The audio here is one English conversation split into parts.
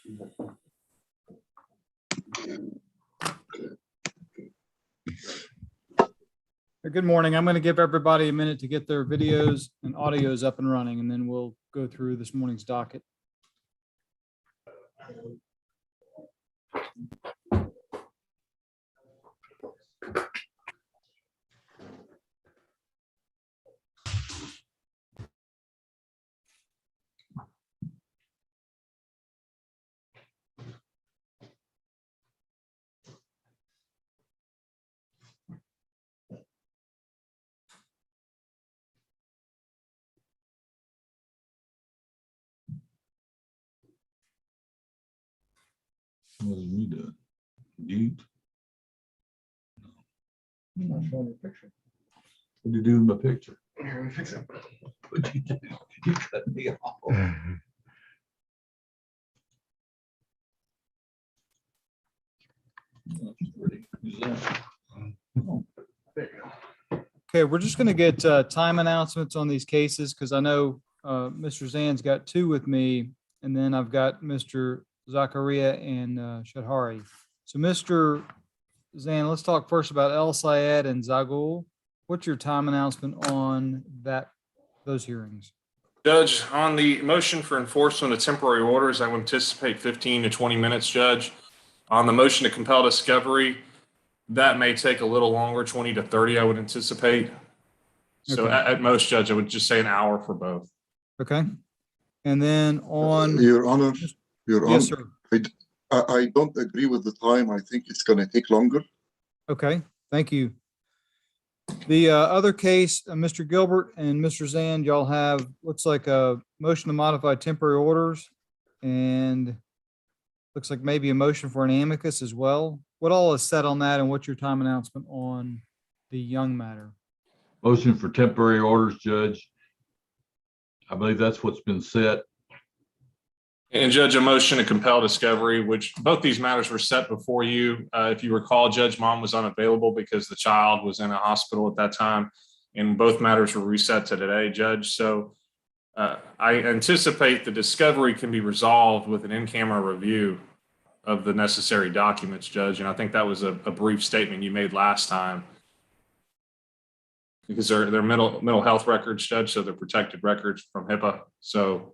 Good morning. I'm going to give everybody a minute to get their videos and audios up and running, and then we'll go through this morning's docket. What is me doing? Mute? Not showing the picture. What do you do with my picture? Here, let me fix it. What'd you do? You cut me off. That's pretty. Who's that? Oh, There you go. Okay, we're just going to get time announcements on these cases because I know Mr. Zan's got two with me, and then I've got Mr. Zakaria and Shadhari. So Mr. Zan, let's talk first about El Sayed and Zagul. What's your time announcement on those hearings? Judge, on the motion for enforcement of temporary orders, I would anticipate 15 to 20 minutes, Judge. On the motion to compel discovery, that may take a little longer, 20 to 30, I would anticipate. So Okay. at most, Judge, I would just say an hour for both. Okay. And then on, Your Honor, yes, sir. I don't agree with the time. I think it's going to take longer. Okay, thank you. The other case, Mr. Gilbert and Mr. Zand, y'all have, looks like a motion to modify temporary orders, and looks like maybe a motion for an amicus as well. What all is set on that, and what's your time announcement on the Young matter? motion for temporary orders, Judge. I believe that's what's been set. And Judge, a motion to compel discovery, which both these matters were set before you. If you recall, Judge, Mom was unavailable because the child was in a hospital at that time, and both matters were reset to today, Judge. So I anticipate the discovery can be resolved with an in-camera review of the necessary documents, Judge. And I think that was a brief statement you made last time, because they're mental health records, Judge, so they're protected records from HIPAA. So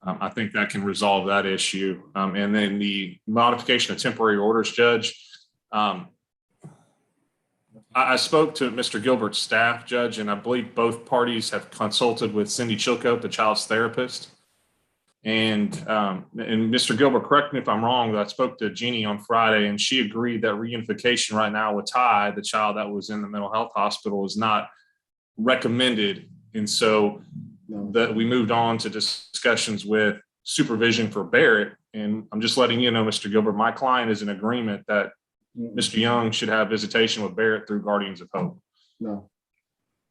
I think that can resolve that issue. And then the modification of temporary orders, Judge. I spoke to Mr. Gilbert's staff, Judge, and I believe both parties have consulted with Cindy Chilcote, the child's therapist. And Mr. Gilbert, correct me if I'm wrong, but I spoke to Jeannie on Friday, and she agreed that reunification right now with Ty, the child that was in the mental health hospital, is not recommended. And so that we moved on to discussions with supervision for Barrett. And I'm just letting you know, Mr. Gilbert, my client is in agreement that Mr. Young should have visitation with Barrett through Guardians of Hope. No.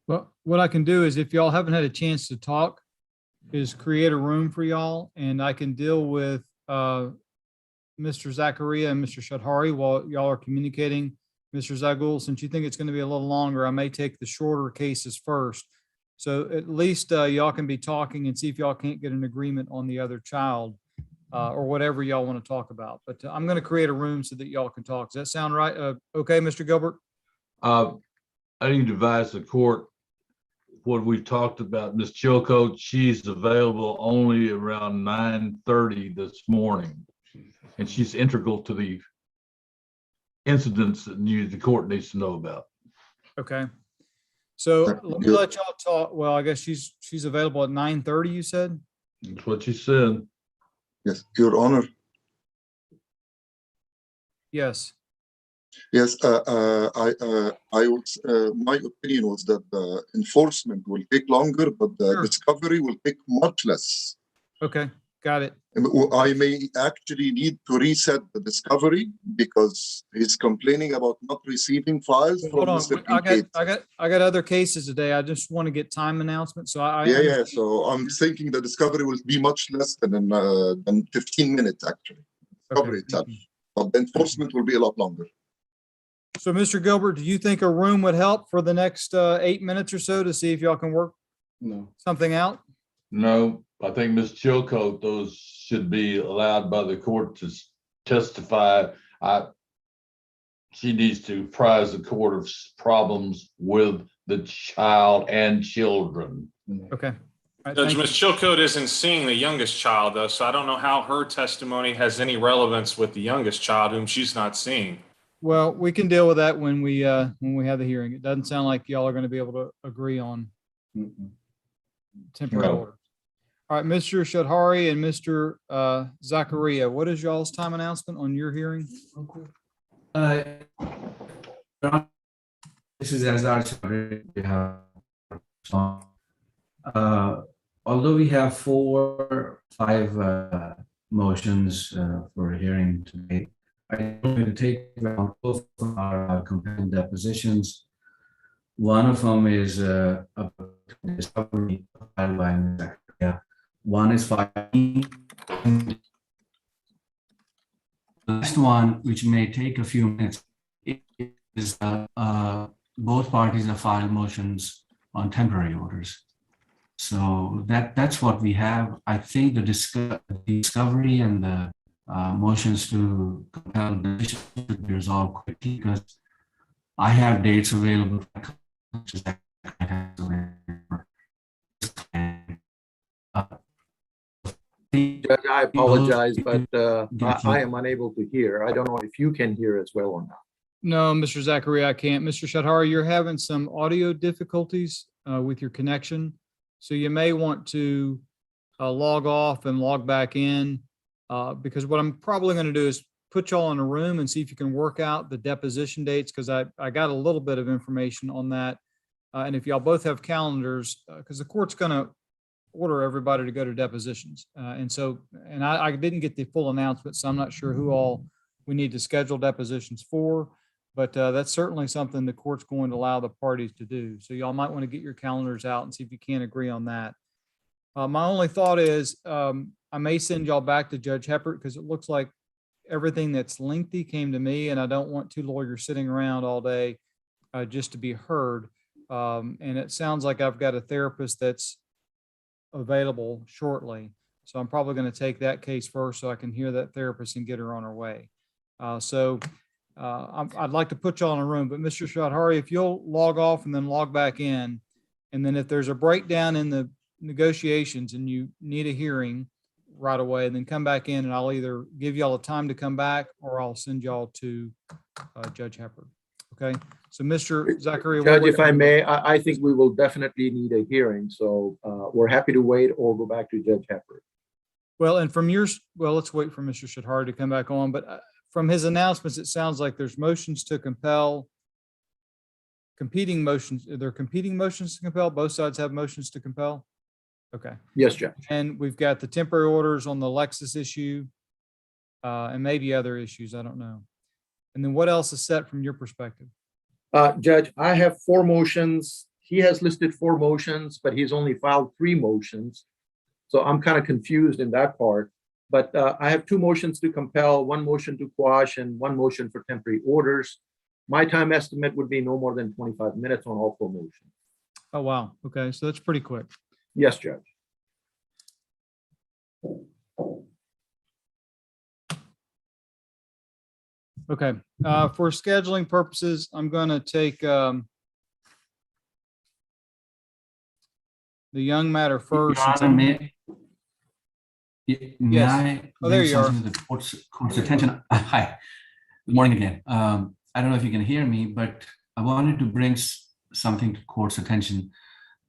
Well, what I can do is, if y'all haven't had a chance to talk, is create a room for y'all, and I can deal with Mr. Zakaria and Mr. Shadhari while y'all are communicating. Mr. Zagul, since you think it's going to be a little longer, I may take the shorter cases first. So at least y'all can be talking and see if y'all can't get an agreement on the other child or whatever y'all want to talk about. But I'm going to create a room so that y'all can talk. Does that sound right? Okay, Mr. Gilbert? I need to advise the court what we talked about. Ms. Chilcote, she's available only around 9:30 this morning. And she's integral to the incidents that the court needs to know about. Okay. So let me let y'all talk. Well, I guess she's available at 9:30, you said? That's what she said. Yes, Your Honor. Yes. Yes, I would. My opinion was that the enforcement will take longer, but the Sure. discovery will take much less. Okay, got it. I may actually need to reset the discovery because he's complaining about not receiving files from Hold on. Mr. I Kincaid. got other cases today. I just want to get time announcements. So Yeah. So I'm thinking the discovery will be much less than 15 minutes actually. Discovery itself, but the enforcement will be a lot longer. So, Mr. Gilbert, do you think a room would help for the next 8 minutes or so to see if y'all can work No. something out? No, I think Ms. Chilcote, those should be allowed by the court to testify. She needs to apprise the court of problems with the child and children. Okay. All right, Judge, thank you. Ms. Chilcote isn't seeing the youngest child though, so I don't know how her testimony has any relevance with the youngest child whom she's not seeing. Well, we can deal with that when we have the hearing. It doesn't sound like y'all are going to be able to agree on temporary No. order. All right, Mr. Shadhari and Mr. Zakaria, what is y'all's time announcement on your hearing? This is Azhar Chowdhury. We have, although we have 5 motions for a hearing today, I'm going to take around both of our companion depositions. One of them is a discovery filed by Ms. Zakaria. One is filing. The last one, which may take a few minutes, is both parties have filed motions on temporary orders. So that's what we have. I think the discovery and the motions to compel decision should be resolved quickly because I have dates available. Judge, I apologize, but I am unable to hear. I don't know if you can hear as well or not. No, Mr. Zakaria, I can't. Mr. Shadhari, you're having some audio difficulties with your connection. So you may want to log off and log back in because what I'm probably going to do is put y'all in a room and see if you can work out the deposition dates because I got a little bit of information on that. And if y'all both have calendars, because the court's going to order everybody to go to depositions. And I didn't get the full announcement, so I'm not sure who all we need to schedule depositions for. But that's certainly something the court's going to allow the parties to do. So y'all might want to get your calendars out and see if you can agree on that. My only thought is I may send y'all back to Judge Heppert because it looks like everything that's lengthy came to me and I don't want 2 lawyers sitting around all day just to be heard. And it sounds like I've got a therapist that's available shortly. So I'm probably going to take that case first so I can hear that therapist and get her on her way. I'd like to put y'all in a room, but Mr. Shadhari, if you'll log off and then log back in, and then if there's a breakdown in the negotiations and you need a hearing right away, then come back in and I'll either give y'all a time to come back or I'll send y'all to Judge Heppert. Okay. So Mr. Zakaria. Judge, if I may, I think we will definitely need a hearing. So we're happy to wait or go back to Judge Heppert. Well, and from yours, well, let's wait for Mr. Shadhari to come back on, but from his announcements, it sounds like there's motions to compel, competing motions. Are there competing motions to compel? Both sides have motions to compel? Okay. Yes, Judge. And we've got the temporary orders on the Lexus issue and maybe other issues. I don't know. And then what else is set from your perspective? Judge, I have 4 motions. He has listed 4 motions, but he's only filed 3 motions. So I'm kind of confused in that part. But I have 2 motions to compel, 1 motion to quash, and 1 motion for temporary orders. My time estimate would be no more than 25 minutes on all 4 motions. Oh, wow. Okay. So that's pretty quick. Yes, Judge. Okay. For scheduling purposes, I'm going to take the young matter first. Your Honor, may Yes. I Oh, there bring you are. something to the court's attention? Hi, good morning again. I don't know if you can hear me, but I wanted to bring something to court's attention.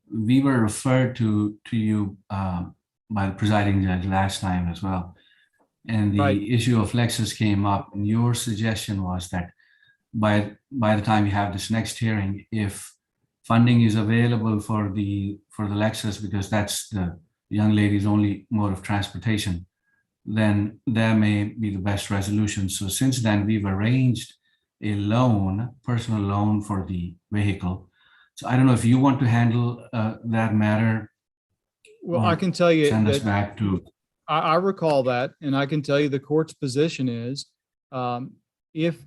We were referred to you by the presiding judge last time as well. And the Right. issue of Lexus came up, and your suggestion was that by the time we have this next hearing, if funding is available for the Lexus, because that's the young lady's only mode of transportation, then that may be the best resolution. So since then, we've arranged a loan, personal loan for the vehicle. So I don't know if you want to handle that matter. Well, or I can tell you send us that back to. I recall that, and I can tell you the court's position is if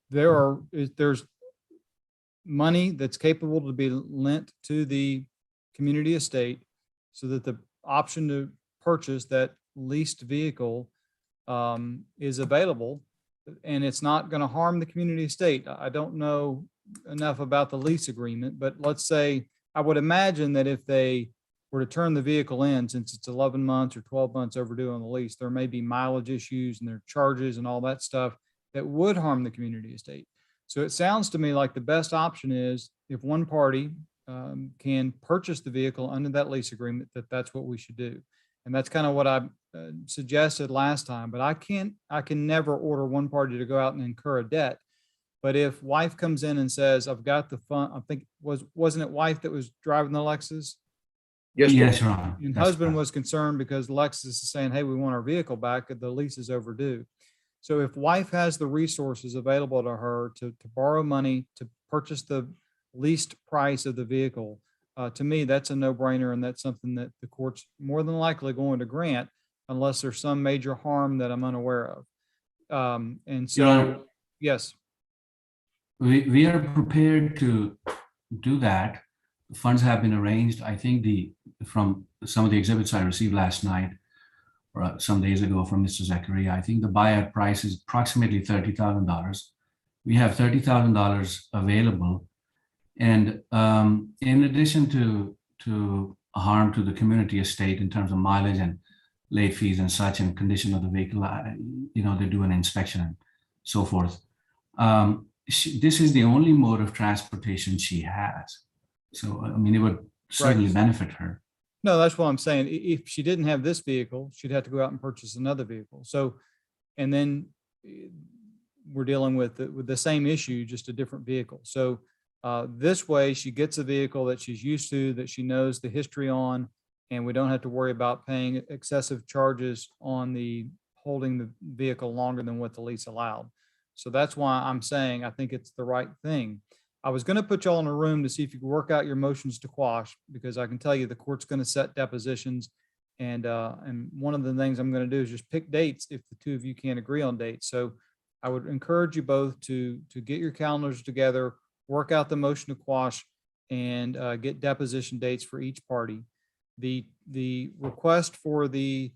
there's money that's capable to be lent to the community estate, so that the option to purchase that leased vehicle is available, and it's not going to harm the community estate. I don't know enough about the lease agreement, but let's say, I would imagine that if they were to turn the vehicle in, since it's 11 months or 12 months overdue on the lease, there may be mileage issues and there are charges and all that stuff that would harm the community estate. So it sounds to me like the best option is if one party can purchase the vehicle under that lease agreement, that's what we should do. And that's kind of what I suggested last time, but I can never order one party to go out and incur a debt. But if wife comes in and says, I've got the fund, I think wasn't it wife that was driving the Lexus? Yes, Yes, Judge. Your Honor. And That's husband correct. was concerned because Lexus is saying, hey, we want our vehicle back, the lease is overdue. So if wife has the resources available to her to borrow money to purchase the least price of the vehicle, to me, that's a no-brainer, and that's something that the court's more than likely going to grant unless there's some major harm that I'm unaware of. And Your Honor. so, yes, We are prepared to do that. Funds have been arranged. I think from some of the exhibits I received last night or some days ago from Mr. Zachariah, I think the buyout price is approximately $30,000. We have $30,000 available. And in addition to harm to the community estate in terms of mileage and late fees and such and condition of the vehicle, they do an inspection and so forth. This is the only mode of transportation she has. So, I mean, it would certainly benefit her. no, that's what I'm saying. If she didn't have this vehicle, she'd have to go out and purchase another vehicle. So, and then we're dealing with the same issue, just a different vehicle. So this way she gets a vehicle that she's used to, that she knows the history on, and we don't have to worry about paying excessive charges on the holding the vehicle longer than what the lease allowed. So that's why I'm saying I think it's the right thing. I was going to put y'all in a room to see if you could work out your motions to quash, because I can tell you the court's going to set depositions. And one of the things I'm going to do is just pick dates if the two of you can't agree on dates. So I would encourage you both to get your calendars together, work out the motion to quash, and get deposition dates for each party. The request for the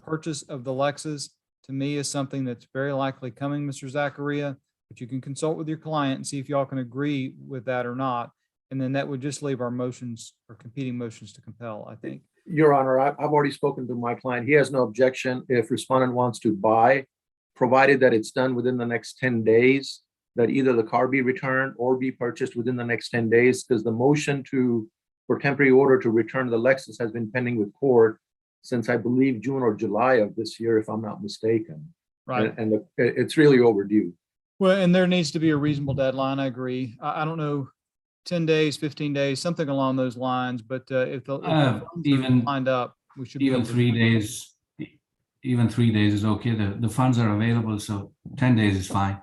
purchase of the Lexus, to me, is something that's very likely coming, Mr. Zachariah, but you can consult with your client and see if y'all can agree with that or not. And then that would just leave our motions or competing motions to compel, I think. Your Honor, I've already spoken to my client. He has no objection if respondent wants to buy, provided that it's done within the next 10 days, that either the car be returned or be purchased within the next 10 days, because the motion for temporary order to return the Lexus has been pending with court since I believe June or July of this year, if I'm not mistaken. Right. And it's really overdue. Well, and there needs to be a reasonable deadline. I agree. I don't know, 10 days, 15 days, something along those lines. But if the funds are Even- lined up, we should be Even able to- 3 days, even 3 days is okay. The funds are available, so 10 days is fine.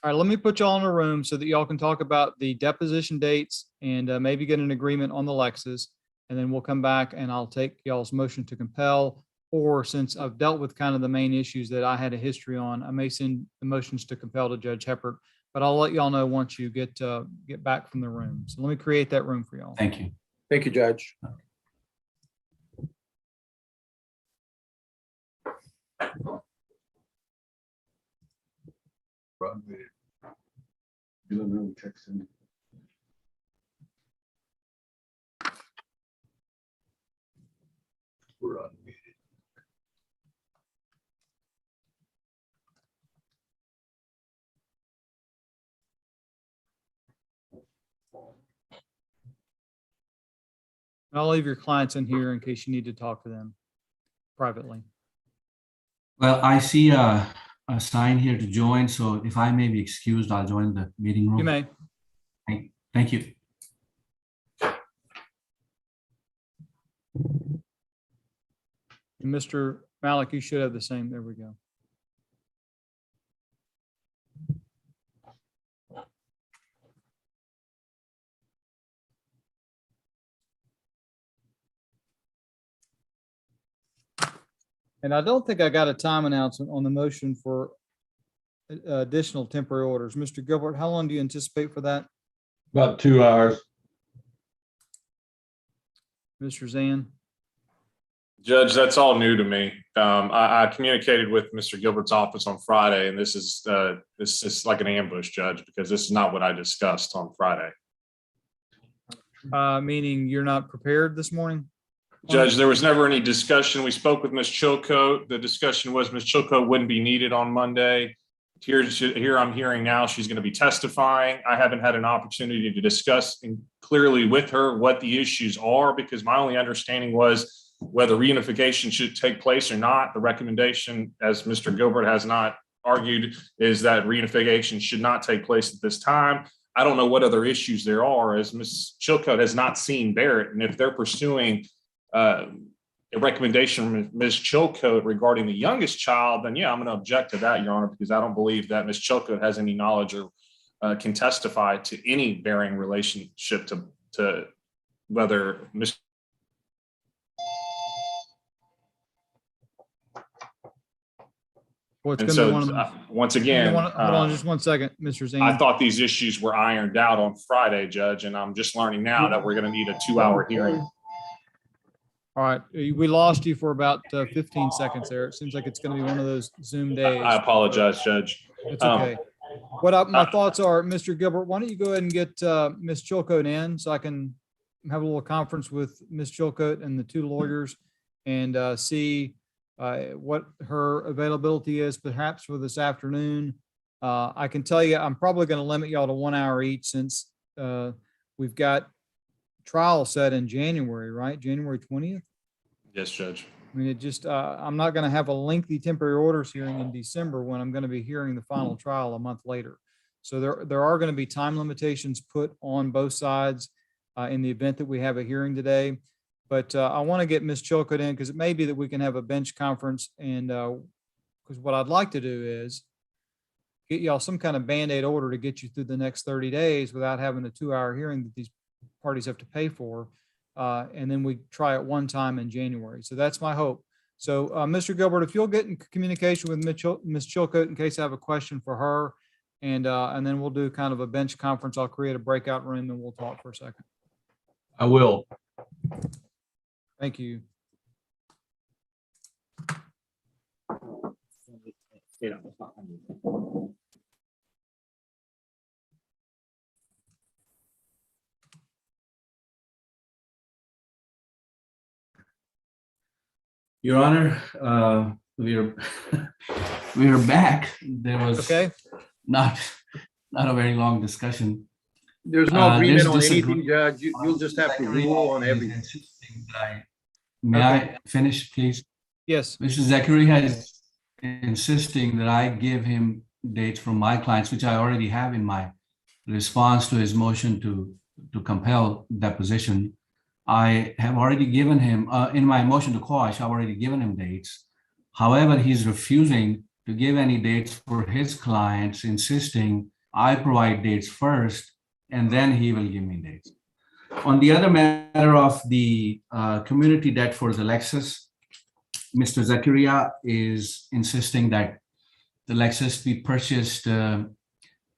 All right, let me put y'all in a room so that y'all can talk about the deposition dates and maybe get an agreement on the Lexus. And then we'll come back and I'll take y'all's motion to compel, or since I've dealt with kind of the main issues that I had a history on, I may send the motions to compel to Judge Heppert, but I'll let y'all know once you get back from the room. So let me create that room for y'all. Thank you. Thank you, Judge. We're unmuted. I'll leave your clients in here in case you need to talk to them privately. Well, I see a sign here to join, so if I may be excused, I'll join the meeting room. You may. Thank you. And Mr. Malik, you should have the same. There we go. And I don't think I got a time announcement on the motion for additional temporary orders. Mr. Gilbert, how long do you anticipate for that? About 2 hours. Mr. Zan? Judge, that's all new to me. I communicated with Mr. Gilbert's office on Friday, and this is like an ambush, Judge, because this is not what I discussed on Friday. Meaning you're not prepared this morning? Judge, there was never any discussion. We spoke with Ms. Chilcote. The discussion was Ms. Chilcote wouldn't be needed on Monday. Here I'm hearing now she's going to be testifying. I haven't had an opportunity to discuss clearly with her what the issues are, because my only understanding was whether reunification should take place or not. The recommendation, as Mr. Gilbert has not argued, is that reunification should not take place at this time. I don't know what other issues there are, as Ms. Chilcote has not seen Barrett. And if they're pursuing a recommendation from Ms. Chilcote regarding the youngest child, then yeah, I'm going to object to that, Your Honor, because I don't believe that Ms. Chilcote has any knowledge or can testify to any bearing relationship to whether Ms. Well, it's And gonna so be one of the- once again, Hold on just one second, Mr. Zane. I thought these issues were ironed out on Friday, Judge, and I'm just learning now that we're going to need a 2-hour hearing. All right, we lost you for about 15 seconds there. It seems like it's going to be one of those Zoom days. I apologize, Judge. It's okay. My thoughts are, Mr. Gilbert, why don't you go ahead and get Ms. Chilcote in so I can have a little conference with Ms. Chilcote and the two lawyers and see what her availability is perhaps for this afternoon. I can tell you, I'm probably going to limit y'all to 1 hour each since we've got trial set in January, right? January 20th. Yes, Judge. I mean, I'm not going to have a lengthy temporary orders hearing in December when I'm going to be hearing the final trial a month later. So there are going to be time limitations put on both sides in the event that we have a hearing today. But I want to get Ms. Chilcote in because it may be that we can have a bench conference, and because what I'd like to do is get y'all some kind of Band-Aid order to get you through the next 30 days without having a 2-hour hearing that these parties have to pay for. And then we try it one time in January. So that's my hope. So Mr. Gilbert, if you'll get in communication with Ms. Chilcote in case I have a question for her, and then we'll do kind of a bench conference. I'll create a breakout room and we'll talk for a second. I will. Thank you. Your Honor, we're we're back. There was Okay. not a very long discussion. There's no agreement there's on anything, disagreement. Judge. You'll just have to rule on everything. May I finish, please? Yes. Mr. Zachary is insisting that I give him dates from my clients, which I already have in my response to his motion to compel deposition. I have already given him, in my motion to quash, I've already given him dates. However, he's refusing to give any dates for his clients, insisting I provide dates first, and then he will give me dates. On the other matter of the community debt for the Lexus, Mr. Zakaria is insisting that the Lexus be purchased,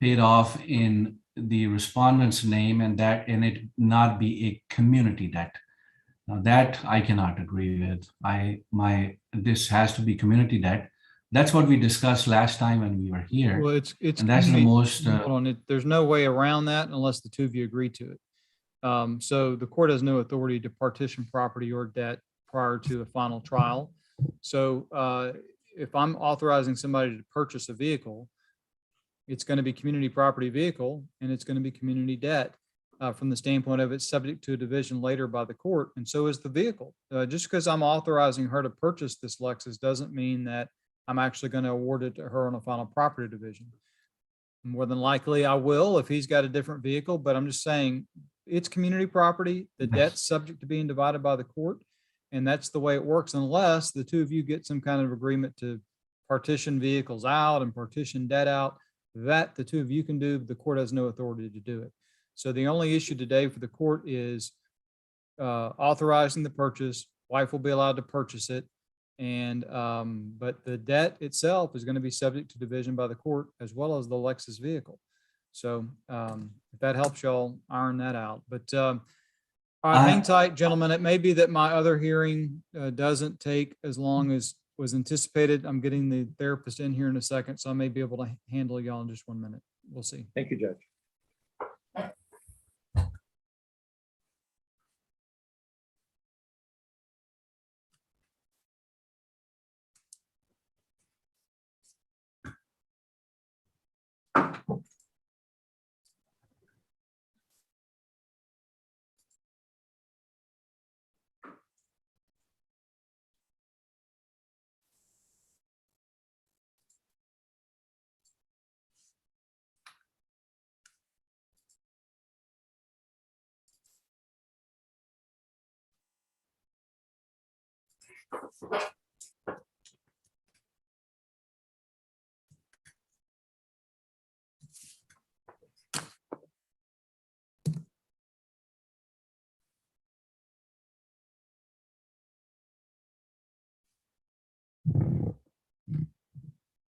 paid off in the respondent's name, and it not be a community debt. Now that I cannot agree with. This has to be community debt. That's what we discussed last time when we were here. Well, it's And that's the community- most, hold on, there's no way around that unless the two of you agree to it. So the court has no authority to partition property or debt prior to a final trial. So if I'm authorizing somebody to purchase a vehicle, it's going to be community property vehicle and it's going to be community debt from the standpoint of it's subject to a division later by the court. And so is the vehicle. Just because I'm authorizing her to purchase this Lexus doesn't mean that I'm actually going to award it to her on a final property division. More than likely I will if he's got a different vehicle, but I'm just saying it's community property. The debt's subject to being divided by the court. And that's the way it works unless the two of you get some kind of agreement to partition vehicles out and partition debt out. That the two of you can do, but the court has no authority to do it. So the only issue today for the court is authorizing the purchase. Wife will be allowed to purchase it. And but the debt itself is going to be subject to division by the court as well as the Lexus vehicle. So if that helps y'all iron that out. But All right, hang I- tight, gentlemen. It may be that my other hearing doesn't take as long as was anticipated. I'm getting the therapist in here in a second, so I may be able to handle y'all in just 1 minute. We'll see. Thank you, Judge.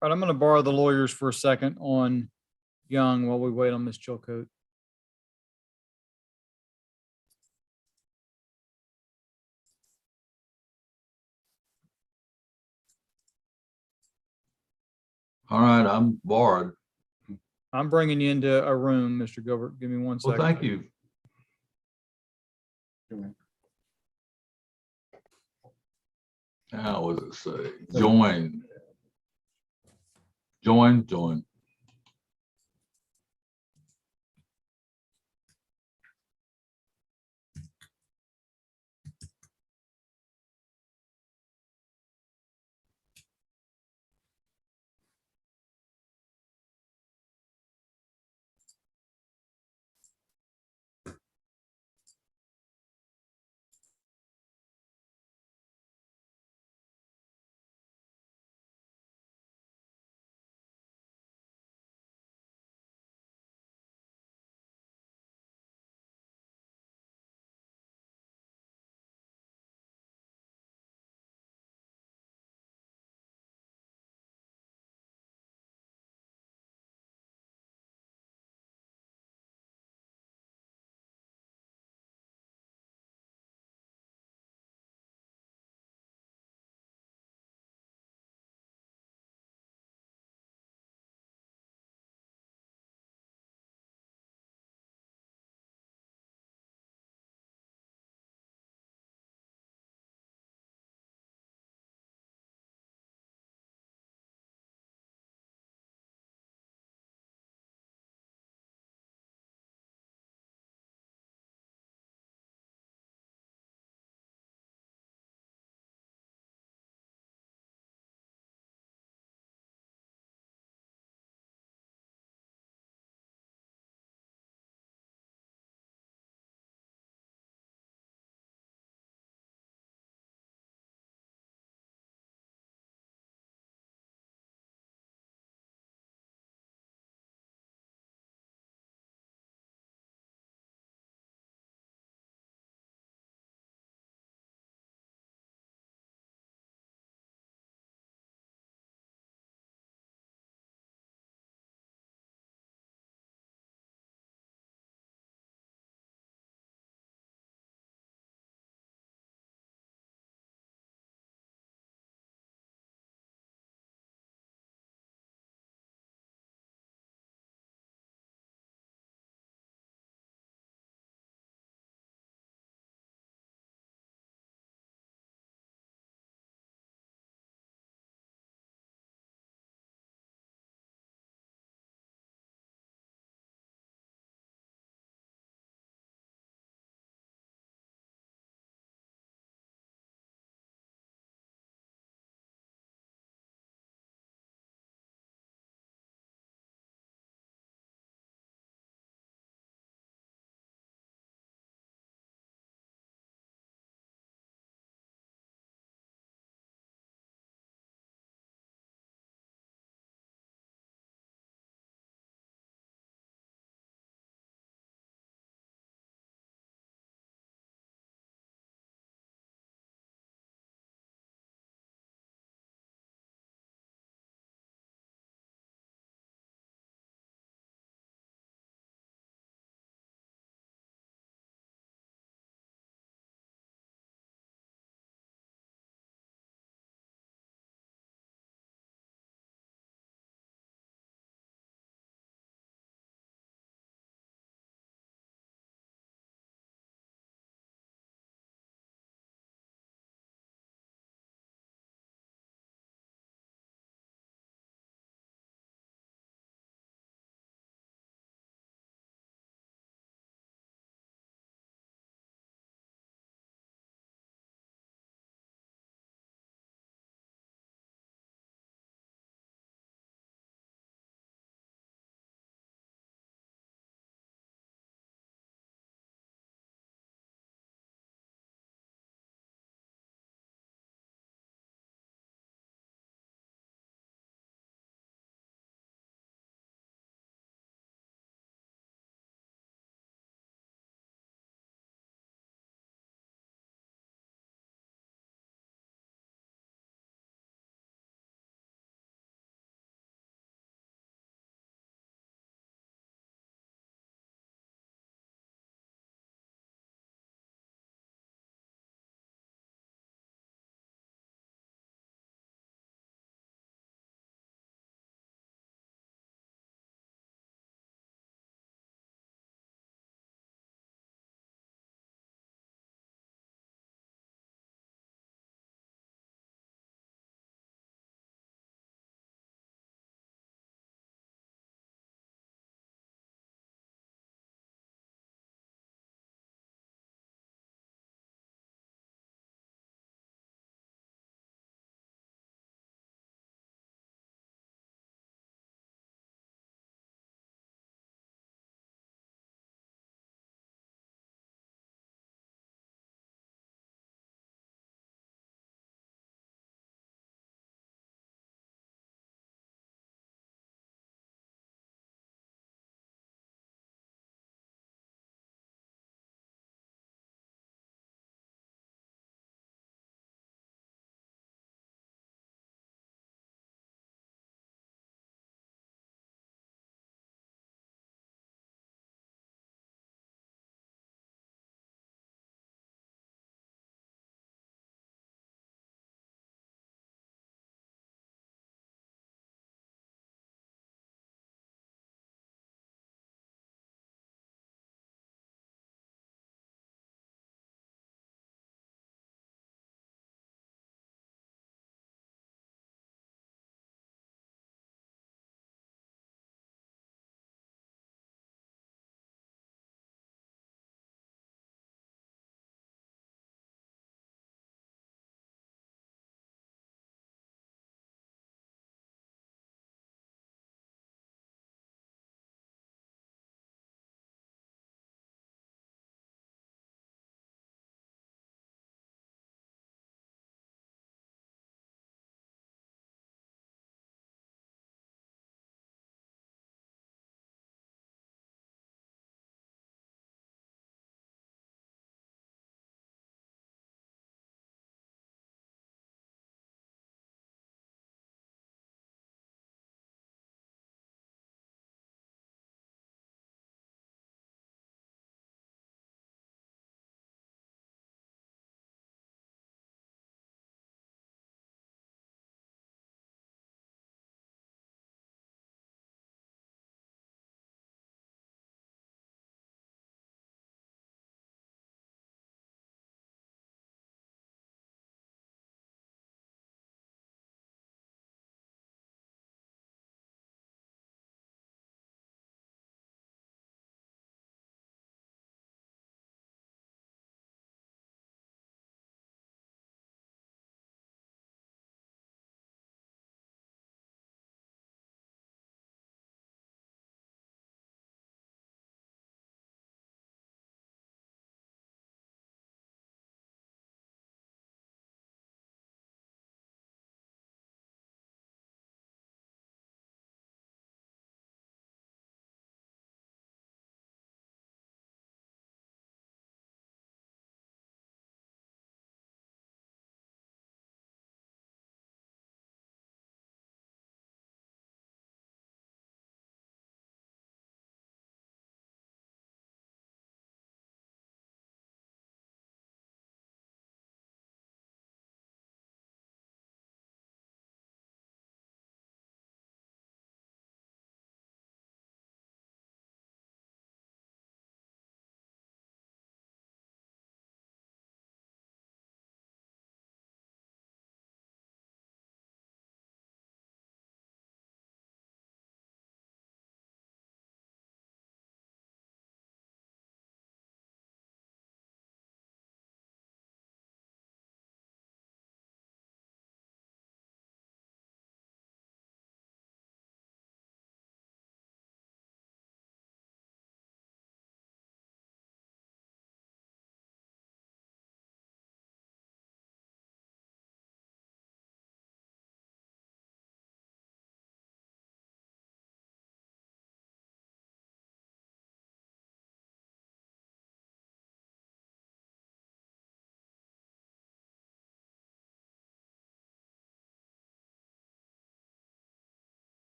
All right, I'm going to borrow the lawyers for a second on Young while we wait on Ms. Chilcote. All right, I'm barred. I'm bringing you into a room, Mr. Gilbert. Give me 1 Well, second. thank you. Now, what does it say? Join. Join.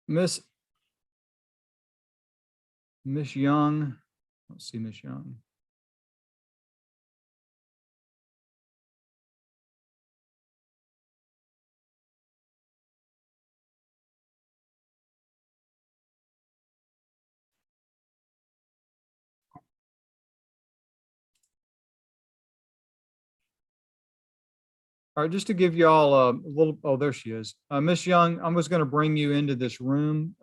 Miss Young, let's see, Miss Young. All right, just to give y'all a little, oh, there she is. Miss Young, I was going to bring you into this room.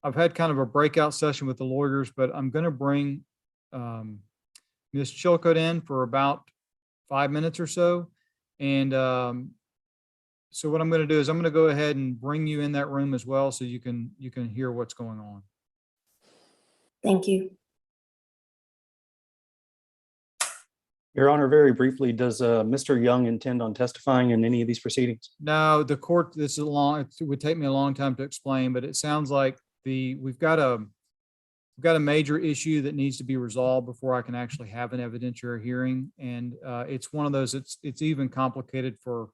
I've had kind of a breakout session with the lawyers, but I'm going to bring Ms. Chilcote in for about 5 minutes or so. And so what I'm going to do is I'm going to go ahead and bring you in that room as well, so you can hear what's going on. Thank you. Your Honor, very briefly, does Mr. Young intend on testifying in any of these proceedings? No, the court, this is long, it would take me a long time to explain, but it sounds like we've got a major issue that needs to be resolved before I can actually have an evidentiary hearing. And it's one of those, it's even complicated for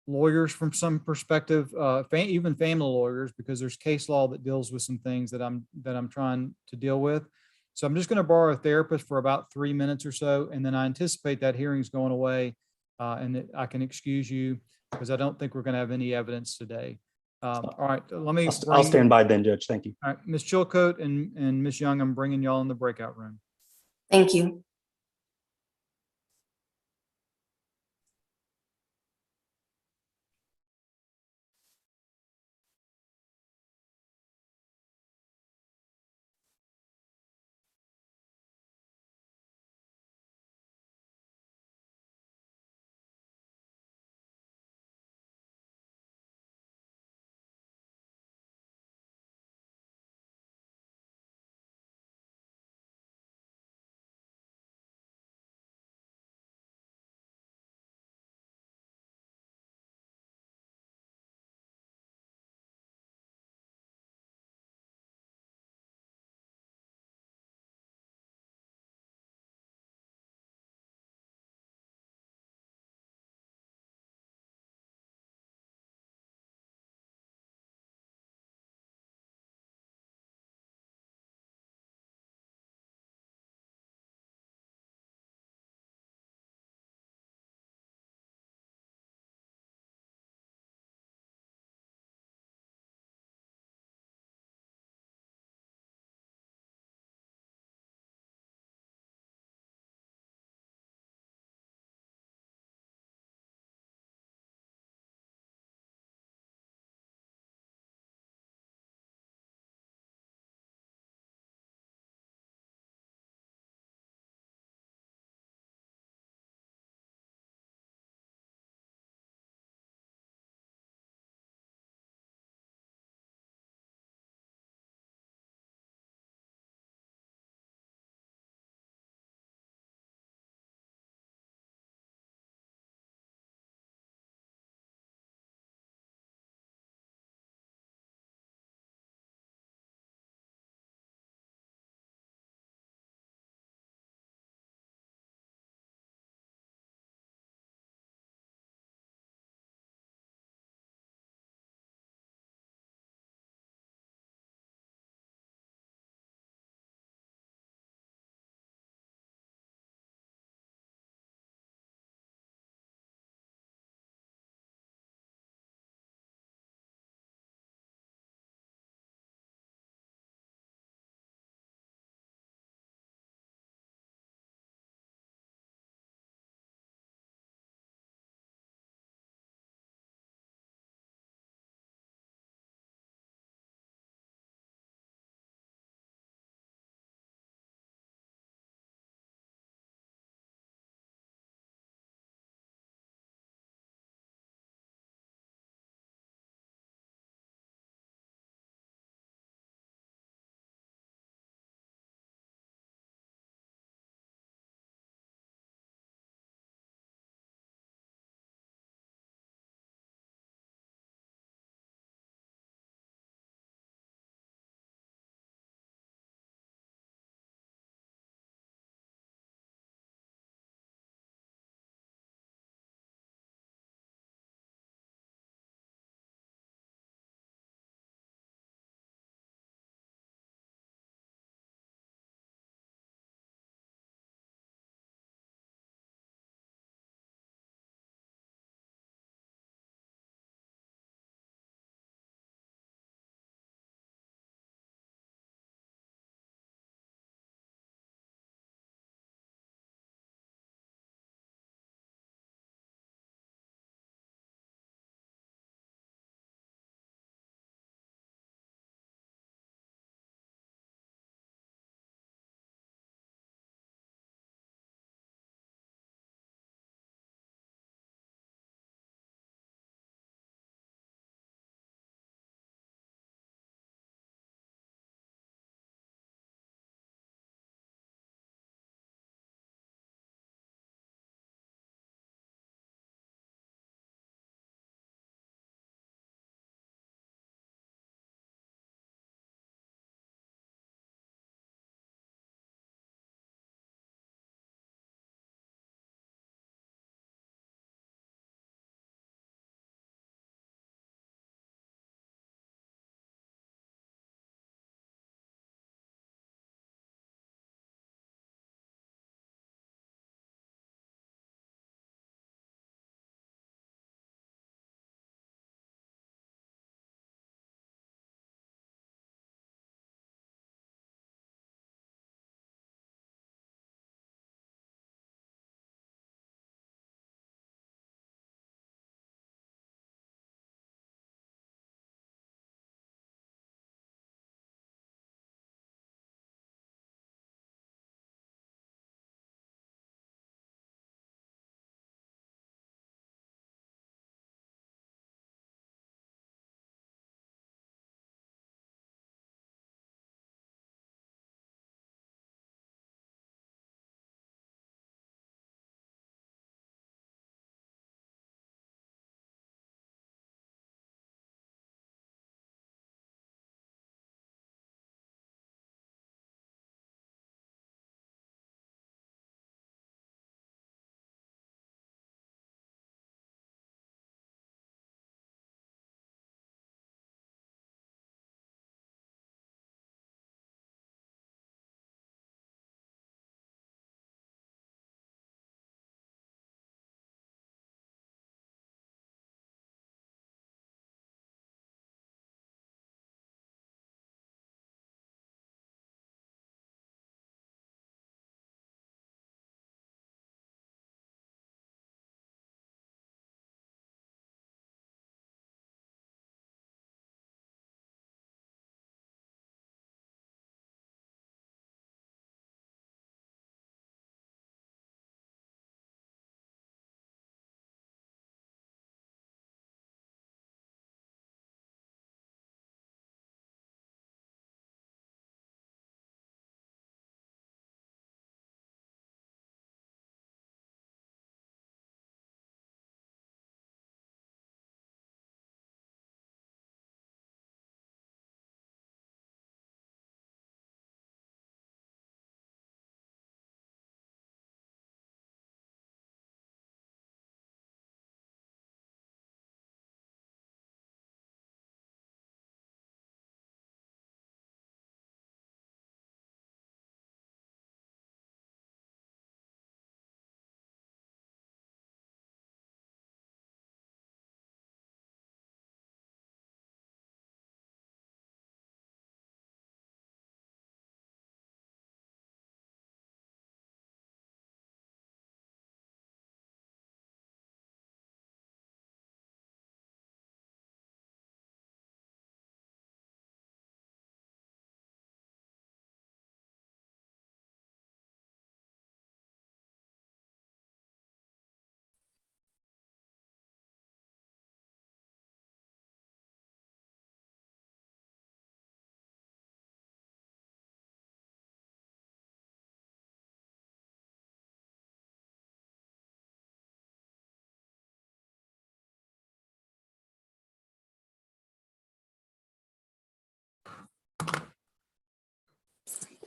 lawyers from some perspective, even family lawyers, because there's case law that deals with some things that I'm trying to deal with. So I'm just going to borrow a therapist for about 3 minutes or so, and then I anticipate that hearing's going away, and that I can excuse you because I don't think we're going to have any evidence today. All right, let me. I'll stand by then, Judge. Thank you. All right, Ms. Chilcote and Ms. Young, I'm bringing y'all in the breakout room. Thank you.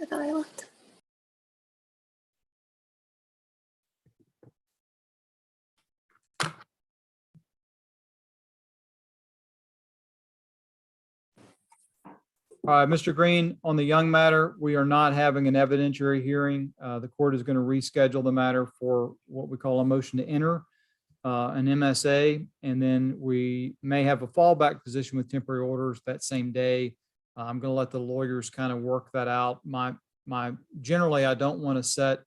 I thought I left. Mr. Green, on the Young matter, we are not having an evidentiary hearing. The court is going to reschedule the matter for what we call a motion to enter an MSA, and then we may have a fallback position with temporary orders that same day. I'm going to let the lawyers kind of work that out. Generally, I don't want to set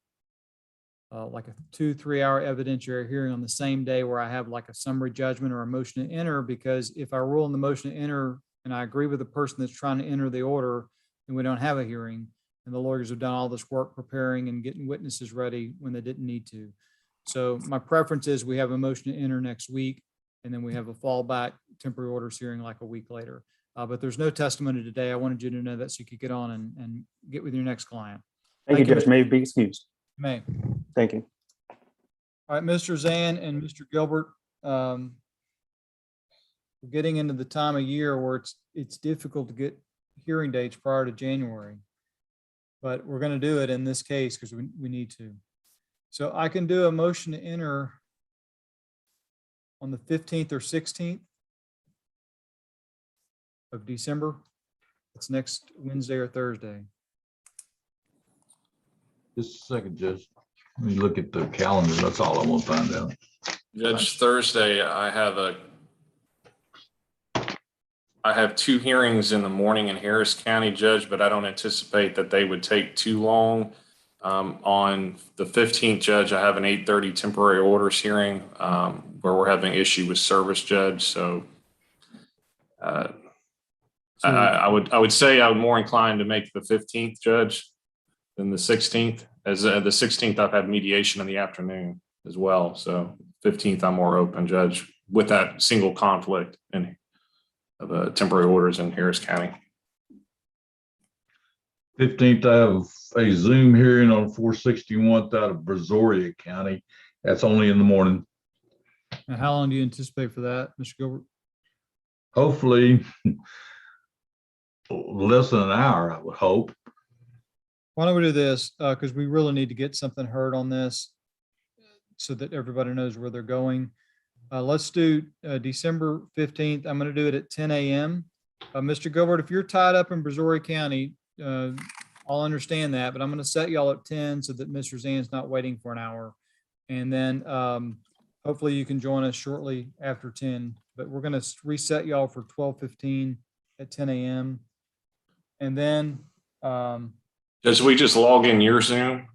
like a 2-3 hour evidentiary hearing on the same day where I have like a summary judgment or a motion to enter, because if I rule in the motion to enter and I agree with the person that's trying to enter the order, and we don't have a hearing, and the lawyers have done all this work preparing and getting witnesses ready when they didn't need to. So my preference is we have a motion to enter next week, and then we have a fallback temporary orders hearing like a week later. But there's no testimony today. I wanted you to know that so you could get on and get with your next client. Thank you, Thank you, Judge. Mr. May be excused. May. Thank you. All right, Mr. Zan and Mr. Gilbert, we're getting into the time of year where it's difficult to get hearing dates prior to January, but we're going to do it in this case because we need to. So I can do a motion to enter on the 15th or 16th of December. It's next Wednesday or Thursday. Just a second, Judge. Let me look at the calendar. That's all I want to find out. Judge, Thursday, I have 2 hearings in the morning in Harris County, Judge, but I don't anticipate that they would take too long. On the 15th, Judge, I have an 8:30 temporary orders hearing where we're having issue with service, Judge. So I would say I'm more inclined to make the 15th, Judge, than the 16th. As the 16th, I've had mediation in the afternoon as well. So 15th, I'm more open, Judge, with that single conflict of temporary orders in Harris County. 15th, I have a Zoom hearing on 461 out of Brazoria County. That's only in the morning. And how long do you anticipate for that, Mr. Gilbert? Hopefully less than an hour, I would hope. Why don't we do this? Because we really need to get something heard on this so that everybody knows where they're going. Let's do December 15th. I'm going to do it at 10 a.m. Mr. Gilbert, if you're tied up in Brazoria County, I'll understand that, but I'm going to set y'all at 10 so that Mr. Zan's not waiting for an hour. And then hopefully you can join us shortly after 10, but we're going to reset y'all for 12:15 at 10 a.m. And then Judge, we just log in your Zoom,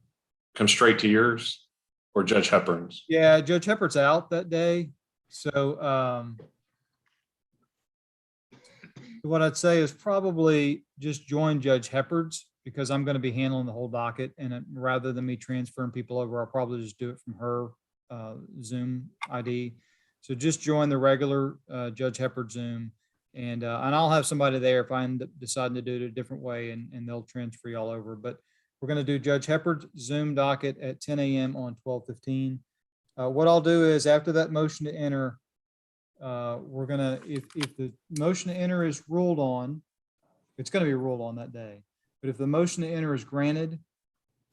come straight to yours, or Judge Hepburn's? yeah, Judge Heppert's out that day. So what I'd say is probably just join Judge Hepburn's, because I'm going to be handling the whole docket, and rather than me transferring people over, I'll probably just do it from her Zoom ID. So just join the regular Judge Heppard Zoom, and I'll have somebody there if I end up deciding to do it a different way, and they'll transfer y'all over. But we're going to do Judge Heppard's Zoom docket at 10 a.m. on 12:15. What I'll do is after that motion to enter, we're gonna, if the motion to enter is ruled on, it's gonna be ruled on that day. But if the motion to enter is granted,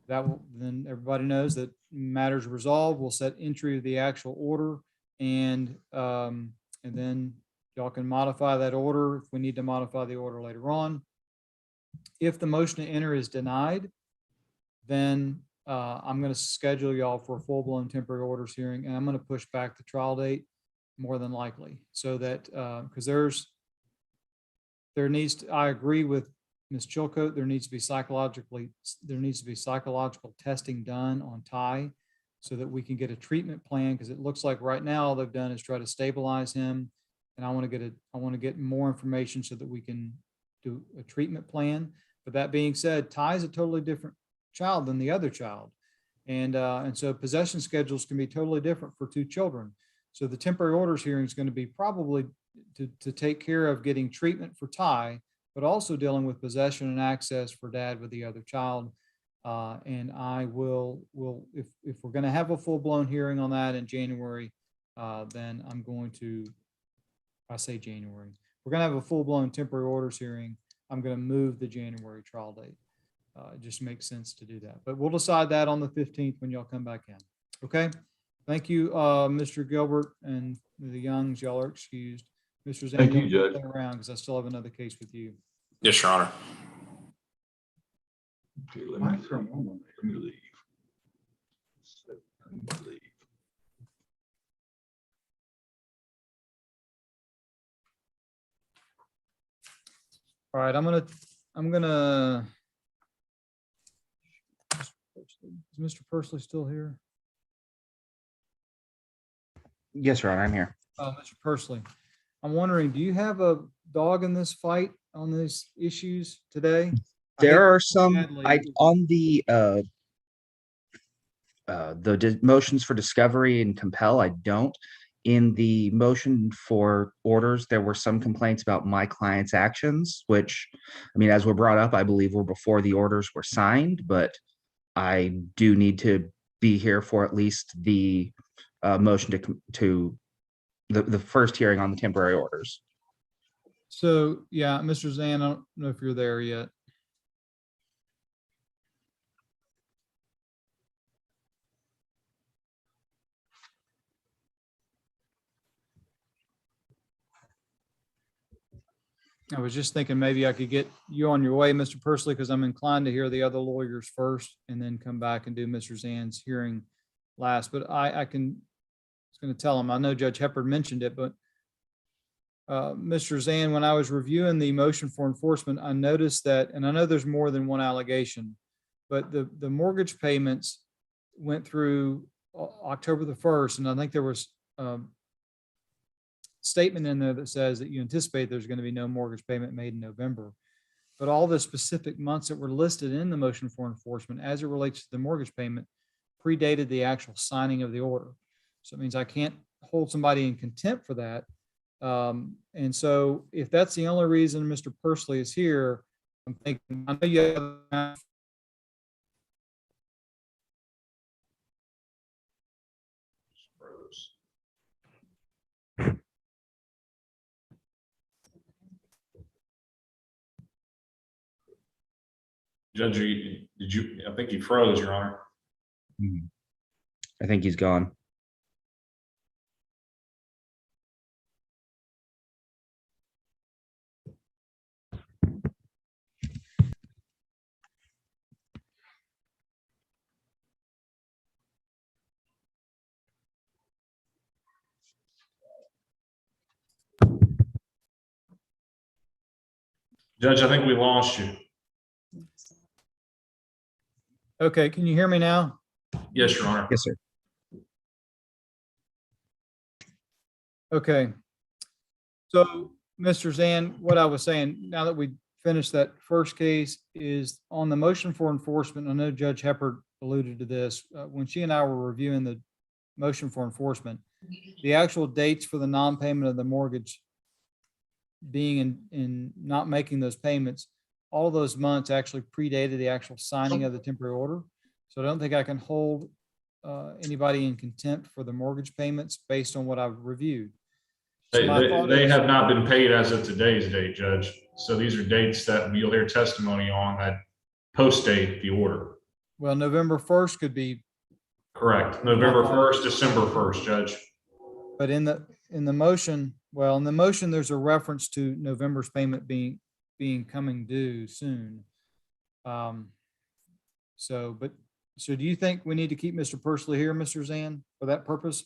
that will, then everybody knows that matters resolved. We'll set entry of the actual order, and then y'all can modify that order if we need to modify the order later on. If the motion to enter is denied, then I'm going to schedule y'all for a full-blown temporary orders hearing, and I'm going to push back the trial date more than likely, so that because I agree with Ms. Chilcote, there needs to be psychological testing done on Ty so that we can get a treatment plan, because it looks like right now all they've done is try to stabilize him, and I want to get more information so that we can do a treatment plan. But that being said, Ty is a totally different child than the other child, and so possession schedules can be totally different for 2 children. So the temporary orders hearing is going to be probably to take care of getting treatment for Ty, but also dealing with possession and access for dad with the other child. And I will if we're going to have a full-blown hearing on that in January, then I'm going to, I say January, we're going to have a full-blown temporary orders hearing. I'm going to move the January trial date. It just makes sense to do that. But we'll decide that on the 15th when y'all come back in. Okay? Thank you, Mr. Gilbert and the Youngs. Y'all are excused. Mr. Zan, Thank you, you'll Judge. stay around because I still have another case with you. Yes, Your Honor. Okay, let me leave. Let me leave. All right, I'm gonna. Is Mr. Pursley still here? Yes, Your Honor, I'm here. Mr. Pursley, I'm wondering, do you have a dog in this fight on these issues today? I hate There are to some, badly- on the motions for discovery and compel, I don't. In the motion for orders, there were some complaints about my client's actions, which, I mean, as were brought up, I believe were before the orders were signed, but I do need to be here for at least the motion to the first hearing on the temporary orders. So, yeah, Mr. Zan, I don't know if you're there yet. I was just thinking maybe I could get you on your way, Mr. Pursley, because I'm inclined to hear the other lawyers first and then come back and do Mr. Zan's hearing last. But I can, I was going to tell him, I know Judge Heppard mentioned it, but Mr. Zan, when I was reviewing the motion for enforcement, I noticed that, and I know there's more than one allegation, but the mortgage payments went through October the 1st, and I think there was statement in there that says that you anticipate there's going to be no mortgage payment made in November. But all the specific months that were listed in the motion for enforcement as it relates to the mortgage payment predated the actual signing of the order. So it means I can't hold somebody in contempt for that. And so if that's the only reason Mr. Pursley is here, I'm thinking, I know you have Judge, I think you froze, Your Honor. I think he's gone. Judge, I think we lost you. Okay, can you hear me now? Yes, Your Honor. Yes, sir. Okay. So, Mr. Zan, what I was saying, now that we finished that first case, is on the motion for enforcement. I know Judge Heppard alluded to this when she and I were reviewing the motion for enforcement. The actual dates for the non-payment of the mortgage being in not making those payments, all those months actually predated the actual signing of the temporary order. So I don't think I can hold anybody in contempt for the mortgage payments based on what I've reviewed. So my thought They is- have not been paid as of today's date, Judge. So these are dates that you'll hear testimony on that post-date the order. Well, November 1st could be, Correct. November 1st, December 1st, Judge. but in the motion, well, in the motion, there's a reference to November's payment being coming due soon. So do you think we need to keep Mr. Pursley here, Mr. Zan, for that purpose?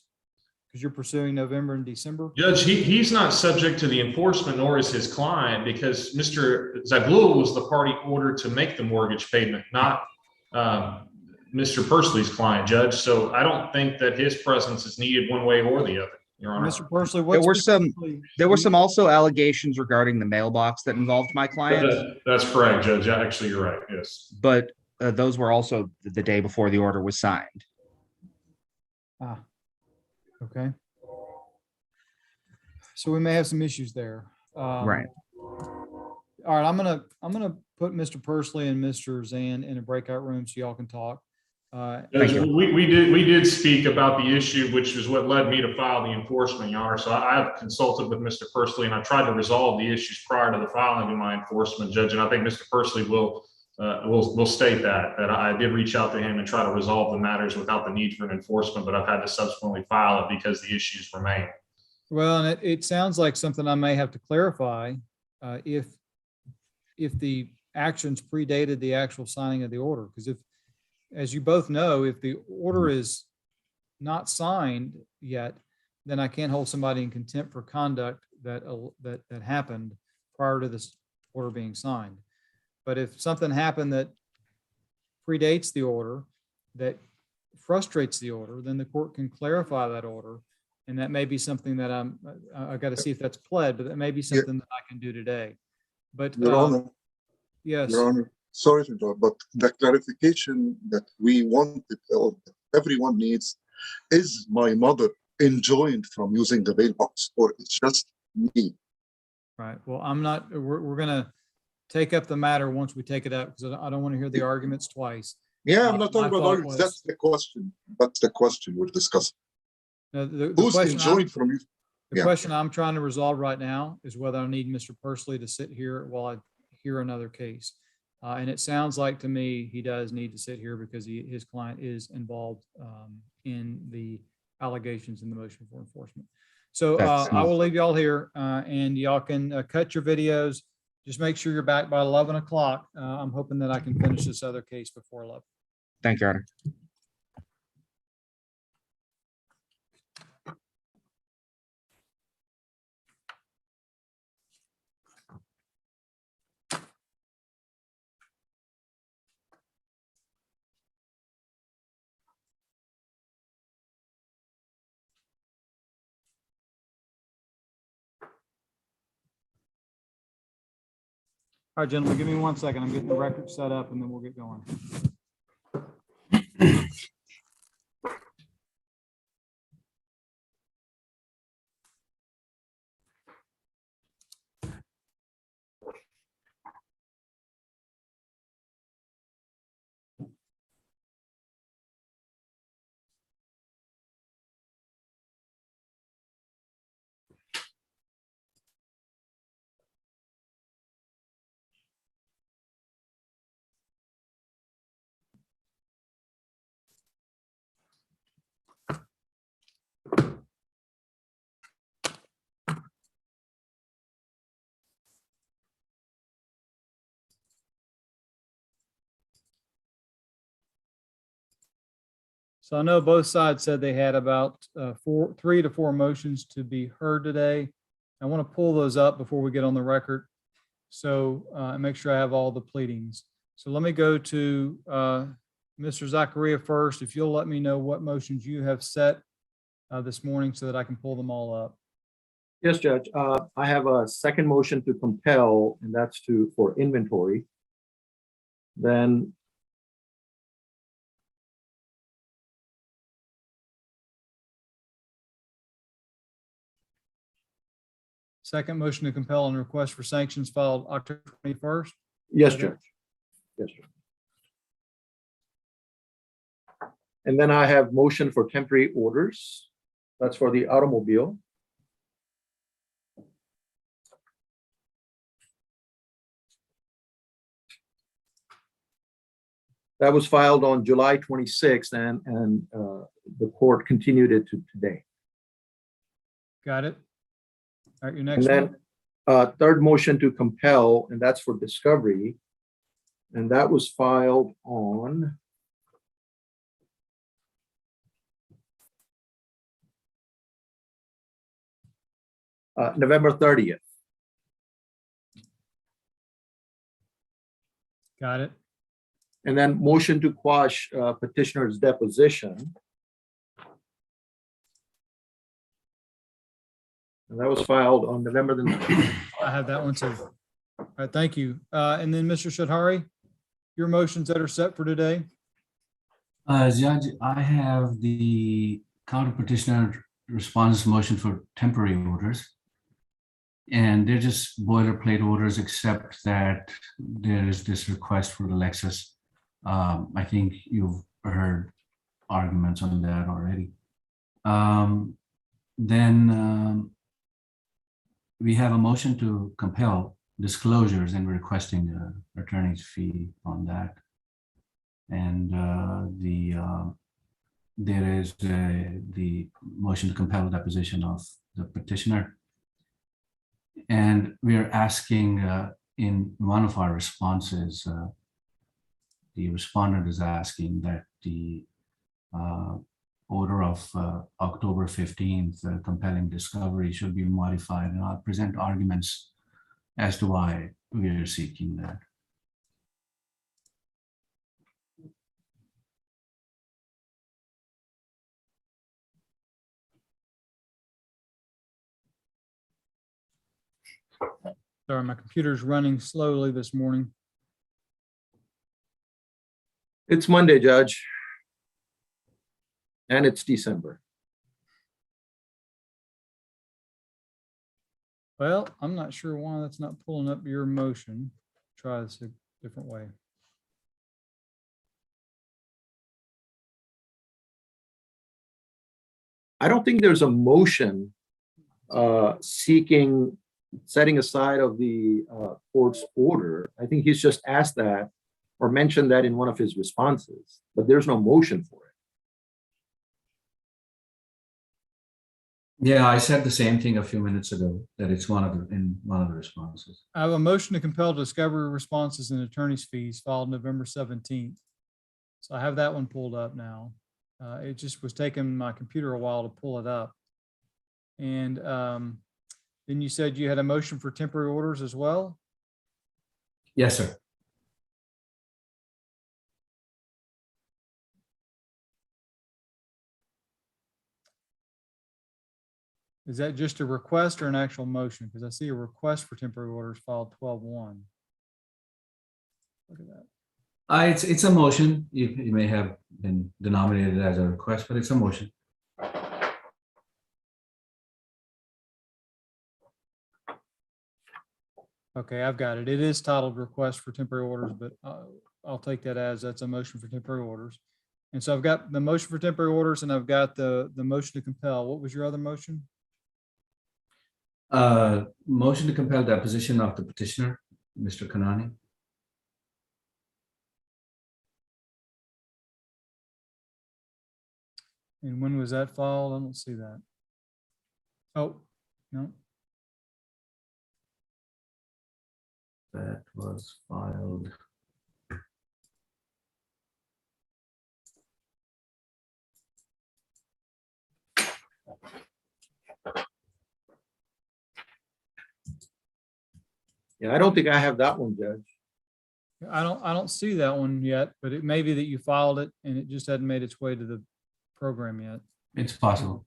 Because you're pursuing November and December? Judge, he's not subject to the enforcement, nor is his client, because Mr. Zaglul was the party ordered to make the mortgage payment, not Mr. Pursley's client, Judge. So I don't think that his presence is needed one way or the other, Your Honor. Mr. Pursley, There were specifically- There were some also allegations regarding the mailbox that involved my client, That's correct, Judge. Actually, you're right. Yes. but those were also the day before the order was signed. Ah, okay. So we may have some issues there. Right. All right, I'm gonna put Mr. Pursley and Mr. Zan in a breakout room so y'all can talk. Judge, you. we did speak about the issue, which is what led me to file the enforcement, Your Honor. So I have consulted with Mr. Pursley and I tried to resolve the issues prior to the filing of my enforcement, Judge. And I think Mr. Pursley will we'll state that I did reach out to him and try to resolve the matters without the need for an enforcement, but I've had to subsequently file it because the issues remain. Well, and it sounds like something I may have to clarify. If the actions predated the actual signing of the order, because if, as you both know, if the order is not signed yet, then I can't hold somebody in contempt for conduct that happened prior to this order being signed. But if something happened that predates the order, that frustrates the order, then the court can clarify that order. And that may be something that I got to see if that's pled, but that may be something that I can do today. But Your Honor, yes, Your Honor, sorry to interrupt, but the clarification that we wanted, or everyone needs, is my mother enjoined from using the bail box, or it's just me? right. Well, I'm not, we're going to take up the matter once we take it up, because I don't want to hear the arguments twice. Yeah, I'm not My talking about thought arguments. was- That's the question. That's the question we're discussing. Now, the Who's question I'm- enjoined from using? The Yeah. question I'm trying to resolve right now is whether I need Mr. Pursley to sit here while I hear another case. And it sounds like to me, he does need to sit here because his client is involved in the allegations in the motion for enforcement. So That's- I will leave y'all here and y'all can cut your videos. Just make sure you're back by 11 o'clock. I'm hoping that I can finish this other case before 11. Thank you, Your Honor. All right, gentlemen, give me 1 second. I'm getting the record set up and then we'll get going. So I know both sides said they had about 3 to 4 motions to be heard today. I want to pull those up before we get on the record. So and make sure I have all the pleadings. So let me go to Mr. Zachariah first. If you'll let me know what motions you have set this morning so that I can pull them all up. Yes, Judge. I have a second motion to compel, and that's for inventory. Then Second motion to compel and request for sanctions filed October 21st. yes, Okay. Judge. Yes, Judge. And then I have motion for temporary orders. That's for the automobile. That was filed on July 26th and the court continued it to today. Got it? All right, your And next then one. third motion to compel, and that's for discovery. And that was filed on November 30th. Got it. And then motion to quash petitioner's deposition. And that was filed on November the 9th. I have that one too. All right, thank you. And then Mr. Shadhari, your motions that are set for today. Judge, I have the counter petitioner response motion for temporary orders. And they're just boilerplate orders, except that there is this request for the Lexus. I think you've heard arguments on that already. Then we have a motion to compel disclosures, and we're requesting an attorney's fee on that. And there is the motion to compel deposition of the petitioner. And we are asking in one of our responses, the respondent is asking that the order of October 15th compelling discovery should be modified, and I'll present arguments as to why we are seeking that. Sorry, my computer's running slowly this morning. It's Monday, Judge. And it's December. Well, I'm not sure why that's not pulling up your motion. Try this a different way. I don't think there's a motion seeking setting aside of the court's order. I think he's just asked that or mentioned that in one of his responses, but there's no motion for it. Yeah, I said the same thing a few minutes ago, that it's in one of the responses. I have a motion to compel discovery responses and attorney's fees filed November 17th. So I have that one pulled up now. It just was taking my computer a while to pull it up. And then you said you had a motion for temporary orders as well? Yes, sir. Is that just a request or an actual motion? Because I see a request for temporary orders filed 12/1. Look at that. It's a motion. It may have been denominated as a request, but it's a motion. Okay, I've got it. It is titled request for temporary orders, but I'll take that as that's a motion for temporary orders. And so I've got the motion for temporary orders and I've got the motion to compel. What was your other motion? Motion to compel deposition of the petitioner, Mr. Kanani. And when was that filed? I don't see that. Oh, no. That was filed. Yeah, I don't think I have that one, Judge. I don't see that one yet, but it may be that you filed it and it just hadn't made its way to the program yet. It's possible.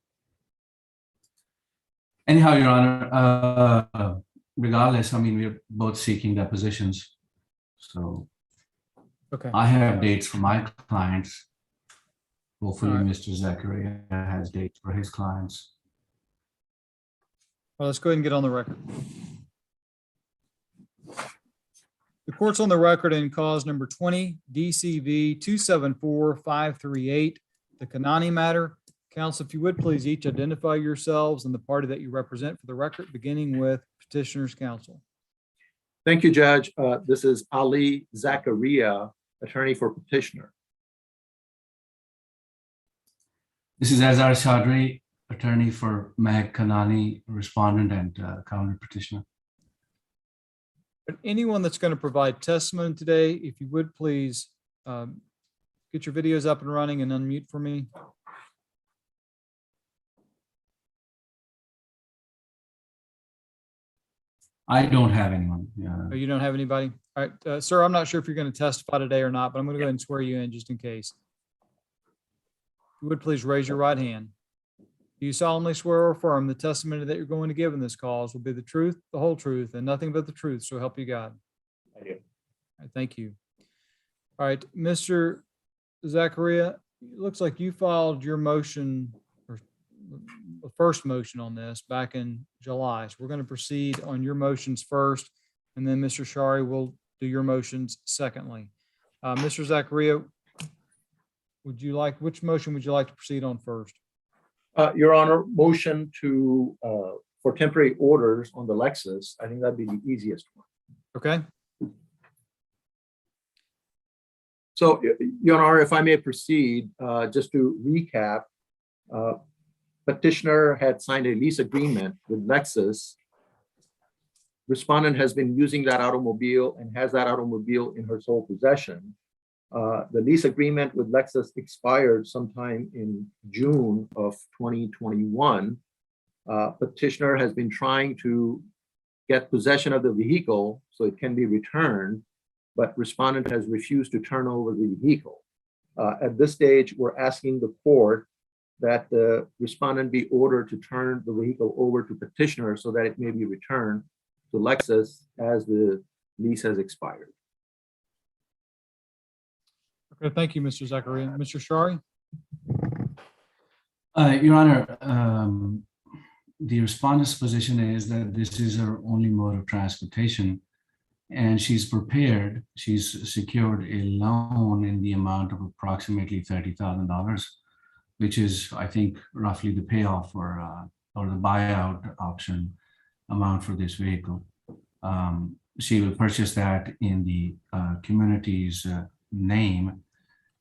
Anyhow, Your Honor, regardless, I mean, we're both seeking depositions. So Okay. I have dates for my clients. Hopefully, All right. Mr. Zachariah has dates for his clients. Well, let's go ahead and get on the record. The court's on the record in cause number 20 DCV 274538, the Kanani matter. Counsel, if you would please each identify yourselves and the party that you represent for the record, beginning with petitioner's counsel. Thank you, Judge. This is Ali Zakaria, attorney for petitioner. This is Azhar Chaudhry, attorney for Meg Kanani, respondent and counter petitioner. But anyone that's going to provide testimony today, if you would please get your videos up and running and unmute for me. I don't have anyone. Oh, you don't have anybody? All right, sir, I'm not sure if you're going to testify today or not, but I'm going to go ahead and swear you in just in case. If you would please raise your right hand. Do you solemnly swear or affirm the testimony that you're going to give in this cause will be the truth, the whole truth, and nothing but the truth, so help you God? I do. All right, thank you. All right, Mr. Zachariah, it looks like you filed your motion, or the first motion on this back in July. So we're going to proceed on your motions first, and then Mr. Shari will do your motions secondly. Mr. Zachariah, which motion would you like to proceed on first? Your Honor, motion to for temporary orders on the Lexus. I think that'd be the easiest one. Okay, So, Your Honor, if I may proceed, just to recap, petitioner had signed a lease agreement with Lexus. Respondent has been using that automobile and has that automobile in her sole possession. The lease agreement with Lexus expired sometime in June of 2021. Petitioner has been trying to get possession of the vehicle so it can be returned, but respondent has refused to turn over the vehicle. At this stage, we're asking the court that the respondent be ordered to turn the vehicle over to petitioner so that it may be returned to Lexus as the lease has expired. okay, thank you, Mr. Zachariah. Mr. Shari? Your Honor, the respondent's position is that this is her only mode of transportation, and she's prepared, she's secured a loan in the amount of approximately $30,000, which is, I think, roughly the payoff or the buyout option amount for this vehicle. She will purchase that in the community's name.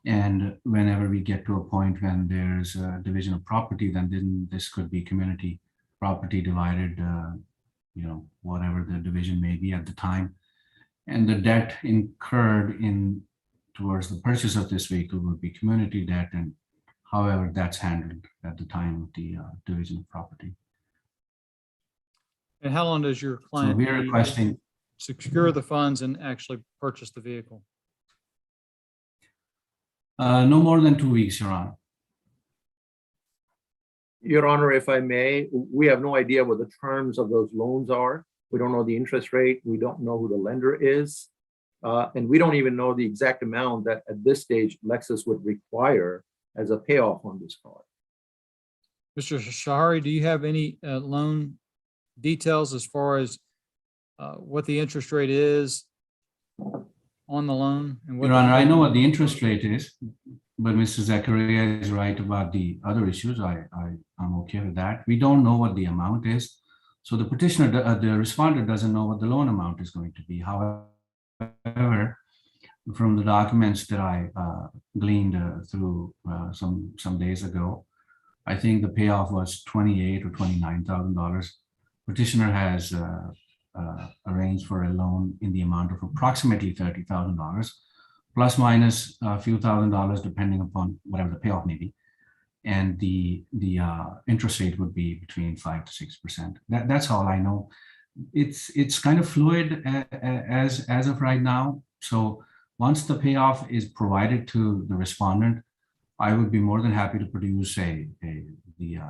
And whenever we get to a point when there's a division of property, then this could be community property divided, whatever the division may be at the time. And the debt incurred towards the purchase of this vehicle would be community debt, and however that's handled at the time of the division of property. And how long does your So client we are need to requesting, secure the funds and actually purchase the vehicle? no more than 2 weeks, Your Honor. Your Honor, if I may, we have no idea what the terms of those loans are. We don't know the interest rate. We don't know who the lender is. And we don't even know the exact amount that at this stage Lexus would require as a payoff on this car. Mr. Shahari, do you have any loan details as far as what the interest rate is on the loan? And what Your Honor, I know what the interest rate is, but Mr. Zachariah is right about the other issues. I'm okay with that. We don't know what the amount is. So the petitioner, the respondent doesn't know what the loan amount is going to be. However, from the documents that I gleaned through some days ago, I think the payoff was $28,000 or $29,000. Petitioner has arranged for a loan in the amount of approximately $30,000, plus minus a few $1,000s, depending upon whatever the payoff may be. And the interest rate would be between 5 to 6%. That's all I know. It's kind of fluid as of right now. So once the payoff is provided to the respondent, I would be more than happy to produce the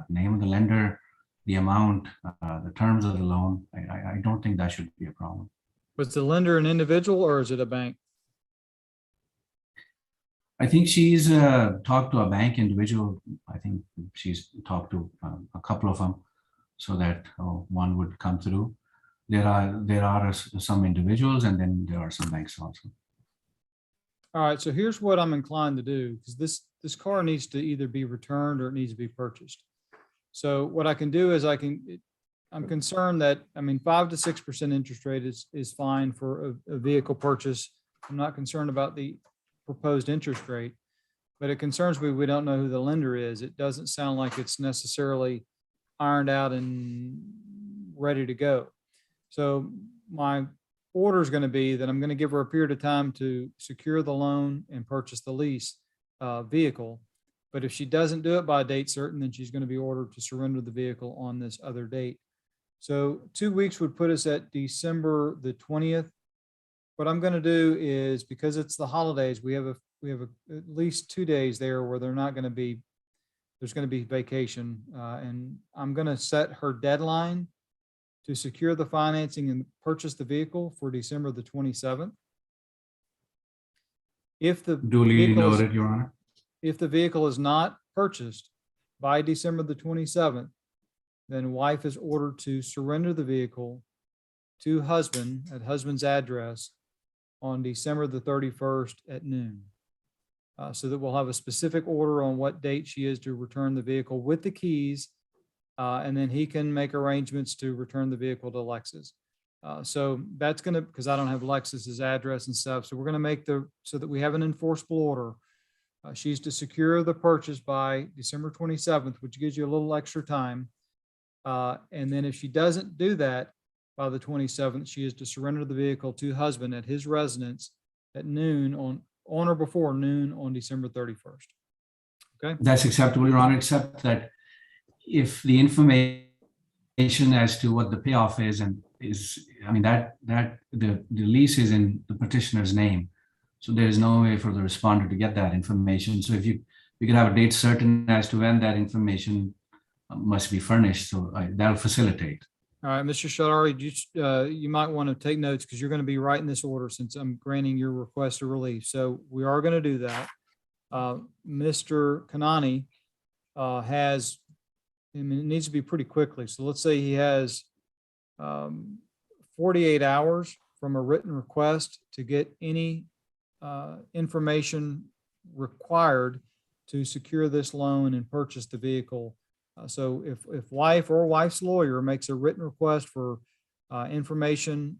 name of the lender, the amount, the terms of the loan. I don't think that should be a problem. Was the lender an individual or is it a bank? I think she's talked to a bank individual. I think she's talked to a couple of them so that one would come through. There are some individuals and then there are some banks also. All right, so here's what I'm inclined to do, because this car needs to either be returned or it needs to be purchased. So what I can do is I'm concerned that, 5 to 6% interest rate is fine for a vehicle purchase. I'm not concerned about the proposed interest rate, but it concerns me we don't know who the lender is. It doesn't sound like it's necessarily ironed out and ready to go. So my order is going to be that I'm going to give her a period of time to secure the loan and purchase the lease vehicle. But if she doesn't do it by a date certain, then she's going to be ordered to surrender the vehicle on this other date. So 2 weeks would put us at December the 20th. What I'm going to do is, because it's the holidays, we have at least 2 days there where there's going to be vacation, and I'm going to set her deadline to secure the financing and purchase the vehicle for December the 27th. If the Duly noted, Your Honor. If the vehicle is not purchased by December the 27th, then wife is ordered to surrender the vehicle to husband at husband's address on December the 31st at noon. So that we'll have a specific order on what date she is to return the vehicle with the keys. And then he can make arrangements to return the vehicle to Lexus. So that's gonna, because I don't have Lexus's address and stuff, so we're gonna make so that we have an enforceable order. She's to secure the purchase by December 27th, which gives you a little extra time. And then if she doesn't do that by the 27th, she is to surrender the vehicle to husband at his residence at noon on or before noon on December 31st. Okay, That's acceptable, Your Honor, except that if the information as to what the payoff is I mean, that the lease is in the petitioner's name. So there is no way for the responder to get that information. So if we could have a date certain as to when that information must be furnished, so that'll facilitate. all right, Mr. Shadari, you might want to take notes because you're going to be writing this order since I'm granting your request of relief. So we are going to do that. Mr. Kanani has, I mean, it needs to be pretty quickly. So let's say he has 48 hours from a written request to get any information required to secure this loan and purchase the vehicle. So if wife or wife's lawyer makes a written request for information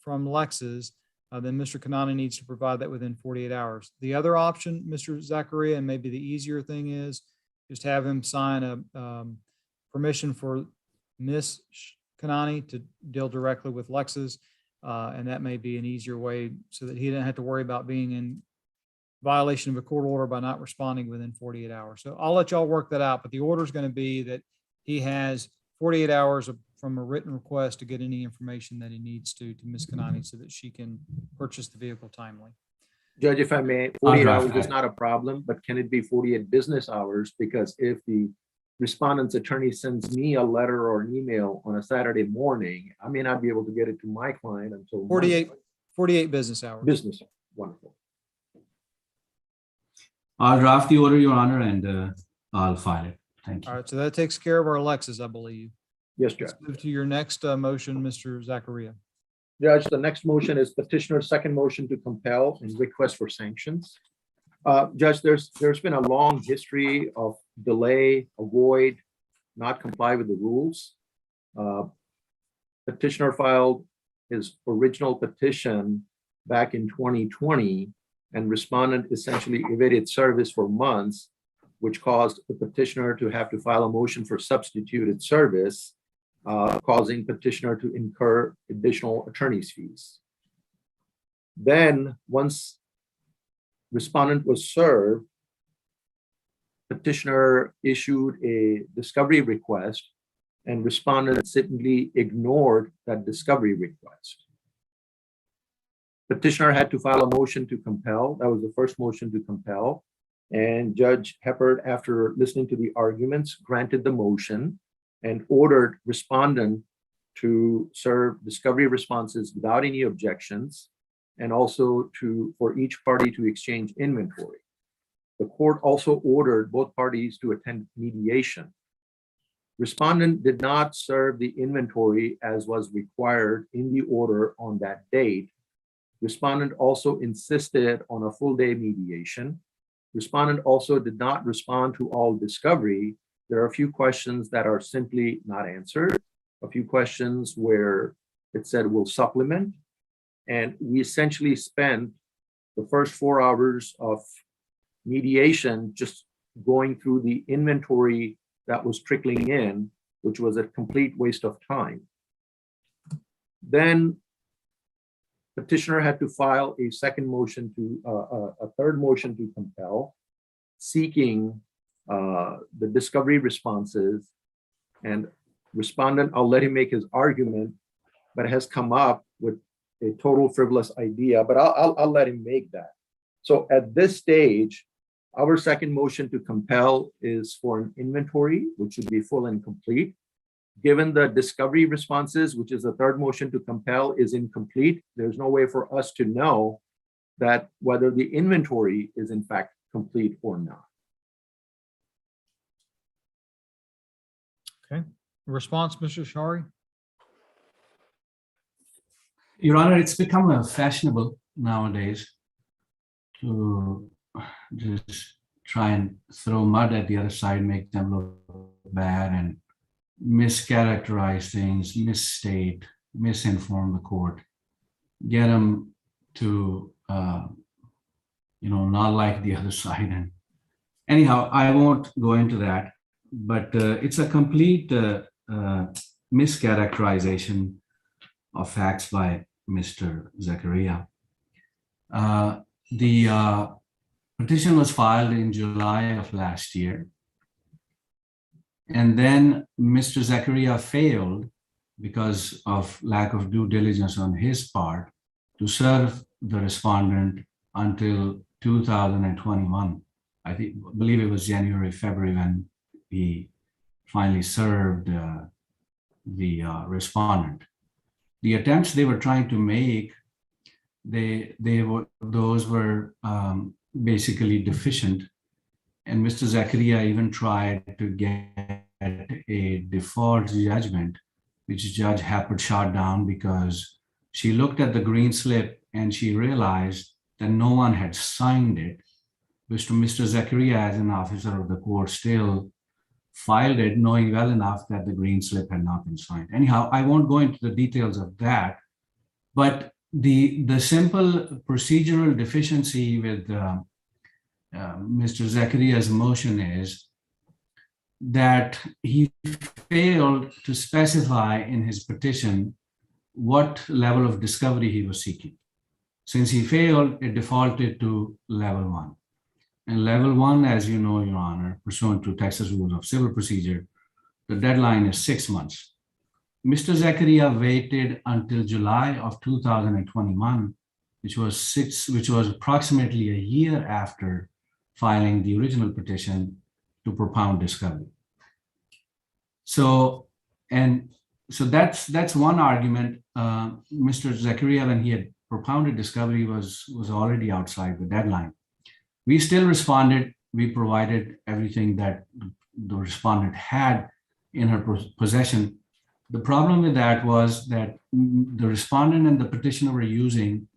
from Lexus, then Mr. Kanani needs to provide that within 48 hours. The other option, Mr. Zachariah, and maybe the easier thing is just have him sign a permission for Ms. Kanani to deal directly with Lexus. And that may be an easier way so that he didn't have to worry about being in violation of a court order by not responding within 48 hours. So I'll let y'all work that out, but the order is going to be that he has 48 hours from a written request to get any information that he needs to Ms. Kanani so that she can purchase the vehicle timely. Judge, if I may, 48 hours is not a problem, but can it be 48 business hours? Because if the respondent's attorney sends me a letter or an email on a Saturday morning, I may not be able to get it to my client until 48 business hours. business. Wonderful. I'll draft the order, Your Honor, and I'll file it. Thank you. All right, so that takes care of our Lexus, I believe. Yes, Judge. Let's move to your next motion, Mr. Zachariah. Judge, the next motion is petitioner's second motion to compel and request for sanctions. Judge, there's been a long history of delay, avoid, not comply with the rules. Petitioner filed his original petition back in 2020, and respondent essentially evaded service for months, which caused the petitioner to have to file a motion for substituted service, causing petitioner to incur additional attorney's fees. Then, once respondent was served, petitioner issued a discovery request, and respondent simply ignored that discovery request. Petitioner had to file a motion to compel. That was the first motion to compel. And Judge Heppard, after listening to the arguments, granted the motion and ordered respondent to serve discovery responses without any objections, and also for each party to exchange inventory. The court also ordered both parties to attend mediation. Respondent did not serve the inventory as was required in the order on that date. Respondent also insisted on a full day mediation. Respondent also did not respond to all discovery. There are a few questions that are simply not answered, a few questions where it said we'll supplement. And we essentially spent the first 4 hours of mediation just going through the inventory that was trickling in, which was a complete waste of time. Then petitioner had to file a second motion a third motion to compel, seeking the discovery responses. And respondent, I'll let him make his argument, but has come up with a total frivolous idea, but I'll let him make that. So at this stage, our second motion to compel is for an inventory, which should be full and complete. Given the discovery responses, which is the third motion to compel, is incomplete, there's no way for us to know that whether the inventory is in fact complete or not. Okay, response, Mr. Shari? Your Honor, it's become fashionable nowadays to just try and throw mud at the other side, make them look bad, and mischaracterize things, misstate, misinform the court, get them to, not like the other side. And anyhow, I won't go into that, but it's a complete mischaracterization of facts by Mr. Zakaria. The petition was filed in July of last year. And then Mr. Zakaria failed because of lack of due diligence on his part to serve the respondent until 2021. I believe it was January, February when he finally served the respondent. The attempts they were trying to make, those were basically deficient. And Mr. Zakaria even tried to get a default judgment, which Judge Happert shot down because she looked at the green slip and she realized that no one had signed it. Mr. Zakaria, as an officer of the court, still filed it, knowing well enough that the green slip had not been signed. Anyhow, I won't go into the details of that, but the simple procedural deficiency with Mr. Zakaria's motion is that he failed to specify in his petition what level of discovery he was seeking. Since he failed, it defaulted to level 1. And level 1, as you know, Your Honor, pursuant to Texas Rules of Civil Procedure, the deadline is 6 months. Mr. Zakaria waited until July of 2021, which was approximately a year after filing the original petition, to propound discovery. So that's one argument. Mr. Zakaria, when he had propounded discovery, was already outside the deadline. We still responded. We provided everything that the respondent had in her possession. The problem with that was that the respondent and the petitioner were using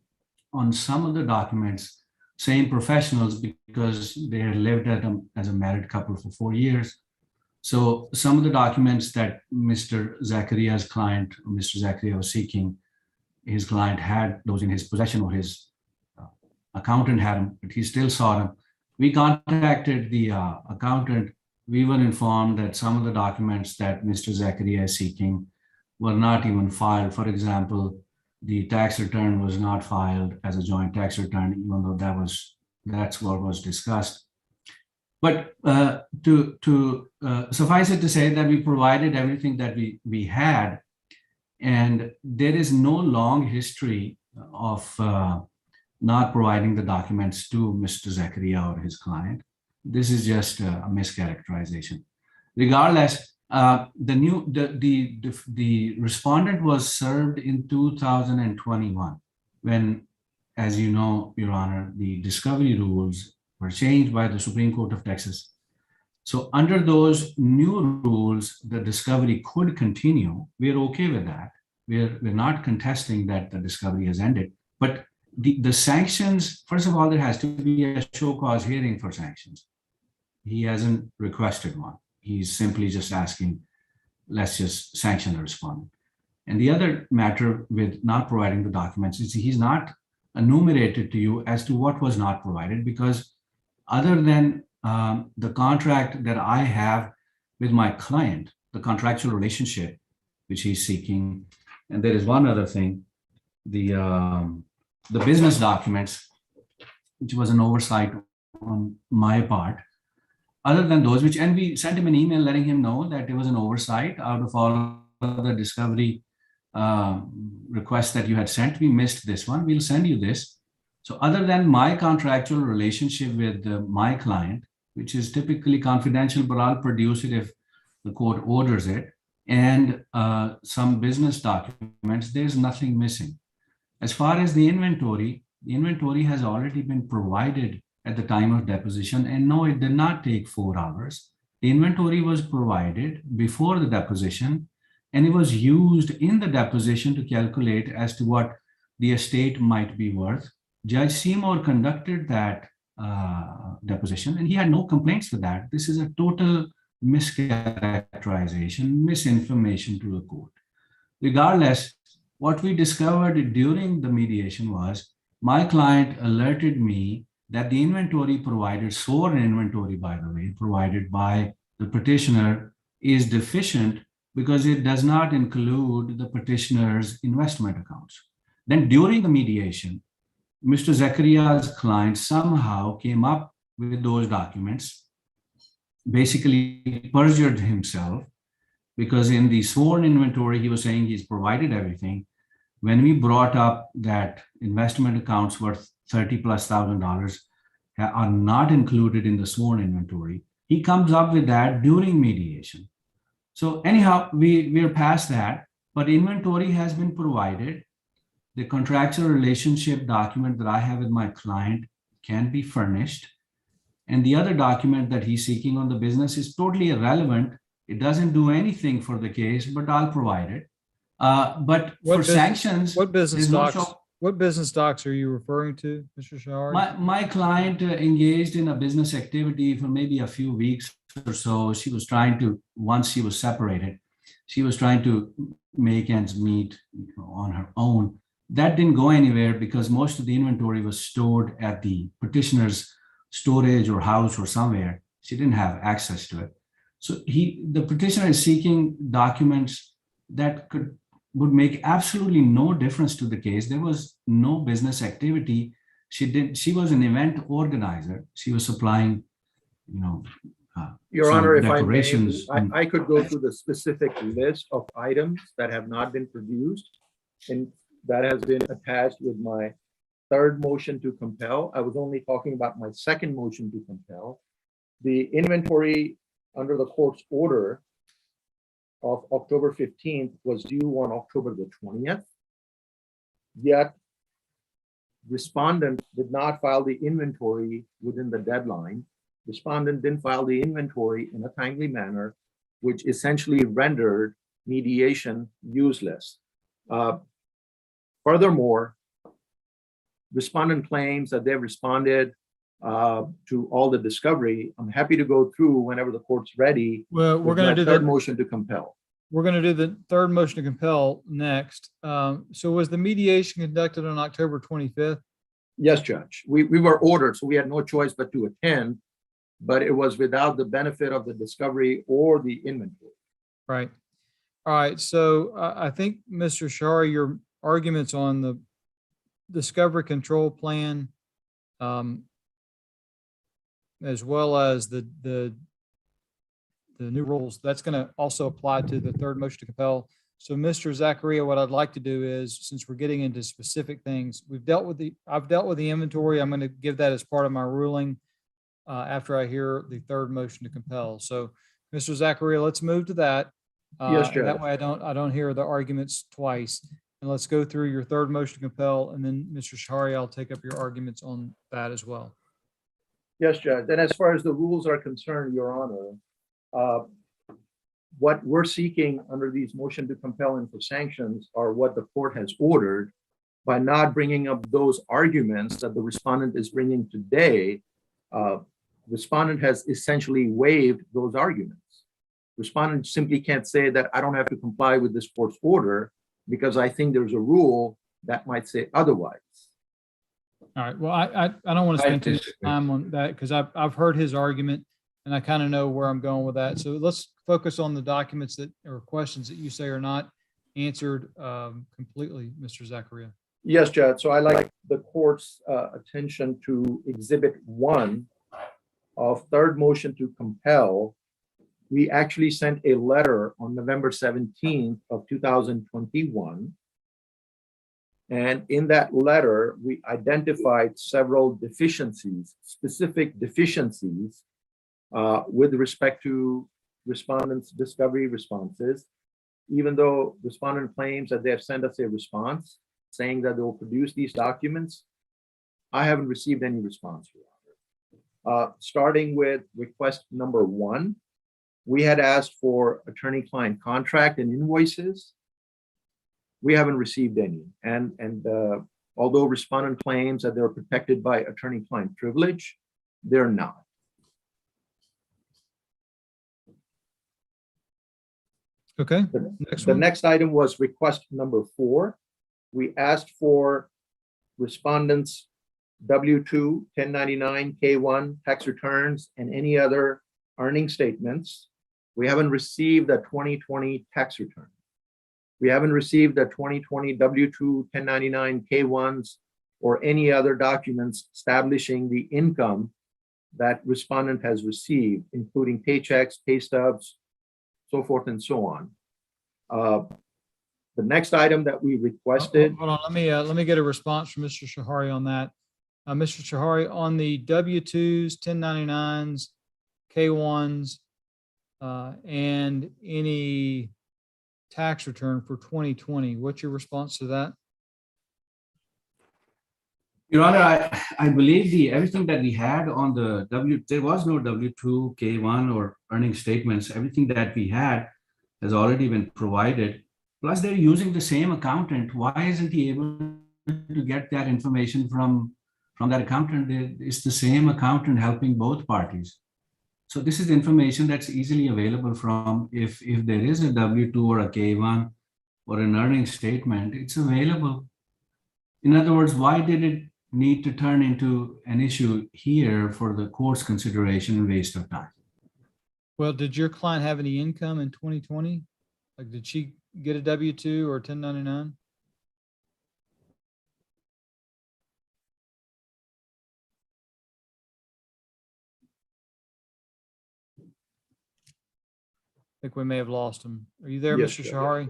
on some of the documents same professionals because they had lived as a married couple for 4 years. So some of the documents that Mr. Zakaria's client, Mr. Zakaria, was seeking, his client had those in his possession, or his accountant had them, but he still saw them. We contacted the accountant. We were informed that some of the documents that Mr. Zakaria is seeking were not even filed. For example, the tax return was not filed as a joint tax return, even though that's what was discussed. But to suffice it to say that we provided everything that we had, and there is no long history of not providing the documents to Mr. Zakaria or his client. This is just a mischaracterization. Regardless, the respondent was served in 2021 when, as you know, Your Honor, the discovery rules were changed by the Supreme Court of Texas. So under those new rules, the discovery could continue. We're okay with that. We're not contesting that the discovery has ended, but the sanctions, first of all, there has to be a show cause hearing for sanctions. He hasn't requested one. He's simply just asking, let's just sanction the respondent. And the other matter with not providing the documents is he's not enumerated to you as to what was not provided, because other than the contract that I have with my client, the contractual relationship which he's seeking, and there is one other thing, the business documents, which was an oversight on my part. Other than those, and we sent him an email letting him know that it was an oversight out of all of the discovery requests that you had sent. We missed this one. We'll send you this. So other than my contractual relationship with my client, which is typically confidential, but I'll produce it if the court orders it, and some business documents, there's nothing missing. As far as the inventory has already been provided at the time of deposition, and no, it did not take 4 hours. The inventory was provided before the deposition, and it was used in the deposition to calculate as to what the estate might be worth. Judge Seymour conducted that deposition, and he had no complaints with that. This is a total mischaracterization, misinformation to the court. Regardless, what we discovered during the mediation was my client alerted me that the inventory provided, sworn inventory, by the way, provided by the petitioner is deficient because it does not include the petitioner's investment accounts. Then during the mediation, Mr. Zakaria's client somehow came up with those documents, basically perjured himself, because in the sworn inventory, he was saying he's provided everything. When we brought up that investment accounts worth $30,000+ are not included in the sworn inventory, he comes up with that during mediation. So anyhow, we're past that, but inventory has been provided. The contractual relationship document that I have with my client can be furnished. And the other document that he's seeking on the business is totally irrelevant. It doesn't do anything for the case, but I'll provide it. But for sanctions, What business there's no docs, what business docs are you referring to, Mr. Shahari? my client engaged in a business activity for maybe a few weeks or so. She was trying to, once she was separated, she was trying to make ends meet on her own. That didn't go anywhere because most of the inventory was stored at the petitioner's storage or house or somewhere. She didn't have access to it. So the petitioner is seeking documents that would make absolutely no difference to the case. There was no business activity. She was an event organizer. She was supplying, Your some Honor, if I may, decorations. I could go through the specific list of items that have not been produced, and that has been attached with my third motion to compel. I was only talking about my second motion to compel. The inventory under the court's order of October 15th was due on October the 20th. Yet respondent did not file the inventory within the deadline. Respondent didn't file the inventory in a timely manner, which essentially rendered mediation useless. Furthermore, respondent claims that they've responded to all the discovery. I'm happy to go through whenever the court's ready. Well, we're with going my to do third that. motion to compel. We're going to do the third motion to compel next. So was the mediation conducted on October 25th? Yes, Judge. We were ordered, so we had no choice but to attend, but it was without the benefit of the discovery or the inventory. Right. All right. So I think, Mr. Shahari, your arguments on the discovery control plan, as well as the new rules, that's going to also apply to the third motion to compel. So Mr. Zakaria, what I'd like to do is, since we're getting into specific things, I've dealt with the inventory. I'm going to give that as part of my ruling after I hear the third motion to compel. So Mr. Zakaria, let's move to that. Yes, and Judge. that way I don't hear the arguments twice. And let's go through your third motion to compel, and then Mr. Shahari, I'll take up your arguments on that as well. Yes, Judge. And as far as the rules are concerned, Your Honor, what we're seeking under these motion to compel and for sanctions are what the court has ordered. By not bringing up those arguments that the respondent is bringing today, respondent has essentially waived those arguments. Respondent simply can't say that I don't have to comply with this court's order because I think there's a rule that might say otherwise. All right. Well, I don't want to spend too much time on that because I've heard his argument and I kind of know where I'm going with that. So let's focus on the documents that or questions that you say are not answered completely, Mr. Zakaria. Yes, Judge. So I like the court's attention to Exhibit 1 of third motion to compel. We actually sent a letter on November 17th of 2021. And in that letter, we identified several deficiencies, specific deficiencies with respect to respondents' discovery responses. Even though respondent claims that they have sent us a response saying that they will produce these documents, I haven't received any response, Your Honor. Starting with request number 1, we had asked for attorney-client contract and invoices. We haven't received any. And although respondent claims that they're protected by attorney-client privilege, they're not. Okay. The next item was request number 4. we asked for respondents' W-2, 1099, K-1 tax returns, and any other earning statements. We haven't received a 2020 tax return. We haven't received the 2020 W-2, 1099, K-1s, or any other documents establishing the income that respondent has received, including paychecks, pay stubs, so forth and so on. The next item that we requested, Hold on, let me get a response from Mr. Shahari on that. Mr. Shahari, on the W-2s, 1099s, K-1s, and any tax return for 2020, what's your response to that? Your Honor, I believe everything that we had on the there was no W-2, K-1 or earning statements. Everything that we had has already been provided. Plus, they're using the same accountant. Why isn't he able to get that information from that accountant? It's the same accountant helping both parties. So this is information that's easily available from, if there is a W-2 or a K-1 or an earnings statement, it's available. In other words, why did it need to turn into an issue here for the court's consideration and waste of time? Well, did your client have any income in 2020? Like, did she get a W-2 or 1099? I think we may have lost him. Are you there, Yes, Mr. Judge. Shahari?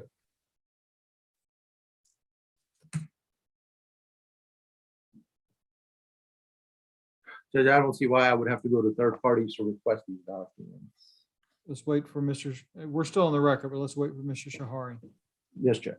Judge, I don't see why I would have to go to third parties to request these documents. Let's wait for we're still on the record, but let's wait for Mr. Shahari. Yes, Judge.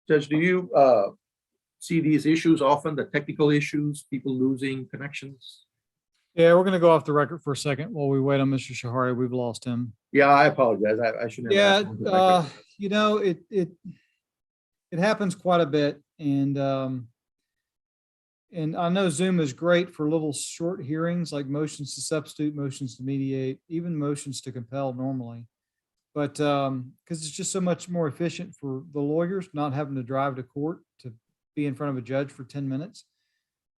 Judge, do you see these issues often, the technical issues, people losing connections? Yeah, we're gonna go off the record for a second while we wait on Mr. Shahari. We've lost him. Yeah, I apologize. I should never. Yeah, ask on the record. you know, it happens quite a bit, and I know Zoom is great for little short hearings like motions to substitute, motions to mediate, even motions to compel normally. But because it's just so much more efficient for the lawyers not having to drive to court to be in front of a judge for 10 minutes.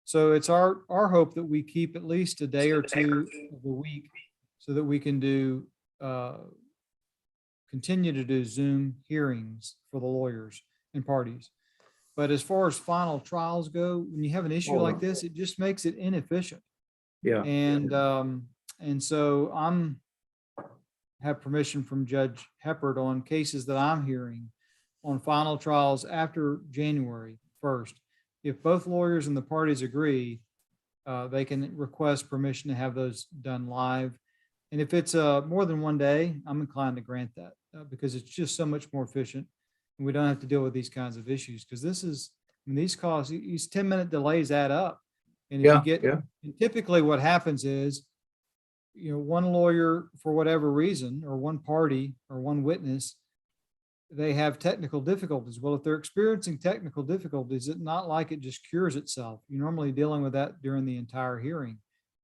So it's our hope that we keep at least a day or two of the week so that we can do continue to do Zoom hearings for the lawyers and parties. But as far as final trials go, when you have an issue like this, it just makes it inefficient. Yeah. And so have permission from Judge Heppard on cases that I'm hearing on final trials after January 1st. If both lawyers and the parties agree, they can request permission to have those done live. And if it's more than one day, I'm inclined to grant that because it's just so much more efficient. And we don't have to deal with these kinds of issues because these costs, these 10-minute delays add up. And if you get, and typically what happens is, one lawyer, for whatever reason, or one party or one witness, they have technical difficulties. Well, if they're experiencing technical difficulties, it's not like it just cures itself. You're normally dealing with that during the entire hearing.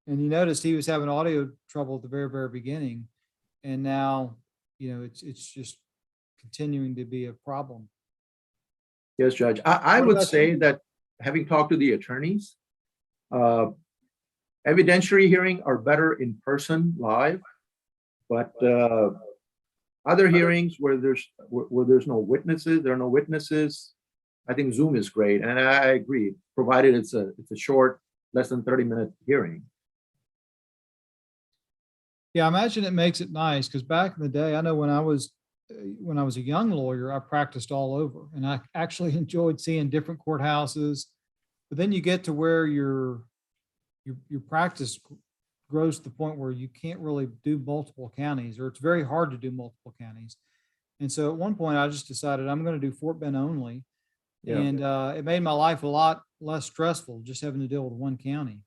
And you noticed he was having audio trouble at the very, very beginning. And now, it's just continuing to be a problem. Yes, Judge. I would say that having talked to the attorneys, evidentiary hearing are better in person live, but Other hearings where there's no witnesses, there are no witnesses. I think Zoom is great, and I agree, provided it's a short, less than 30-minute hearing. Yeah, I imagine it makes it nice because back in the day, I know when I was a young lawyer, I practiced all over and I actually enjoyed seeing different courthouses. But then you get to where your practice grows to the point where you can't really do multiple counties, or it's very hard to do multiple counties. And so at one point I just decided I'm going to do Fort Bend only. Yeah. And it made my life a lot less stressful just having to deal with one county.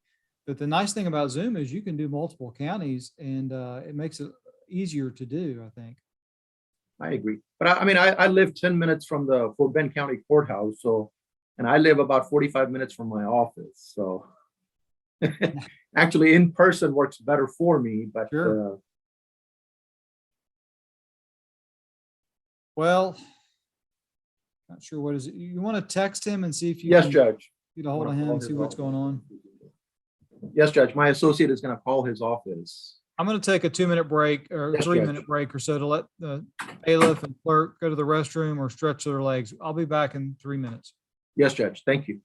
But the nice thing about Zoom is you can do multiple counties and it makes it easier to do, I think. I agree. But I mean, I live 10 minutes from the Fort Bend County Courthouse, so, and I live about 45 minutes from my office, so. Actually, in person works better for me, but Sure. Well, not sure what is it. You want to text him and see if you yes, can Judge. get a hold of I'm gonna him, call and see his what's office. going on. Yes, Judge. My associate is going to call his office. I'm going to take a 2-minute break or Yes, 3-minute Judge. break or so to let the bailiff and clerk go to the restroom or stretch their legs. I'll be back in 3 minutes. Yes, Judge. Thank you.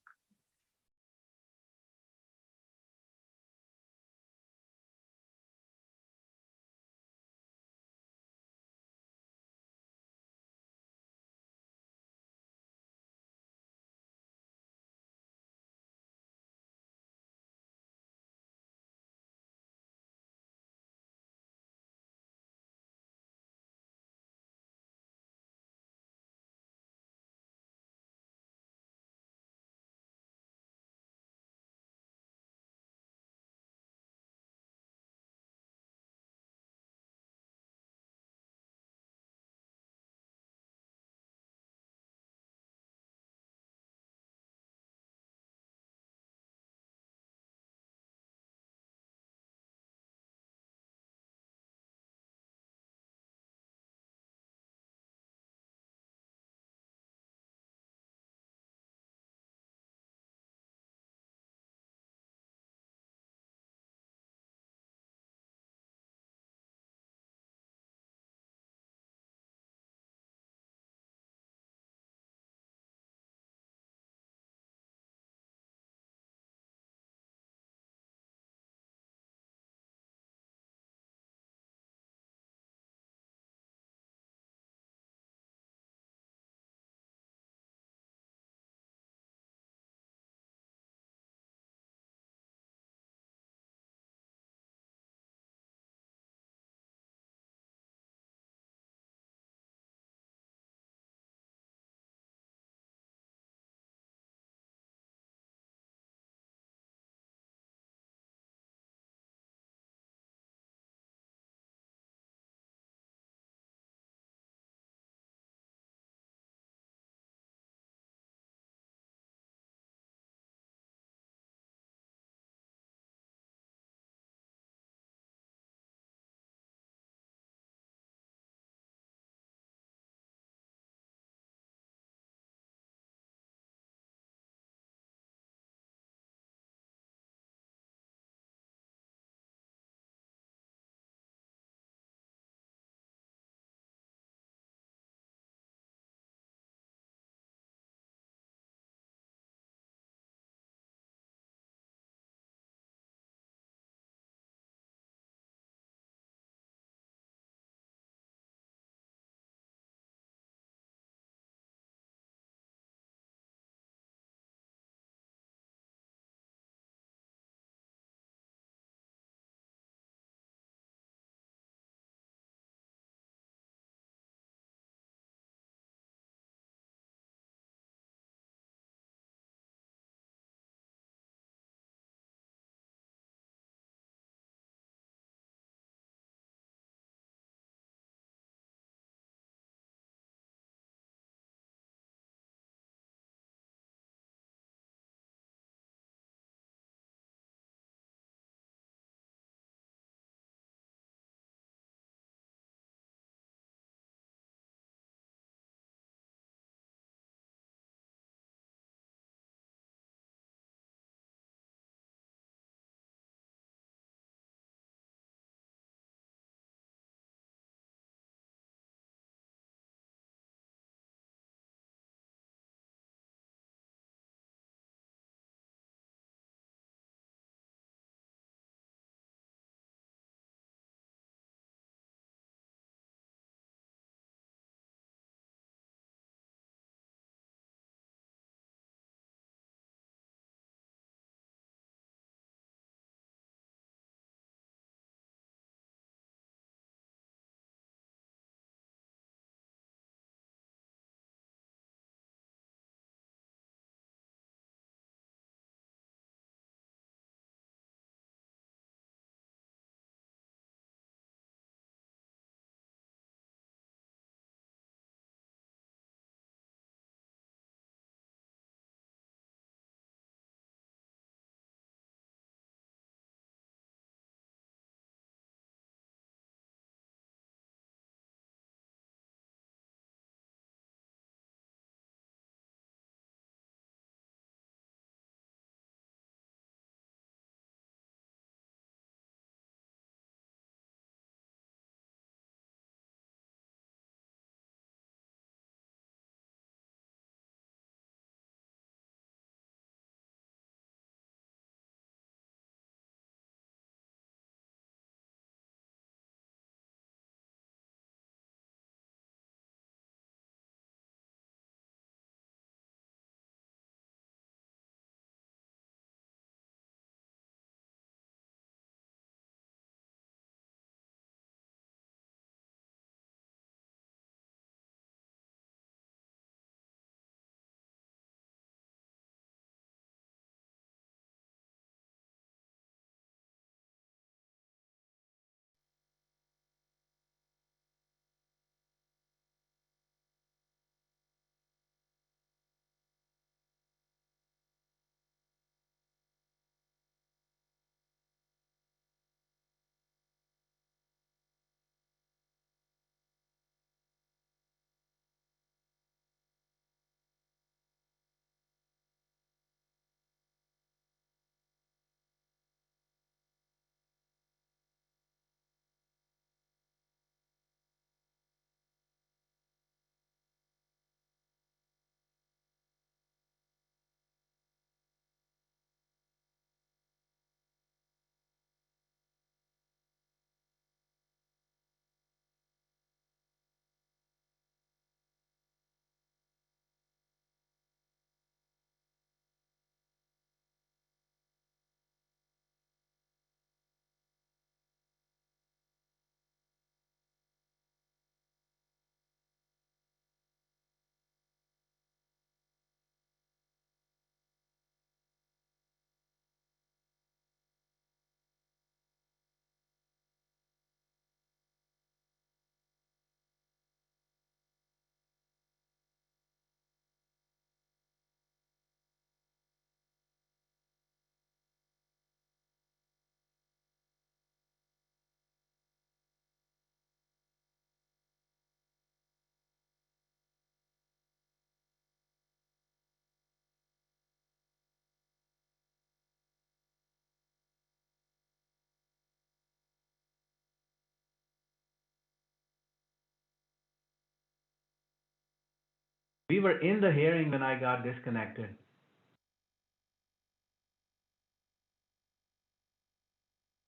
We were in the hearing when I got disconnected.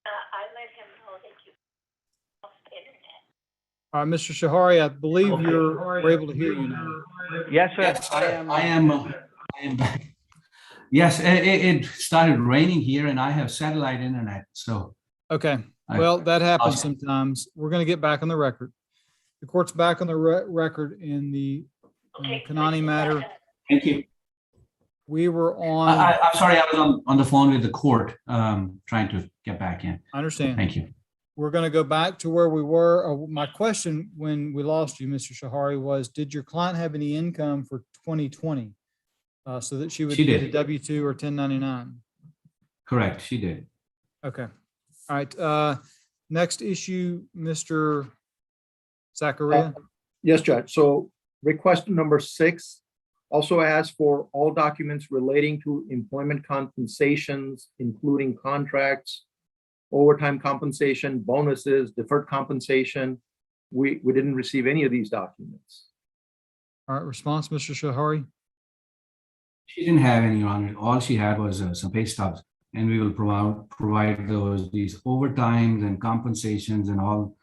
I let him know that you lost the internet. All right, Mr. Shahari, I believe Okay. we're able to hear you now. Yes, sir. Yes, sir. I am back. Yes, it started raining here and I have satellite internet, so. Okay, I- well, that happens Awesome. sometimes. We're going to get back on the record. The court's back on the record in the Okay. Kanani matter. Thank you. We were on, I'm sorry, I was on the phone with the court, trying to get back in. I understand. Thank you. We're going to go back to where we were. My question when we lost you, Mr. Shahari, was, did your client have any income for 2020? So that she would She get a did. W-2 or 1099? Correct, she did. Okay. All right. Next issue, Mr. Zachariah. Yes, Judge. So request number 6 also asks for all documents relating to employment compensations, including contracts, overtime compensation, bonuses, deferred compensation. We didn't receive any of these documents. All right, response, Mr. Shahari. She didn't have any, Your Honor. All she had was some pay stubs. And we will provide these overtimes and compensations and all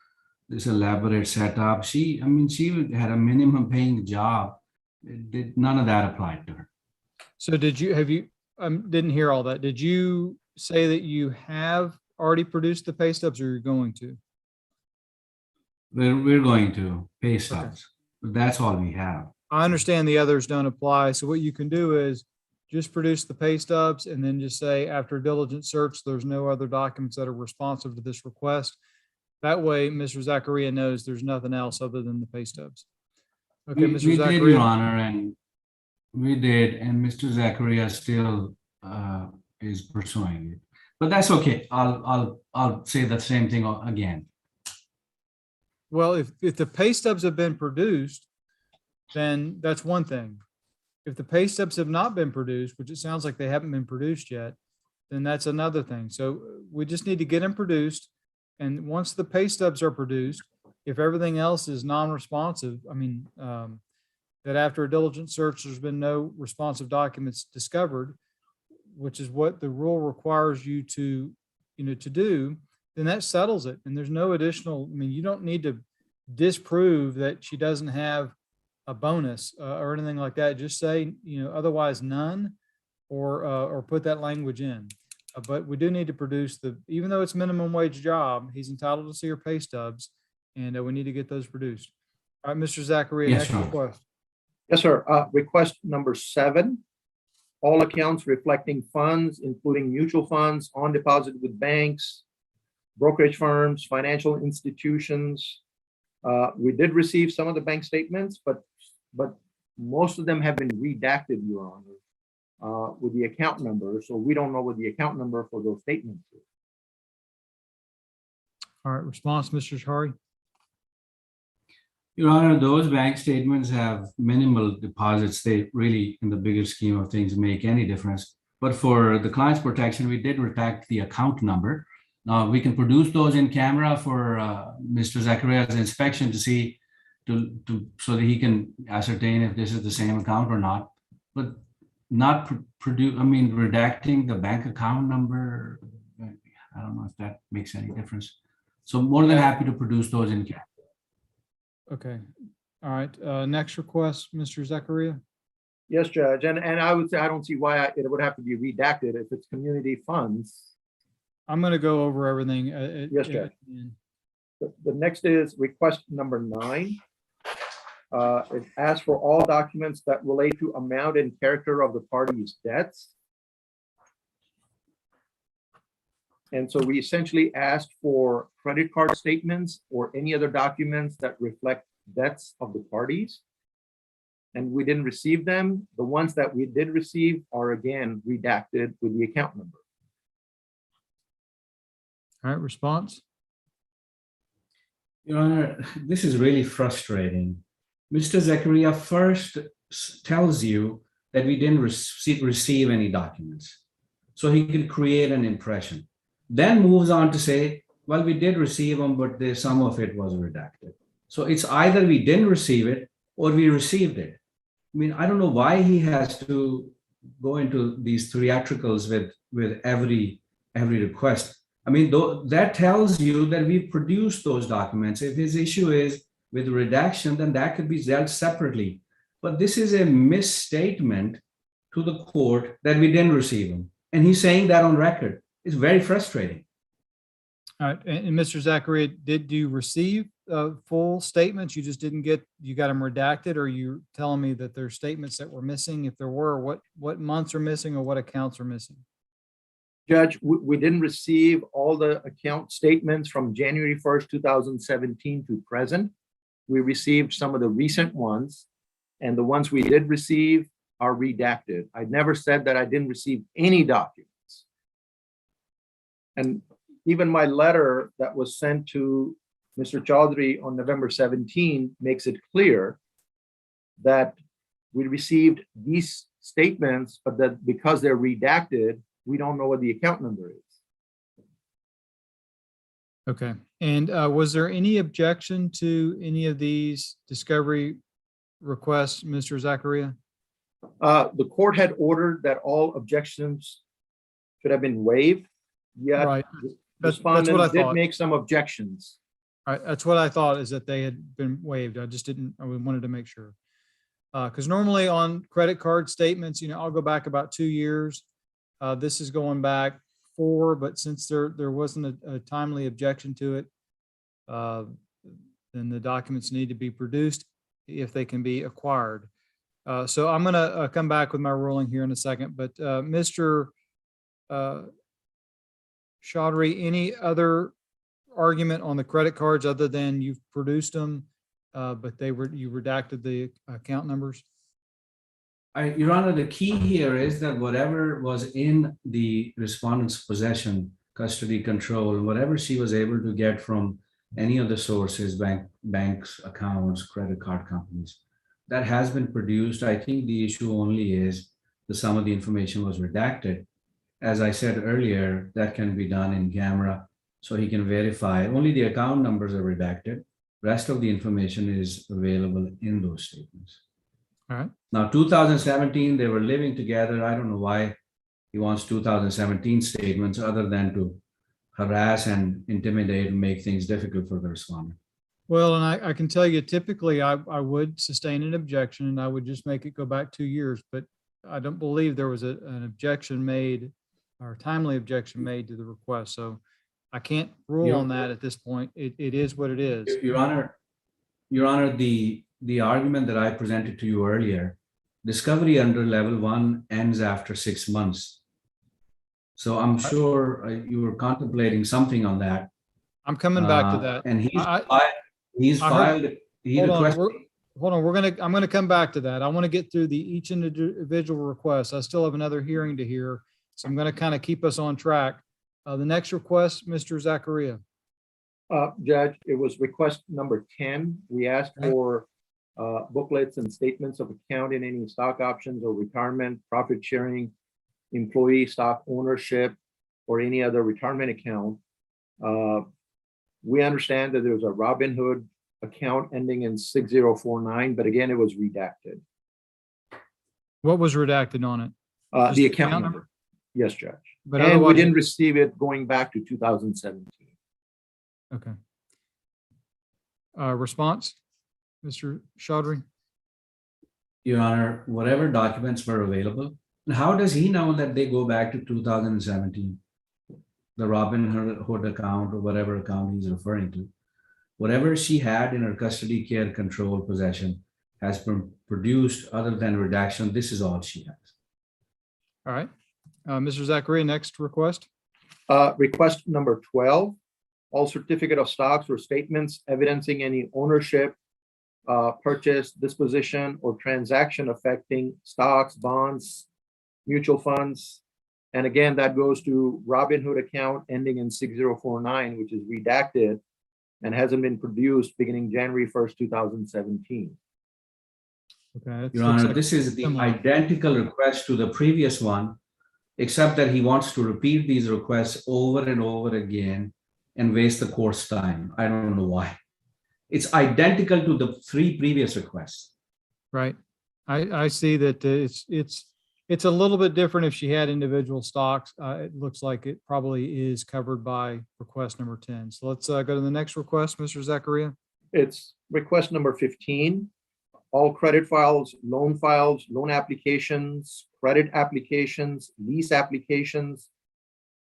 this elaborate setup. She had a minimum paying job. None of that applied to her. So didn't hear all that. Did you say that you have already produced the pay stubs or you're going to? We're going to pay stubs, but that's all we have. I understand the others don't apply. So what you can do is just produce the pay stubs and then just say, after a diligent search, there's no other documents that are responsive to this request. That way, Mr. Zachariah knows there's nothing else other than the pay stubs. Okay, We Mr. did, Your Zachariah. Honor, and we did, and Mr. Zachariah still is pursuing it. But that's okay. I'll say the same thing again. Well, if the pay stubs have been produced, then that's one thing. If the pay stubs have not been produced, which it sounds like they haven't been produced yet, then that's another thing. So we just need to get them produced. And once the pay stubs are produced, if everything else is non-responsive, that after a diligent search, there's been no responsive documents discovered, which is what the rule requires you to do, then that settles it. And there's no additional, you don't need to disprove that she doesn't have a bonus or anything like that. Just say, otherwise none, or put that language in. But we do need to produce even though it's minimum wage job, he's entitled to see her pay stubs, and we need to get those produced. All right, Mr. Zachariah, Yes, next sir. request. Yes, sir. Request number 7. All accounts reflecting funds, including mutual funds on deposit with banks, brokerage firms, financial institutions. We did receive some of the bank statements, but most of them have been redacted, Your Honor, with the account number. So we don't know what the account number for those statements is. All right, response, Mr. Shahari. Your Honor, those bank statements have minimal deposits. They really, in the bigger scheme of things, make any difference. But for the client's protection, we did redact the account number. Now, we can produce those in camera for Mr. Zachariah's inspection to see, so that he can ascertain if this is the same account or not. But not redacting the bank account number, I don't know if that makes any difference. So more than happy to produce those in camera. Okay. All right. Next request, Mr. Zachariah. Yes, Judge. And I would say, I don't see why it would have to be redacted if it's community funds. I'm going to go over everything. Yes, Judge. The next is request number 9. It asks for all documents that relate to amount and character of the party's debts. And so we essentially asked for credit card statements or any other documents that reflect debts of the parties. And we didn't receive them. The ones that we did receive are again redacted with the account number. All right, response. Your Honor, this is really frustrating. Mr. Zachariah first tells you that we didn't receive any documents, so he can create an impression. Then moves on to say, well, we did receive them, but some of it was redacted. So it's either we didn't receive it or we received it. mean, I don't know why he has to go into these theatricals with every request. I mean, that tells you that we produced those documents. If his issue is with redaction, then that could be dealt separately. But this is a misstatement to the court that we didn't receive them. And he's saying that on record. It's very frustrating. All right, and Mr. Zachariah, did you receive full statements? You just didn't get, you got them redacted, or you telling me that there's statements that were missing? If there were, what months are missing or what accounts are missing? Judge, we didn't receive all the account statements from January 1st, 2017 to present. We received some of the recent ones, and the ones we did receive are redacted. I never said that I didn't receive any documents. And even my letter that was sent to Mr. Chaudhry on November 17 makes it clear that we received these statements, but that because they're redacted, we don't know what the account number is. Okay, and was there any objection to any of these discovery requests, Mr. Zachariah? The court had ordered that all objections should have been waived, yet Right. That's what I respondents did thought. make some objections. All right, that's what I thought, is that they had been waived. I just didn't, I wanted to make sure. Because normally on credit card statements, I'll go back about 2 years. This is going back 4, but since there wasn't a timely objection to it, then the documents need to be produced if they can be acquired. So I'm gonna come back with my ruling here in a second, but Mr. Chaudhry, any other argument on the credit cards other than you've produced them, but you redacted the account numbers? Your Honor, the key here is that whatever was in the respondent's possession, custody, control, whatever she was able to get from any of the sources, banks, accounts, credit card companies, that has been produced. I think the issue only is that some of the information was redacted. As I said earlier, that can be done in camera, so he can verify. Only the account numbers are redacted. Rest of the information is available in those statements. All right. Now, 2017, they were living together. I don't know why he wants 2017 statements other than to harass and intimidate and make things difficult for the respondent. Well, and I can tell you, typically I would sustain an objection and I would just make it go back 2 years, but I don't believe there was an objection made or timely objection made to the request. So I can't rule on that at this point. It is what it is. Your Honor, the argument that I presented to you earlier, discovery under level 1 ends after 6 months. So I'm sure you were contemplating something on that. I'm coming back to that. And Hold on, I'm gonna come back to that. I want to get through each individual request. I still have another hearing to hear, so I'm gonna kind of keep us on track. The next request, Mr. Zachariah. Judge, it was request number 10. We asked for booklets and statements of account in any stock options or retirement, profit sharing, employee stock ownership, or any other retirement account. We understand that there's a Robinhood account ending in 6049, but again, it was redacted. What was redacted on it? The account number. Yes, Judge. But And we otherwise- didn't receive it going back to 2017. Okay. Response, Mr. Chaudhry? Your Honor, whatever documents were available, and how does he know that they go back to 2017? The Robinhood account or whatever account he's referring to. Whatever she had in her custody, care, control, possession has been produced other than redaction. This is all she has. All right. Mr. Zachariah, next request. Request number 12, all certificate of stocks or statements evidencing any ownership, purchase, disposition, or transaction affecting stocks, bonds, mutual funds. And again, that goes to Robinhood account ending in 6049, which is redacted and hasn't been produced beginning January 1st, 2017. Okay. Your Honor, this is the identical request to the previous one, except that he wants to repeat these requests over and over again and waste the court's time. I don't know why. It's identical to the 3 previous requests. Right. I see that it's a little bit different if she had individual stocks. It looks like it probably is covered by request number 10. So let's go to the next request, Mr. Zachariah. It's request number 15. All credit files, loan applications, credit applications, lease applications,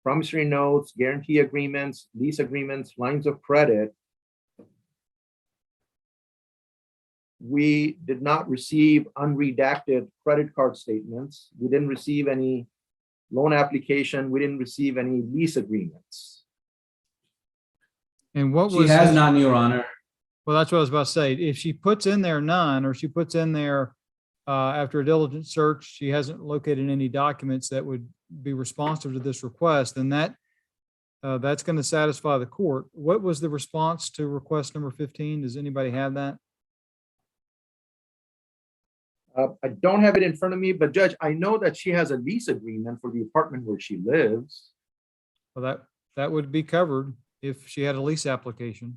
promissory notes, guarantee agreements, lease agreements, lines of credit. We did not receive unredacted credit card statements. We didn't receive any loan application. We didn't receive any lease agreements. And what She was? has none, Your Honor. Well, that's what I was about to say. If she puts in there none, or she puts in there after a diligent search, she hasn't located any documents that would be responsive to this request, then that's going to satisfy the court. What was the response to request number 15? Does anybody have that? I don't have it in front of me, but Judge, I know that she has a lease agreement for the apartment where she lives. Well, that would be covered if she had a lease application.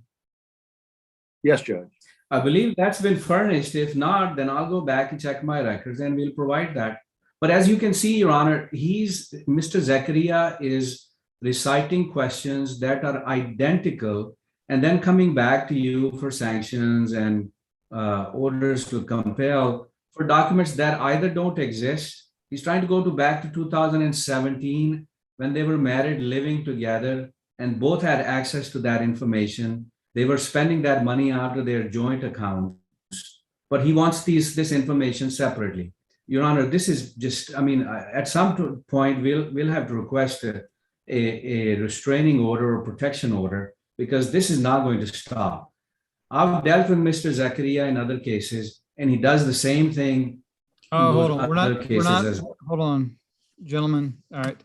Yes, Judge. I believe that's been furnished. If not, then I'll go back and check my records and we'll provide that. But as you can see, Your Honor, Mr. Zachariah is reciting questions that are identical and then coming back to you for sanctions and orders to compel for documents that either don't exist. He's trying to go back to 2017 when they were married, living together, and both had access to that information. They were spending that money out of their joint accounts, but he wants this information separately. Your Honor, this is just, I mean, at some point, we'll have to request a restraining order or protection order because this is not going to stop. I've dealt with Mr. Zachariah in other cases, and he does the same thing. Oh, hold on. Hold on, gentlemen. All right.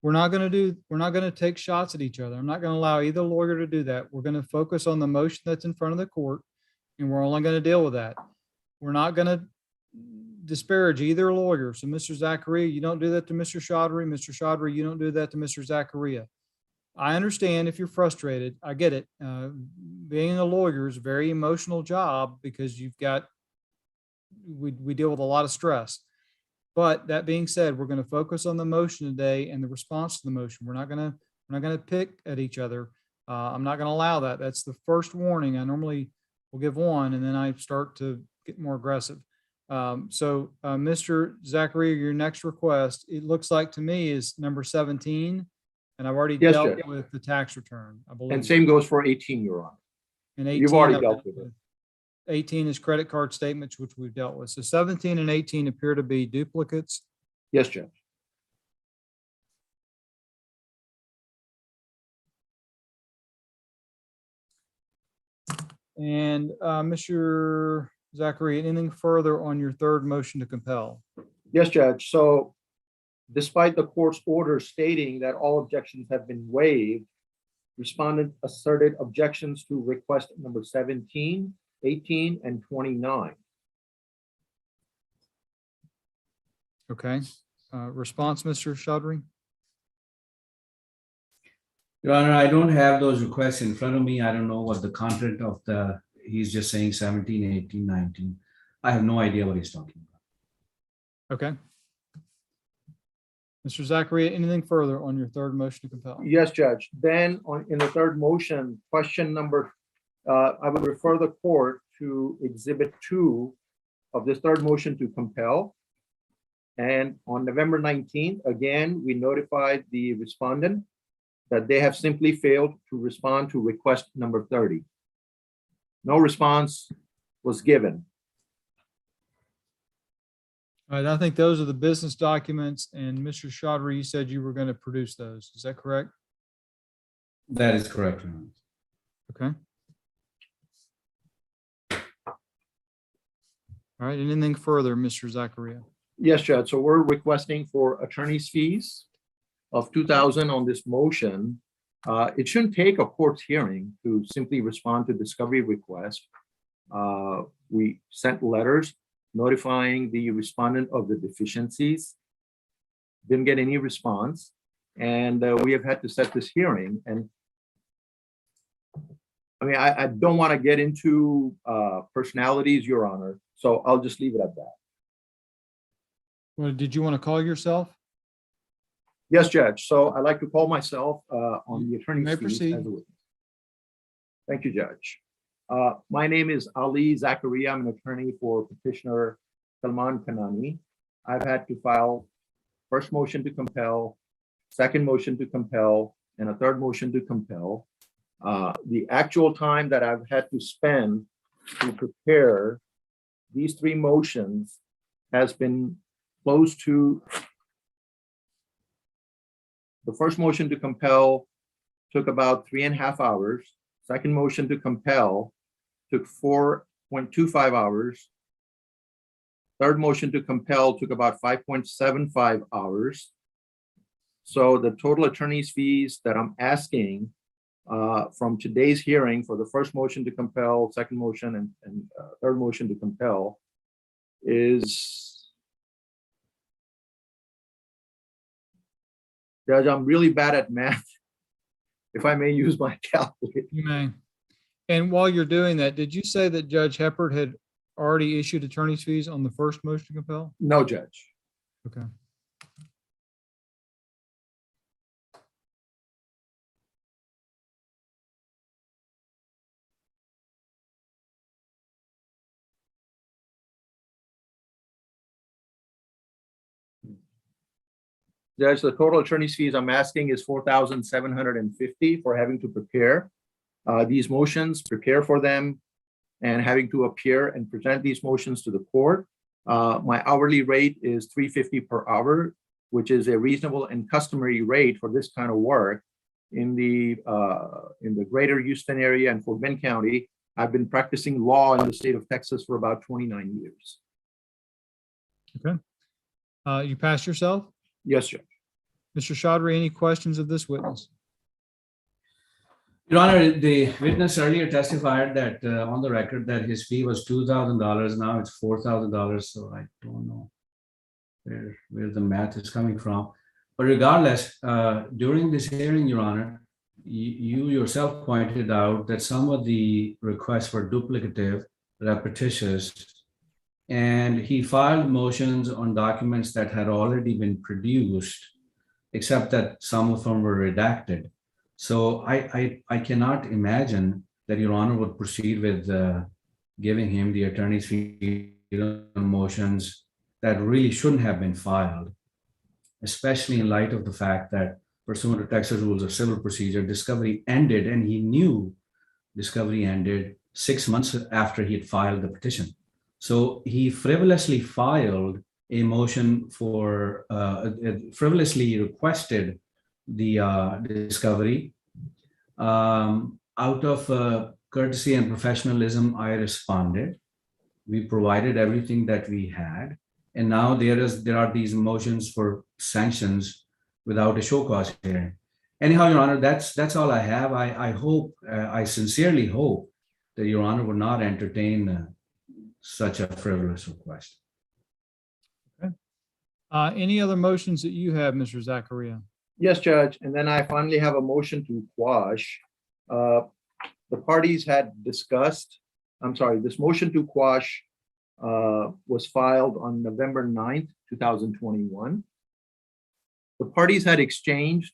We're not going to take shots at each other. I'm not going to allow either lawyer to do that. We're going to focus on the motion that's in front of the court, and we're only going to deal with that. We're not going to disparage either lawyer. So Mr. Zachariah, you don't do that to Mr. Chaudhry. Mr. Chaudhry, you don't do that to Mr. Zachariah. I understand if you're frustrated. I get it. Being a lawyer is a very emotional job because we deal with a lot of stress. But that being said, we're going to focus on the motion today and the response to the motion. We're not going to pick at each other. I'm not going to allow that. That's the first warning. I normally will give one, and then I start to get more aggressive. Mr. Zachariah, your next request, it looks like to me is number 17, and I've already Yes, dealt Judge. with the tax return, I believe. And same goes for 18, Your Honor. And 18, You've already I've dealt dealt with it. 18 is credit card statements, which we've dealt with. So 17 and 18 appear to be duplicates. Yes, Judge. And Mr. Zachary, anything further on your third motion to compel? Yes, Judge. So despite the court's order stating that all objections have been waived, respondent asserted objections to request number 17, 18, and 29. Okay. Response, Mr. Chaudhry? Your Honor, I don't have those requests in front of me. I don't know what the content of he's just saying 17, 18, 19. I have no idea what he's talking about. Okay. Mr. Zachary, anything further on your third motion to compel? Yes, Judge. Then in the third motion, question number, I would refer the court to Exhibit 2 of this third motion to compel. And on November 19th, again, we notified the respondent that they have simply failed to respond to request number 30. No response was given. All right, I think those are the business documents, and Mr. Chaudhry, you said you were going to produce those. Is that correct? That is correct, Your Honor. Okay. All right, anything further, Mr. Zachariah? Yes, Judge. So we're requesting for attorney's fees of $2,000 on this motion. It shouldn't take a court's hearing to simply respond to discovery request. We sent letters notifying the respondent of the deficiencies. Didn't get any response. And we have had to set this hearing. And I mean, I don't want to get into personalities, Your Honor. So I'll just leave it at that. Well, did you want to call yourself? Yes, Judge. So I'd like to call myself on the attorney's may fees proceed. as a witness. Thank you, Judge. My name is Ali Zakaria. I'm an attorney for petitioner Salman Kanani. I've had to file first motion to compel, second motion to compel, and a third motion to compel. The actual time that I've had to spend to prepare these three motions has been close to the first motion to compel took about 3.5 hours. Second motion to compel took 4.25 hours. Third motion to compel took about 5.75 hours. So the total attorney's fees that I'm asking from today's hearing for the first motion to compel, second motion, and third motion to compel is, Judge, I'm really bad at math. If I may use my calculator. You may. And while you're doing that, did you say that Judge Heppard had already issued attorney's fees on the first motion to compel? No, Judge. Okay. Judge, the total attorney's fees I'm asking is $4,750 for having to prepare these motions, prepare for them, and having to appear and present these motions to the court. My hourly rate is $350 per hour, which is a reasonable and customary rate for this kind of work in the greater Houston area and Fort Bend County. I've been practicing law in the state of Texas for about 29 years. Okay. You passed yourself? Yes, Judge. Mr. Chaudhry, any questions of this witness? Your Honor, the witness earlier testified that on the record that his fee was $2,000. Now it's $4,000. So I don't know where the math is coming from. But regardless, during this hearing, Your Honor, you yourself pointed out that some of the requests were duplicative, repetitious, and he filed motions on documents that had already been produced, except that some of them were redacted. So I cannot imagine that Your Honor would proceed with giving him the attorney's fee motions that really shouldn't have been filed, especially in light of the fact that pursuant to Texas Rules of Civil Procedure, discovery ended, and he knew discovery ended 6 months after he had filed the petition. So he frivolously filed a motion for, frivolously requested the discovery. Out of courtesy and professionalism, I responded. We provided everything that we had. And now there are these motions for sanctions without a show cause hearing. Anyhow, Your Honor, that's all I have. I hope, I sincerely hope that Your Honor would not entertain such a frivolous request. Okay. Any other motions that you have, Mr. Zakaria? Yes, Judge. And then I finally have a motion to quash. The parties had discussed, this motion to quash was filed on November 9th, 2021. The parties had exchanged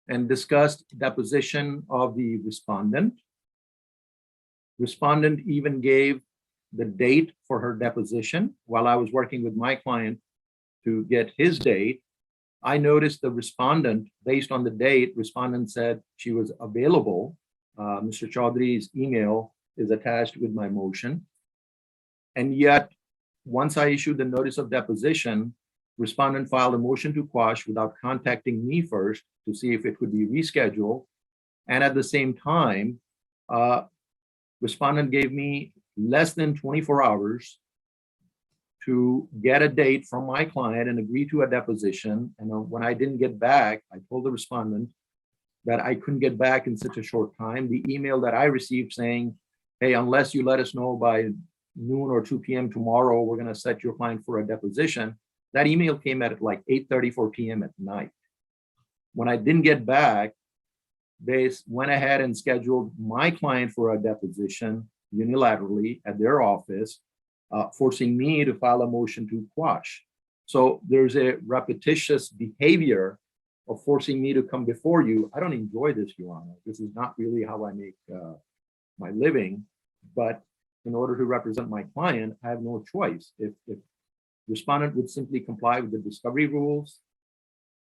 and discussed deposition of the respondent. Respondent even gave the date for her deposition while I was working with my client to get his date. I noticed the respondent, based on the date, respondent said she was available. Mr. Chaudhry's email is attached with my motion. And yet, once I issued the notice of deposition, respondent filed a motion to quash without contacting me first to see if it could be rescheduled. And at the same time, respondent gave me less than 24 hours to get a date from my client and agree to a deposition. And when I didn't get back, I told the respondent that I couldn't get back in such a short time. The email that I received saying, hey, unless you let us know by noon or 2 p.m. tomorrow, we're going to set your client for a deposition. That email came at like 8:34 p.m. at night. When I didn't get back, they went ahead and scheduled my client for a deposition unilaterally at their office, forcing me to file a motion to quash. So there's a repetitious behavior of forcing me to come before you. I don't enjoy this, Your Honor. This is not really how I make my living. But in order to represent my client, I have no choice. If respondent would simply comply with the discovery rules,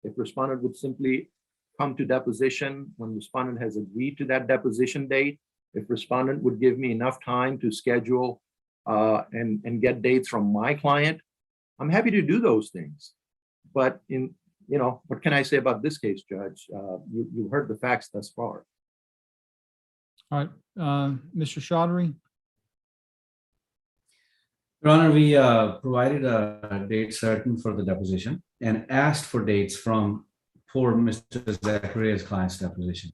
if respondent would simply come to deposition when respondent has agreed to that deposition date, if respondent would give me enough time to schedule and get dates from my client, I'm happy to do those things. But what can I say about this case, Judge? You heard the facts thus far. All right, Mr. Chaudhry? Your Honor, we provided a date certain for the deposition and asked for dates for Mr. Zacharia's client's deposition.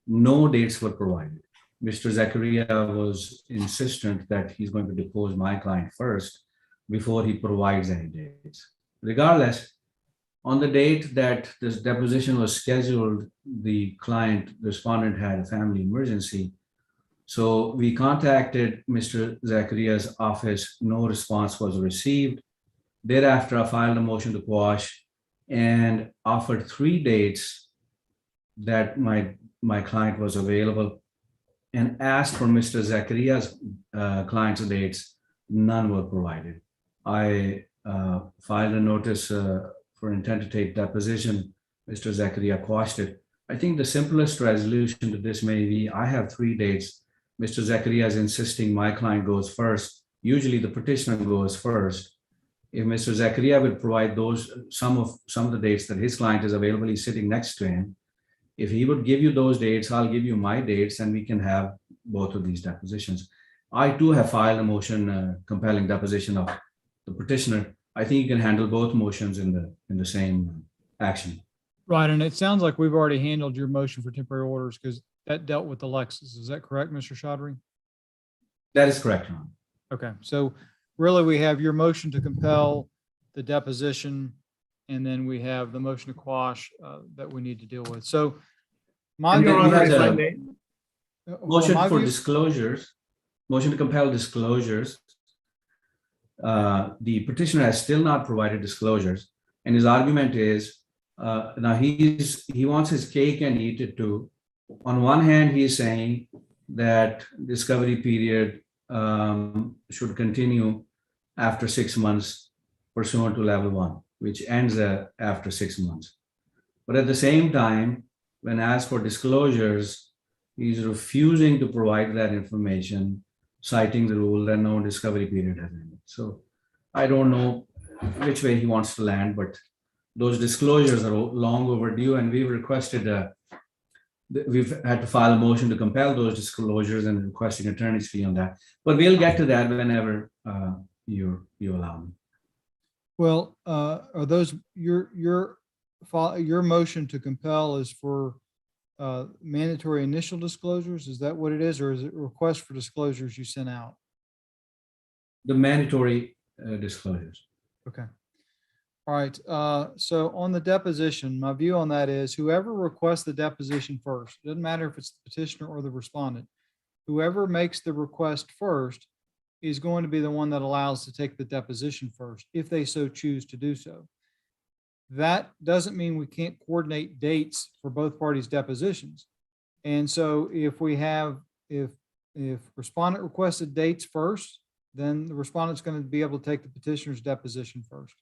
No dates were provided. Mr. Zachariah was insistent that he's going to depose my client first before he provides any dates. Regardless, on the date that this deposition was scheduled, the respondent had a family emergency. So we contacted Mr. Zachariah's office. No response was received. Thereafter, I filed a motion to quash and offered 3 dates that my client was available and asked for Mr. Zachariah's client's dates. None were provided. I filed a notice for intent to take deposition. Mr. Zachariah quashed it. I think the simplest resolution to this may be, I have 3 dates. Mr. Zachariah is insisting my client goes first. Usually the petitioner goes first. If Mr. Zachariah would provide some of the dates that his client is available, he's sitting next to him. If he would give you those dates, I'll give you my dates and we can have both of these depositions. I too have filed a motion compelling deposition of the petitioner. I think you can handle both motions in the same action. Right, and it sounds like we've already handled your motion for temporary orders because that dealt with Alexis. Is that correct, Mr. Chaudhry? That is correct, Your Honor. Okay, so really we have your motion to compel the deposition, and then we have the motion to quash that we need to deal with. So my And then Your we Honor, have if I the may. motion my for view- disclosures, motion to compel disclosures. The petitioner has still not provided disclosures, and his argument is now he wants his cake and eat it too. On one hand, he's saying that discovery period should continue after 6 months pursuant to level 1, which ends after 6 months. But at the same time, when asked for disclosures, he's refusing to provide that information, citing the rule that no discovery period has ended. So I don't know which way he wants to land, but those disclosures are long overdue, and we've requested we've had to file a motion to compel those disclosures and requesting attorney's fee on that. But we'll get to that whenever you allow me. Well, are those your motion to compel is for mandatory initial disclosures? Is that what it is, or is it a request for disclosures you sent out? The mandatory disclosures. Okay. All right. So on the deposition, my view on that is whoever requests the deposition first, doesn't matter if it's the petitioner or the respondent, whoever makes the request first is going to be the one that allows to take the deposition first, if they so choose to do so. That doesn't mean we can't coordinate dates for both parties' depositions. And so if respondent requested dates first, then the respondent's going to be able to take the petitioner's deposition first.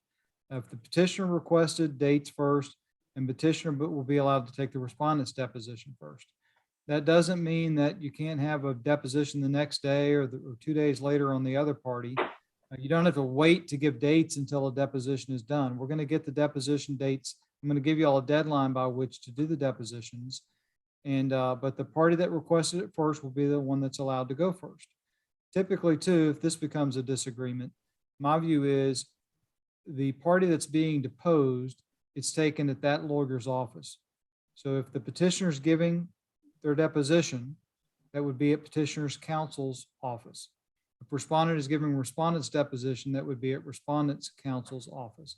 If the petitioner requested dates first, and petitioner will be allowed to take the respondent's deposition first. That doesn't mean that you can't have a deposition the next day or 2 days later on the other party. You don't have to wait to give dates until a deposition is done. We're going to get the deposition dates. I'm going to give you all a deadline by which to do the depositions. And but the party that requested it first will be the one that's allowed to go first. Typically, too, if this becomes a disagreement, my view is the party that's being deposed, it's taken at that lawyer's office. So if the petitioner is giving their deposition, that would be at petitioner's counsel's office. If respondent is giving respondent's deposition, that would be at respondent's counsel's office.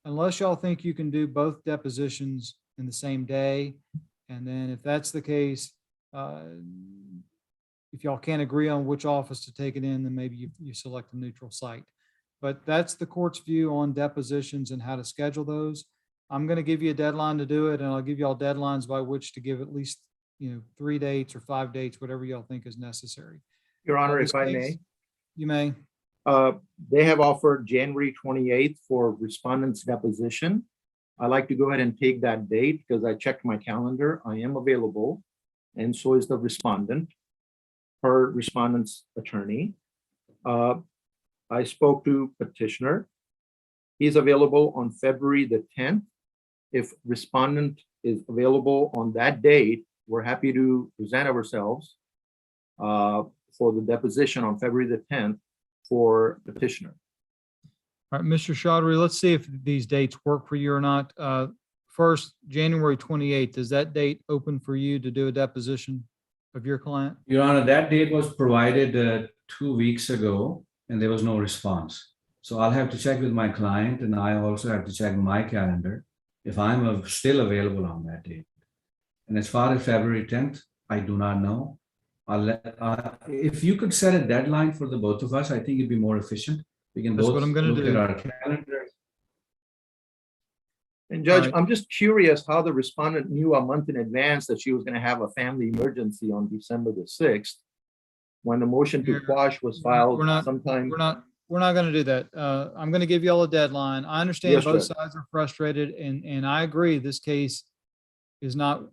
Unless y'all think you can do both depositions in the same day. And then if that's the case, if y'all can't agree on which office to take it in, then maybe you select a neutral site. but that's the court's view on depositions and how to schedule those. I'm going to give you a deadline to do it, and I'll give you all deadlines by which to give at least, 3 dates or 5 dates, whatever y'all think is necessary. Your Honor, This if I case- may, You may. they have offered January 28th for respondent's deposition. I like to go ahead and take that date because I checked my calendar. I am available, and so is the respondent, her respondent's attorney. I spoke to petitioner. He's available on February the 10th. If respondent is available on that date, we're happy to present ourselves for the deposition on February the 10th for petitioner. All right, Mr. Chaudhry, let's see if these dates work for you or not. First, January 28th, is that date open for you to do a deposition of your client? Your Honor, that date was provided 2 weeks ago and there was no response. So I'll have to check with my client, and I also have to check my calendar if I'm still available on that date. And as far as February 10th, I do not know. If you could set a deadline for the both of us, I think it'd be more efficient. We can That's both what I'm gonna look at do. our calendars. And Judge, Right. I'm just curious how the respondent knew a month in advance that she was going to have a family emergency on December the 6th, when the motion to Here, quash was filed we're not- sometime. We're not going to do that. I'm going to give you all a deadline. I understand Yes, both Judge. sides are frustrated, and I agree this case is not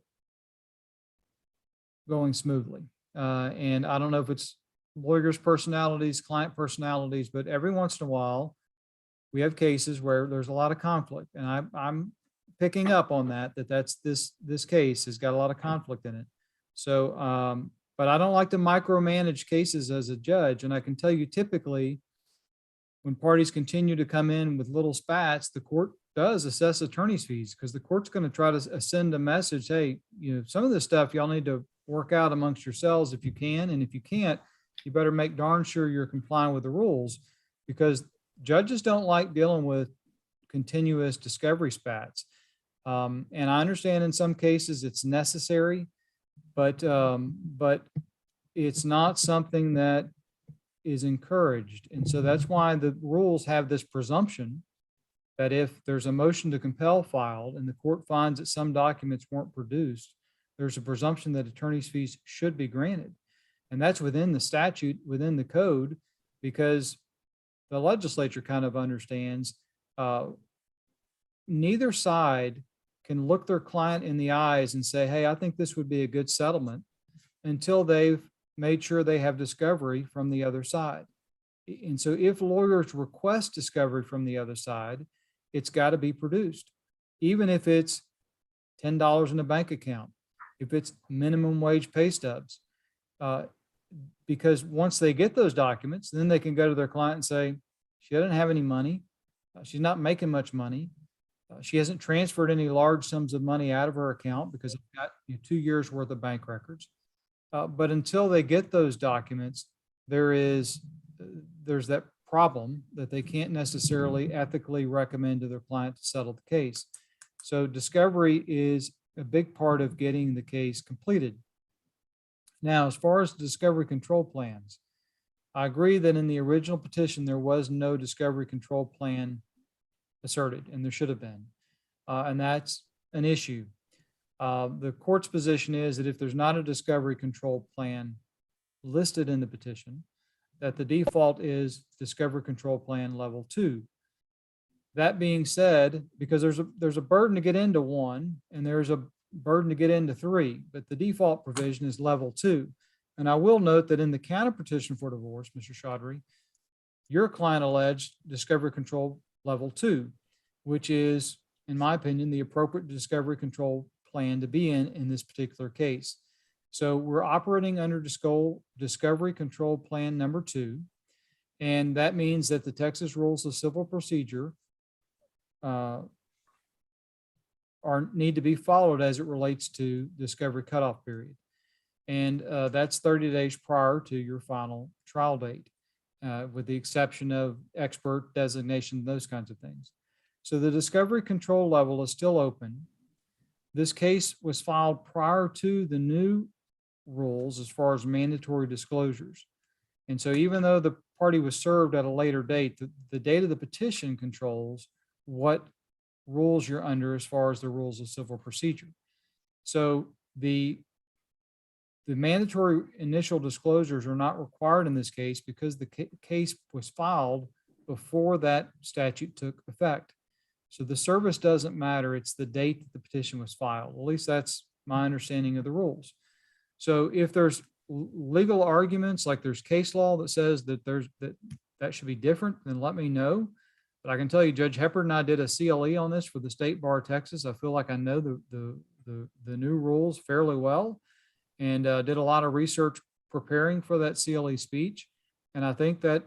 going smoothly. And I don't know if it's lawyers' personalities, client personalities, but every once in a while, we have cases where there's a lot of conflict, and I'm picking up on that's this case has got a lot of conflict in it. So, but I don't like to micromanage cases as a judge, and I can tell you typically, when parties continue to come in with little spats, the court does assess attorney's fees because the court's going to try to send a message, hey, some of this stuff y'all need to work out amongst yourselves if you can, and if you can't, you better make darn sure you're complying with the rules, because judges don't like dealing with continuous discovery spats. And I understand in some cases it's necessary, but it's not something that is encouraged. And so that's why the rules have this presumption that if there's a motion to compel filed and the court finds that some documents weren't produced, there's a presumption that attorney's fees should be granted. And that's within the statute, within the code, because the legislature kind of understands neither side can look their client in the eyes and say, hey, I think this would be a good settlement, until they've made sure they have discovery from the other side. And so if lawyers request discovery from the other side, it's got to be produced, even if it's $10 in a bank account, if it's minimum wage pay stubs. Because once they get those documents, then they can go to their client and say, she doesn't have any money. She's not making much money. She hasn't transferred any large sums of money out of her account because I've got 2 years worth of bank records. But until they get those documents, there's that problem that they can't necessarily ethically recommend to their client to settle the case. So discovery is a big part of getting the case completed. Now, as far as discovery control plans, I agree that in the original petition, there was no discovery control plan asserted, and there should have been. And that's an issue. The court's position is that if there's not a discovery control plan listed in the petition, that the default is discovery control plan level 2. That being said, because there's a burden to get into 1 and there's a burden to get into 3, but the default provision is level 2. And I will note that in the counter petition for divorce, Mr. Chaudhry, your client alleged discovery control level 2, which is, in my opinion, the appropriate discovery control plan to be in this particular case. So we're operating under discovery control plan number 2. And that means that the Texas Rules of Civil Procedure need to be followed as it relates to discovery cutoff period. And that's 30 days prior to your final trial date, with the exception of expert designation, those kinds of things. So the discovery control level is still open. This case was filed prior to the new rules as far as mandatory disclosures. And so even though the party was served at a later date. The date of the petition controls what rules you're under as far as the rules of civil procedure. So the mandatory initial disclosures are not required in this case because the case was filed before that statute took effect. So the service doesn't matter. It's the date that the petition was filed. At least that's my understanding of the rules. So if there's legal arguments, like there's case law that says that that should be different, then let me know. But I can tell you, Judge Heppard and I did a CLE on this for the State Bar of Texas. I feel like I know the new rules fairly well, and did a lot of research preparing for that CLE speech. And I think that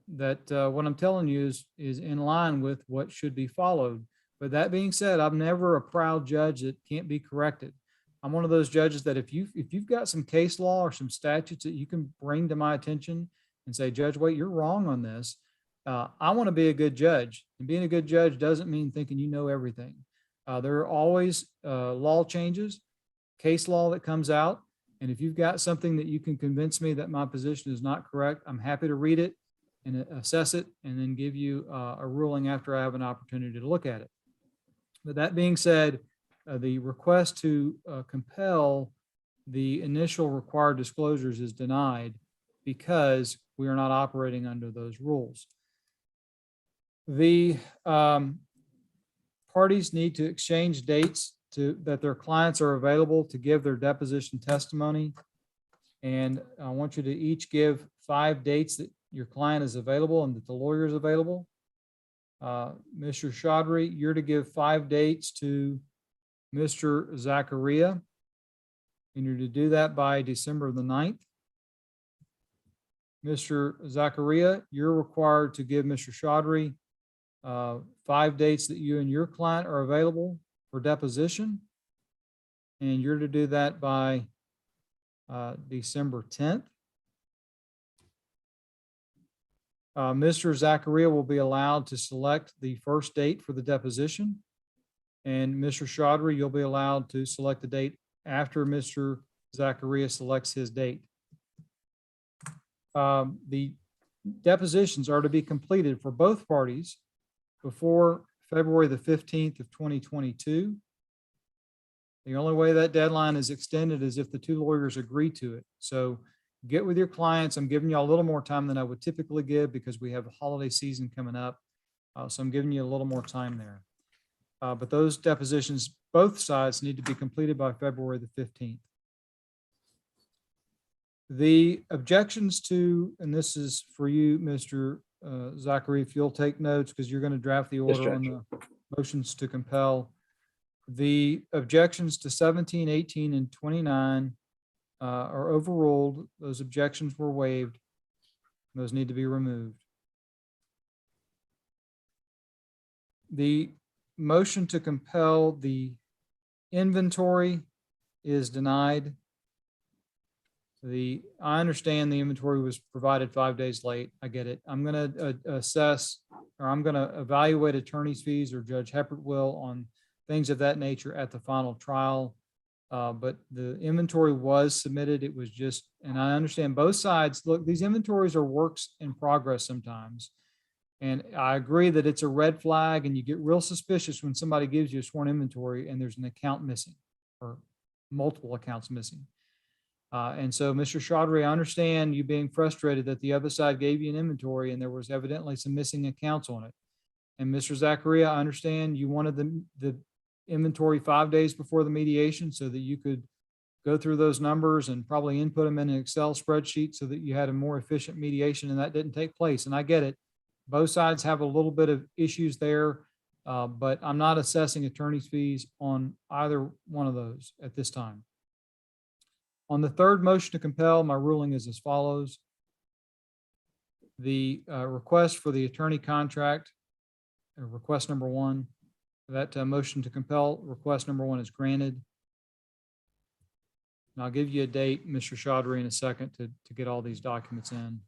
what I'm telling you is in line with what should be followed. But that being said, I'm never a proud judge that can't be corrected. I'm one of those judges that if you've got some case law or some statutes that you can bring to my attention and say, Judge, wait, you're wrong on this. I want to be a good judge, and being a good judge doesn't mean thinking you know everything. There are always law changes, case law that comes out. And if you've got something that you can convince me that my position is not correct, I'm happy to read it and assess it and then give you a ruling after I have an opportunity to look at it. But that being said, the request to compel the initial required disclosures is denied because we are not operating under those rules. The parties need to exchange dates that their clients are available to give their deposition testimony. And I want you to each give 5 dates that your client is available and that the lawyer is available. Mr. Chaudhry, you're to give 5 dates to Mr. Zachariah, and you're to do that by December the 9th. Mr. Zachariah, you're required to give Mr. Chaudhry 5 dates that you and your client are available for deposition, and you're to do that by December 10th. Mr. Zachariah will be allowed to select the first date for the deposition, and Mr. Chaudhry, you'll be allowed to select the date after Mr. Zachariah selects his date. The depositions are to be completed for both parties before February the 15th of 2022. The only way that deadline is extended is if the 2 lawyers agree to it. So get with your clients. I'm giving you a little more time than I would typically give because we have a holiday season coming up. So I'm giving you a little more time there. But those depositions, both sides need to be completed by February the 15th. The objections to, and this is for you, Mr. Zachary, if you'll take notes because you're going to draft the order on the motions to compel. The objections to 17, 18, and 29 are overruled. Those objections were waived. Those need to be removed. The motion to compel the inventory is denied. I understand the inventory was provided 5 days late. I get it. I'm going to assess, or I'm going to evaluate attorney's fees, or Judge Heppard will, on things of that nature at the final trial. But the inventory was submitted. It was just, and I understand both sides. Look, these inventories are works in progress sometimes. And I agree that it's a red flag, and you get real suspicious when somebody gives you a sworn inventory and there's an account missing or multiple accounts missing. And so, Mr. Chaudhry, I understand you being frustrated that the other side gave you an inventory and there was evidently some missing accounts on it. And Mr. Zachariah, I understand you wanted the inventory 5 days before the mediation so that you could go through those numbers and probably input them in an Excel spreadsheet so that you had a more efficient mediation, and that didn't take place. And I get it. Both sides have a little bit of issues there, but I'm not assessing attorney's fees on either one of those at this time. On the third motion to compel, my ruling is as follows. The request for the attorney contract, request number 1, that motion to compel, request number 1 is granted. And I'll give you a date, Mr. Chaudhry, in a second to get all these documents in.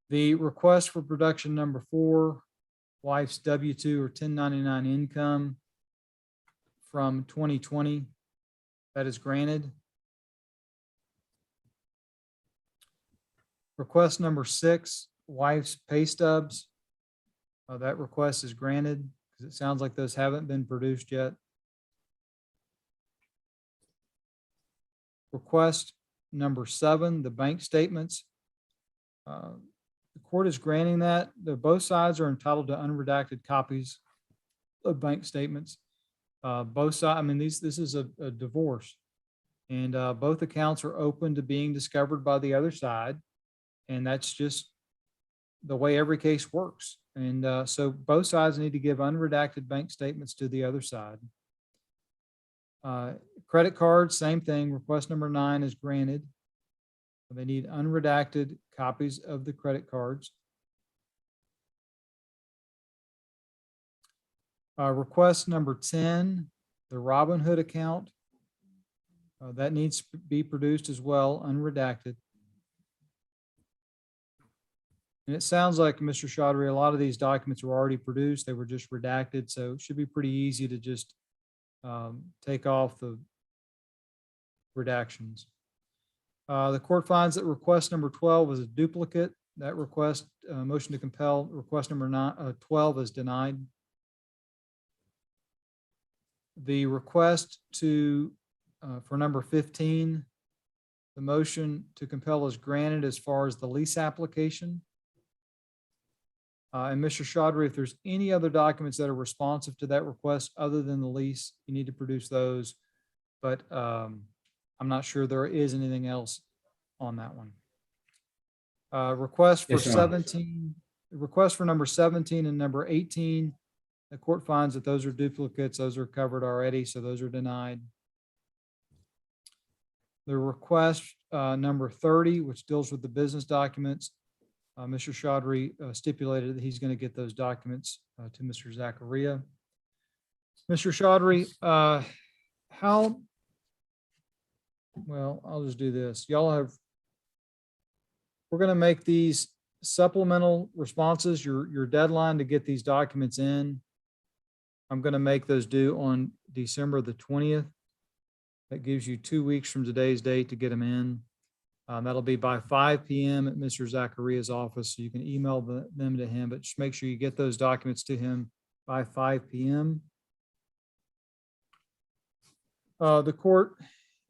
The request for production number 4, wife's W-2 or 1099 income from 2020, that is granted. Request number 6, wife's pay stubs. That request is granted because it sounds like those haven't been produced yet. Request number 7, the bank statements. The court is granting that. Both sides are entitled to unredacted copies of bank statements. Both sides, I mean, this is a divorce. And both accounts are open to being discovered by the other side. And that's just the way every case works. And so both sides need to give unredacted bank statements to the other side. Credit cards, same thing. Request number 9 is granted. They need unredacted copies of the credit cards. Request number 10, the Robinhood account. That needs to be produced as well, unredacted. And it sounds like, Mr. Chaudhry, a lot of these documents were already produced. They were just redacted, so it should be pretty easy to just take off the redactions. The court finds that request number 12 is a duplicate. That request, motion to compel, request number 12 is denied. The request to, for number 15, the motion to compel is granted as far as the lease application. And Mr. Chaudhry, if there's any other documents that are responsive to that request other than the lease, you need to produce those. But I'm not sure there is anything else on that one. Request for Yes, Your Honor. 17, request for number 17 and number 18. The court finds that those are duplicates. Those are covered already, so those are denied. The request number 30, which deals with the business documents, Mr. Chaudhry stipulated that he's going to get those documents to Mr. Zachariah. Mr. Chaudhry, well, I'll just do this. We're going to make these supplemental responses, your deadline to get these documents in. I'm going to make those due on December the 20th. That gives you 2 weeks from today's date to get them in. That'll be by 5 p.m. at Mr. Zachariah's office. So you can email them to him, but just make sure you get those documents to him by 5 p.m. The court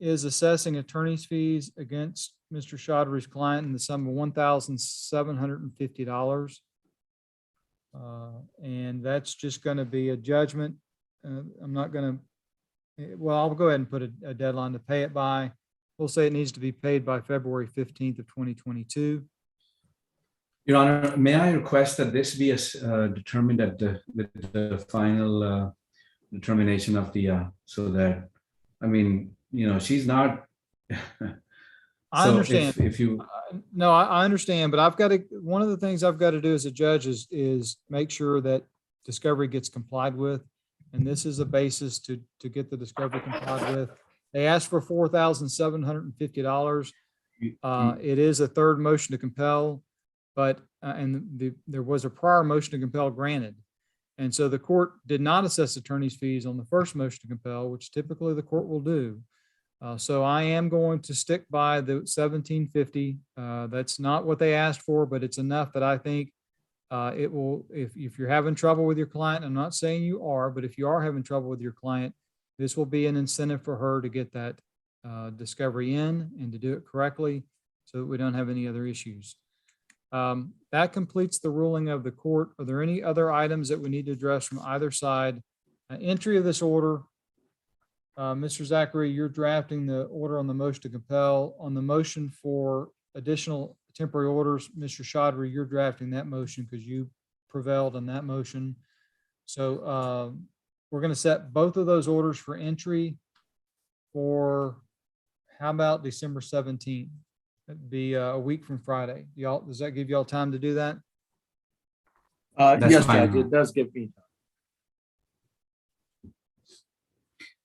is assessing attorney's fees against Mr. Chaudhry's client in the sum of $1,750. And that's just going to be a judgment. I'm not going to, well, I'll go ahead and put a deadline to pay it by. We'll say it needs to be paid by February 15th of 2022. Your Honor, may I request that this be determined at the final determination of the, so that, I mean, you know, she's not. I understand. If you. No, I understand, but I've got to, one of the things I've got to do as a judge is make sure that discovery gets complied with. And this is a basis to get the discovery complied with. They asked for $4,750. It is a third motion to compel, but, there was a prior motion to compel granted. And so the court did not assess attorney's fees on the first motion to compel, which typically the court will do. So I am going to stick by the $1,750. That's not what they asked for, but it's enough that I think it will, if you're having trouble with your client, I'm not saying you are, but if you are having trouble with your client, this will be an incentive for her to get that discovery in and to do it correctly so that we don't have any other issues. That completes the ruling of the court. Are there any other items that we need to address from either side? Entry of this order. Mr. Zachary, you're drafting the order on the motion to compel. On the motion for additional temporary orders, Mr. Chaudhry, you're drafting that motion because you prevailed on that motion. So we're going to set both of those orders for entry for, how about December 17th? It'd be a week from Friday. Y'all, does that give y'all time to do that? That's Yes, fine. Judge, it does give me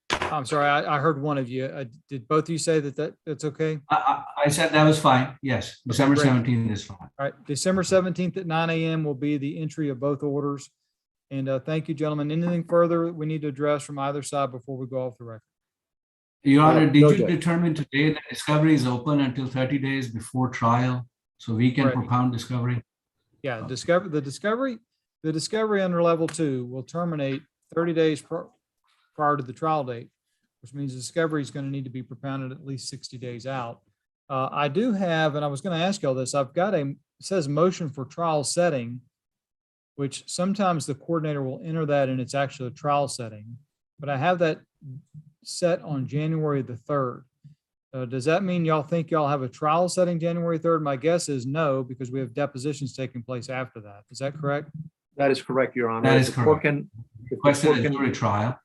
time. I'm sorry, I heard one of you. Did both of you say that's okay? I said that was fine. Yes, December great. 17th is fine. All right, December 17th at 9 a.m. will be the entry of both orders. And thank you, gentlemen. Anything further we need to address from either side before we go off the record? Your Honor, did no, you Judge. determine today that discovery is open until 30 days before trial? So we can Correct. propound discovery. Yeah, the discovery under level 2 will terminate 30 days prior to the trial date, which means the discovery is going to need to be propounded at least 60 days out. I do have, and I was going to ask y'all this, I've got it says motion for trial setting, which sometimes the coordinator will enter that and it's actually a trial setting, but I have that set on January the 3rd. Does that mean y'all think y'all have a trial setting January 3rd? My guess is no, because we have depositions taking place after that. Is that correct? That is correct, Your Honor. That If is the court correct. can- if the Question court is can- jury trial.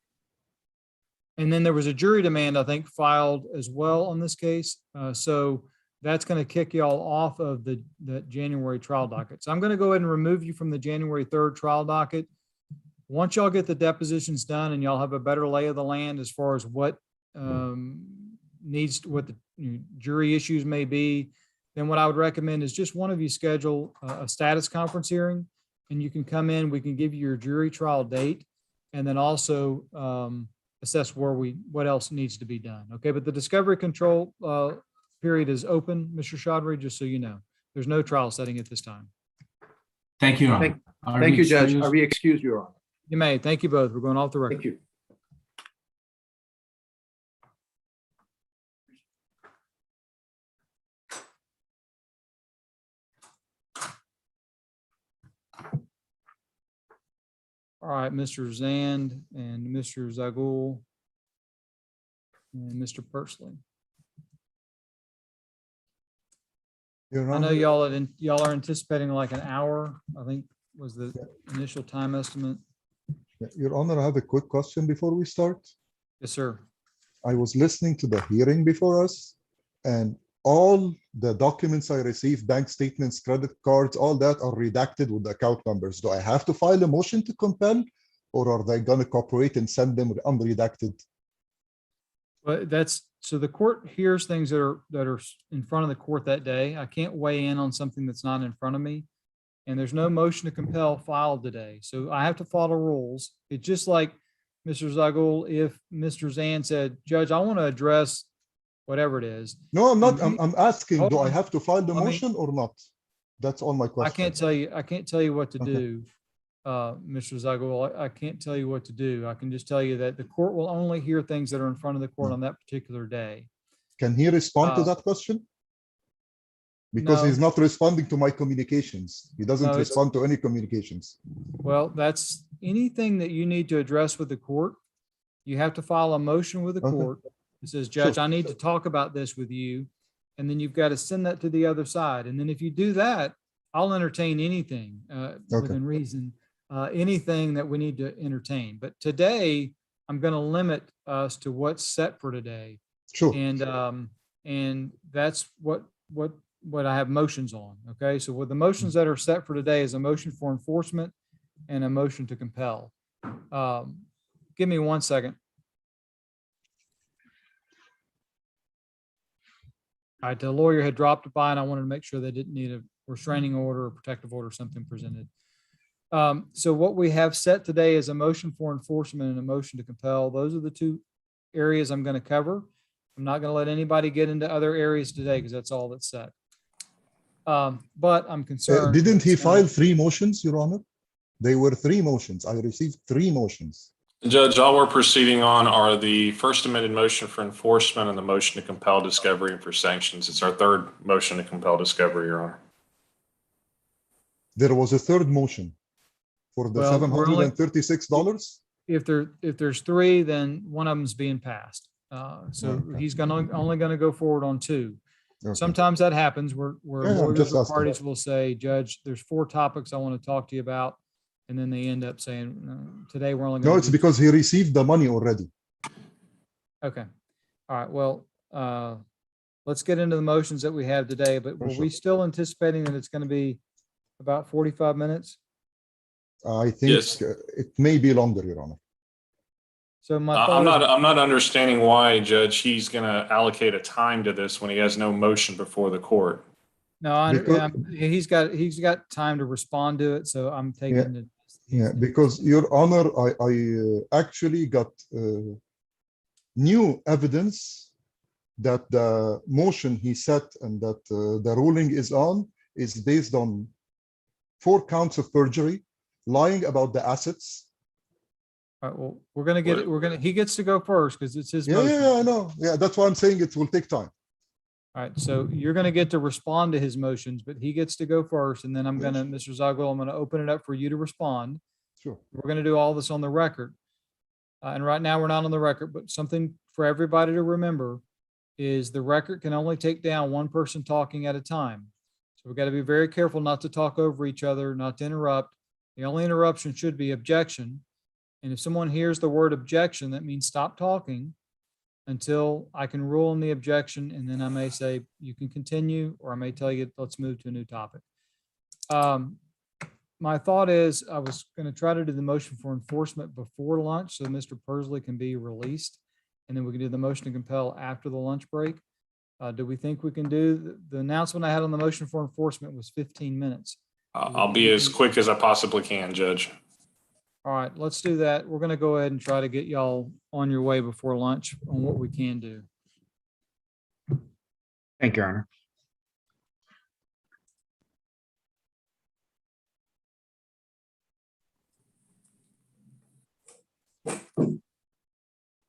And then there was a jury demand, I think, filed as well on this case. So that's going to kick y'all off of the January trial docket. So I'm going to go ahead and remove you from the January 3rd trial docket. Once y'all get the depositions done and y'all have a better lay of the land as far as what what the jury issues may be, then what I would recommend is just one of you schedule a status conference hearing, and you can come in, we can give you your jury trial date, and then also assess what else needs to be done. Okay, but the discovery control period is open, Mr. Chaudhry, just so you know. There's no trial setting at this time. Thank you, Your Honor. Are Thank we you, Judge. excused? Are we excused, Your Honor? You may. Thank you both. We're going off the record. Thank you. All right, Mr. Zand and Mr. Zagul and Mr. Pursley. Your I know Honor, y'all are anticipating like an hour, I think was the initial time estimate. Your Honor, I have a quick question before we start. Yes, sir. I was listening to the hearing before us, and all the documents I received, bank statements, credit cards, all that are redacted with the account numbers. Do I have to file a motion to compel, or are they going to cooperate and send them unredacted? But so the court hears things that are in front of the court that day. I can't weigh in on something that's not in front of me. And there's no motion to compel filed today. So I have to follow rules. It's just like Mr. Zagul, if Mr. Zand said, Judge, I want to address whatever it is. No, I'm not. Mhm. I'm asking, Hold do I on. have to file the I mean- motion or not? That's all my I question. can't tell you what to Okay. do, Mr. Zagul. I can't tell you what to do. I can just tell you that the court will only hear things that are in front of the court on that particular day. Can he respond to Uh, that question? Because no. he's not responding to my communications. He doesn't No, it's- respond to any communications. Well, that's anything that you need to address with the court. You have to file a motion with the Okay. court. It says, Judge, Sure. I need to talk about this with you. And then you've got to send that to the other side. And then if you do that, I'll entertain anything within reason, anything that we need to entertain. But today, I'm going to limit us to what's set for today. Sure. And that's what I have motions on. Okay, so with the motions that are set for today is a motion for enforcement and a motion to compel. Give me 1 second. All right, the lawyer had dropped by and I wanted to make sure they didn't need a restraining order or protective order, something presented. So what we have set today is a motion for enforcement and a motion to compel. Those are the two areas I'm going to cover. I'm not going to let anybody get into other areas today because that's all that's set. But I'm concerned. Didn't he it's gonna- file 3 motions, Your Honor? They were 3 motions. I received 3 motions. Judge, all we're proceeding on are the first amended motion for enforcement and the motion to compel discovery and for sanctions. It's our third motion to compel discovery, Your Honor. There was a 3rd motion for the Well, we're only- $736. If there's 3, then one of them's being passed. So Okay. he's only going to go forward on 2. Okay. Sometimes that happens where Yeah, I'm lawyers just or asking. parties will say, Judge, there's 4 topics I want to talk to you about. And then they end up saying, today we're only going to. No, it's because he received the money already. Okay. All right. Well, let's get into the motions that we have today, but were we still anticipating that it's going to be about 45 minutes? I think Yes. it may be longer, Your Honor. So my I'm thought is, I'm not understanding why, Judge, he's going to allocate a time to this when he has no motion before the court. no, he's got time to respond to it. So I'm taking it. Yeah, because Your Honor, I actually got new evidence that the motion he set and that the ruling is on is based on 4 counts of perjury, lying about the assets. All right, well, we're gonna get, he gets to go first because it's his Yeah, motion. I know. Yeah, that's why I'm saying it will take time. All right, so you're gonna get to respond to his motions, but he gets to go first, and then I'm Yeah, gonna, Mr. Zagul, I'm gonna open it up for you to respond. Sure. We're gonna do all this on the record. And right now, we're not on the record, but something for everybody to remember is the record can only take down one person talking at a time. So we've got to be very careful not to talk over each other, not to interrupt. The only interruption should be objection. And if someone hears the word objection, that means stop talking until I can rule on the objection, and then I may say you can continue, or I may tell you, let's move to a new topic. My thought is I was going to try to do the motion for enforcement before lunch so Mr. Persley can be released. And then we can do the motion to compel after the lunch break. Do we think we can do, the announcement I had on the motion for enforcement was 15 minutes. I'll be as quick as I possibly can, Judge. All right, let's do that. We're going to go ahead and try to get y'all on your way before lunch on what we can do. Thank you, Your Honor.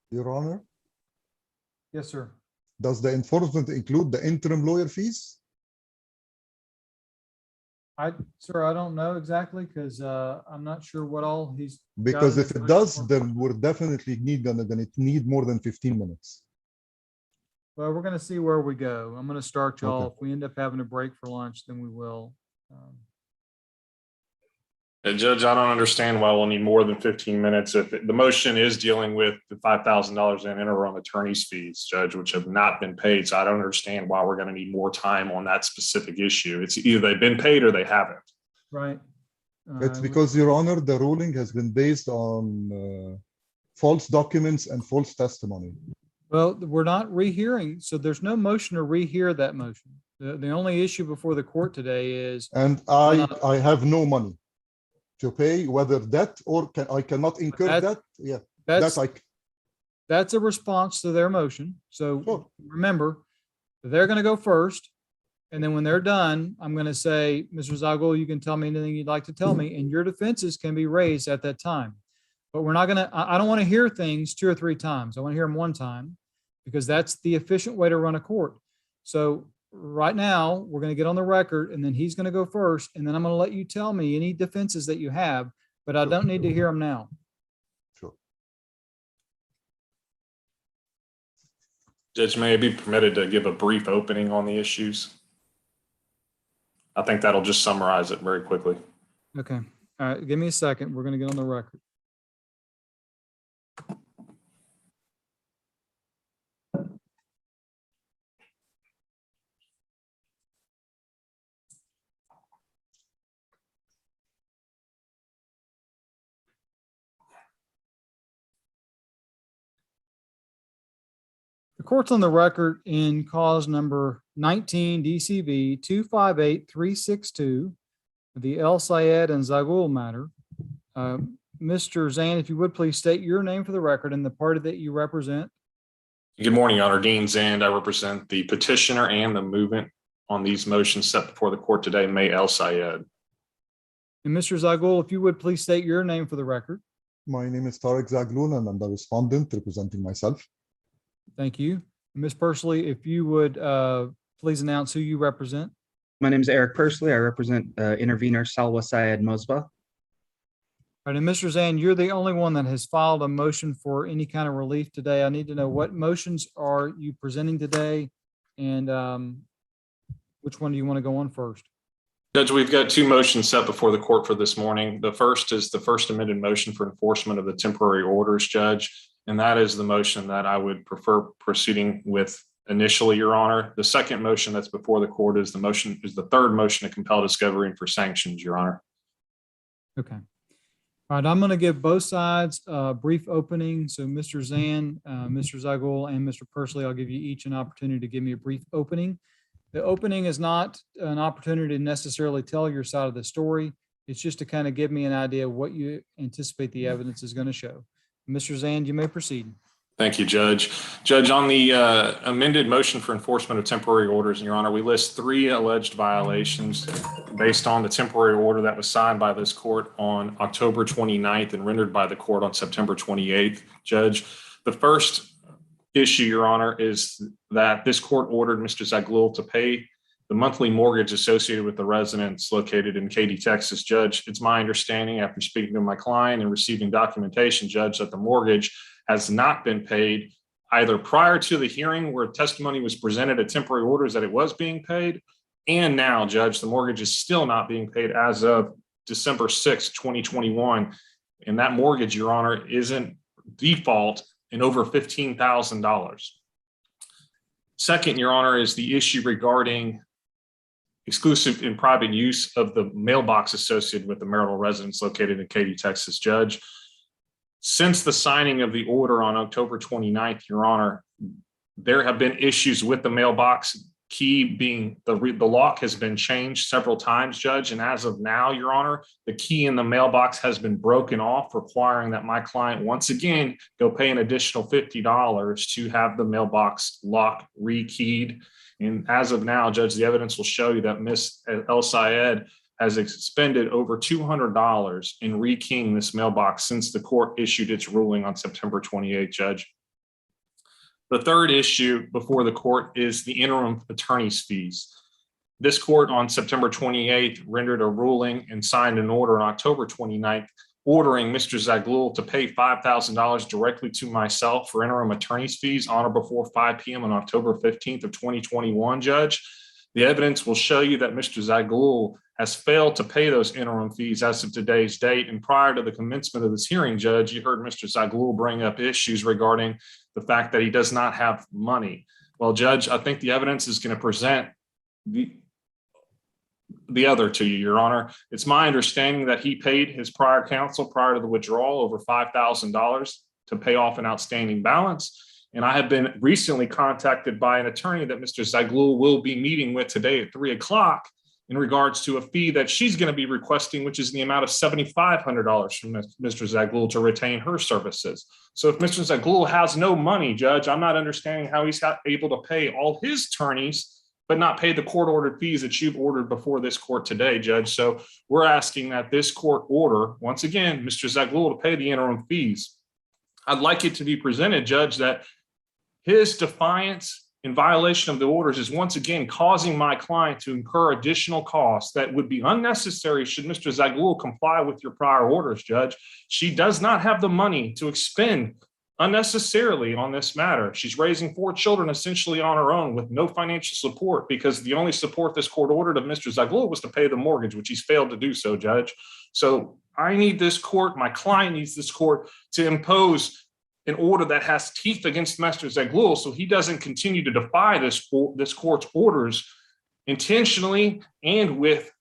Your Honor, Yes, sir. does the enforcement include the interim lawyer fees? Sir, I don't know exactly because I'm not sure what all he's. got Because in if his it motion does, for then we're definitely gonna need more than 15 minutes. Well, we're gonna see where we go. I'm gonna start y'all. Okay. If we end up having a break for lunch, then we will. Judge, I don't understand why we'll need more than 15 minutes if the motion is dealing with the $5,000 in interim attorney's fees, Judge, which have not been paid. So I don't understand why we're going to need more time on that specific issue. It's either they've been paid or they haven't. Right. It's because, Your Honor, the ruling has been based on false documents and false testimony. Well, we're not rehearing, so there's no motion to rehear that motion. The only issue before the court today is, And I have no money to pay, whether debt or I cannot incur That- that. Yeah, that's, that's like, that's a response to their motion. So Sure. remember, they're gonna go first. And then when they're done, I'm gonna say, Mr. Zagul, you can tell me anything you'd like to tell me, and your defenses can be raised at that time. But we're not gonna, I don't want to hear things 2 or 3 times. I want to hear them 1 time because that's the efficient way to run a court. So right now, we're going to get on the record and then he's going to go first. And then I'm going to let you tell me any defenses that you have, but I don't need to hear them now. sure. Judge, may I be permitted to give a brief opening on the issues? I think that'll just summarize it very quickly. Okay. All right. Give me a second. We're going to get on the record. The court's on the record in cause number 19 DCV 258362, the El Sayed and Zagul matter. Mr. Zan, if you would please state your name for the record and the party that you represent. Good morning, Your Honor. Dean Zand. I represent the petitioner and the movement on these motions set before the court today, May El Sayed. And Mr. Zagul, if you would please state your name for the record. My name is Tariq Zagloon and I'm the respondent representing myself. Thank you. Ms. Persley, if you would please announce who you represent. My name is Eric Persley. I represent intervener Salwa Syed Mosba. All right, and Mr. Zan, you're the only one that has filed a motion for any kind of relief today. I need to know what motions are you presenting today and which one do you want to go on first? Judge, we've got 2 motions set before the court for this morning. The first is the first amended motion for enforcement of the temporary orders, Judge. And that is the motion that I would prefer proceeding with initially, Your Honor. The second motion that's before the court is the third motion to compel discovery and for sanctions, Your Honor. Okay. All right, I'm going to give both sides a brief opening. So Mr. Zan, Mr. Zagul, and Mr. Persley, I'll give you each an opportunity to give me a brief opening. The opening is not an opportunity to necessarily tell your side of the story. It's just to kind of give me an idea of what you anticipate the evidence is going to show. Mr. Zand, you may proceed. Thank you, Judge. Judge, on the amended motion for enforcement of temporary orders, Your Honor, we list 3 alleged violations based on the temporary order that was signed by this court on October 29th and rendered by the court on September 28th. Judge, the first issue, Your Honor, is that this court ordered Mr. Zaghloul to pay the monthly mortgage associated with the residence located in Katy, Texas. Judge, it's my understanding after speaking to my client and receiving documentation, Judge, that the mortgage has not been paid either prior to the hearing where testimony was presented at temporary orders that it was being paid, and now, Judge, the mortgage is still not being paid as of December 6, 2021. And that mortgage, Your Honor, isn't default in over $15,000. Second, Your Honor, is the issue regarding exclusive and private use of the mailbox associated with the marital residence located in Katy, Texas. Judge, since the signing of the order on October 29th, Your Honor, there have been issues with the mailbox, key being the lock has been changed several times, Judge. And as of now, Your Honor, the key in the mailbox has been broken off, requiring that my client once again go pay an additional $50 to have the mailbox lock rekeyed. And as of now, Judge, the evidence will show you that Ms. El Sayed has expended over $200 in rekeying this mailbox since the court issued its ruling on September 28th, Judge. The third issue before the court is the interim attorney's fees. This court on September 28th rendered a ruling and signed an order on October 29th ordering Mr. Zaghloul to pay $5,000 directly to myself for interim attorney's fees on or before 5 p.m. on October 15th of 2021, Judge. The evidence will show you that Mr. Zaghloul has failed to pay those interim fees as of today's date. And prior to the commencement of this hearing, Judge, you heard Mr. Zaghloul bring up issues regarding the fact that he does not have money. Well, Judge, I think the evidence is going to present the other to you, Your Honor. It's my understanding that he paid his prior counsel prior to the withdrawal over $5,000 to pay off an outstanding balance. And I have been recently contacted by an attorney that Mr. Zaghloul will be meeting with today at 3 o'clock in regards to a fee that she's going to be requesting, which is the amount of $7,500 from Mr. Zaghloul to retain her services. So if Mr. Zaghloul has no money, Judge, I'm not understanding how he's able to pay all his attorneys but not pay the court-ordered fees that you've ordered before this court today, Judge. So we're asking that this court order, once again, Mr. Zaghloul to pay the interim fees. I'd like it to be presented, Judge, that his defiance in violation of the orders is once again causing my client to incur additional costs that would be unnecessary should Mr. Zaghloul comply with your prior orders, Judge. She does not have the money to expend unnecessarily on this matter. She's raising 4 children essentially on her own with no financial support because the only support this court ordered of Mr. Zaghloul was to pay the mortgage, which he's failed to do so, Judge. So I need this court, my client needs this court to impose an order that has teeth against Mr. Zaghloul so he doesn't continue to defy this court's orders intentionally and with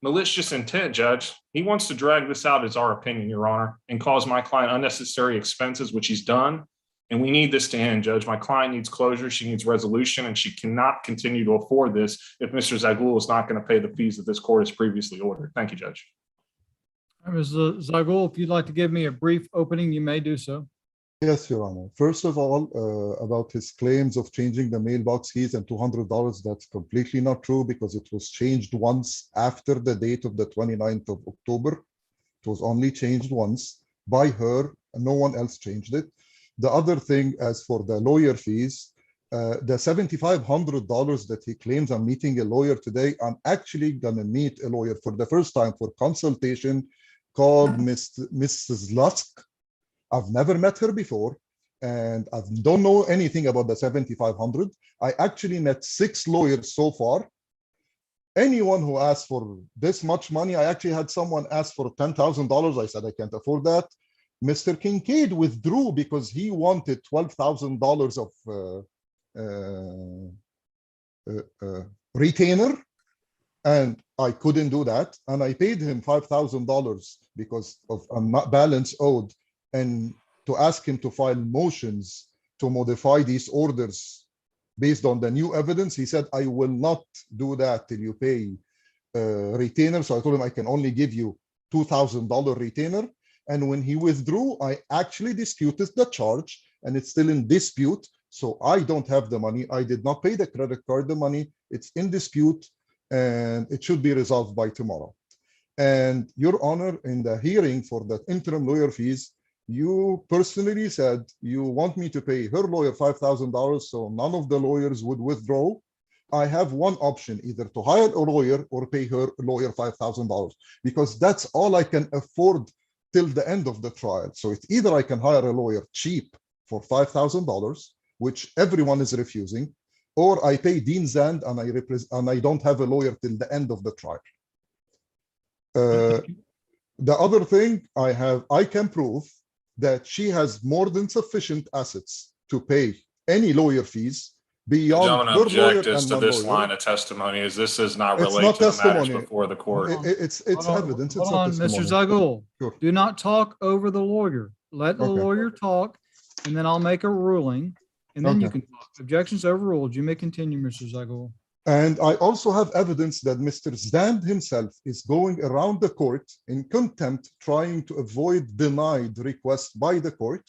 malicious intent, Judge. He wants to drag this out, is our opinion, Your Honor, and cause my client unnecessary expenses, which he's done. And we need this to end, Judge. My client needs closure. She needs resolution, and she cannot continue to afford this if Mr. Zaghloul is not going to pay the fees that this court has previously ordered. Thank you, Judge. Ms. Zaghloul, if you'd like to give me a brief opening, you may do so. Yes, Your Honor. First of all, about his claims of changing the mailbox fees and $200, that's completely not true because it was changed once after the date of the 29th of October. It was only changed once by her, and no one else changed it. The other thing, as for the lawyer fees, the $7,500 that he claims I'm meeting a lawyer today, I'm actually going to meet a lawyer for the first time for consultation called Mrs. Lusk. I've never met her before, and I don't know anything about the $7,500. I actually met 6 lawyers so far. Anyone who asked for this much money, I actually had someone ask for $10,000. I said, I can't afford that. Mr. Kincaid withdrew because he wanted $12,000 of retainer, and I couldn't do that. And I paid him $5,000 because of a balance owed, and to ask him to file motions to modify these orders based on the new evidence. He said, I will not do that till you pay retainer. So I told him I can only give you $2,000 retainer. And when he withdrew, I actually disputed the charge and it's still in dispute. So I don't have the money. I did not pay the credit card the money. It's in dispute, and it should be resolved by tomorrow. And Your Honor, in the hearing for the interim lawyer fees, you personally said you want me to pay her lawyer $5,000 so none of the lawyers would withdraw. I have one option, either to hire a lawyer or pay her lawyer $5,000, because that's all I can afford till the end of the trial. So it's either I can hire a lawyer cheap for $5,000, which everyone is refusing, or I pay Dean Zand and I don't have a lawyer till the end of the trial. The other thing I can prove that she has more than sufficient assets to pay any lawyer fees beyond Gentlemen, her lawyer object as and to my this lawyer. line of testimony, as this does not It's relate not to the matters testimony. before the court. It's Hold on, evidence. hold It's not on, Mr. testimony. Zagul. Sure. Do not talk over the lawyer. Let the Okay. lawyer talk, and then I'll make a ruling, and then you Okay. can talk. Objections overruled. You may continue, Mr. Zagul. And I also have evidence that Mr. Zand himself is going around the court in contempt, trying to avoid denied requests by the court,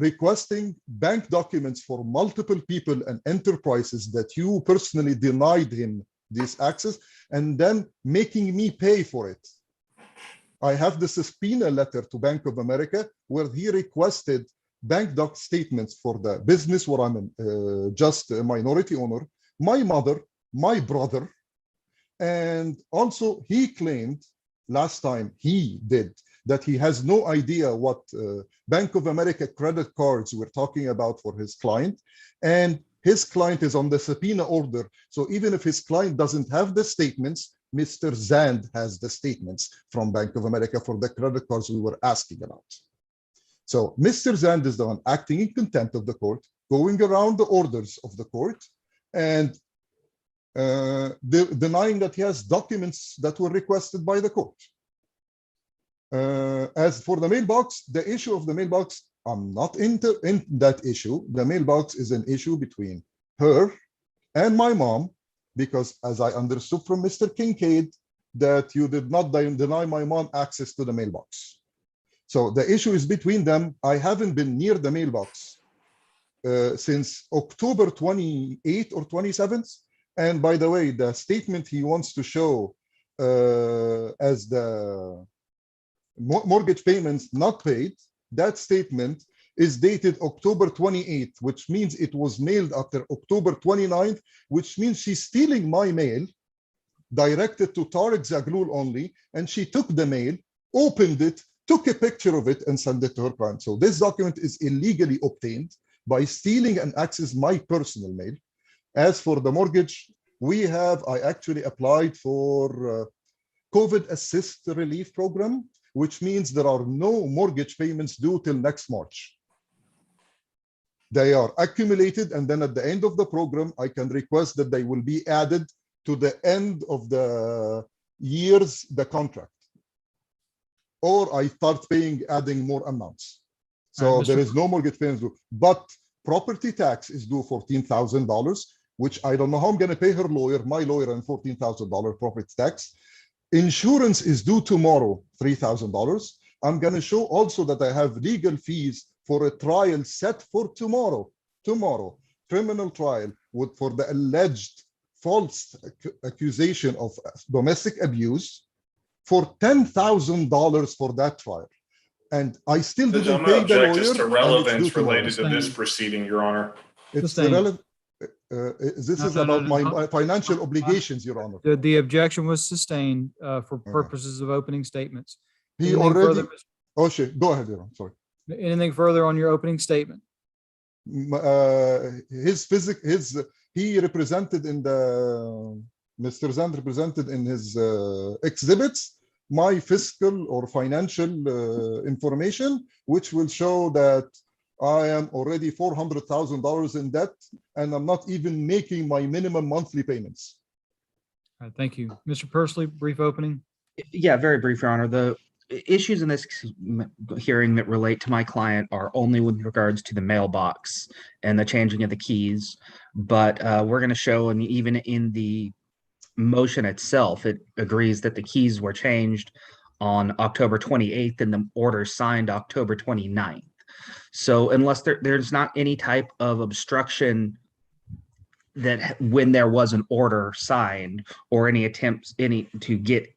requesting bank documents for multiple people and enterprises that you personally denied him this access, and then making me pay for it. I have the subpoena letter to Bank of America where he requested bank doc statements for the business where I'm just a minority owner, my mother, my brother, and also he claimed last time he did that he has no idea what Bank of America credit cards we're talking about for his client, and his client is on the subpoena order. So even if his client doesn't have the statements, Mr. Zand has the statements from Bank of America for the credit cards we were asking about. So Mr. Zand is the one acting in contempt of the court, going around the orders of the court, and denying that he has documents that were requested by the court. As for the mailbox, the issue of the mailbox, I'm not in that issue. The mailbox is an issue between her and my mom, because as I understood from Mr. Kincaid, that you did not deny my mom access to the mailbox. So the issue is between them. I haven't been near the mailbox since October 28th or 27th. And by the way, the statement he wants to show as the mortgage payments not paid, that statement is dated October 28th, which means it was mailed after October 29th, which means she's stealing my mail, directed to Tariq Zaghloul only, and she took the mail, opened it, took a picture of it, and sent it to her client. So this document is illegally obtained by stealing and access my personal mail. As for the mortgage, I actually applied for COVID Assist Relief Program, which means there are no mortgage payments due till next March. They are accumulated, and then at the end of the program, I can request that they will be added to the end of the years, the contract. Or I start adding more amounts. So there is no mortgage payments due, but property tax is due $14,000, which I don't know how I'm going to pay her lawyer, my lawyer, and $14,000 property tax. Insurance is due tomorrow, $3,000. I'm going to show also that I have legal fees for a trial set for tomorrow, criminal trial for the alleged false accusation of domestic abuse for $10,000 for that trial. And I still Judge, didn't I'm pay going to the object lawyer. as to and it's due relevance tomorrow. related to this proceeding, Your Honor. It's Sustained. irrelevant. This is about my financial obligations, Your Honor. The objection was sustained for purposes of opening statements. He Anything already. further, Oh shit! Go ahead, Your Honor. Sorry. Anything further on your opening statement? He represented in the Mr. Zand represented in his exhibits my fiscal or financial information, which will show that I am already $400,000 in debt, and I'm not even making my minimum monthly payments. All right, thank you. Mr. Pursley, brief opening. Yeah, very brief, Your Honor. The issues in this hearing that relate to my client are only with regards to the mailbox and the changing of the keys. But we're going to show, and even in the motion itself, it agrees that the keys were changed on October 28th and the order signed October 29th. So unless there's not any type of obstruction that when there was an order signed or any attempts to get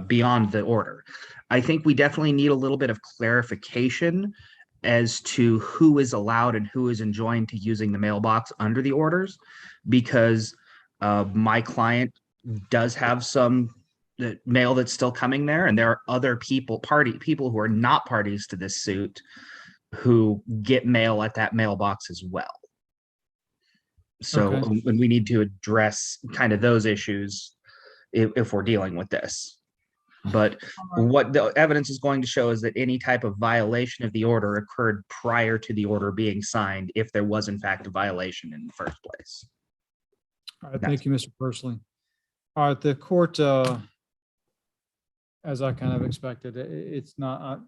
beyond the order, I think we definitely need a little bit of clarification as to who is allowed and who is enjoined to using the mailbox under the orders, because my client does have some mail that's still coming there, and there are other people who are not parties to this suit who get mail at that mailbox as well. So Okay. and we need to address kind of those issues if we're dealing with this. But what the evidence is going to show is that any type of violation of the order occurred prior to the order being signed, if there was in fact a violation in the first place. All right, thank you, Mr. Persley. All right, the court, as I kind of expected, it's not,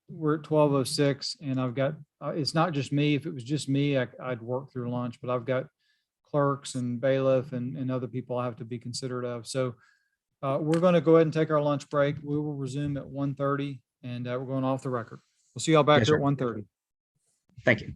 we're at 12:06 and I've got, it's not just me. If it was just me, I'd work through lunch, but I've got clerks and bailiff and other people I have to be considerate of. So we're going to go ahead and take our lunch break. We will resume at 1:30 and we're going off the record. We'll see y'all back Yes, here sir. at 1:30. Thank you.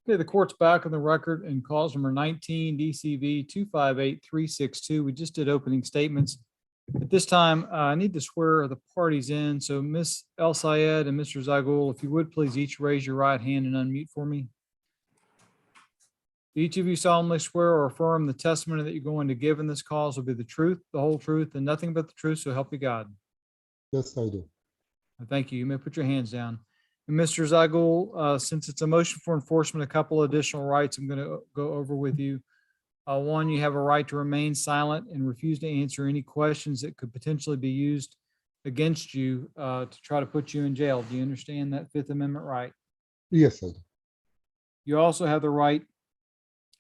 Okay, the court's back on the record in cause number 19 DCV 258362. We just did opening statements. At this time, I need to swear the parties in. So Ms. El Sayed and Mr. Zagul, if you would please each raise your right hand and unmute for me. Do each of you solemnly swear or affirm the testimony that you're going to give in this cause will be the truth, the whole truth, and nothing but the truth, so help you God? Yes, I do. Thank you. You may put your hands down. And Mr. Zagul, since it's a motion for enforcement, a couple additional rights I'm going to go over with you. One, you have a right to remain silent and refuse to answer any questions that could potentially be used against you to try to put you in jail. Do you understand that Fifth Amendment right? Yes, I do. You also have the right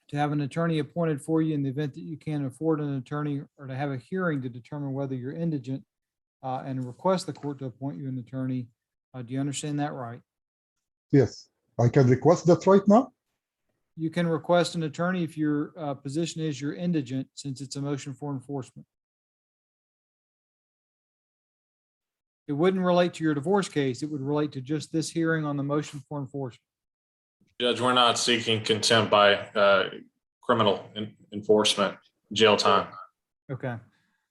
to have an attorney appointed for you in the event that you can't afford an attorney, or to have a hearing to determine whether you're indigent and request the court to appoint you an attorney. Do you understand that right? Yes, I can request that right now. You can request an attorney if your position is you're indigent, since it's a motion for enforcement. It wouldn't relate to your divorce case. It would relate to just this hearing on the motion for enforcement. Judge, we're not seeking contempt by criminal enforcement, jail time. Okay.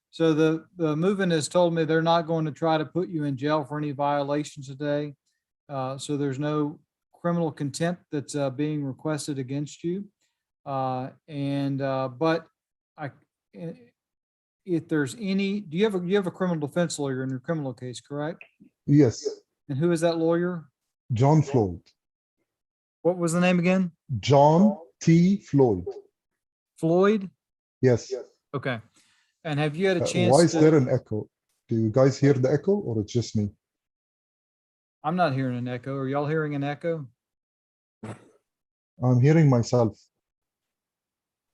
So the movement has told me they're not going to try to put you in jail for any violations today. So there's no criminal contempt that's being requested against you. But if there's any, do you have a criminal defense lawyer in your criminal case, correct? Yes, And who is that lawyer? John Floyd. What was the name again? John T. Floyd. Floyd? Yes. Okay. And have you had a chance? Why is there an echo? Do you guys hear the echo, or it's just me? I'm not hearing an echo. Are y'all hearing an echo? I'm hearing myself.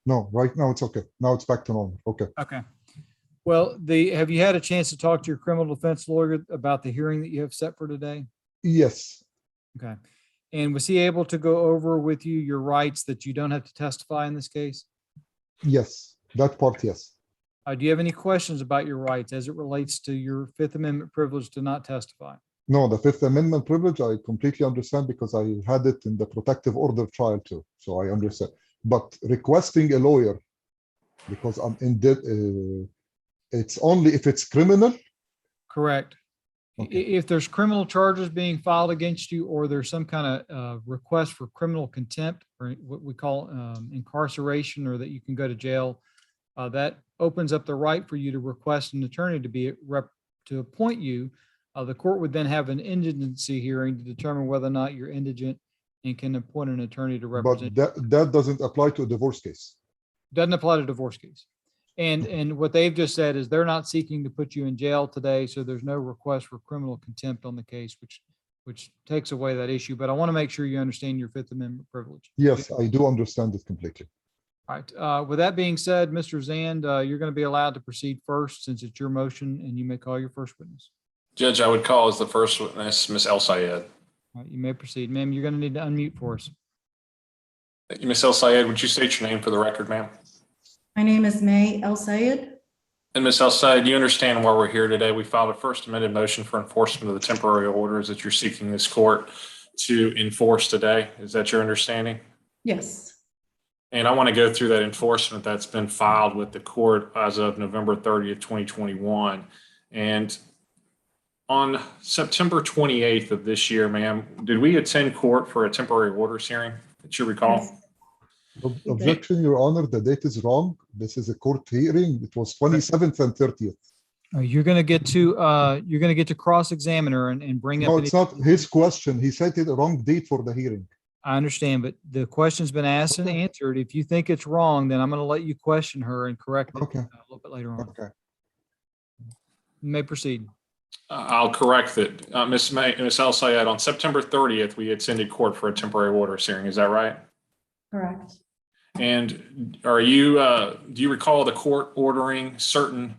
No, right now it's okay. Now it's back to normal. Okay. Okay. Well, have you had a chance to talk to your criminal defense lawyer about the hearing that you have set for today? Yes. Okay. And was he able to go over with you your rights that you don't have to testify in this case? Yes. That part, yes. Do you have any questions about your rights as it relates to your Fifth Amendment privilege to not testify? No, the Fifth Amendment privilege, I completely understand because I had it in the protective order trial too. So I understand. But requesting a lawyer, because I'm in debt, it's only if it's criminal. Correct. Okay. If there's criminal charges being filed against you, or there's some kind of request for criminal contempt, or what we call incarceration, or that you can go to jail, that opens up the right for you to request an attorney to appoint you. The court would then have an indigency hearing to determine whether or not you're indigent and can appoint an attorney to represent. But that doesn't apply to a divorce case. Doesn't apply to divorce case. And what they've just said is they're not seeking to put you in jail today, so there's no request for criminal contempt on the case, which takes away that issue. But I want to make sure you understand your Fifth Amendment privilege. Yes, I do understand it completely. All right. With that being said, Mr. Zand, you're going to be allowed to proceed first since it's your motion, and you may call your first witness. Judge, I would call as the first witness, Ms. El Sayed. All right, you may proceed. Ma'am, you're going to need to unmute for us. Thank you, Ms. El Sayed. Would you state your name for the record, ma'am? My name is May El Sayed. And Ms. El Sayed, you understand why we're here today. We filed a first amended motion for enforcement of the temporary orders that you're seeking this court to enforce today. Is that your understanding? Yes. And I want to go through that enforcement that's been filed with the court as of November 30th, 2021. And on September 28th of this year, ma'am, did we attend court for a temporary orders hearing that you recall? Yes. Objection, Your Honor, the date is wrong. This is a court hearing. It was 27th and 30th. You're going to get to cross-examine her and bring up. No, it's not his question. He said it the wrong date for the hearing. I understand, but the question's been asked and answered. If you think it's wrong, then I'm going to let you question her and correct it Okay. a little bit later on. Okay. You may proceed. I'll correct that. Ms. El Sayed, on September 30th, we attended court for a temporary orders hearing. Is that right? Correct. And do you recall the court ordering certain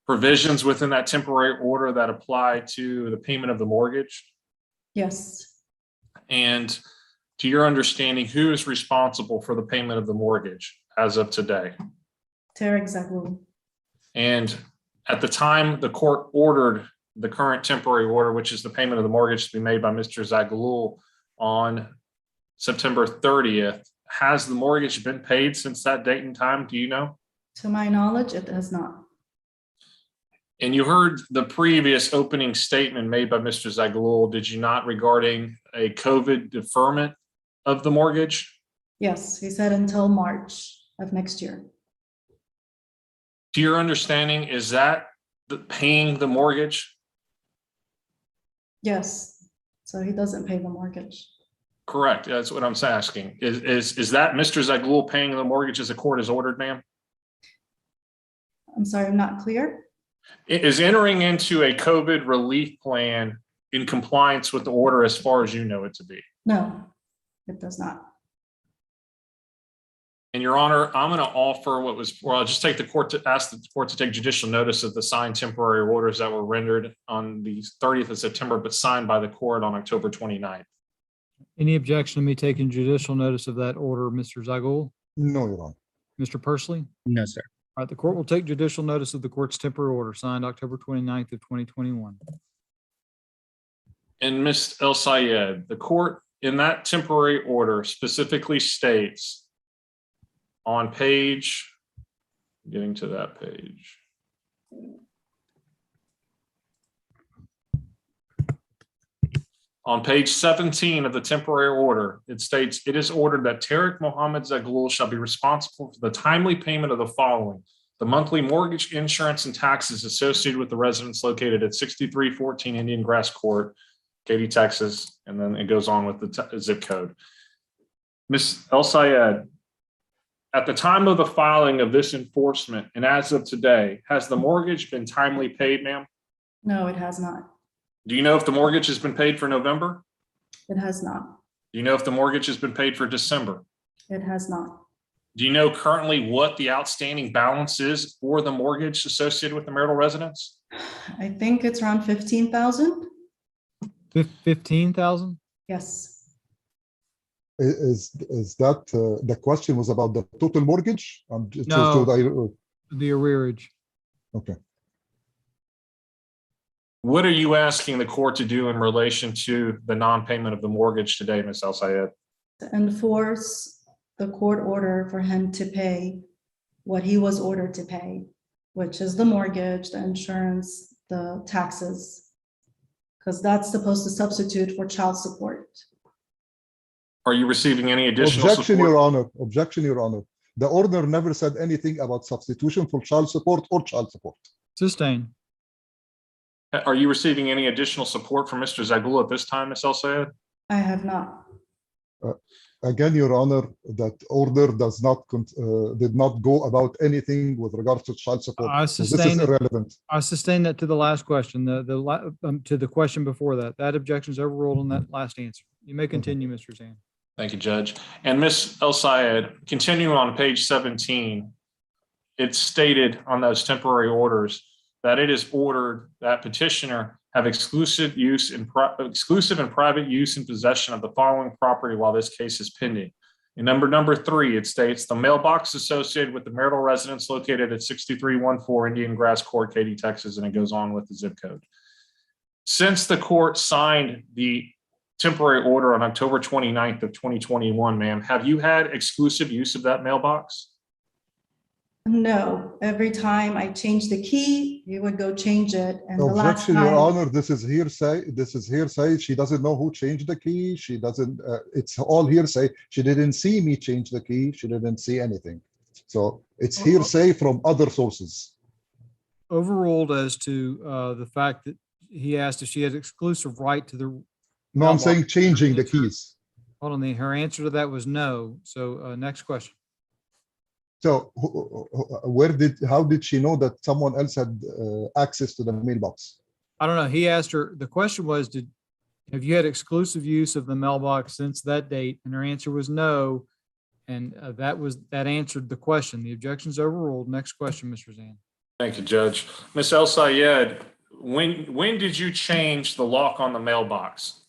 provisions within that temporary order that apply to the payment of the mortgage? Yes. And to your understanding, who is responsible for the payment of the mortgage as of today? Tarek Zagul. And at the time the court ordered the current temporary order, which is the payment of the mortgage to be made by Mr. Zagul on September 30th. Has the mortgage been paid since that date and time? Do you know? To my knowledge, it has not. And you heard the previous opening statement made by Mr. Zaghloul, did you not, regarding a COVID deferment of the mortgage? Yes, he said until March of next year. To your understanding, is that paying the mortgage? Yes, so he doesn't pay the mortgage. Correct. That's what I'm asking. Is that Mr. Zaghloul paying the mortgage as the court has ordered, ma'am? I'm sorry, I'm not clear. Is entering into a COVID relief plan in compliance with the order as far as you know it to be? No, it does not. And Your Honor, I'm going to offer I'll just take ask the court to take judicial notice of the signed temporary orders that were rendered on the 30th of September, but signed by the court on October 29th. Any objection to me taking judicial notice of that order, Mr. Zaghloul? No, Your Honor. Mr. Persley? No, sir. All right, the court will take judicial notice of the court's temporary order signed October 29th of 2021. And Ms. El Sayed, the court in that temporary order specifically states on page, getting to that page. On page 17 of the temporary order, it states, it is ordered that Tariq Mohammed Zaghloul shall be responsible for the timely payment of the following: the monthly mortgage, insurance, and taxes associated with the residence located at 6314 Indian Grass Court, Katy, Texas, and then it goes on with the zip code. Ms. El Sayed, at the time of the filing of this enforcement, and as of today, has the mortgage been timely paid, ma'am? No, it has not. Do you know if the mortgage has been paid for November? It has not. Do you know if the mortgage has been paid for December? It has not. Do you know currently what the outstanding balance is for the mortgage associated with the marital residence? I think it's around 15,000. 15,000? Yes. Is that, the question was about the total mortgage? No. The arrearage. Okay. What are you asking the court to do in relation to the non-payment of the mortgage today, Ms. El Sayed? To enforce the court order for him to pay what he was ordered to pay, which is the mortgage, the insurance, the taxes, because that's supposed to substitute for child support. Are you receiving any additional Objection, support? Your Honor. Objection, Your Honor. The order never said anything about substitution for child support or child support. Sustain. Are you receiving any additional support from Mr. Zaghloul at this time, Ms. El Sayed? I have not. Again, Your Honor, that order did not go about anything with regards to child support. I So this sustain is it. irrelevant. I sustain that to the last question, to the question before that. That objection is overruled on that last answer. You may continue, Mr. Zan. Thank you, Judge. And Ms. El Sayed, continuing on page 17, it's stated on those temporary orders that it is ordered that petitioner have exclusive and private use and possession of the following property while this case is pending. In number 3, it states the mailbox associated with the marital residence located at 6314 Indian Grass Court, Katy, Texas, and it goes on with the zip code. Since the court signed the temporary order on October 29th of 2021, ma'am, have you had exclusive use of that mailbox? No, every time I change the key, he would go change it. And the last Objection, Your time, Honor. This is hearsay. This is hearsay. She doesn't know who changed the key. She doesn't, it's all hearsay. She didn't see me change the key. She didn't see anything. So it's hearsay from other sources. Overruled as to the fact that he asked if she had exclusive right to the. No, I'm saying changing the keys. Hold on, her answer to that was no. So next question. So how did she know that someone else had access to the mailbox? I don't know. He asked her, the question was, have you had exclusive use of the mailbox since that date? And her answer was no. And that answered the question. The objection's overruled. Next question, Mr. Zan. Thank you, Judge. Ms. El Sayed, when did you change the lock on the mailbox?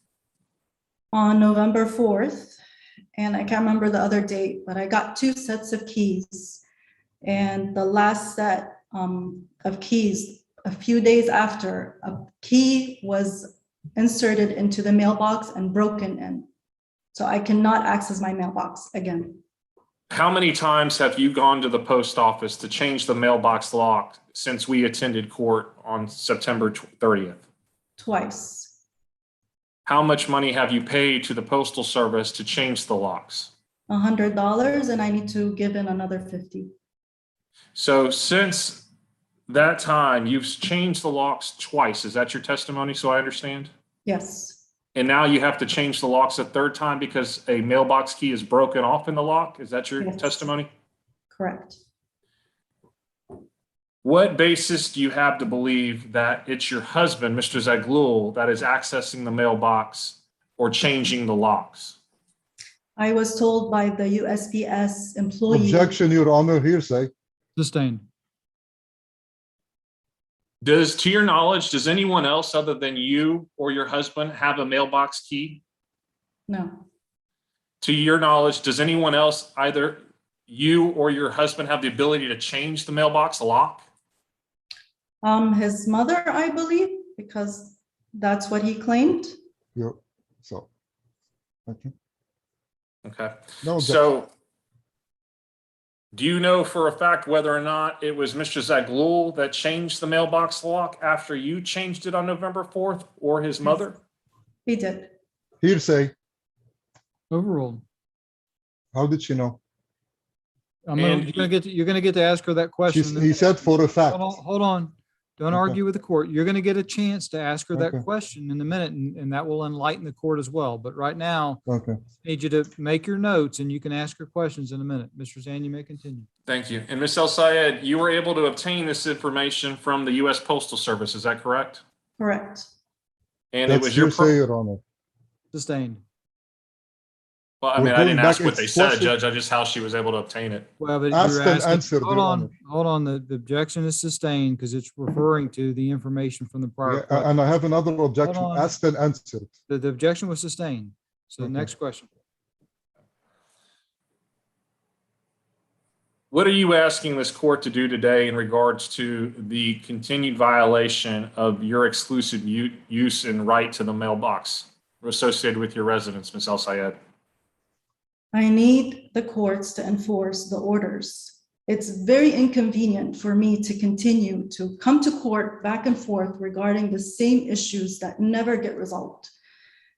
on November 4th, and I can't remember the other date, but I got 2 sets of keys. And the last set of keys, a few days after, a key was inserted into the mailbox and broken in. So I cannot access my mailbox again. How many times have you gone to the post office to change the mailbox lock since we attended court on September 30th? Twice. How much money have you paid to the postal service to change the locks? $100, and I need to give in another 50. So since that time, you've changed the locks twice. Is that your testimony? So I understand? Yes, And now you have to change the locks a third time because a mailbox key is broken off in the lock? Is that your Yes. testimony? correct. What basis do you have to believe that it's your husband, Mr. Zaghloul, that is accessing the mailbox or changing the locks? I was told by the USPS employee. Objection, Your Honor, hearsay. Sustained. To your knowledge, does anyone else other than you or your husband have a mailbox key? No, To your knowledge, does anyone else, either you or your husband, have the ability to change the mailbox lock? his mother, I believe, because that's what he claimed. So. Okay. Okay. No objection. So do you know for a fact whether or not it was Mr. Zaghloul that changed the mailbox lock after you changed it on November 4th, or his mother? He did. Hearsay. Overruled. How did she know? And You're gonna get to ask her that question. He said for a fact. Hold on. Don't Okay. argue with the court. You're gonna get a chance to ask her that Okay. question in a minute, and that will enlighten the court as well. But right now, Okay. I need you to make your notes and you can ask her questions in a minute. Mr. Zan, you may continue. Thank you. And Ms. El Sayed, you were able to obtain this information from the U.S. Postal Service, is that correct? Correct. And it That's was your, hearsay, Your Honor. Sustained. well, I We're mean, I going didn't back, ask what they it's said, question- Judge, I just how she was able to obtain it. Well, but Asked you're and asking, answered, hold Your on, Honor. hold on. The objection is sustained because it's referring to the information from the prior. Yeah, question. and I have another objection, on. asked and answered. The objection was sustained. So the Okay. next question. What are you asking this court to do today in regards to the continued violation of your exclusive use and right to the mailbox associated with your residence, Ms. El Sayed? I need the courts to enforce the orders. It's very inconvenient for me to continue to come to court back and forth regarding the same issues that never get resolved.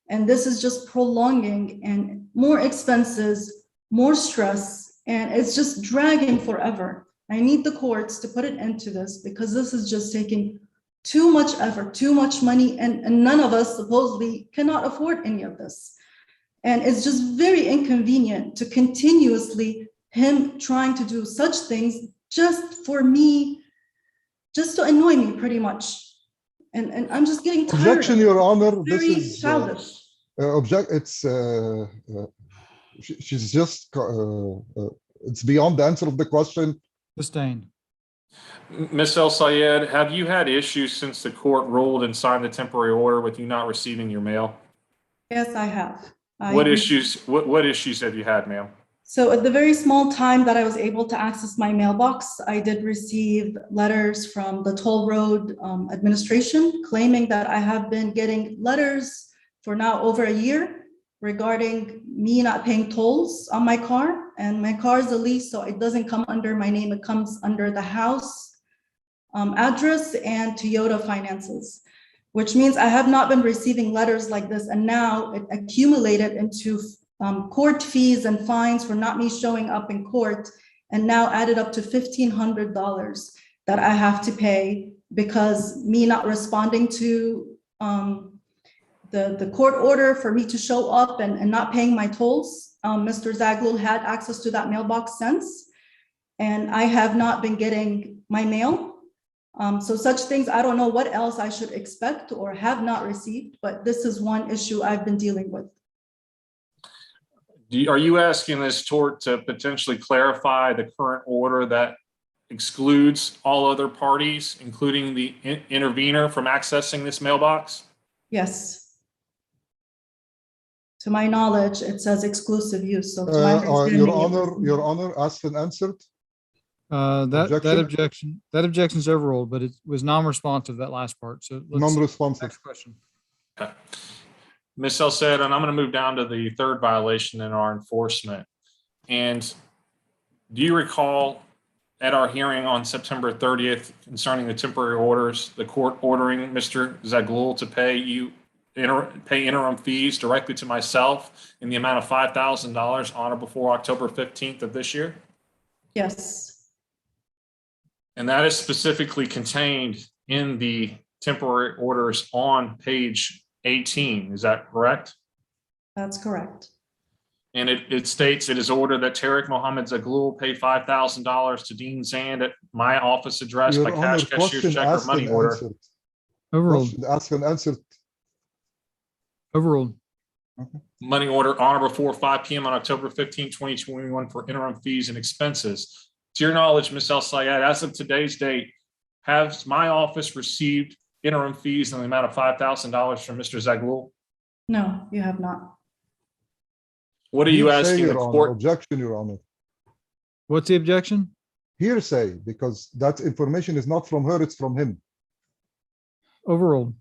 And this is just prolonging and more expenses, more stress, and it's just dragging forever. I need the courts to put an end to this because this is just taking too much effort, too much money, and none of us supposedly cannot afford any of this. And it's just very inconvenient to continuously him trying to do such things just for me, just to annoy me pretty much. And I'm just getting tired. Objection, Your Honor, this Very is, childish. it's, she's just, it's beyond the answer of the question. Sustained. Ms. El Sayed, have you had issues since the court ruled and signed the temporary order with you not receiving your mail? Yes, I have. What issues have you had, ma'am? So at the very small time that I was able to access my mailbox, I did receive letters from the toll road administration claiming that I have been getting letters for now over a year regarding me not paying tolls on my car. And my car is a lease, so it doesn't come under my name. It comes under the house address and Toyota finances, which means I have not been receiving letters like this. And now it accumulated into court fees and fines for not me showing up in court, and now added up to $1,500 that I have to pay because me not responding to the court order for me to show up and not paying my tolls. Mr. Zaghloul had access to that mailbox since, and I have not been getting my mail. So such things, I don't know what else I should expect or have not received, but this is one issue I've been dealing with. Are you asking this court to potentially clarify the current order that excludes all other parties, including the intervener, from accessing this mailbox? Yes. To my knowledge, it says exclusive use, so to my understanding. Your Honor, asked and answered. That objection's overruled, but it was non-responsive, that last part. So let's Non-responsive. next question. Okay. Ms. El Sayed, and I'm going to move down to the third violation in our enforcement. And do you recall at our hearing on September 30th concerning the temporary orders, the court ordering Mr. Zaghloul to pay interim fees directly to myself in the amount of $5,000 on or before October 15th of this year? Yes, And that is specifically contained in the temporary orders on page 18. Is that correct? that's correct. And it states it is ordered that Tariq Mohammed Zaghloul pay $5,000 to Dean Zand at my office address Your by Honor, cash, cashier's question check, or asked money and order. answered. Overruled, Question asked and answered. overruled. Money order on or before 5 p.m. on October 15, 2021 for interim fees and expenses. To your knowledge, Ms. El Sayed, as of today's date, has my office received interim fees in the amount of $5,000 from Mr. Zaghloul? No, you have not. What are you Hearsay, asking the Your Honor. court? Objection, Your Honor. What's the objection? Hearsay, because that information is not from her, it's from him. Overruled.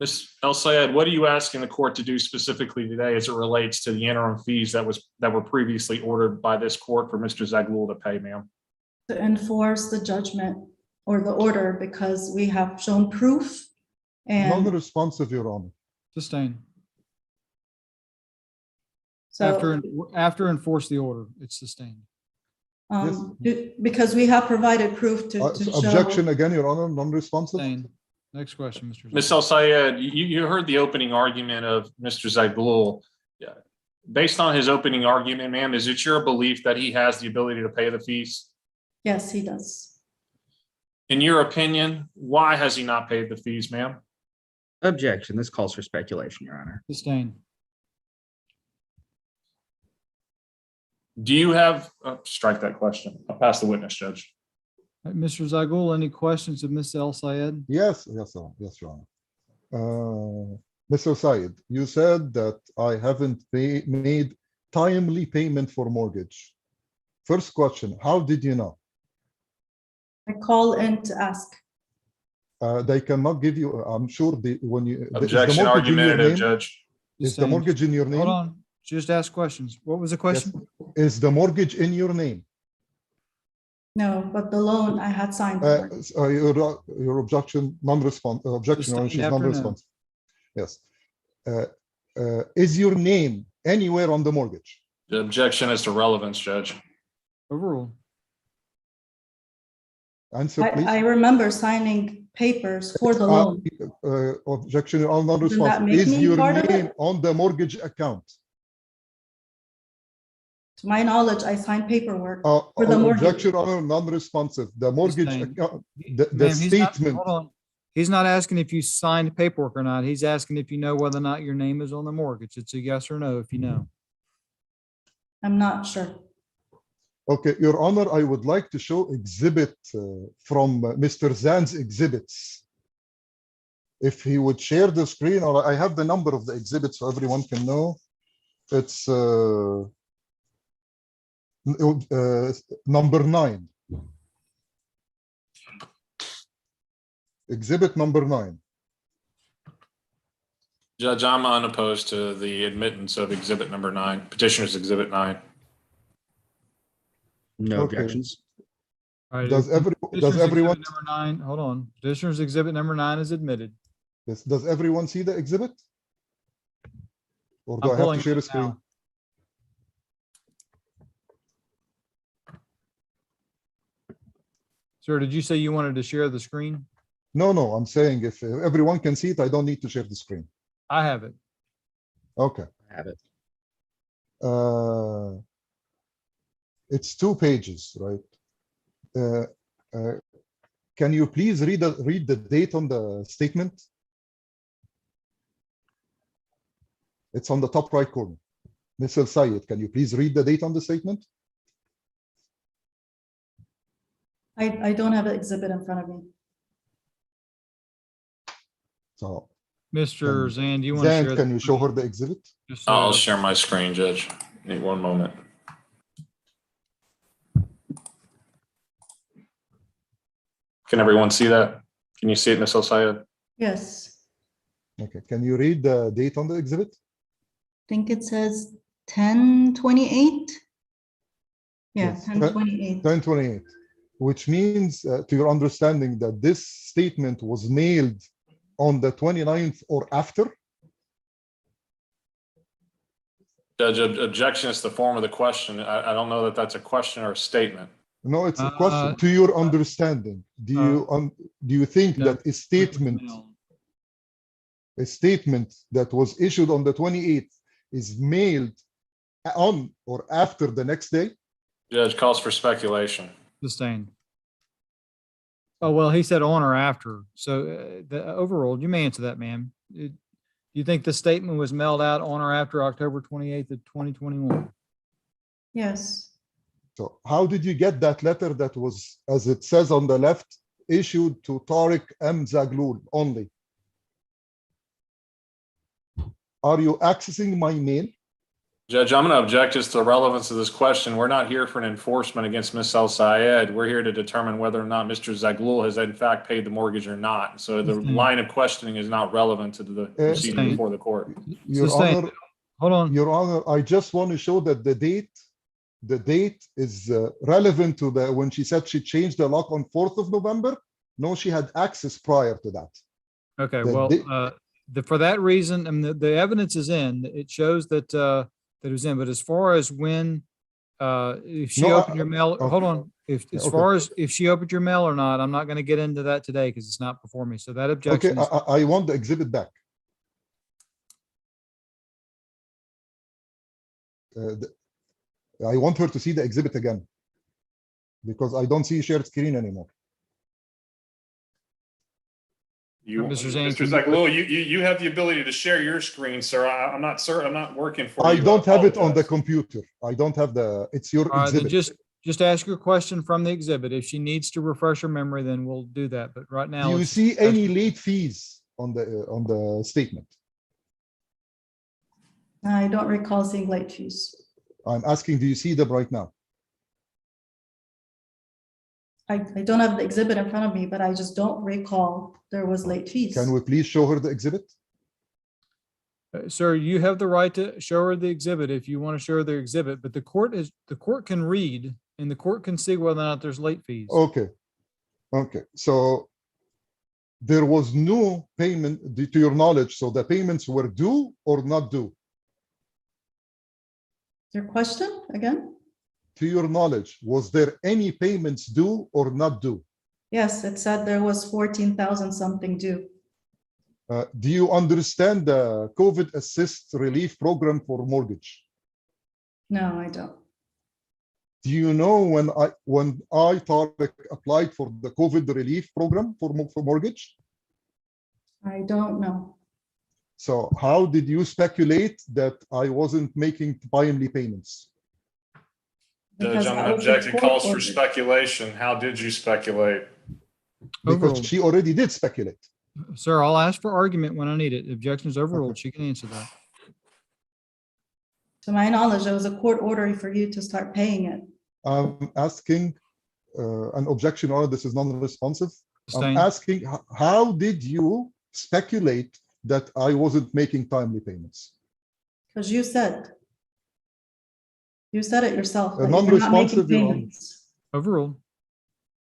Ms. El Sayed, what are you asking the court to do specifically today as it relates to the interim fees that were previously ordered by this court for Mr. Zaghloul to pay, ma'am? To enforce the judgment or the order because we have shown proof and Non-responsive, Your Honor. Sustained. so, After enforce the order, it's sustained. because we have provided proof to show. Objection again, Your Honor, non-responsive. Sustained. Next question, Mr. Zand. Ms. El Sayed, you heard the opening argument of Mr. Zaghloul. Yeah. Based on his opening argument, ma'am, is it your belief that he has the ability to pay the fees? Yes, he does. In your opinion, why has he not paid the fees, ma'am? Objection. This calls for speculation, Your Honor. Sustained. Do you have, strike that question. I'll pass the witness, Judge. Mr. Zaghloul, any questions of Ms. El Sayed? Yes, Your Honor. Mr. Syed, you said that I haven't made timely payment for mortgage. First question, how did you know? I call in to ask. They cannot give you, I'm sure when you. is the Objection mortgage in your argumentative, name? Judge. Is the Sustained. mortgage in your name? Hold on, just ask questions. What was the question? Is the mortgage in your name? No, but the loan I had signed. for. Your objection, non-response, objection, Your Honor, she's Sustained after no. non-responsive. Yes. Is your name anywhere on the mortgage? The objection is to relevance, Judge. Overruled. Answer, please. I remember signing papers for the loan. Objection, Your Honor, Does that non-responsive. make Is me your part of name it? on the mortgage account? To my knowledge, I signed paperwork for the mortgage. Objection, Your Honor, non-responsive. The mortgage Sustained. account, Ma'am, the he's not- statement. Hold on. He's not asking if you signed paperwork or not. He's asking if you know whether or not your name is on the mortgage. It's a yes or no if you know. I'm not sure. Okay, Your Honor, I would like to show exhibit from Mr. Zand's exhibits. If he would share the screen, or I have the number of the exhibit so everyone can know. It's number 9. Exhibit number 9. Judge, I'm unopposed to the admittance of exhibit number 9, petitioner's exhibit 9. No Okay. objections. All right, Does petitioner's everyone, exhibit Number 9, hold on. Petitioner's exhibit number 9 is admitted. yes, does everyone see the exhibit? Or do I'm I have to pulling share it a screen? now. Sir, did you say you wanted to share the screen? No, I'm saying if everyone can see it, I don't need to share the screen. I have it. Okay. I have it. It's 2 pages, right? Can you please read the date on the statement? It's on the top right corner. Mr. Syed, can you please read the date on the statement? I don't have an exhibit in front of me. So, Mr. Zand, do you want to share? Zand, can you show her the exhibit? Just so I'll that- share my screen, Judge. Need one moment. Can everyone see that? Can you see it, Ms. El Sayed? Yes. Okay, can you read the date on the exhibit? I think it says 10/28. Yeah, Yes, 10/28. 10/28, which means to your understanding that this statement was mailed on the 29th or after? Judge, objection is the form of the question. I don't know that that's a question or a statement. No, it's a question. To your understanding, do you think no, that a statement that was issued on the 28th is mailed on or after the next day? Judge, calls for speculation. Sustained. Oh, well, he said on or after. So the overruled, you may answer that, ma'am. You think the statement was mailed out on or after October 28th of 2021? Yes. So how did you get that letter that was, as it says on the left, issued to Tariq M. Zaghloul only? Are you accessing my mail? Judge, I'm going to object as to the relevance of this question. We're not here for an enforcement against Ms. El Sayed. We're here to determine whether or not Mr. Zaghloul has in fact paid the mortgage or not. So the line of questioning is not relevant to the proceeding before the court. Your Sustained. Honor, Hold on. Your Honor, I just want to show that the date is relevant to the when she said she changed the lock on 4th of November. No, she had access prior to that. Okay, The well, di- for that reason, I mean, the evidence is in, it shows that, that it was in, but as far as when, if she No, opened your mail, hold on. As okay. far as if she opened your mail or not, I'm not going to get into that today because it's not before me. So that Okay, objection is, I want the exhibit back. I want her to see the exhibit again because I don't see shared screen anymore. Mr. Zane, Mr. Zaghloul, you have the ability to share your screen, sir. I'm not certain. I'm not working for you. I don't have it on the apologize. computer. I don't have it's your all right, then exhibit. just ask your question from the exhibit. If she needs to refresh her memory, then we'll do that. But right now. Do you let's see ask- any late fees on the statement? I don't recall seeing late fees. I'm asking, do you see them right now? I don't have the exhibit in front of me, but I just don't recall there was late fees. Can we please show her the exhibit? Sir, you have the right to show her the exhibit if you want to show her the exhibit, but the court can read and the court can see whether or not there's late fees. Okay. Okay. So there was no payment to your knowledge. So the payments were due or not due? Your question again? To your knowledge, was there any payments due or not due? Yes, it said there was 14,000 something due. Do you understand the COVID Assist Relief Program for mortgage? No, I don't. Do you know when I Tariq, applied for the COVID relief program for mortgage? I don't know. So how did you speculate that I wasn't making timely payments? Judge, I'm going to object. It calls for speculation. How did you speculate? Because Overruled. she already did speculate. Sir, I'll ask for argument when I need it. Objection is overruled. She can answer that. To my knowledge, there was a court order for you to start paying it. I'm asking an objection, or this is non-responsive. I'm Sustained. asking, how did you speculate that I wasn't making timely payments? Because you said it yourself. that you were not Non-responsive, making Your Honor. payments. Overruled.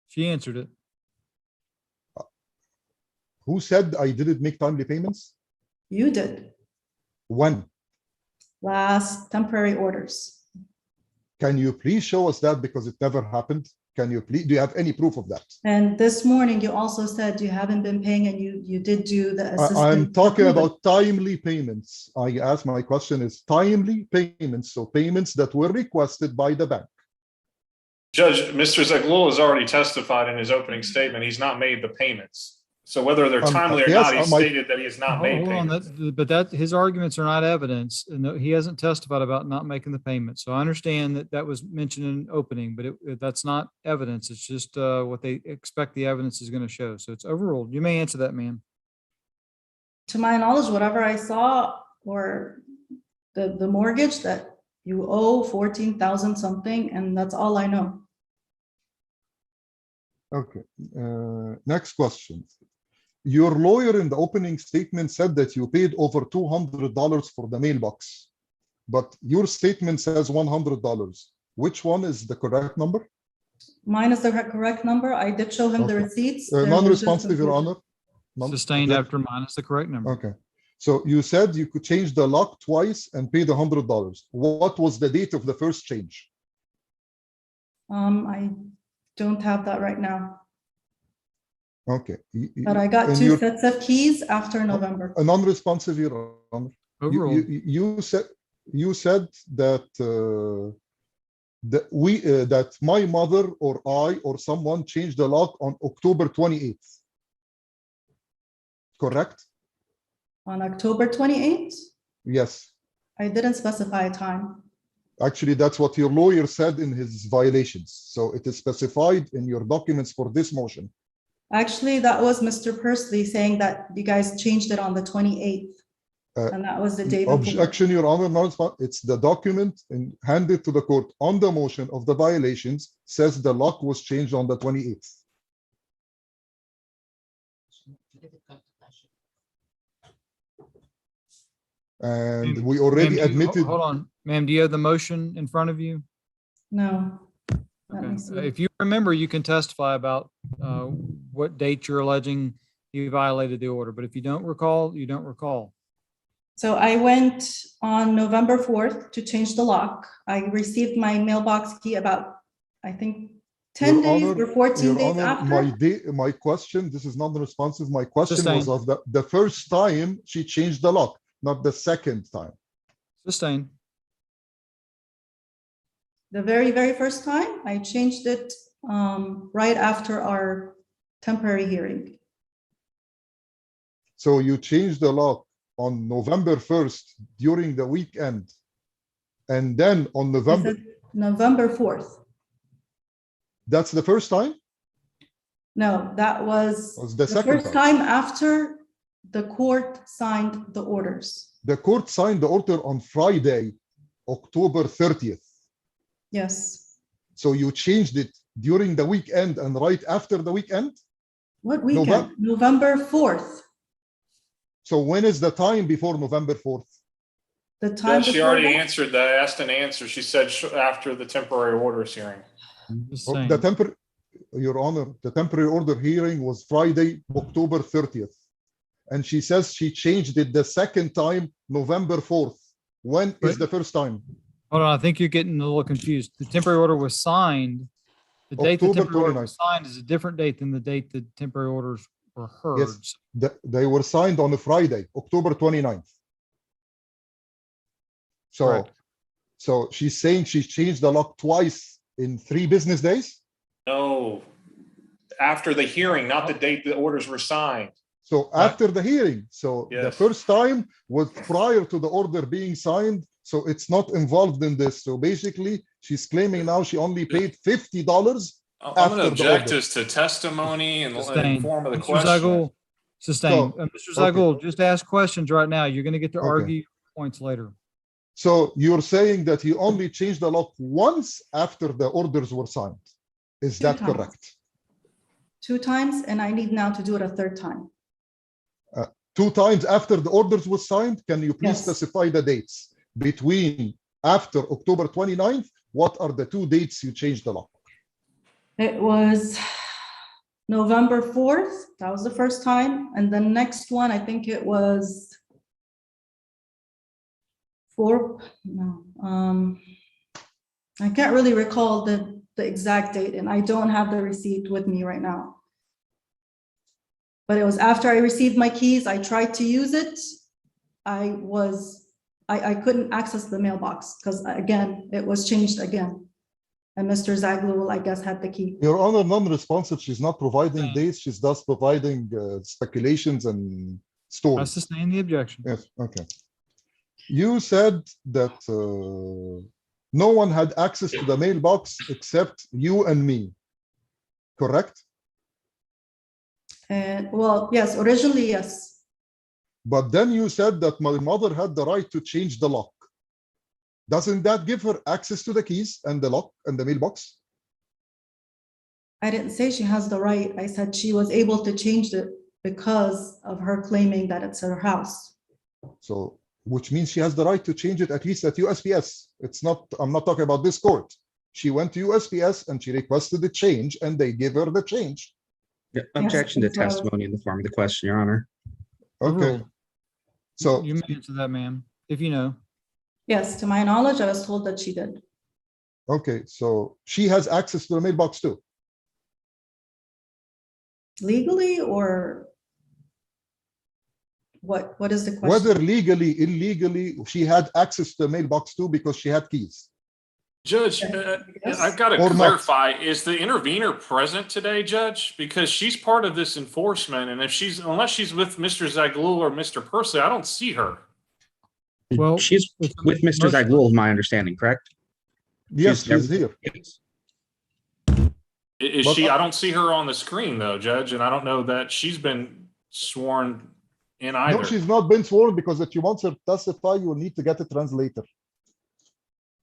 She answered it. Who said I didn't make timely payments? You did. When? Last temporary orders. Can you please show us that, because it never happened? Can you please, do you have any proof of that? And this morning, you also said you haven't been paying and you did do the assistance. I'm talking approval. about timely payments. I asked, my question is timely payments, so payments that were requested by the bank. Judge, Mr. Zaghloul has already testified in his opening statement. He's not made the payments. So whether they're timely or yes, not, he stated that he has not made Hold on, payments. but his arguments are not evidence, and he hasn't testified about not making the payment. So I understand that was mentioned in opening, but that's not evidence. It's just what they expect the evidence is going to show. So it's overruled. You may answer that, ma'am. To my knowledge, whatever I saw, or the mortgage that you owe 14,000 something, and that's all I know. Okay, next question. your lawyer in the opening statement said that you paid over $200 for the mailbox, but your statement says $100. Which one is the correct number? Mine is the correct number. I did show him the Okay. receipts. There was just Non-responsive, Your confusion. Honor. Sustained That- after mine is the correct number. Okay. So you said you could change the lock twice and pay the $100. What was the date of the first change? I don't have that right now, Okay. but I got And two your- sets of keys after November. A non-responsive, Your Honor. Overruled. You said that that my mother or I or someone changed the lock on October 28th. Correct? On October 28th, Yes. I didn't specify a time. Actually, that's what your lawyer said in his violations. So it is specified in your documents for this motion. Actually, that was Mr. Pursley saying that you guys changed it on the 28th. And that was the day before. Objection, Your Honor, it's the document handed to the court on the motion of the violations says the lock was changed on the 28th. And we already Ma'am, admitted. Hold on, ma'am, do you have the motion in front of you? No. Let me Okay. see. If you remember, you can testify about what date you're alleging you violated the order, but if you don't recall, you don't recall. So I went on November 4th to change the lock. I received my mailbox key about, I think, 10 Your days Honor, or 14 Your days Honor, after. my question, this is not responsive. My question was Sustained. of the first time she changed the lock, not the second time. Sustained. The very, very first time, I changed it right after our temporary hearing. So you changed the lock on November 1st during the weekend. And then on I November, said November 4th. that's the first time? No, that was Was the the second first time? time after the court signed the orders. The court signed the order on Friday, October 30th. Yes. So you changed it during the weekend and right after the weekend? What weekend? November 4th. So when is the time before November 4th? The time She before already that? answered that, asked an answer. She said after the temporary orders hearing. Sustained. The temporary, Your Honor, the temporary order hearing was Friday, October 30th. And she says she changed it the second time, November 4th. When is But- the first time? Hold on, I think you're getting a little confused. The temporary order was signed. The date the October temporary order was 29th. signed is a different date than the date the temporary orders were heard. Yes. They were signed on a Friday, October 29th. So, Correct. so she's saying she changed the lock twice in 3 business days? No, after the hearing, not the date the orders were signed. So after the hearing, so the Yes. first time was prior to the order being signed, so it's not involved in this. So basically, she's claiming now she only paid $50. I'm After going to the object order. as to testimony and Sustained. form of the Mr. question. Zagul, sustained. So, Mr. Zagul, just ask questions right now. You're going to get to Okay. argue points later. So you're saying that he only changed the lock once after the orders were signed. Is 2 that times. correct? 2 times, and I need now to do it a 3rd time. 2 times after the orders were signed? Can you please Yes. specify the dates between after October 29th? What are the 2 dates you changed the lock? It was November 4th. That was the first time. And the next one, I think it was I can't really recall the exact date, and I don't have the receipt with me right now. But it was after I received my keys. I tried to use it. I couldn't access the mailbox because again, it was changed again. And Mr. Zaglul, I guess, had the key. Your Honor, non-responsive. She's not providing Okay. dates. She's just providing speculations and I stories. sustain the objection. Yes, okay. You said that no one had access to the mailbox except you and me, correct? And well, yes, originally, yes. But then you said that my mother had the right to change the lock. Doesn't that give her access to the keys and the lock and the mailbox? I didn't say she has the right. I said she was able to change it because of her claiming that it's her house. So, which means she has the right to change it at least at USPS. It's not, I'm not talking about this court. She went to USPS and she requested the change and they give her the change. Objection to that's what I was- testimony in the form of the question, Your Honor. Okay, Overruled. so, You may answer that, ma'am, if you know. Yes, to my knowledge, I was told that she did. okay, so she has access to the mailbox too. Legally or what is the question? Whether legally, illegally, she had access to the mailbox too because she had keys. Judge, Yes. I've got to Or not. clarify, is the intervener present today, Judge? Because she's part of this enforcement, and if she's, unless she's with Mr. Zaglul or Mr. Percy, I don't see her. Well, She's it's with Mr. most- Zaglul, my understanding, correct? Yes, She's she's here. Is But- she, I don't see her on the screen though, Judge, and I don't know that she's been sworn in No, either. she's not been sworn because if you want her to testify, you will need to get a translator.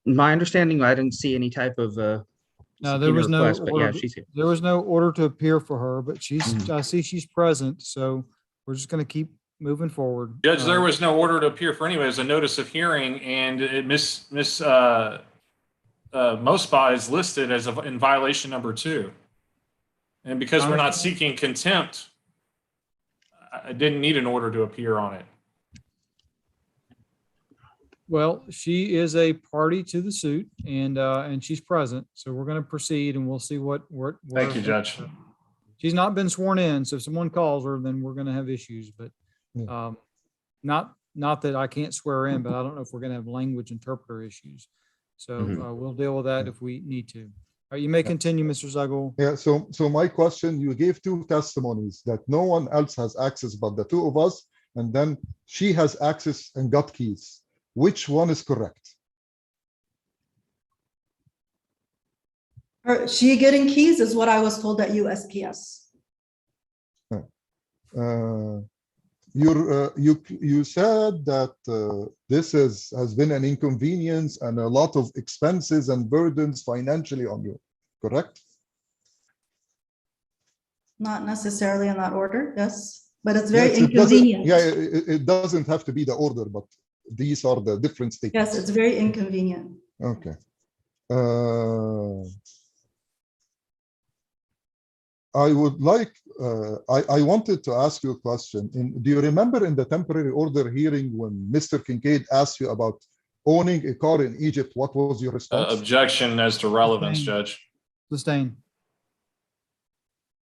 My understanding, I didn't see any type of No, there subpoena was no request, but yeah, order. she's here. There was no order to appear for her, but she's, I see she's present, so we're just gonna keep moving forward. Judge, there was no order to appear for anybody. It was a notice of hearing, and Miss Mosba is listed as in violation number 2. And because we're not seeking contempt, I didn't need an order to appear on it. Well, she is a party to the suit and she's present, so we're gonna proceed and we'll see what. Thank you, Judge. She's not been sworn in, so if someone calls her, then we're gonna have issues, but not that I can't swear in, but I don't know if we're gonna have language interpreter issues. So we'll deal with that if we need to. All right, you may continue, Mr. Zaghloul. Yeah, so my question, you gave 2 testimonies that no one else has access but the 2 of us, and then she has access and got keys. Which one is correct? She getting keys is what I was told at USPS. You said that this has been an inconvenience and a lot of expenses and burdens financially on you, correct? Not necessarily in that order, yes, but it's very Yes, it doesn't- inconvenient. Yeah, it doesn't have to be the order, but these are the different statements. Yes, it's very inconvenient. Okay. I would like, I wanted to ask you a question. Do you remember in the temporary order hearing when Mr. Kincaid asked you about owning a car in Egypt, what was your response? Objection as to relevance, Judge. Sustain.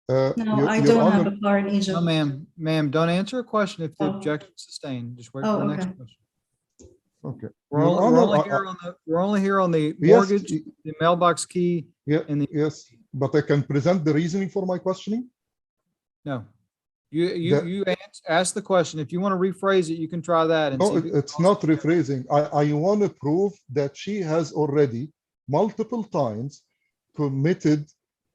No, I Your don't have Honor, a car in Egypt. No, ma'am, don't answer a question if the Oh. objection is sustained. Just wait Oh, for the next okay. question. Okay. We're Your only Honor, here on the, we're only here on the Yes, mortgage, the mailbox key, Yeah, and the, yes, but I can present the reasoning for my questioning. no. The- You ask the question. If you want to rephrase it, you can try that. And No, see if it's not rephrasing. I want to prove that she has already multiple times committed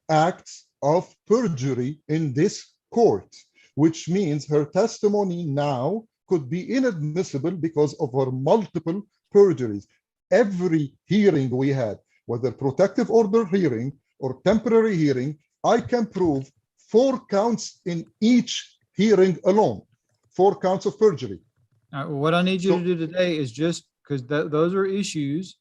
acts of perjury in this court, which means her testimony now could be inadmissible because of her multiple perjuries. Every hearing we had, whether protective order hearing or temporary hearing, I can prove 4 counts in each hearing alone, 4 counts of perjury. What I need you to So- do today is just, because those are issues,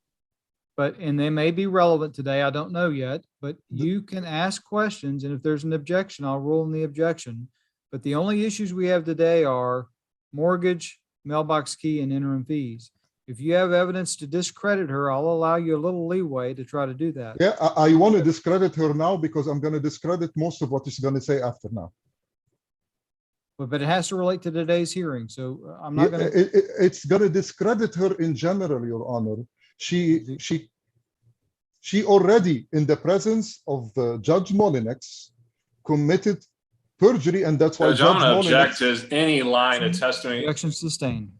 and they may be relevant today, I don't know yet, but you can ask questions, and if there's an objection, I'll rule in the objection. But the only issues we have today are mortgage, mailbox key, and interim fees. If you have evidence to discredit her, I'll allow you a little leeway to try to do that. Yeah, I want to discredit her now because I'm going to discredit most of what she's going to say after now. But it has to relate to today's hearing, so I'm not gonna. It's going to discredit her in general, Your Honor. She already, in the presence of Judge Molinex, committed perjury, and that's why Judge, Judge I'm going to object Molinex. to any line of testimony. Objection sustained.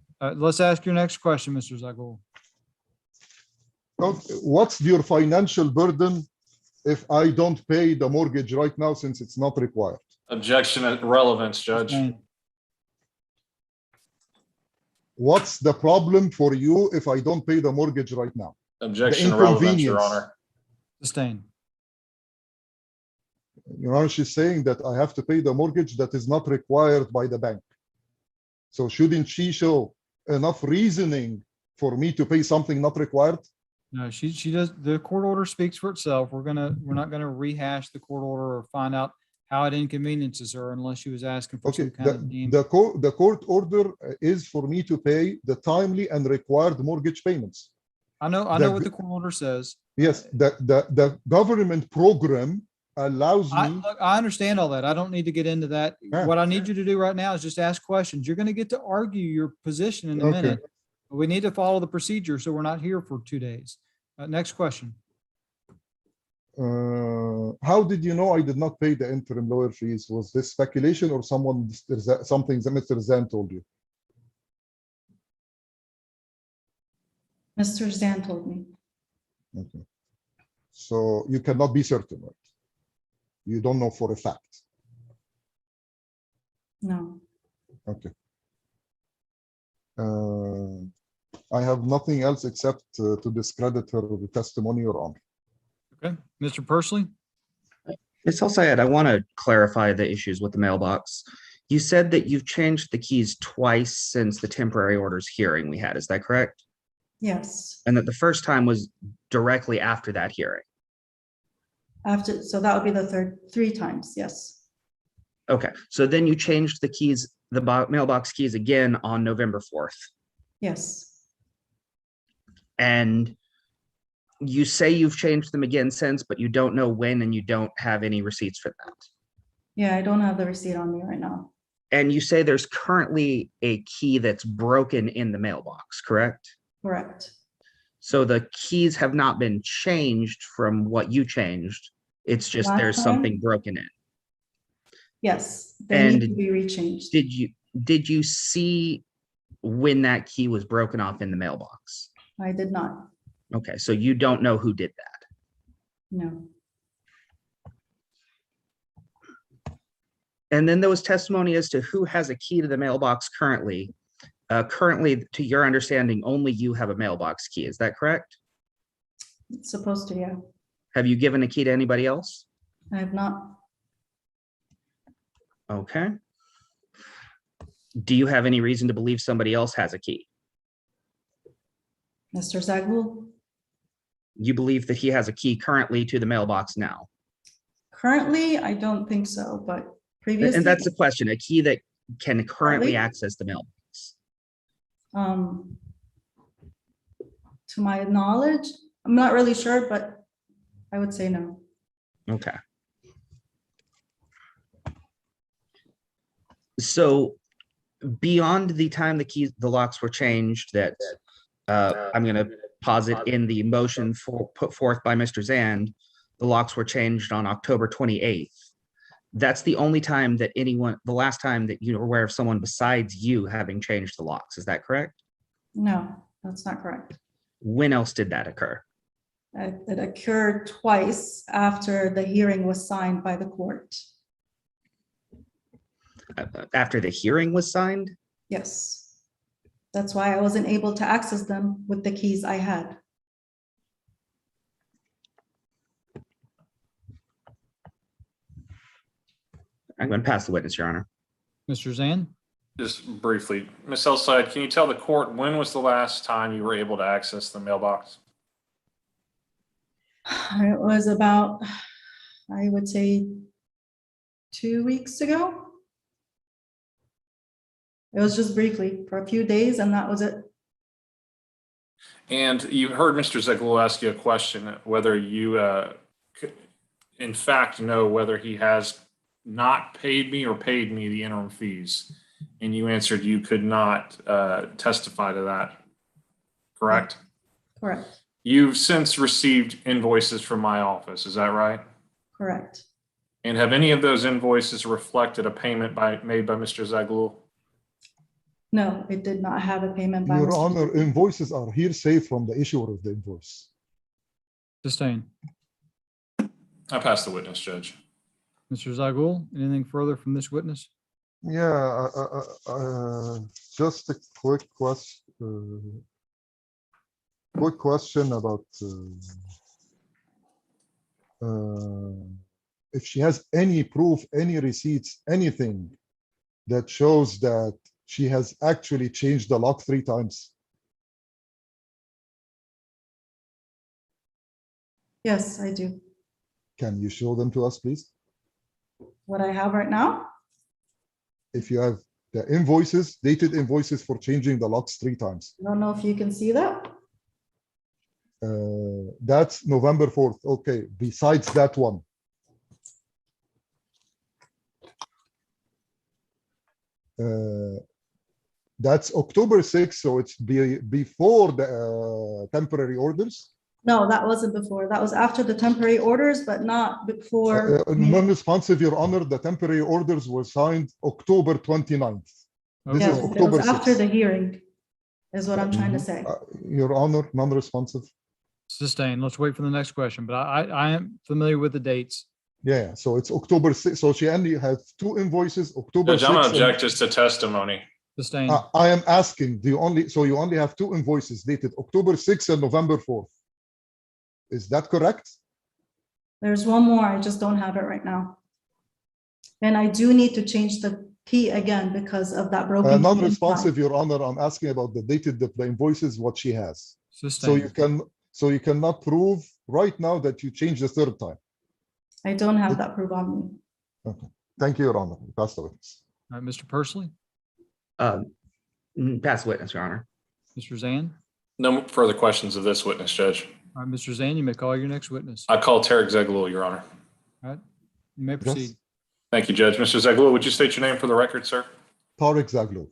Let's ask your next question, Mr. Zaghloul. What's your financial burden if I don't pay the mortgage right now since it's not required? Objection at relevance, Judge. Sustained. What's the problem for you if I don't pay the mortgage right now? Objection to relevance, Your inconvenience. Honor. Sustained. Your Honor, she's saying that I have to pay the mortgage that is not required by the bank. So shouldn't she show enough reasoning for me to pay something not required? No, she does, the court order speaks for itself. We're not gonna rehash the court order or find out how it inconveniences her unless she was asking for Okay, some kind of deemed. the court order is for me to pay the timely and required mortgage payments. I know the- what the court order says. Yes, the government program allows me. Look, I understand all that. I don't need to get into that. Yeah. What I need you to do right now is just ask questions. You're gonna get to argue your position in a Okay. minute. We need to follow the procedure, so we're not here for 2 days. Next question. How did you know I did not pay the interim lawyer fees? Was this speculation or something that Mr. Zan told you? Mr. Zan told me. Okay. So you cannot be certain, right? You don't know for a fact. No. Okay. I have nothing else except to discredit her testimony or honor. Okay, Mr. Persley? Ms. El Sayed, I want to clarify the issues with the mailbox. You said that you've changed the keys twice since the temporary orders hearing we had. Is that correct? Yes. And that the first time was directly after that hearing? After, so that would be the third, 3 times. Yes. Okay, so then you changed the keys, the mailbox keys again on November 4th. Yes. And you say you've changed them again since, but you don't know when and you don't have any receipts for that. Yeah, I don't have the receipt on me right now. And you say there's currently a key that's broken in the mailbox, correct? Correct. So the keys have not been changed from what you changed. It's just Last there's time? something broken in. Yes, they need And to be rechanged. Did you see when that key was broken off in the mailbox? I did not. Okay, so you don't know who did that. No. And then there was testimony as to who has a key to the mailbox currently. Currently, to your understanding, only you have a mailbox key. Is that correct? It's supposed to, yeah. Have you given a key to anybody else? I have not. Okay. Do you have any reason to believe somebody else has a key? Mr. Zaghloul? You believe that he has a key currently to the mailbox now? Currently, I don't think so, but previously. And that's the question, a key that can currently Currently? access the mailbox. To my knowledge, I'm not really sure, but I would say no. Okay. So beyond the time the locks were changed that I'm going to posit in the motion put forth by Mr. Zand, the locks were changed on October 28th. That's the only time that the last time that you're aware of someone besides you having changed the locks. Is that correct? No, that's not correct. When else did that occur? It occurred twice after the hearing was signed by the court. After the hearing was signed? Yes. That's why I wasn't able to access them with the keys I had. I'm going to pass the witness, Your Honor. Mr. Zand? Just briefly, Ms. Elside, can you tell the court when was the last time you were able to access the mailbox? It was about, I would say, 2 weeks ago. It was just briefly for a few days and that was it. And you heard Mr. Zaghloul ask you a question, whether you in fact know whether he has not paid me or paid me the interim fees. And you answered you could not testify to that, correct? Correct. You've since received invoices from my office, is that right? Correct. And have any of those invoices reflected a payment made by Mr. Zaghloul? No, it did not have a payment by Your Mr. Honor, invoices are hearsay from the issuer of the invoice. Sustained. I pass the witness, Judge. Mr. Zaghloul, anything further from this witness? Yeah, just a quick question. Quick question about if she has any proof, any receipts, anything that shows that she has actually changed the lock 3 times. Yes, I do. Can you show them to us, please? What I have right now? If you have the invoices, dated invoices for changing the locks 3 times. I don't know if you can see that. That's November 4th. Okay, besides that one. That's October 6th, so it's before the temporary orders. No, that wasn't before. That was after the temporary orders, but not before. Non-responsive, Your Honor, the temporary orders were signed October 29th. This Yes, is but it October was after 6th. the hearing, is what I'm trying to say. Your Honor, non-responsive. Sustained. Let's wait for the next question, but I am familiar with the dates. Yeah, so it's October 6th. So she only has 2 invoices, October Judge, I'm gonna 6th. object just to testimony. Sustained. I am asking, you only have 2 invoices dated October 6th and November 4th. Is that correct? There's one more, I just don't have it right now. And I do need to change the key again because of that broken. key inside. Non-responsive, Your Honor, I'm asking about the dated the invoices, what she has. Sustained. So you cannot prove right now that you changed the 3rd time. I don't have that proof on me. Okay. Thank you, Your Honor. Pass the witness. All right, Mr. Persley, Pass witness, Your Honor. Mr. Zan. No further questions of this witness, Judge. All right, Mr. Zan, you may call your next witness. I call Tarek Zeglul, Your Honor. All right, you may proceed. Thank you, Judge. Mr. Zeglul, would you state your name for the record, sir? Tarek Zeglul.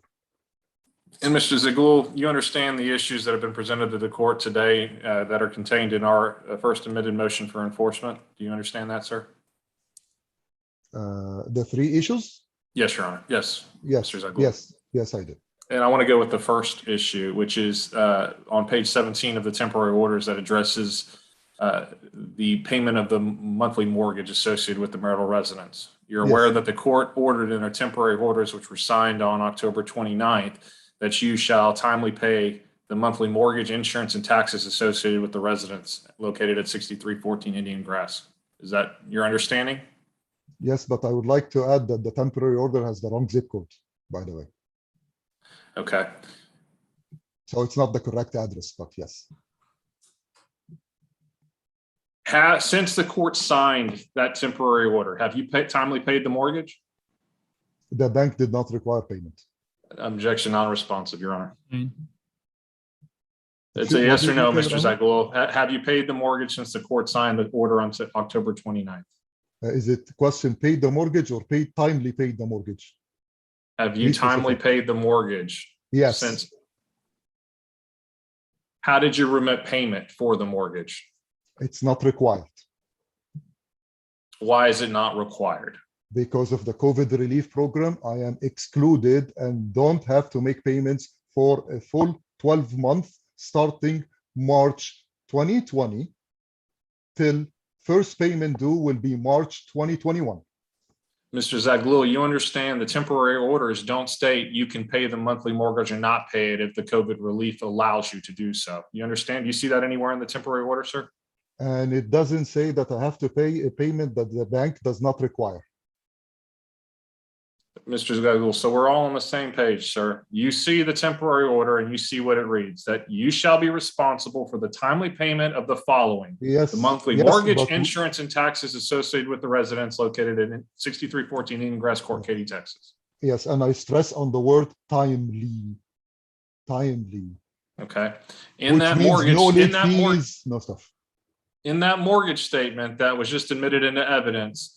And Mr. Zeglul, you understand the issues that have been presented to the court today that are contained in our first admitted motion for enforcement. Do you understand that, sir? The 3 issues? Yes, Your Honor. Yes. Yes, Mr. Zeglul. yes, I did. And I want to go with the first issue, which is on page 17 of the temporary orders that addresses the payment of the monthly mortgage associated with the marital residence. You're aware that the court ordered in our temporary orders, which were signed on October 29th, that you shall timely pay the monthly mortgage, insurance, and taxes associated with the residence located at 6314 Indian Grass. Is that your understanding? Yes, but I would like to add that the temporary order has the wrong zip code, by the way. Okay. So it's not the correct address, but yes. Since the court signed that temporary order, have you timely paid the mortgage? The bank did not require payment. Objection non-responsive, Your Honor. Sustained. It's a yes or no, Mr. Zeglul. Have you paid the mortgage since the court signed the order on October 29th? Is it question paid the mortgage or timely paid the mortgage? Have you timely paid the mortgage? Yes. Since how did you remit payment for the mortgage? It's not required Why is it not required? because of the COVID relief program. I am excluded and don't have to make payments for a full 12 months starting March 2020 till first payment due will be March 2021. Mr. Zeglul, you understand the temporary orders don't state you can pay the monthly mortgage or not pay it if the COVID relief allows you to do so. You understand? Do you see that anywhere in the temporary order, sir? And it doesn't say that I have to pay a payment that the bank does not require. Mr. Zeglul, so we're all on the same page, sir. You see the temporary order and you see what it reads, that you shall be responsible for the timely payment of the following. Yes. The monthly yes, mortgage, but- insurance, and taxes associated with the residence located in 6314 Indian Grass Court, Katy, Texas. Yes, and I stress on the word timely. Timely. Okay. In Which that means mortgage, no in late that mortgage, fees, no stuff. in that mortgage statement that was just admitted into evidence,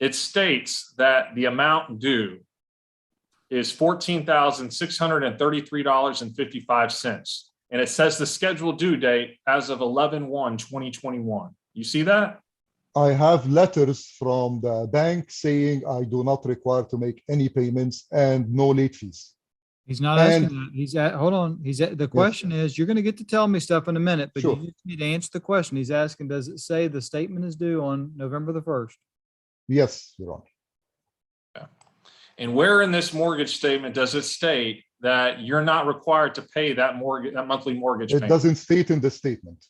it states that the amount due is $14,633.55. And it says the scheduled due date as of 11/1/2021. You see that? I have letters from the bank saying I do not require to make any payments and no late fees. He's not And- asking that. He's at, hold on. The question is, you're going to get to tell me stuff in a minute, but Sure. you just need to answer the question. He's asking, does it say the statement is due on November the 1st? Yes, Your Honor. And where in this mortgage statement does it state that you're not required to pay that mortgage, that monthly mortgage It payment? doesn't state in the statement.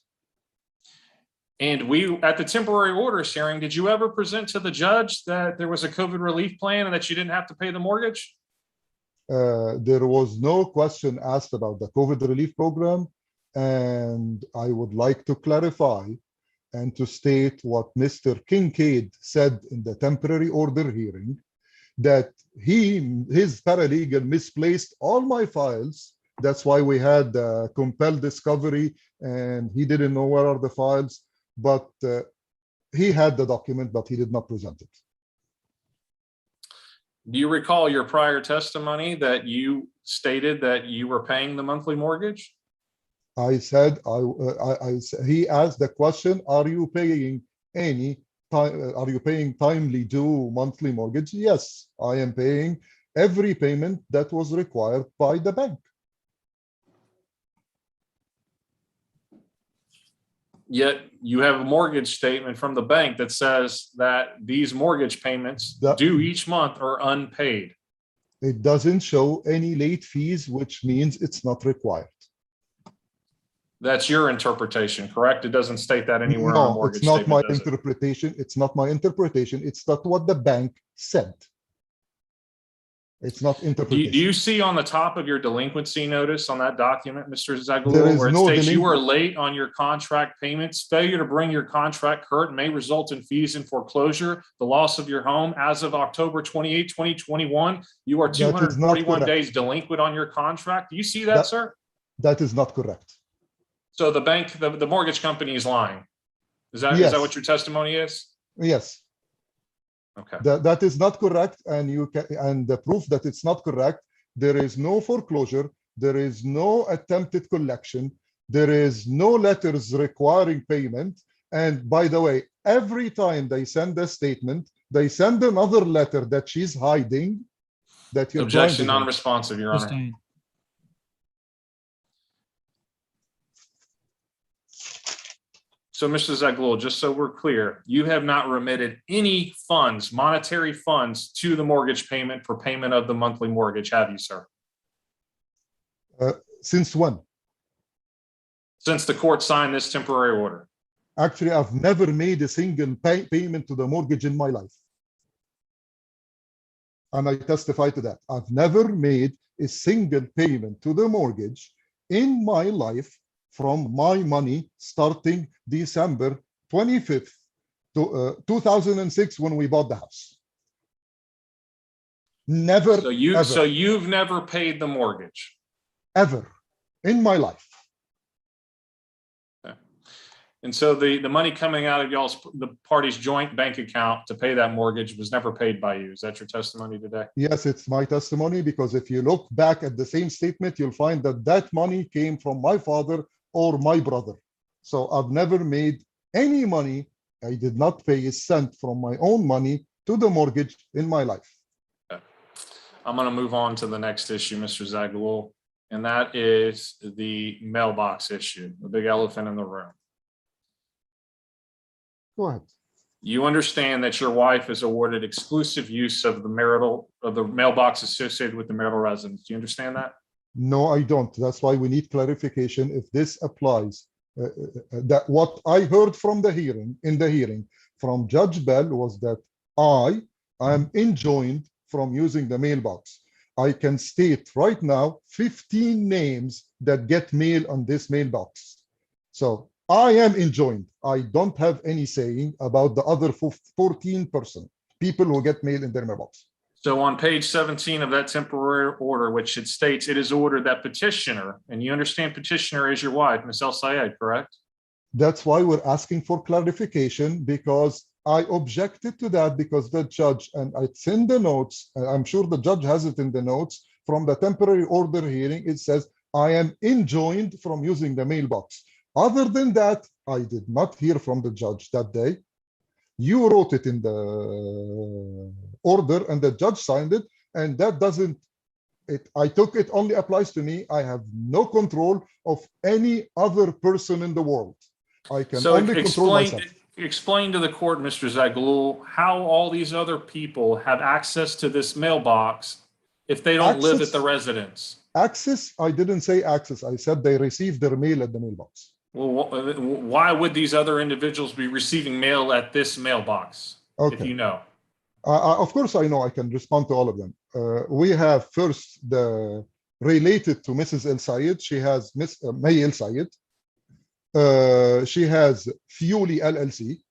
And at the temporary orders hearing, did you ever present to the judge that there was a COVID relief plan and that you didn't have to pay the mortgage? There was no question asked about the COVID relief program. And I would like to clarify and to state what Mr. Kincaid said in the temporary order hearing, that his paralegal misplaced all my files. That's why we had compelled discovery, and he didn't know where are the files, but he had the document, but he did not present it. Do you recall your prior testimony that you stated that you were paying the monthly mortgage? I said, he asked the question, are you paying timely due monthly mortgage? Yes, I am paying every payment that was required by the bank. Yet you have a mortgage statement from the bank that says that these mortgage payments due each month are unpaid. It doesn't show any late fees, which means it's not required. That's your interpretation, correct? It doesn't state that anywhere on the No, mortgage it's not my statement, does it? interpretation. It's not my interpretation. It's not what the bank said. It's not Do interpretation. you see on the top of your delinquency notice on that document, Mr. There Zaghloul, is where it no states you are delinquent- late on your contract payments? Failure to bring your contract current may result in fees and foreclosure, the loss of your home. As of October 28, 2021, you are That is not 241 correct. days delinquent on your contract. Do you see that, sir? That is not correct. So the bank, the mortgage company is lying. Is that Yes. what your testimony is? Yes. Okay. That is not correct, and the proof that it's not correct, there is no foreclosure, there is no attempted collection, there is no letters requiring payment. And by the way, every time they send a statement, they send another letter that she's hiding, that you're Objection blinded. non-responsive, Your Honor. Sustained. So, Mr. Zaghloul, just so we're clear, you have not remitted any funds, monetary funds, to the mortgage payment for payment of the monthly mortgage, have you, sir? Since when? Since the court signed this temporary order. Actually, I've never made a single payment to the mortgage in my life. And I testify to that. I've never made a single payment to the mortgage in my life from my money starting December 25th, 2006, when we bought the house. Never, ever, So you've never paid the mortgage. ever in my life. And so the money coming out of the party's joint bank account to pay that mortgage was never paid by you. Is that your testimony today? Yes, it's my testimony, because if you look back at the same statement, you'll find that that money came from my father or my brother. So I've never made any money. I did not pay a cent from my own money to the mortgage in my life. Okay. I'm going to move on to the next issue, Mr. Zaghloul, and that is the mailbox issue, the big elephant in the room. Go ahead. You understand that your wife is awarded exclusive use of the mailbox associated with the marital residence. Do you understand that? No, I don't. That's why we need clarification if this applies. That what I heard from the hearing from Judge Bell was that I am enjoined from using the mailbox. I can state right now 15 names that get mail on this mailbox. So I am enjoined. I don't have any saying about the other 14% people who get mail in their mailbox. So on page 17 of that temporary order, which it states, it is ordered that petitioner, and you understand petitioner is your wife, Ms. El Sayed, correct? That's why we're asking for clarification, because I objected to that, because the judge, and it's in the notes, and I'm sure the judge has it in the notes from the temporary order hearing, it says, I am enjoined from using the mailbox. Other than that, I did not hear from the judge that day. You wrote it in the order and the judge signed it, and that doesn't, I took it only applies to me. I have no control of any other person in the world. I can only control myself. Explain to the court, Mr. Zaghloul, how all these other people have access to this mailbox if they don't live at the residence. Access, I didn't say access. I said they received their mail at the mailbox. Well, why would these other individuals be receiving mail at this mailbox? If Okay. you know. Of course, I know I can respond to all of them. We have first the related to Mrs. El Sayed. She has Miss May El Sayed. She has Fuely LLC.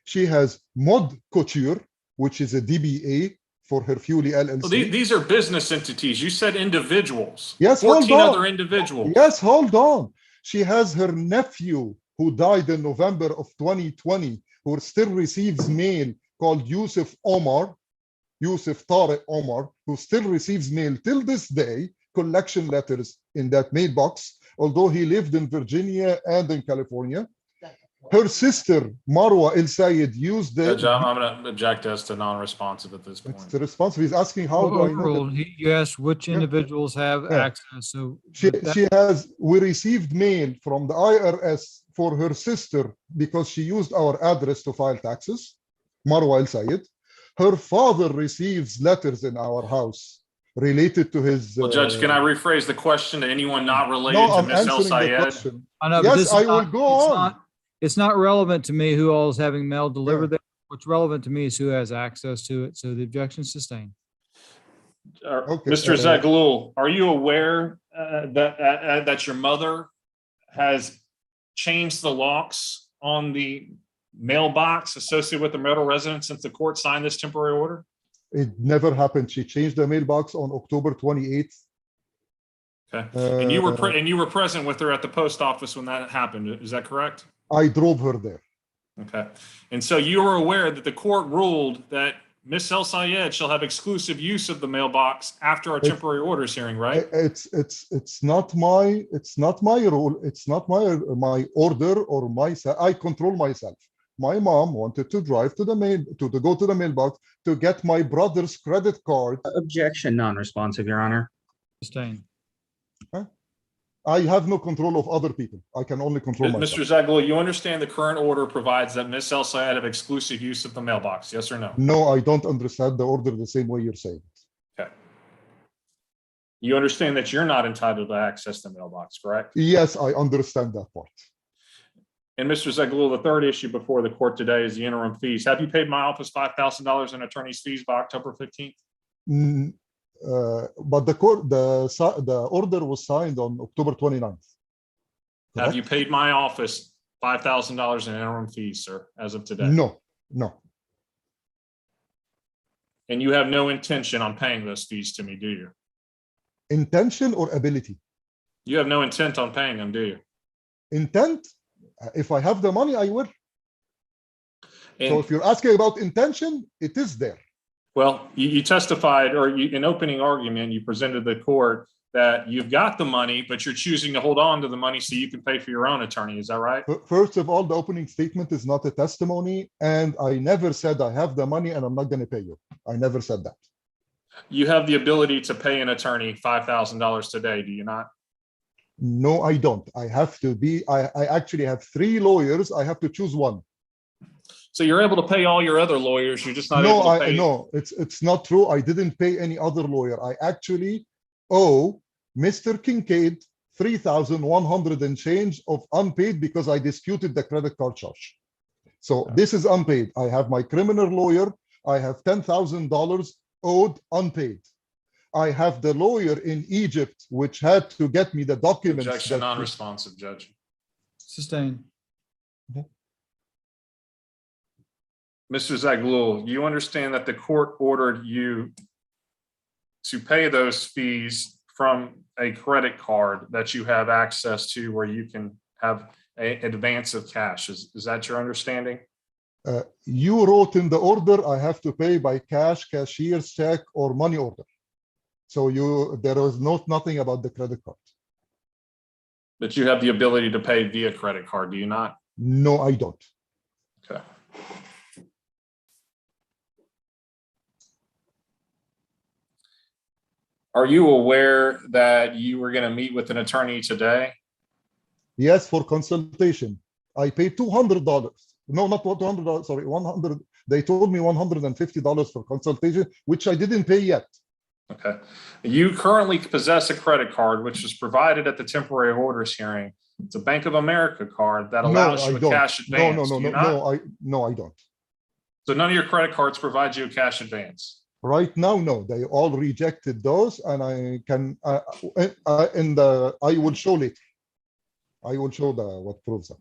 She has Mod Couture, which is a DBA for her Fuely LLC. Well, these are business entities. You said individuals. Yes, 14 hold on. other individuals. Yes, hold on. She has her nephew who died in November of 2020, who still receives mail called Yusuf Tariq Omar, who still receives mail till this day, collection letters in that mailbox, although he lived in Virginia and in California. Her sister, Marwa El Sayed, used the... Judge, I'm going to object as to non-responsive at this point. It's the responsive. He's asking how do I know that? Overruled. You asked which individuals have Yeah. access, so. We received mail from the IRS for her sister because she used our address to file taxes, Marwa El Sayed. Her father receives letters in our house related to his... Well, Judge, can I rephrase the question to anyone not related No, to I'm Ms. El answering the Sayed? question. I know, but this Yes, is I will not- go it's on. not- It's not relevant to me who all is having mail delivered there. What's relevant to me is who has access to it. So the objection is sustained. Okay, Mr. Zaghloul, are you aware that your mother has changed the locks on the mailbox associated with the marital residence since the court signed this temporary order? It never happened. She changed the mailbox on October 28th. Okay. And you were present with her at the post office when that happened. Is that correct? I drove her there. Okay. And so you are aware that the court ruled that Ms. El Sayed shall have exclusive use of the mailbox after our temporary orders hearing, right? It's not my rule. It's not my order or I control myself. My mom wanted to drive to the go to the mailbox to get my brother's credit card. Objection, non-responsive, Your Honor. Sustained. I have no control of other people. I can only control myself. Mr. Zaghloul, you understand the current order provides that Ms. El Sayed have exclusive use of the mailbox, yes or no? No, I don't understand the order the same way you're saying. Okay. You understand that you're not entitled to access the mailbox, correct? Yes, I understand that part. And Mr. Zaghloul, the third issue before the court today is the interim fees. Have you paid my office $5,000 in attorney's fees by October 15th? But the order was signed on October 29th. Have you paid my office $5,000 in interim fees, sir, as of today? No. And you have no intention on paying those fees to me, do you? Intention or ability? You have no intent on paying them, do you? Intent? If I have the money, I will. So if you're asking about intention, it is there. Well, you testified, or in opening argument, you presented the court that you've got the money, but you're choosing to hold on to the money so you can pay for your own attorney. Is that right? First of all, the opening statement is not a testimony, and I never said I have the money and I'm not going to pay you. I never said that. You have the ability to pay an attorney $5,000 today, do you not? No, I don't. I have to be, I actually have 3 lawyers. I have to choose one. So you're able to pay all your other lawyers, you're just not able to pay. No, it's not true. I didn't pay any other lawyer. I actually owe Mr. Kincaid $3,100 and change of unpaid because I disputed the credit card charge. So this is unpaid. I have my criminal lawyer. I have $10,000 owed unpaid. I have the lawyer in Egypt, which had to get me the documents. Objection, non-responsive, Judge. Sustained. Mr. Zaghloul, you understand that the court ordered you to pay those fees from a credit card that you have access to where you can have an advance of cash. Is that your understanding? You wrote in the order, I have to pay by cash, cashier's check, or money order. So there was nothing about the credit card. But you have the ability to pay via credit card, do you not? No, I don't. Okay. Are you aware that you were going to meet with an attorney today? Yes, for consultation. I paid $200. No, not $200. Sorry, 100. They told me $150 for consultation, which I didn't pay yet. Okay. You currently possess a credit card, which was provided at the temporary orders hearing It's a Bank of America card that No, allows I you a don't. cash No, advance. no, no, Do you no, not? no, I don't. So none of your credit cards provide you a cash advance. Right now, no, they all rejected those, and I can, I will show later. I will show what proves that.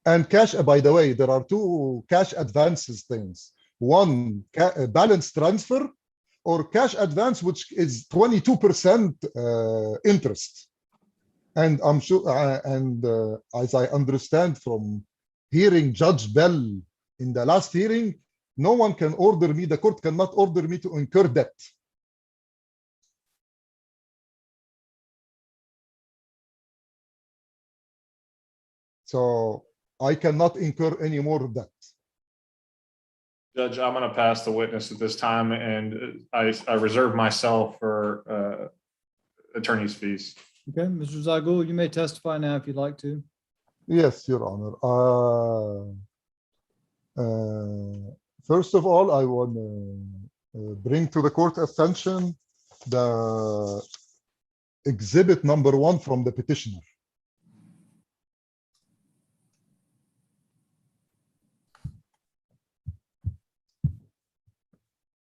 And cash, by the way, there are two cash advances things. One, balance transfer, or cash advance, which is 22% interest. And I'm sure, as I understand from hearing Judge Bell in the last hearing, no one can order me, the court cannot order me to incur debt. So I cannot incur any more debt. Judge, I'm going to pass the witness at this time, and I reserve myself for attorney's fees. Okay, Mr. Zagul, you may testify now if you'd like to. Yes, Your Honor. First of all, I want to bring to the court attention the exhibit number 1 from the petitioner.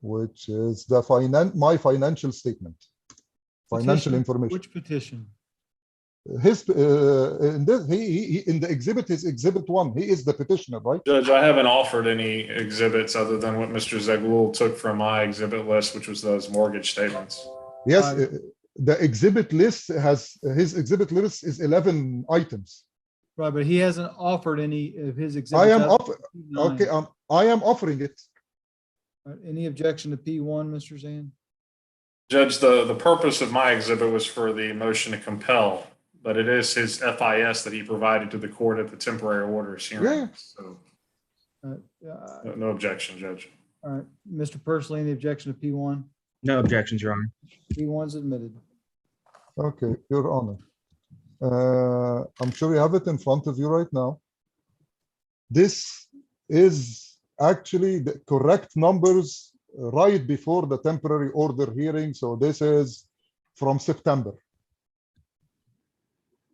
Which is the my financial statement, financial Petition? information. Which petition? His in this, he in the exhibit is exhibit 1. He is the petitioner, right? Judge, I haven't offered any exhibits other than what Mr. Zagul took from my exhibit list, which was those mortgage statements. Yes, the exhibit list has his exhibit list is 11 items. Right, but he hasn't offered any of his exhibits. I am other offer, than P9. okay. I am offering it. Any objection to P1, Mr. Zan? Judge, the purpose of my exhibit was for the motion to compel, but it is his FIS that he provided to the court at the temporary orders hearing. Yeah. So Uh, no objection, Judge. All right, Mr. Pursley, any objection to P1? No objections, Your Honor. P1's admitted. Okay, Your Honor. I'm sure you have it in front of you right now. This is actually the correct numbers right before the temporary order hearing. So this is from September.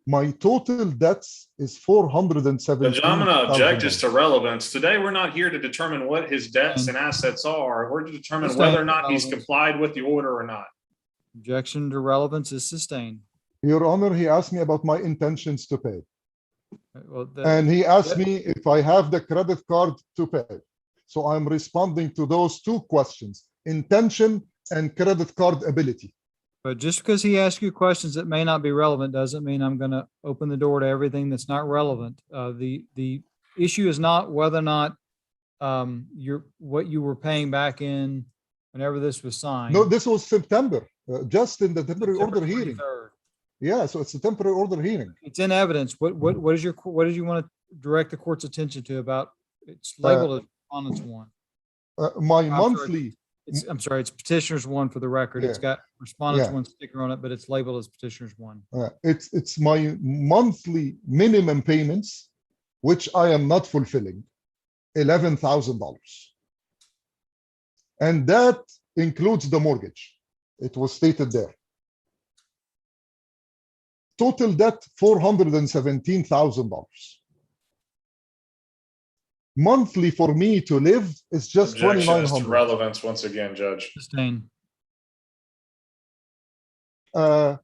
My total debts is $417,000. Judge, I'm going to object as to relevance. Today, we're not here to determine what his debts and assets are. We're to determine whether or not he's complied with the order or not. Objection to relevance is sustained. Your Honor, he asked me about my intentions to pay. Well, And he asked me if I have the credit card to pay. So I'm responding to those two questions, intention and credit card ability. But just because he asks you questions that may not be relevant doesn't mean I'm going to open the door to everything that's not relevant. The issue is not whether or not what you were paying back in whenever this was signed. No, this was September, just in the temporary September order hearing. 23rd. Yeah, so it's a temporary order hearing. It's in evidence. What did you want to direct the court's attention to about? It's labeled as respondents 1. My sorry. monthly, I'm sorry, it's petitioners 1 for the record. It's Yeah. got respondents Yeah. 1 sticker on it, but it's labeled as petitioners 1. it's my monthly minimum payments, which I am not fulfilling, $11,000. And that includes the mortgage. It was stated there. Total debt, $417,000. Monthly for me to live is just Objection as to $2,900. relevance once again, Judge. Sustained. Okay.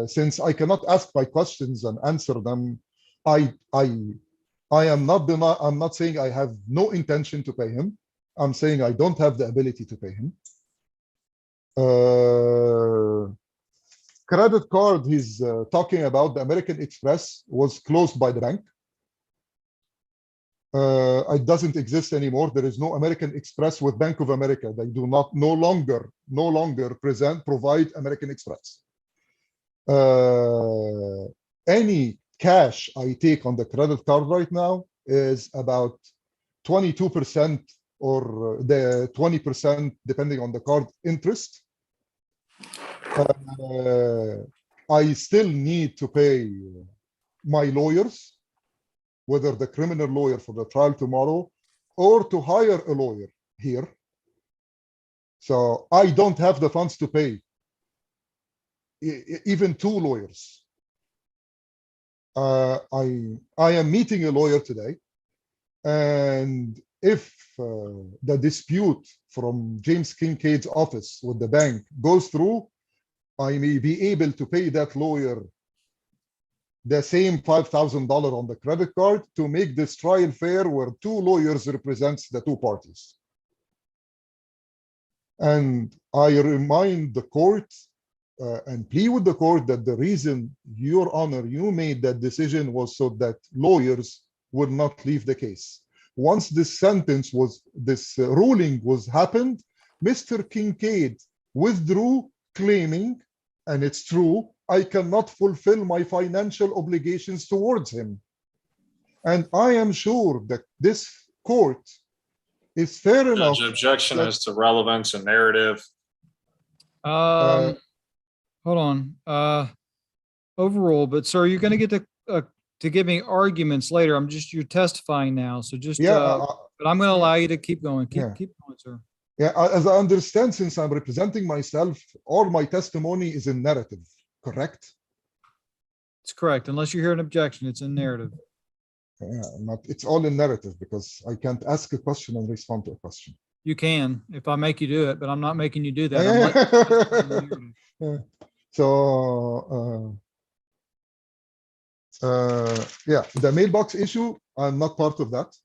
Since I cannot ask my questions and answer them, I am not I'm not saying I have no intention to pay him. I'm saying I don't have the ability to pay him. Credit card he's talking about, the American Express, was closed by the bank. It doesn't exist anymore. There is no American Express with Bank of America. They do not no longer provide American Express. Any cash I take on the credit card right now is about 22% or the 20% depending on the card interest. I still need to pay my lawyers, whether the criminal lawyer for the trial tomorrow or to hire a lawyer here. So I don't have the funds to pay even 2 lawyers. I am meeting a lawyer today, and if the dispute from James Kincaid's office with the bank goes through, I may be able to pay that lawyer the same $5,000 on the credit card to make this trial fair, where 2 lawyers represents the 2 parties. And I remind the court and plea with the court that the reason, Your Honor, you made that decision was so that lawyers would not leave the case. Once this ruling was happened, Mr. Kincaid withdrew, claiming, and it's true, I cannot fulfill my financial obligations towards him. And I am sure that this court is fair enough. Judge, objection that- as to relevance and narrative. Hold on. Overrule, but sir, you're going to get to give me arguments later. You're testifying now. So just, but I'm going to allow you to keep going. Keep going, sir. Yeah, as I understand, since I'm representing myself, all my testimony is in narrative, correct? It's correct. Unless you hear an objection, it's in narrative. Yeah, it's all in narrative because I can't ask a question and respond to a question. You can, if I make you do it, but I'm not making you do that. Yeah. So, yeah, the mailbox issue, I'm not part of that.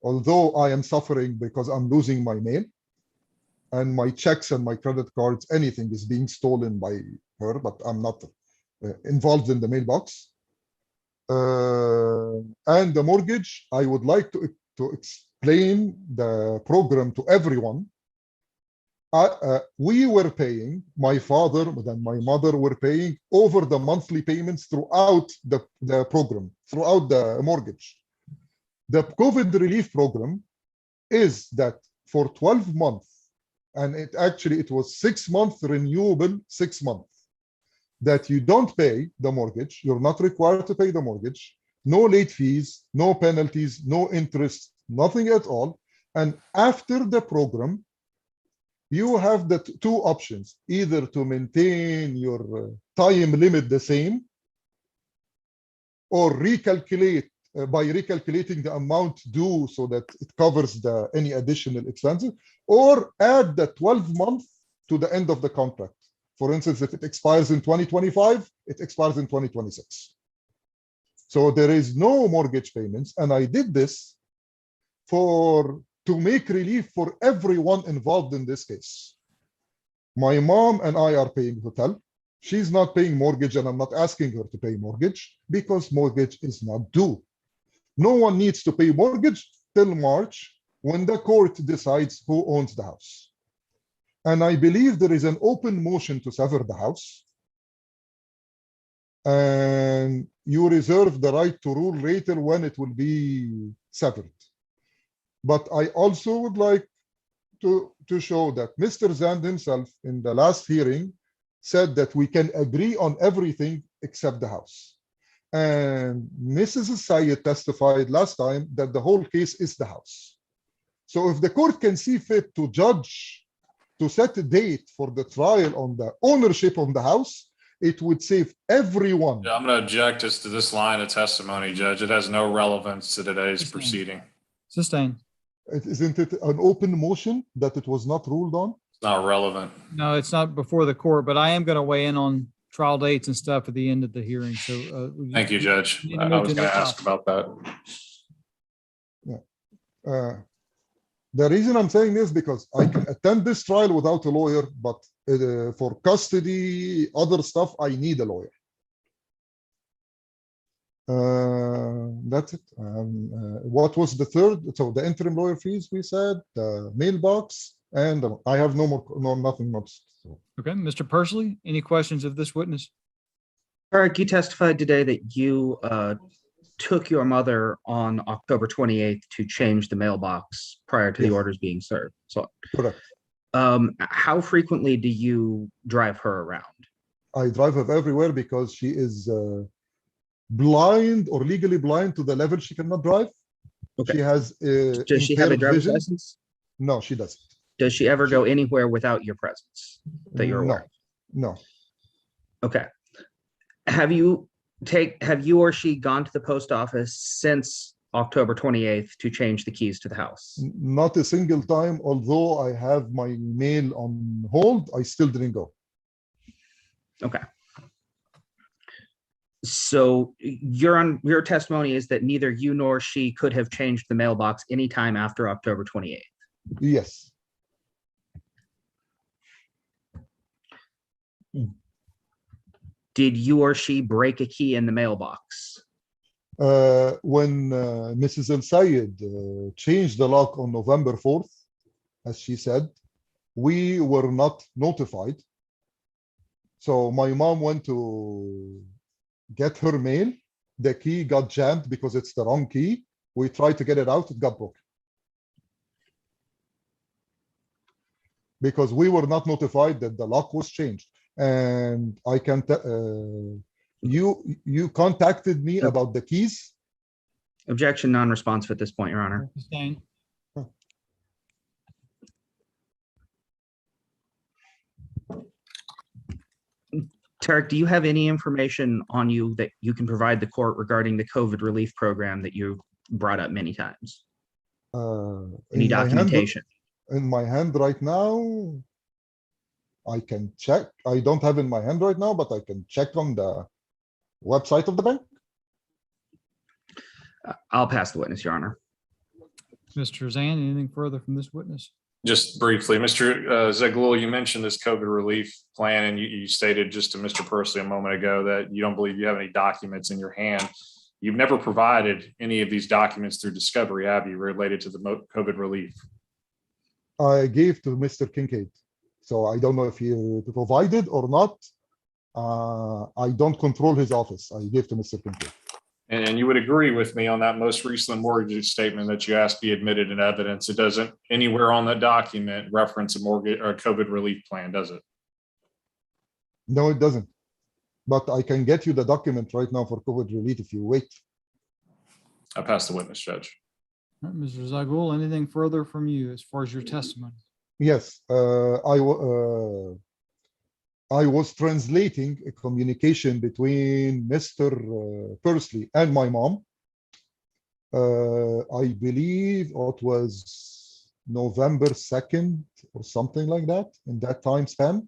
Although I am suffering because I'm losing my mail and my checks and my credit cards, anything is being stolen by her, but I'm not involved in the mailbox. And the mortgage, I would like to explain the program to everyone. We were paying, my father and my mother were paying over the monthly payments throughout the program, throughout the mortgage. The COVID relief program is that for 12 months, and it was 6 months renewable, 6 months, that you don't pay the mortgage. You're not required to pay the mortgage. No late fees, no penalties, no interest, nothing at all. And after the program, you have the 2 options, either to maintain your time limit the same or recalculate by recalculating the amount due so that it covers any additional expenses, or add the 12 months to the end of the contract. For instance, if it expires in 2025, it expires in 2026. So there is no mortgage payments. And I did this to make relief for everyone involved in this case. My mom and I are paying hotel. She's not paying mortgage, and I'm not asking her to pay mortgage because mortgage is not due. No one needs to pay mortgage till March when the court decides who owns the house. And I believe there is an open motion to sever the house. And you reserve the right to rule later when it will be severed. But I also would like to show that Mr. Zand himself in the last hearing said that we can agree on everything except the house. And Mrs. Sayed testified last time that the whole case is the house. So if the court can see fit to judge, to set a date for the trial on the ownership of the house, it would save everyone. Yeah, I'm going to object as to this line of testimony, Judge. It has no relevance to today's proceeding. Sustain. Isn't it an open motion that it was not ruled on? It's not relevant. No, it's not before the court, but I am going to weigh in on trial dates and stuff at the end of the hearing. So Thank you, Judge. need to I move was to going the to ask top. about that. Yeah. The reason I'm saying this because I can attend this trial without a lawyer, but for custody, other stuff, I need a lawyer. That's it. What was the third? So the interim lawyer fees, we said, the mailbox, and I have nothing much. So. Okay, Mr. Persley, any questions of this witness? Eric, you testified today that you took your mother on October 28th to change the mailbox prior to the orders being served. So, correct. How frequently do you drive her around? I drive her everywhere because she is blind or legally blind to the level she cannot drive. Okay. She has does she have a driver's license? No, she doesn't. Does she ever go anywhere without your presence that you're aware of? No. Okay. Have you or she gone to the post office since October 28th to change the keys to the house? Not a single time, although I have my mail on hold, I still didn't go. Okay. So your testimony is that neither you nor she could have changed the mailbox anytime after October 28th. Yes. Did you or she break a key in the mailbox? When Mrs. El Sayed changed the lock on November 4th, as she said, we were not notified. So my mom went to get her mail. The key got jammed because it's the wrong key. We tried to get it out, it got broken. Because we were not notified that the lock was changed. And I can you contacted me about the keys. Objection non-responsive at this point, Your Honor. Sustained. Tarek, do you have any information on you that you can provide the court regarding the COVID relief program that you brought up many times? Any documentation? In my hand right now, I can check. I don't have in my hand right now, but I can check on the website of the bank. I'll pass the witness, Your Honor. Mr. Zan, anything further from this witness? Just briefly, Mr. Zeglul, you mentioned this COVID relief plan, and you stated just to Mr. Pursley a moment ago that you don't believe you have any documents in your hand. You've never provided any of these documents through discovery, have you, related to the COVID relief? I gave to Mr. Kincaid. So I don't know if he provided or not. I don't control his office. I gave to Mr. Kincaid. And you would agree with me on that most recent mortgage statement that you asked be admitted in evidence. It doesn't anywhere on that document reference a mortgage or a COVID relief plan, does it? No, it doesn't. But I can get you the document right now for COVID relief if you wait. I pass the witness, Judge. All right, Mr. Zagul, anything further from you as far as your testimony? Yes, I was translating a communication between Mr. Pursley and my mom. I believe it was November 2nd or something like that, in that time span,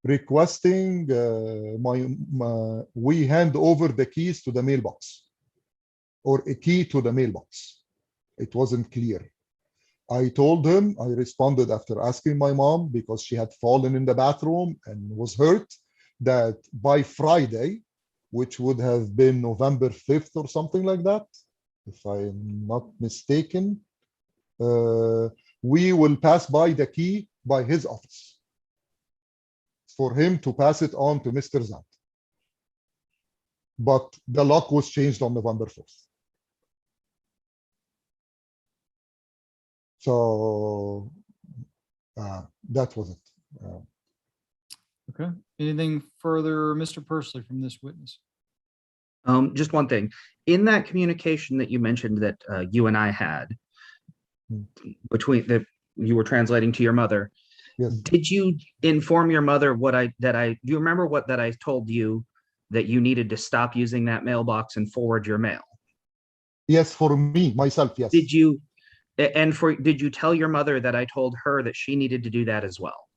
requesting we hand over the keys to the mailbox, or a key to the mailbox. It wasn't clear. I told him, I responded after asking my mom, because she had fallen in the bathroom and was hurt, that by Friday, which would have been November 5th or something like that, if I'm not mistaken, we will pass by the key by his office for him to pass it on to Mr. Zant. But the lock was changed on November 4th. So that was it. Okay. Anything further, Mr. Pursley, from this witness? Just one thing. In that communication that you mentioned that you and I had between that you were translating to your mother, yes. Did you inform your mother do you remember that I told you that you needed to stop using that mailbox and forward your mail? Yes, for me, myself, yes. Did you tell your mother that I told her that she needed to do that as well?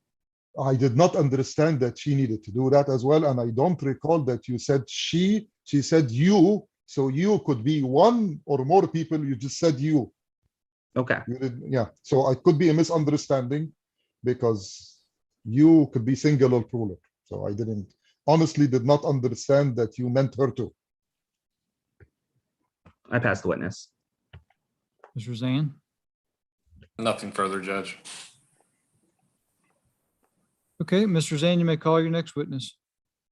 I did not understand that she needed to do that as well. And I don't recall that you said she said you. So you could be one or more people. You just said you. Okay. You did, yeah. So it could be a misunderstanding because you could be single or plural. So I honestly did not understand that you meant her too. I passed the witness. Mr. Zan? Nothing further, Judge. Okay, Mr. Zan, you may call your next witness.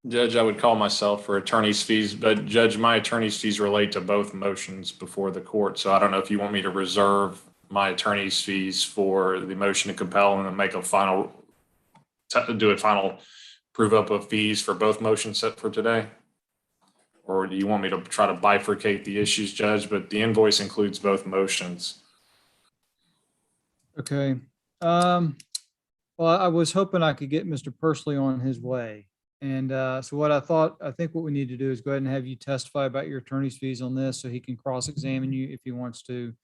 Judge, I would call myself for attorney's fees, but Judge, my attorney's fees relate to both motions before the court. So I don't know if you want me to reserve my attorney's fees for the motion to compel and then make a final prove up of fees for both motions set for today. Or do you want me to try to bifurcate the issues, Judge? But the invoice includes both motions. Okay. Well, I was hoping I could get Mr. Pursley on his way. And so I think what we need to do is go ahead and have you testify about your attorney's fees on this so he can cross-examine you if he wants to.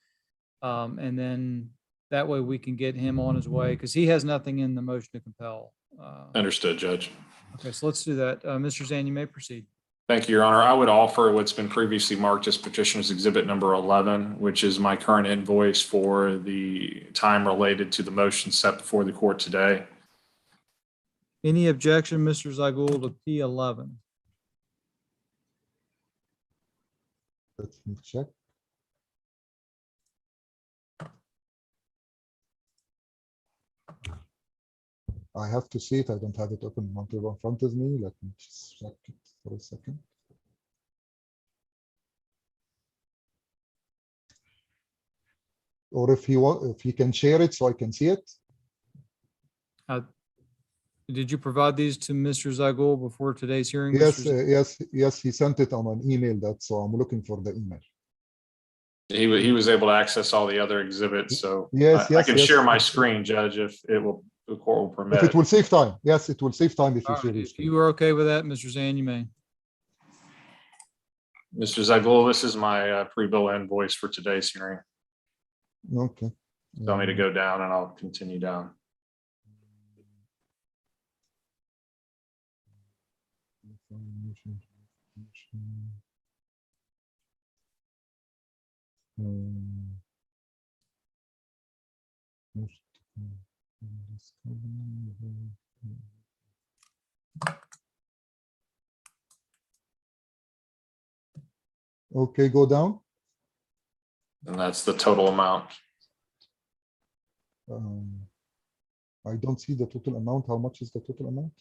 And then that way we can get him on his way because he has nothing in the motion to compel. Understood, Judge. Okay, so let's do that. Mr. Zan, you may proceed. Thank you, Your Honor. I would offer what's been previously marked as petitioner's exhibit number 11, which is my current invoice for the time related to the motion set before the court today. Any objection, Mr. Zagul, to P11? Let me check. I have to see it. I don't have it open in front of me. Let me just check it for a second. Or if he can share it so I can see it. Did you provide these to Mr. Zagul before today's hearing? Yes, Mr. Z- yes. He sent it on an email. So I'm looking for the email. He was able to access all the other exhibits, so Yes, I can yes. share my screen, Judge, if the court will permit. If it will save time. Yes, it will save time if you All share right, your if screen. you are okay with that, Mr. Zan, you may. Mr. Zagul, this is my pre-bill invoice for today's hearing. Okay. Tell me to go down and I'll continue down. Okay, go down. And that's the total amount. I don't see the total amount. How much is the total amount?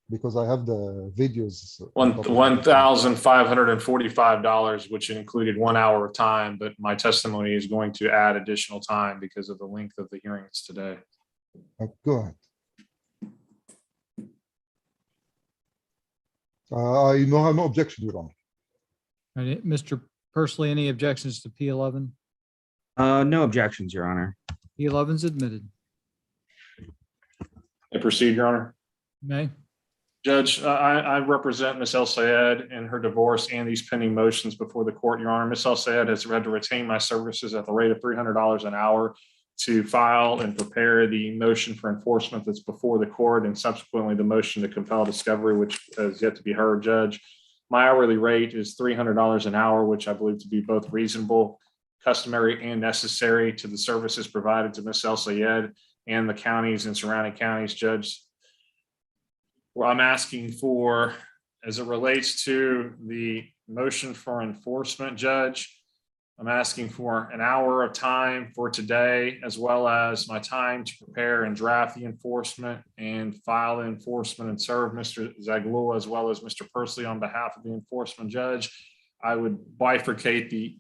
Because I have the videos. on top of it. $1,545, which included 1 hour of time, but my testimony is going to add additional time because of the length of the hearings today. Go ahead. I have no objection, Your Honor. All right, Mr. Pursley, any objections to P11? No objections, Your Honor. P11 is admitted. I proceed, Your Honor. May. Judge, I represent Ms. El Sayed in her divorce and these pending motions before the court, Your Honor. Ms. El Sayed has had to retain my services at the rate of $300 an hour to file and prepare the motion for enforcement that's before the court and subsequently the motion to compel discovery, which has yet to be heard, Judge. My hourly rate is $300 an hour, which I believe to be both reasonable, customary, and necessary to the services provided to Ms. El Sayed and the counties and surrounding counties, Judge. Well, I'm asking for, as it relates to the motion for enforcement, Judge, I'm asking for an hour of time for today, as well as my time to prepare and draft the enforcement and file the enforcement and serve Mr. Zagul as well as Mr. Pursley on behalf of the enforcement judge. I would bifurcate the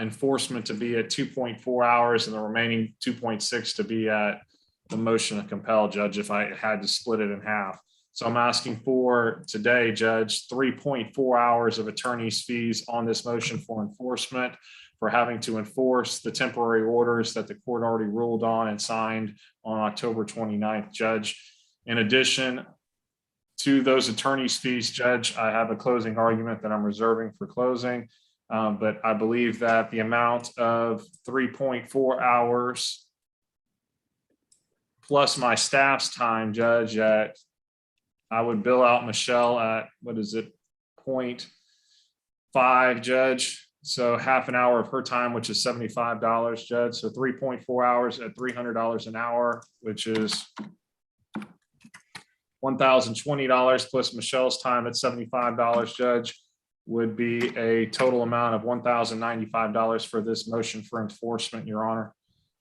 enforcement to be at 2.4 hours and the remaining 2.6 to be at the motion to compel, Judge, if I had to split it in half. So I'm asking for today, Judge, 3.4 hours of attorney's fees on this motion for enforcement for having to enforce the temporary orders that the court already ruled on and signed on October 29th, Judge. In addition to those attorney's fees, Judge, I have a closing argument that I'm reserving for closing, but I believe that the amount of 3.4 hours plus my staff's time, Judge, at I would bill out Michelle at, 0.5, Judge. So half an hour of her time, which is $75, Judge. So 3.4 hours at $300 an hour, which is $1,020 plus Michelle's time at $75, Judge, would be a total amount of $1,095 for this motion for enforcement, Your Honor.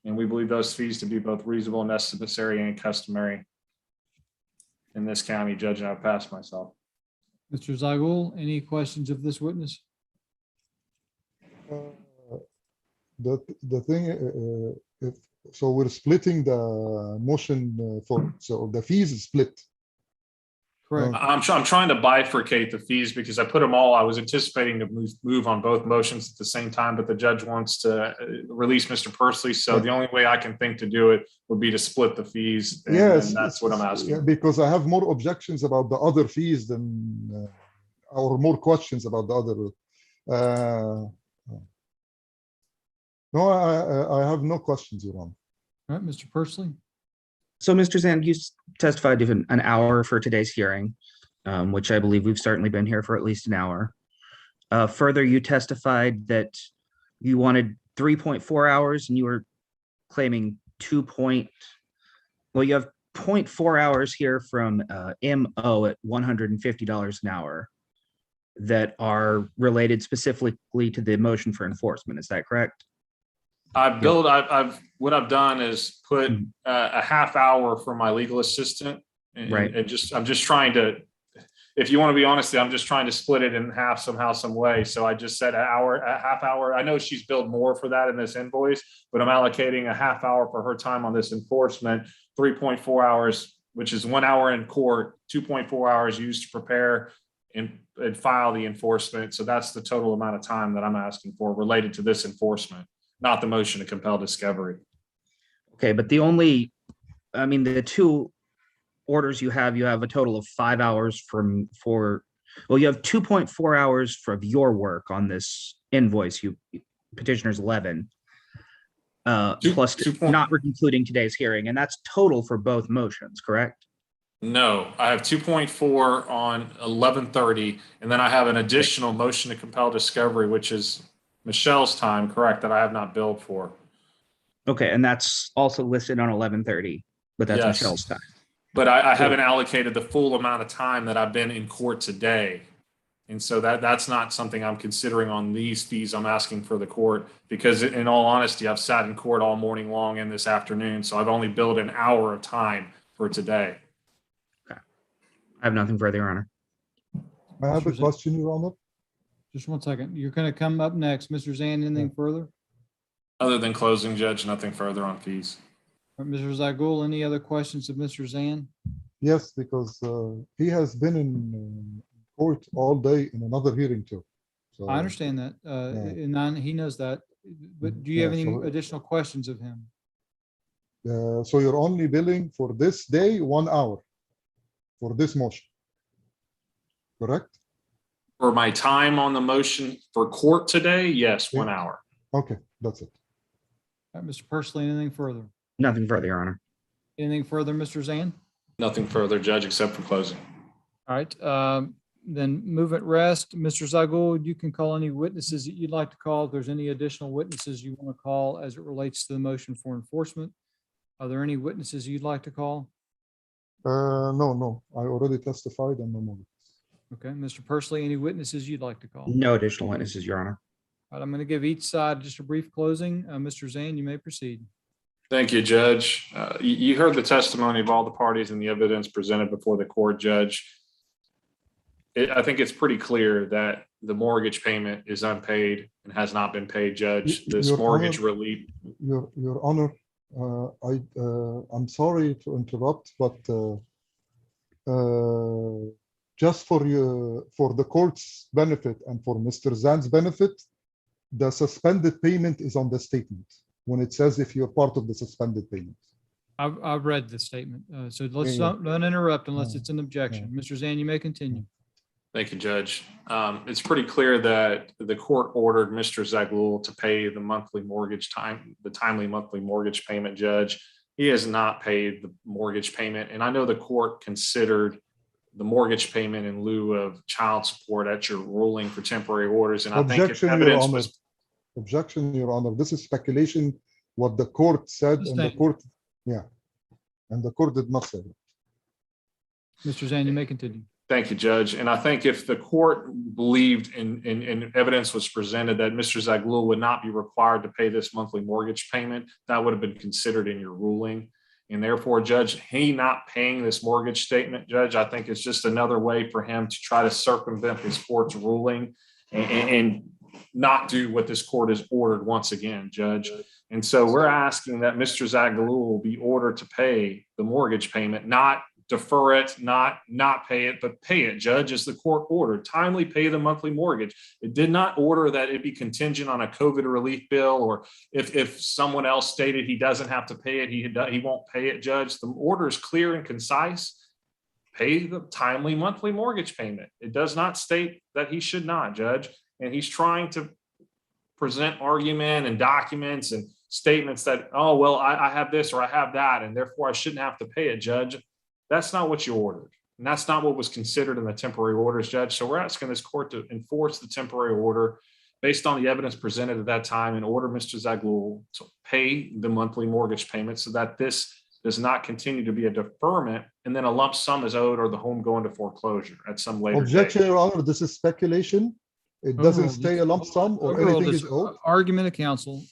And we believe those fees to be both reasonable, necessary, and customary in this county, Judge, and I've passed myself. Mr. Zagul, any questions of this witness? The thing, so we're splitting the motion so the fees is split. Correct. I'm trying to bifurcate the fees because I put them all, I was anticipating to move on both motions at the same time, but the judge wants to release Mr. Pursley. So the only way I can think to do it would be to split the fees. Yes. And that's what I'm asking. Yeah, because I have more objections about the other fees than, or more questions about the other. No, I have no questions, Your Honor. All right, Mr. Pursley. So, Mr. Zand, you testified to an hour for today's hearing, which I believe we've certainly been here for at least an hour. Further, you testified that you wanted 3.4 hours and you were claiming well, you have 0.4 hours here from MO at $150 an hour that are related specifically to the motion for enforcement. Is that correct? What I've done is put a half hour for my legal assistant. And, Right. I'm just trying to, if you want to be honest, I'm just trying to split it in half somehow, some way. So I just said a half hour. I know she's billed more for that in this invoice, but I'm allocating a half hour for her time on this enforcement, 3.4 hours, which is 1 hour in court, 2.4 hours used to prepare and file the enforcement. So that's the total amount of time that I'm asking for related to this enforcement, not the motion to compel discovery. Okay, but the two orders you have a total of 5 hours you have 2.4 hours for your work on this invoice, petitioner's 11, plus not including today's hearing, and that's total for both motions, correct? No, I have 2.4 on 11:30, and then I have an additional motion to compel discovery, which is Michelle's time, correct, that I have not billed for. Okay, and that's also listed on 11:30, but that's Yes. Michelle's time. But I haven't allocated the full amount of time that I've been in court today. And so that's not something I'm considering on these fees I'm asking for the court, because in all honesty, I've sat in court all morning long and this afternoon. So I've only billed an hour of time for today. Okay. I have nothing further, Your Honor. I have a question, Your Honor. Just 1 second. You're going to come up next. Mr. Zand, anything further? Other than closing, Judge, nothing further on fees. All right, Mr. Zagul, any other questions of Mr. Zand? Yes, because he has been in court all day in another hearing too. So I understand that. And he knows that. But do you have any additional questions of him? So you're only billing for this day 1 hour for this motion, correct? For my time on the motion for court today, yes, 1 hour. Okay, that's it. All right, Mr. Pursley, anything further? Nothing further, Your Honor. Anything further, Mr. Zand? Nothing further, Judge, except for closing. All right, then move at rest. Mr. Zagul, you can call any witnesses that you'd like to call. If there's any additional witnesses you want to call as it relates to the motion for enforcement, are there any witnesses you'd like to call? No, I already testified and no more. Okay, Mr. Pursley, any witnesses you'd like to call? No additional witnesses, Your Honor. All right, I'm going to give each side just a brief closing. Mr. Zand, you may proceed. Thank you, Judge. You heard the testimony of all the parties and the evidence presented before the court, Judge. I think it's pretty clear that the mortgage payment is unpaid and has not been paid, Judge. This Your mortgage Honor, relief. Your Honor, I'm sorry to interrupt, but just for the court's benefit and for Mr. Zand's benefit, the suspended payment is on the statement when it says if you're part of the suspended payment. I've read the statement, so let's don't interrupt unless it's an objection. Mr. Zand, you may continue. Thank you, Judge. It's pretty clear that the court ordered Mr. Zagul to pay the monthly mortgage the timely monthly mortgage payment, Judge. He has not paid the mortgage payment. And I know the court considered the mortgage payment in lieu of child support at your ruling for temporary orders. And I think if evidence was. Objection, Your Honor. This is speculation, what the court said, and the court, and the court did not say it. Mr. Zand, you may continue. Thank you, Judge. And I think if the court believed in evidence was presented that Mr. Zagul would not be required to pay this monthly mortgage payment, that would have been considered in your ruling. And therefore, Judge, he not paying this mortgage statement, Judge, I think it's just another way for him to try to circumvent this court's ruling and not do what this court has ordered once again, Judge. And so we're asking that Mr. Zagul will be ordered to pay the mortgage payment, not defer it, not pay it, but pay it, Judge, as the court ordered. Timely pay the monthly mortgage. It did not order that it be contingent on a COVID relief bill, or if someone else stated he doesn't have to pay it, he won't pay it, Judge. The order is clear and concise. Pay the timely monthly mortgage payment. It does not state that he should not, Judge. And he's trying to present argument and documents and statements that, oh, well, I have this or I have that, and therefore I shouldn't have to pay it, Judge. That's not what you ordered. And that's not what was considered in the temporary orders, Judge. So we're asking this court to enforce the temporary order based on the evidence presented at that time and order Mr. Zaghloul to pay the monthly mortgage payment so that this does not continue to be a deferment and then a lump sum is owed or the home go into foreclosure at some later Objection, date. Your Honor, this is speculation. It doesn't Overruled. stay a lump sum or Overruled. anything It's is owed. Argument of counsel.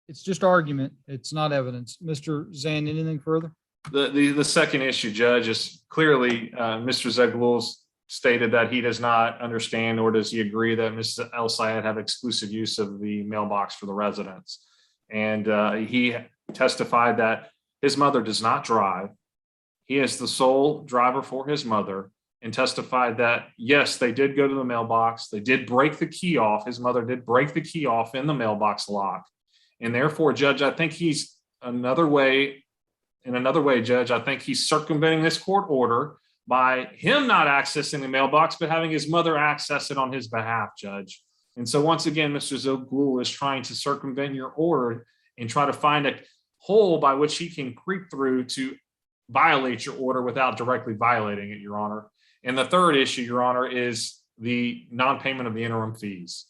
It's just argument. It's not evidence. Mr. Zan, anything further? The second issue, Judge, is clearly Mr. Zaghloul stated that he does not understand, nor does he agree that Mrs. El Sayed have exclusive use of the mailbox for the residents. And he testified that his mother does not drive. He is the sole driver for his mother, and testified that, yes, they did go to the mailbox. They did break the key off. His mother did break the key off in the mailbox lock. And therefore, Judge, I think he's in another way, Judge, I think he's circumventing this court order by him not accessing the mailbox, but having his mother access it on his behalf, Judge. And so once again, Mr. Zaghloul is trying to circumvent your order and try to find a hole by which he can creep through to violate your order without directly violating it, Your Honor. And the third issue, Your Honor, is the non-payment of the interim fees.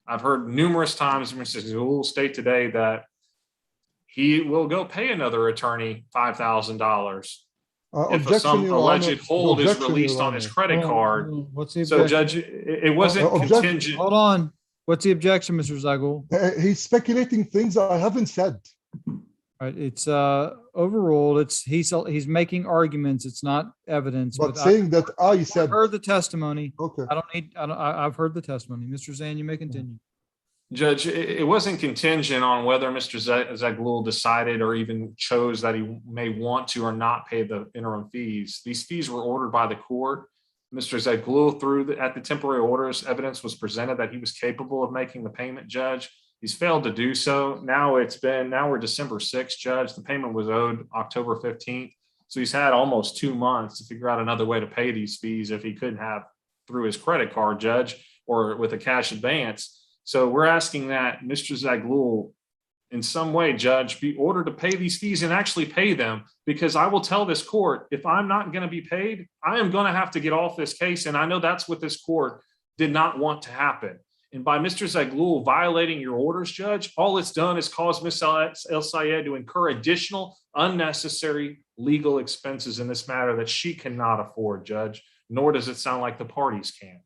I've heard numerous times Mr. Zaghloul state today that he will go pay another attorney $5,000 if Objection, some Your alleged Honor. hold is Objection, released Your on his Honor. credit card. What's the So, objection? Judge, it wasn't Objection. contingent. Hold on. What's the objection, Mr. Zaghloul? He's speculating things I haven't said. All right, it's overruled. He's making arguments. It's not evidence. But I saying that I said, heard the testimony. okay. I've heard the testimony. Mr. Zan, you may continue. Judge, it wasn't contingent on whether Mr. Zaghloul decided or even chose that he may want to or not pay the interim fees. These fees were ordered by the court. Mr. Zaghloul, at the temporary orders, evidence was presented that he was capable of making the payment, Judge. He's failed to do so. Now we're December 6th, Judge. The payment was owed October 15th. So he's had almost 2 months to figure out another way to pay these fees if he couldn't have through his credit card, Judge, or with a cash advance. So we're asking that Mr. Zaghloul, in some way, Judge, be ordered to pay these fees and actually pay them, because I will tell this court, if I'm not going to be paid, I am going to have to get off this case. And I know that's what this court did not want to happen. And by Mr. Zaghloul violating your orders, Judge, all it's done is cause Ms. El Sayed to incur additional unnecessary legal expenses in this matter that she cannot afford, Judge, nor does it sound like the parties can.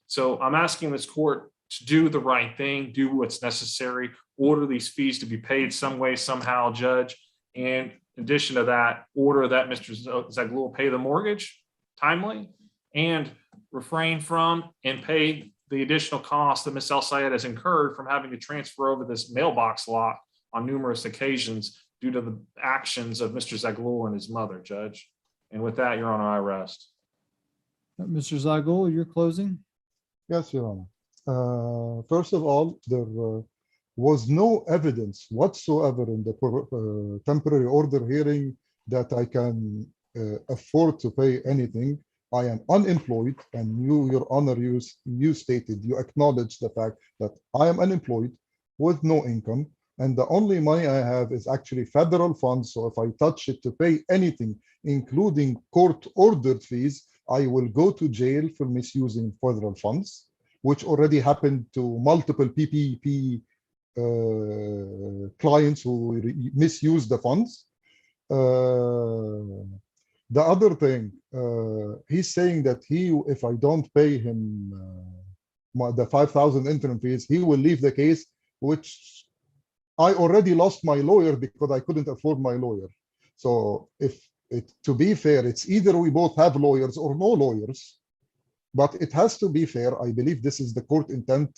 So I'm asking this court to do the right thing, do what's necessary, order these fees to be paid some way, somehow, Judge. And in addition to that, order that Mr. Zaghloul pay the mortgage timely and refrain from and pay the additional cost that Ms. El Sayed has incurred from having to transfer over this mailbox lock on numerous occasions due to the actions of Mr. Zaghloul and his mother, Judge. And with that, Your Honor, I rest. Mr. Zaghloul, you're closing. Yes, Your Honor. First of all, there was no evidence whatsoever in the temporary order hearing that I can afford to pay anything. I am unemployed, and you, Your Honor, you stated, you acknowledged the fact that I am unemployed with no income, and the only money I have is actually federal funds. So if I touch it to pay anything, including court-ordered fees, I will go to jail for misusing federal funds, which already happened to multiple PPP clients who misuse the funds. The other thing, he's saying that if I don't pay him the 5,000 interim fees, he will leave the case, which I already lost my lawyer because I couldn't afford my lawyer. So to be fair, it's either we both have lawyers or no lawyers, but it has to be fair. I believe this is the court intent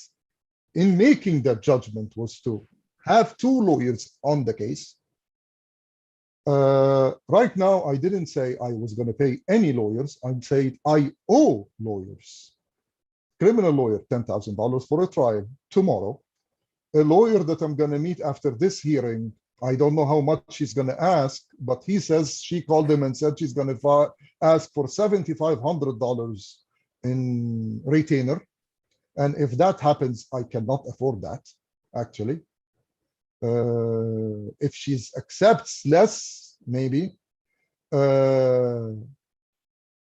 in making that judgment, was to have 2 lawyers on the case. Right now, I didn't say I was going to pay any lawyers. I'm saying I owe lawyers. Criminal lawyer, $10,000 for a trial tomorrow. A lawyer that I'm going to meet after this hearing, I don't know how much she's going to ask, but he says she called him and said she's going to ask for $7,500 in retainer. And if that happens, I cannot afford that, actually. If she accepts less, maybe.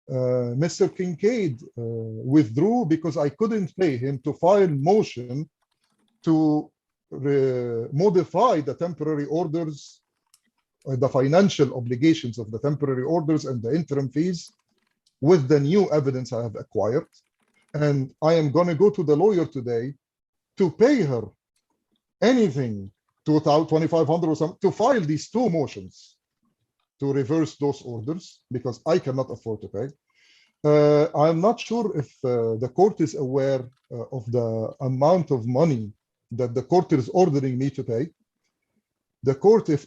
Mr. Kincaid withdrew because I couldn't pay him to file motion to modify the temporary orders, the financial obligations of the temporary orders and the interim fees with the new evidence I have acquired. And I am going to go to the lawyer today to pay her anything, $2,500 or something, to file these two motions to reverse those orders because I cannot afford to pay. I'm not sure if the court is aware of the amount of money that the court is ordering me to pay. The court, if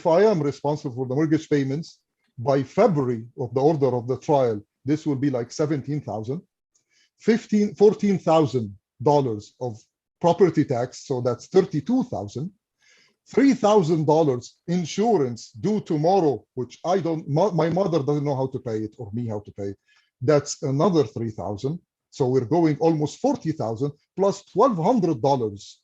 I am responsible for the mortgage payments, by February of the order of the trial, this will be like $17,000, $14,000 of property tax, so that's $32,000, $3,000 insurance due tomorrow, which I don't, my mother doesn't know how to pay it or me how to pay it. That's another $3,000. So we're going almost $40,000 plus $1,200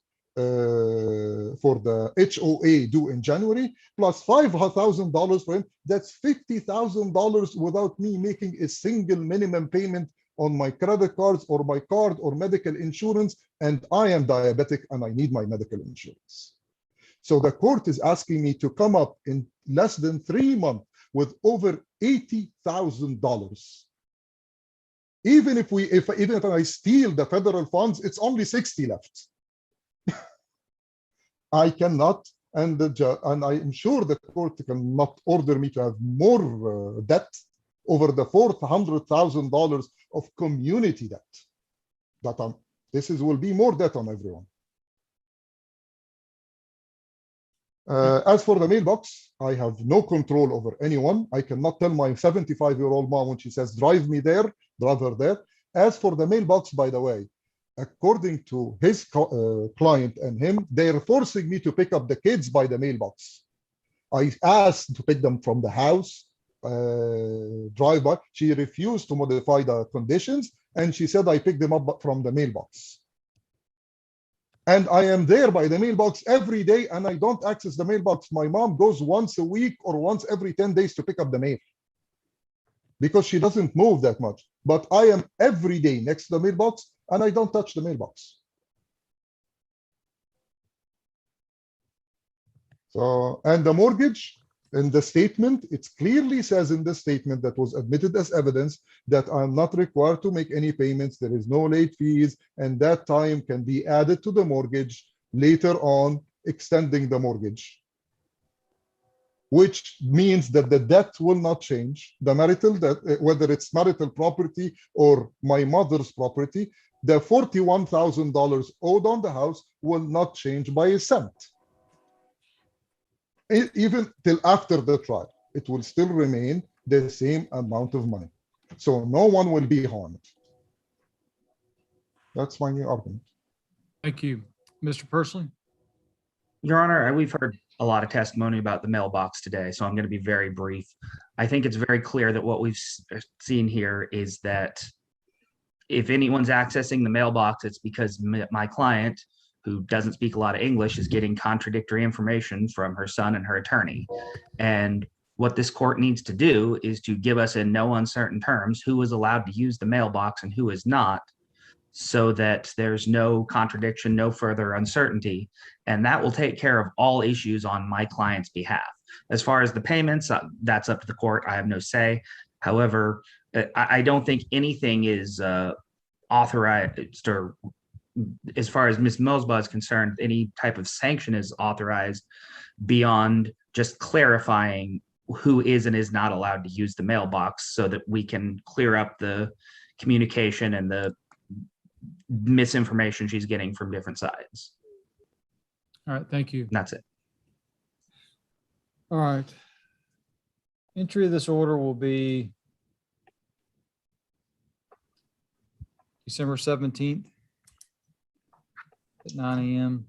for the HOA due in January, plus $5,000 for him. That's $50,000 without me making a single minimum payment on my credit cards or my card or medical insurance. And I am diabetic and I need my medical insurance. So the court is asking me to come up in less than 3 months with over $80,000. Even if I steal the federal funds, it's only 60 left. I cannot, and I am sure the court cannot order me to have more debt over the $400,000 of community debt. Will be more debt on everyone. As for the mailbox, I have no control over anyone. I cannot tell my 75-year-old mom when she says, drive me there, drive her there. As for the mailbox, by the way, according to his client and him, they're forcing me to pick up the kids by the mailbox. I asked to pick them from the house, drive by. She refused to modify the conditions, and she said I picked them up from the mailbox. And I am there by the mailbox every day, and I don't access the mailbox. My mom goes once a week or once every 10 days to pick up the mail because she doesn't move that much. But I am every day next to the mailbox, and I don't touch the mailbox. So, and the mortgage, in the statement, it clearly says in the statement that was admitted as evidence that I'm not required to make any payments. There is no late fees, and that time can be added to the mortgage later on, extending the mortgage, which means that the debt will not change. The marital debt, whether it's marital property or my mother's property, the $41,000 owed on the house will not change by a cent. Even till after the trial, it will still remain the same amount of money. So no one will be harmed. That's my new argument. Thank you. Mr. Pursley? Your Honor, we've heard a lot of testimony about the mailbox today, so I'm going to be very brief. I think it's very clear that what we've seen here is that if anyone's accessing the mailbox, it's because my client, who doesn't speak a lot of English, is getting contradictory information from her son and her attorney. And what this court needs to do is to give us in no uncertain terms who is allowed to use the mailbox and who is not, so that there's no contradiction, no further uncertainty. And that will take care of all issues on my client's behalf. As far as the payments, that's up to the court. I have no say. However, I don't think anything is authorized, or as far as Ms. Mosba is concerned, any type of sanction is authorized beyond just clarifying who is and is not allowed to use the mailbox so that we can clear up the communication and the misinformation she's getting from different sides. All right, thank you. And that's it. All right. Entry of this order will be December 17th at 9 a.m.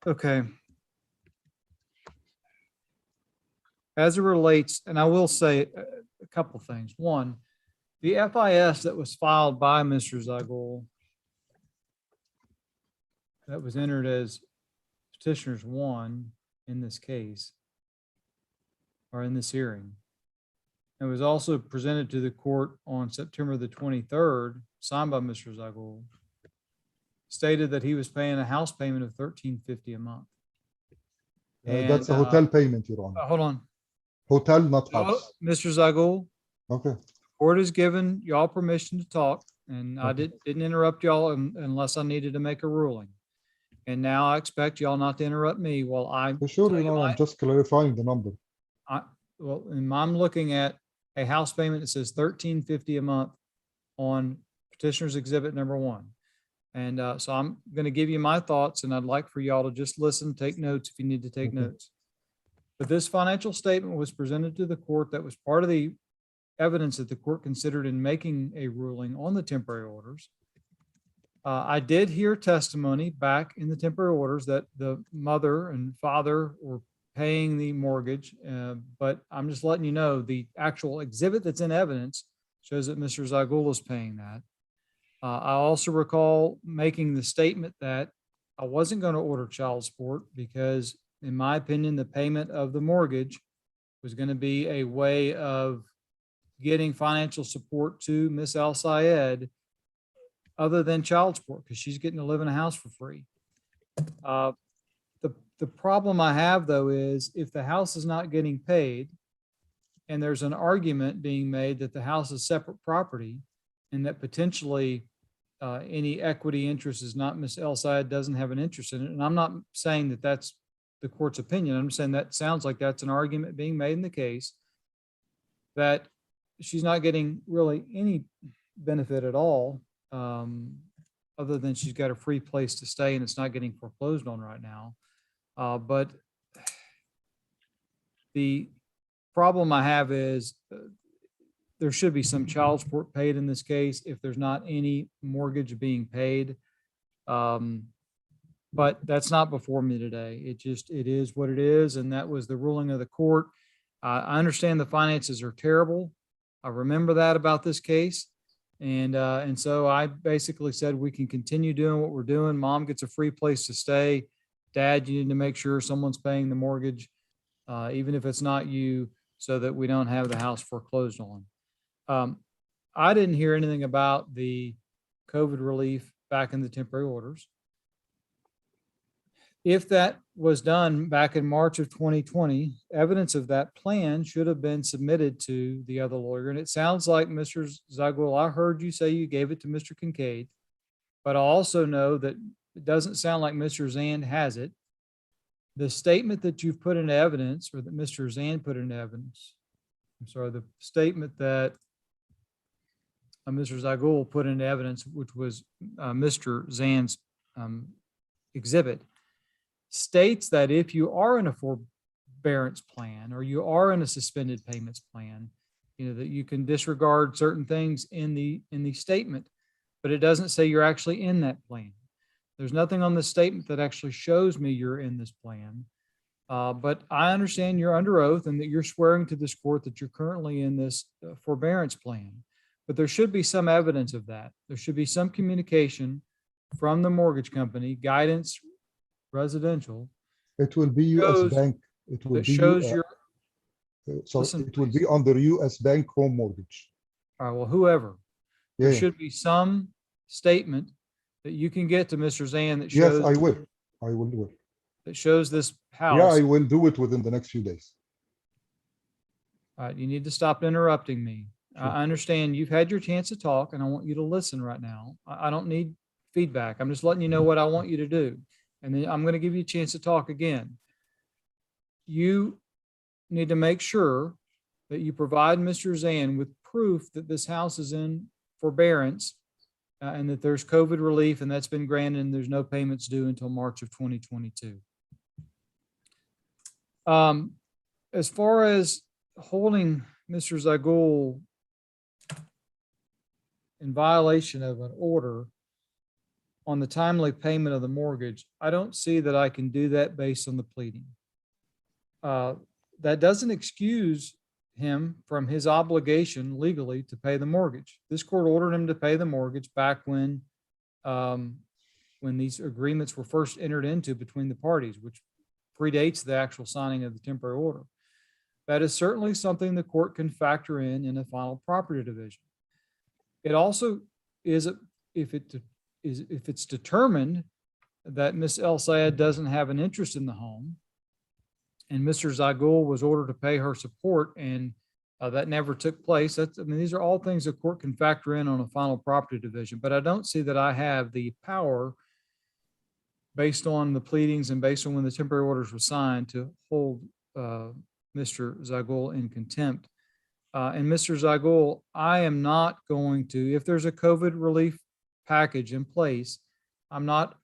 Okay. As it relates, and I will say a couple things. One, the FIS that was filed by Mr. Zagul that was entered as petitioners one in this case or in this hearing. It was also presented to the court on September the 23rd, signed by Mr. Zagul, stated that he was paying a house payment of $13.50 a month. That's a And, hotel payment, Your Honor. Hold on. Hotel, not house. Mr. Zagul, Okay. court has given y'all permission to talk, and I Okay. didn't interrupt y'all unless I needed to make a ruling. And now I expect y'all not to interrupt me while I, For sure, tell Your you Honor, I'm just clarifying the number. well, and I'm looking at a house payment that says $13.50 a month on petitioner's exhibit number 1. And so I'm going to give you my thoughts, and I'd like for y'all to just listen, take notes if you need to take Okay. notes. But this financial statement was presented to the court. That was part of the evidence that the court considered in making a ruling on the temporary orders. I did hear testimony back in the temporary orders that the mother and father were paying the mortgage, but I'm just letting you know, the actual exhibit that's in evidence shows that Mr. Zagul is paying that. I also recall making the statement that I wasn't going to order child support because, in my opinion, the payment of the mortgage was going to be a way of getting financial support to Miss Al Sayed other than child support, because she's getting to live in a house for free. The problem I have, though, is if the house is not getting paid and there's an argument being made that the house is separate property and that potentially any equity interest is not, Miss El Sayed doesn't have an interest in it. And I'm not saying that that's the court's opinion. I'm saying that sounds like that's an argument being made in the case that she's not getting really any benefit at all, other than she's got a free place to stay and it's not getting foreclosed on right now. But the problem I have is there should be some child support paid in this case if there's not any mortgage being paid. But that's not before me today. It is what it is. And that was the ruling of the court. I understand the finances are terrible. I remember that about this case. And so I basically said, we can continue doing what we're doing. Mom gets a free place to stay. Dad, you need to make sure someone's paying the mortgage, even if it's not you, so that we don't have the house foreclosed on. I didn't hear anything about the COVID relief back in the temporary orders. If that was done back in March of 2020, evidence of that plan should have been submitted to the other lawyer. And it sounds like, Mr. Zagul, I heard you say you gave it to Mr. Kincaid, but I also know that it doesn't sound like Mr. Zand has it. The statement that you've put into evidence, or that Mr. Zand put into evidence, I'm sorry, the statement that Mr. Zagul put into evidence, which was Mr. Zand's exhibit, states that if you are in a forbearance plan or you are in a suspended payments plan, that you can disregard certain things in the statement, but it doesn't say you're actually in that plan. There's nothing on the statement that actually shows me you're in this plan. But I understand you're under oath and that you're swearing to this court that you're currently in this forbearance plan. But there should be some evidence of that. There should be some communication from the mortgage company, Guidance Residential. It will be US Bank. It will That be, shows your, so listen, it will be under US Bank home mortgage. all right, well, whoever, Yeah. there should be some statement that you can get to Mr. Zand that Yes, shows, I will. I will do it. that shows this Yeah, house. I will do it within the next few days. All right, you need to stop interrupting me. Sure. I understand you've had your chance to talk and I want you to listen right now. I don't need feedback. I'm just letting you know what I want you to do. And then I'm going to give you a chance to talk again. You need to make sure that you provide Mr. Zand with proof that this house is in forbearance and that there's COVID relief and that's been granted and there's no payments due until March of 2022. As far as holding Mr. Zagul in violation of an order on the timely payment of the mortgage, I don't see that I can do that based on the pleading. That doesn't excuse him from his obligation legally to pay the mortgage. This court ordered him to pay the mortgage back when these agreements were first entered into between the parties, which predates the actual signing of the temporary order. That is certainly something the court can factor in a final property division. It also is, if it's determined that Ms. El Sayed doesn't have an interest in the home, and Mr. Zagul was ordered to pay her support, and that never took place. I mean, these are all things the court can factor in on a final property division, but I don't see that I have the power based on the pleadings and based on when the temporary orders were signed to hold Mr. Zagul in contempt. And Mr. Zagul, I am not going to, if there's a COVID relief package in place, I'm not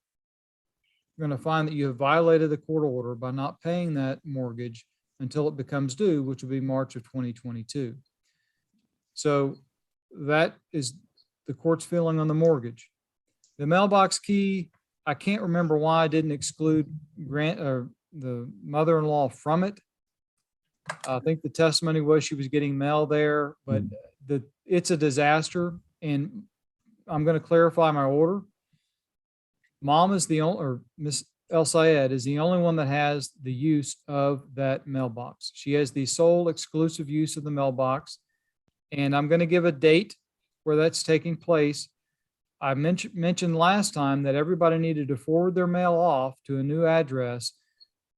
going to find that you have violated the court order by not paying that mortgage until it becomes due, which will be March of 2022. So that is the court's feeling on the mortgage. The mailbox key, I can't remember why I didn't exclude the mother-in-law from it. I think the testimony was she was getting mail there, but it's a disaster. And I'm going to clarify my order. Mom is the only, or Miss El Sayed is the only one that has the use of that mailbox. She has the sole exclusive use of the mailbox. And I'm going to give a date where that's taking place. I mentioned last time that everybody needed to forward their mail off to a new address.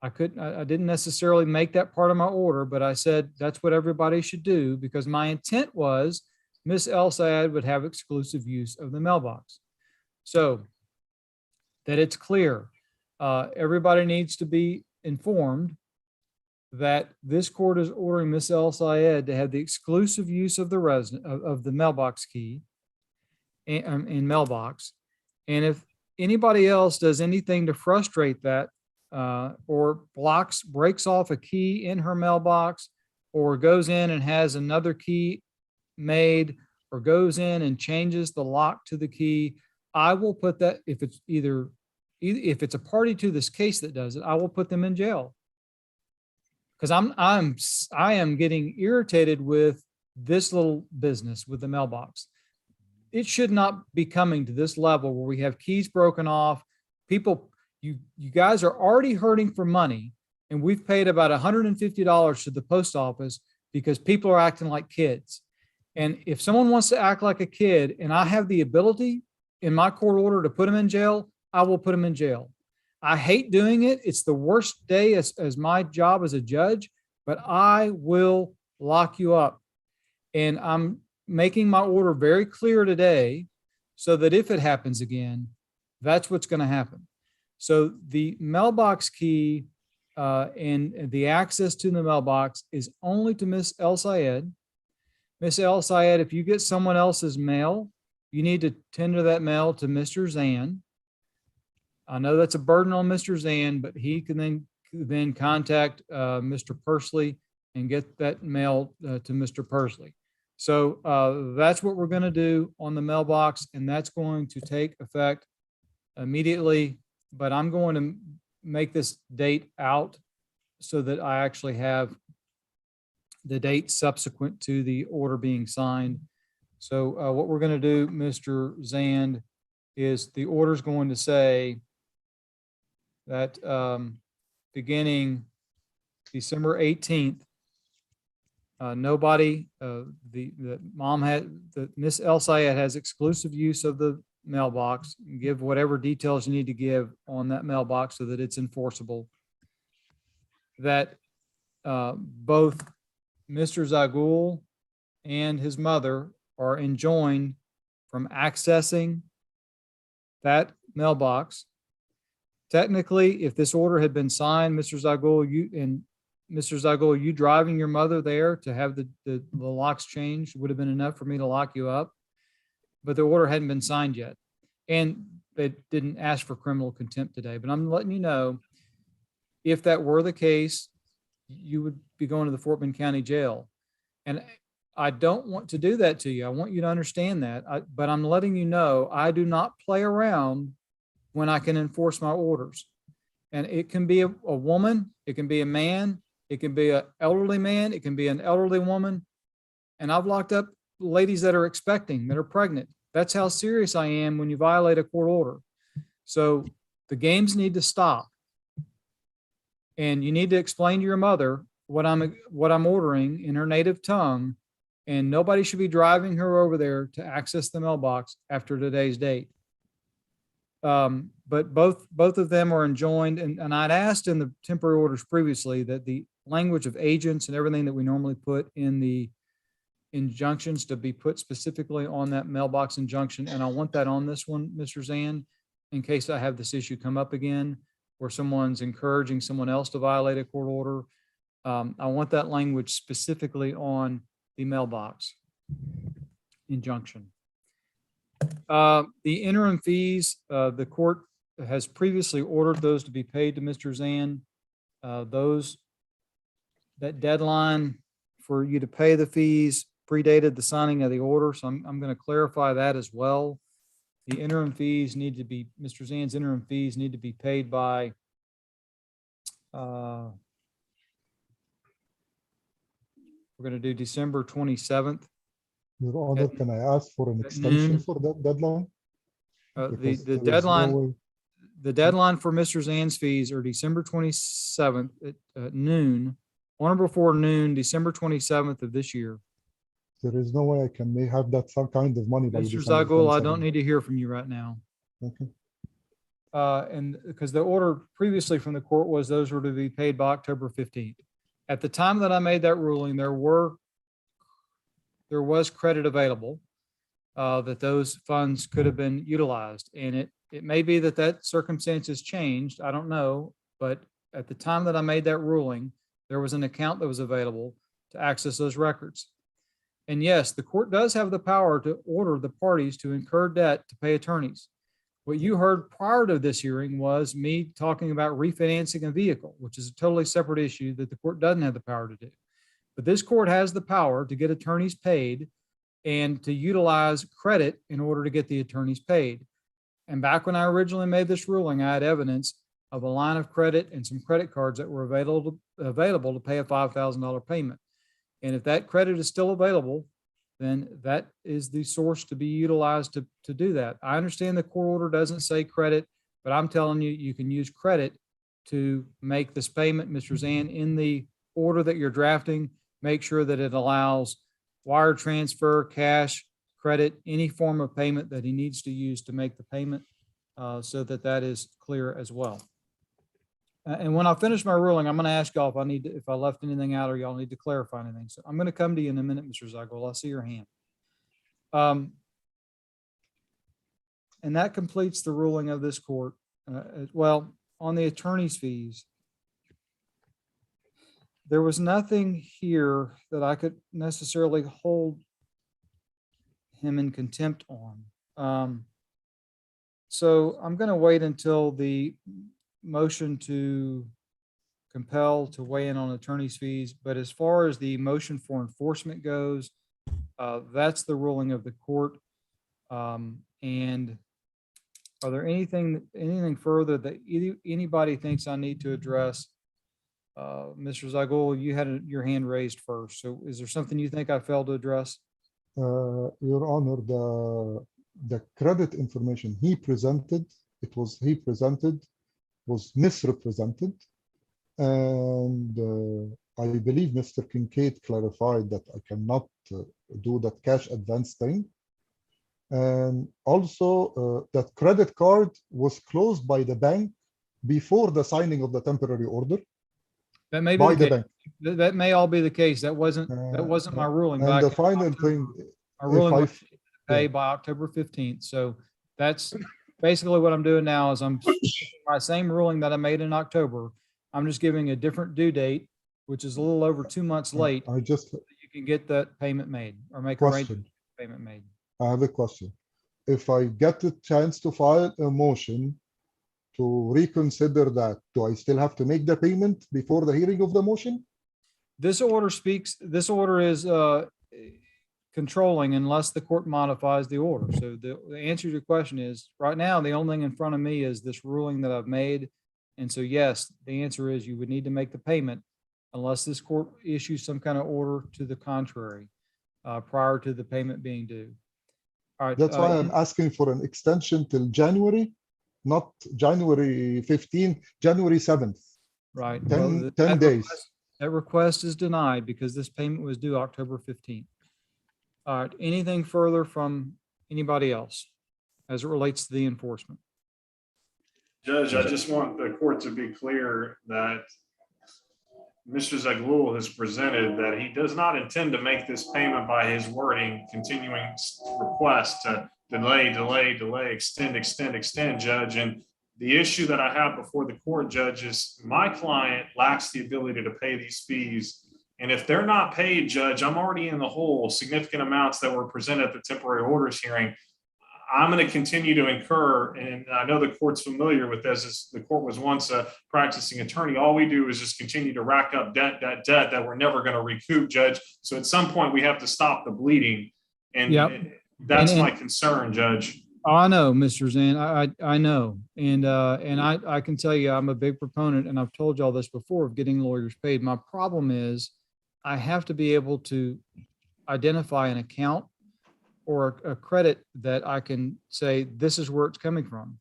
I didn't necessarily make that part of my order, but I said that's what everybody should do because my intent was Miss El Sayed would have exclusive use of the mailbox. So that it's clear, everybody needs to be informed that this court is ordering Miss El Sayed to have the exclusive use of the of the mailbox key in mailbox. And if anybody else does anything to frustrate that, or breaks off a key in her mailbox, or goes in and has another key made, or goes in and changes the lock to the key, I will put that, if it's if it's a party to this case that does it, I will put them in jail. Because I am getting irritated with this little business with the mailbox. It should not be coming to this level where we have keys broken off. People, you guys are already hurting for money, and we've paid about $150 to the post office because people are acting like kids. And if someone wants to act like a kid and I have the ability in my court order to put them in jail, I will put them in jail. I hate doing it. It's the worst day as my job as a judge, but I will lock you up. And I'm making my order very clear today so that if it happens again, that's what's going to happen. So the mailbox key and the access to the mailbox is only to Miss El Sayed. Miss El Sayed, if you get someone else's mail, you need to tender that mail to Mr. Zan. I know that's a burden on Mr. Zan, but he can then contact Mr. Persley and get that mail to Mr. Persley. So that's what we're going to do on the mailbox, and that's going to take effect immediately. But I'm going to make this date out so that I actually have the date subsequent to the order being signed. So what we're going to do, Mr. Zand, is the order is going to say that beginning December 18th, Miss El Sayed has exclusive use of the mailbox. Give whatever details you need to give on that mailbox so that it's enforceable. That both Mr. Zagul and his mother are enjoined from accessing that mailbox. Technically, if this order had been signed, Mr. Zagul, you driving your mother there to have the locks changed would have been enough for me to lock you up. but the order hadn't been signed yet. And they didn't ask for criminal contempt today, but I'm letting you know, if that were the case, you would be going to the Fort Bend County Jail. And I don't want to do that to you. I want you to understand that. But I'm letting you know, I do not play around when I can enforce my orders. And it can be a woman, it can be a man, it can be an elderly man, it can be an elderly woman. And I've locked up ladies that are expecting, that are pregnant. That's how serious I am when you violate a court order. So the games need to stop. And you need to explain to your mother what I'm ordering in her native tongue. And nobody should be driving her over there to access the mailbox after today's date. But both of them are enjoined. And I'd asked in the temporary orders previously that the language of agents and everything that we normally put in the injunctions to be put specifically on that mailbox injunction. And I want that on this one, Mr. Zan, in case I have this issue come up again, where someone's encouraging someone else to violate a court order. I want that language specifically on the mailbox injunction. The interim fees, the court has previously ordered those to be paid to Mr. Zan. That deadline for you to pay the fees predated the signing of the order. So I'm going to clarify that as well. The interim fees need to be, Mr. Zan's interim fees need to be paid by we're going to do December 27th. Your Honor, can I ask for an at extension noon. for that deadline? Because The there is no deadline, way- the deadline for Mr. Zan's fees are December 27th at noon, on or before noon, December 27th of this year. There is no way I can have that some kind of money by Mr. December Zagul, I 27th. don't need to hear from you right now. Okay. And because the order previously from the court was those were to be paid by October 15th. At the time that I made that ruling, there was credit available, that those funds could have been utilized. And it may be that circumstance has changed. I don't know. But at the time that I made that ruling, there was an account that was available to access those records. And yes, the court does have the power to order the parties to incur debt to pay attorneys. What you heard prior to this hearing was me talking about refinancing a vehicle, which is a totally separate issue that the court doesn't have the power to do. But this court has the power to get attorneys paid and to utilize credit in order to get the attorneys paid. And back when I originally made this ruling, I had evidence of a line of credit and some credit cards that were available to pay a $5,000 payment. And if that credit is still available, then that is the source to be utilized to do that. I understand the court order doesn't say credit, but I'm telling you, you can use credit to make this payment. Mr. Zan, in the order that you're drafting, make sure that it allows wire transfer, cash, credit, any form of payment that he needs to use to make the payment, so that is clear as well. And when I finish my ruling, I'm going to ask y'all if I left anything out or y'all need to clarify anything. So I'm going to come to you in a minute, Mr. Zagul. I see your hand. And that completes the ruling of this court. Well, on the attorney's fees, there was nothing here that I could necessarily hold him in contempt on. So I'm going to wait until the motion to compel to weigh in on attorney's fees. But as far as the motion for enforcement goes, that's the ruling of the court. And are there anything further that anybody thinks I need to address? Mr. Zagul, you had your hand raised first. So is there something you think I failed to address? Your Honor, the credit information he presented was misrepresented. And I believe Mr. Kincaid clarified that I cannot do that cash advance thing. And also that credit card was closed by the bank before the signing of the temporary order. That may be By the the case. bank. That may all be the case. That wasn't my ruling. And back the in final October. thing, My ruling if I- was to pay by October 15th. So that's basically what I'm doing now is I'm my same ruling that I made in October. I'm just giving a different due date, which is a little over 2 months late. I just You can get that payment made or make question. arrangements for payment made. I have a question. if I get the chance to file a motion to reconsider that, do I still have to make the payment before the hearing of the motion? This order is controlling unless the court modifies the order. So the answer to your question is, right now, the only thing in front of me is this ruling that I've made. And so, yes, the answer is you would need to make the payment unless this court issues some kind of order to the contrary prior to the payment being due. All right. That's why I'm asking for an extension till January, not January 15th, January 7th. Right. 10 that days. That request is denied because this payment was due October 15th. All right. Anything further from anybody else as it relates to the enforcement? Judge, I just want the court to be clear that Mr. Zaghloul has presented that he does not intend to make this payment by his wording, continuing request to delay, extend, Judge. And the issue that I have before the court, Judge, is my client lacks the ability to pay these fees. And if they're not paid, Judge, I'm already in the hole, significant amounts that were presented at the temporary orders hearing. I'm going to continue to incur, and I know the court's familiar with this, as the court was once a practicing attorney. All we do is just continue to rack up debt that we're never going to recoup, Judge. So at some point we have to stop the bleeding. And that's my concern, Judge. I know, Mr. Zan, I know. And I can tell you, I'm a big proponent, and I've told y'all this before, of getting lawyers paid. My problem is I have to be able to identify an account or a credit that I can say, this is where it's coming from.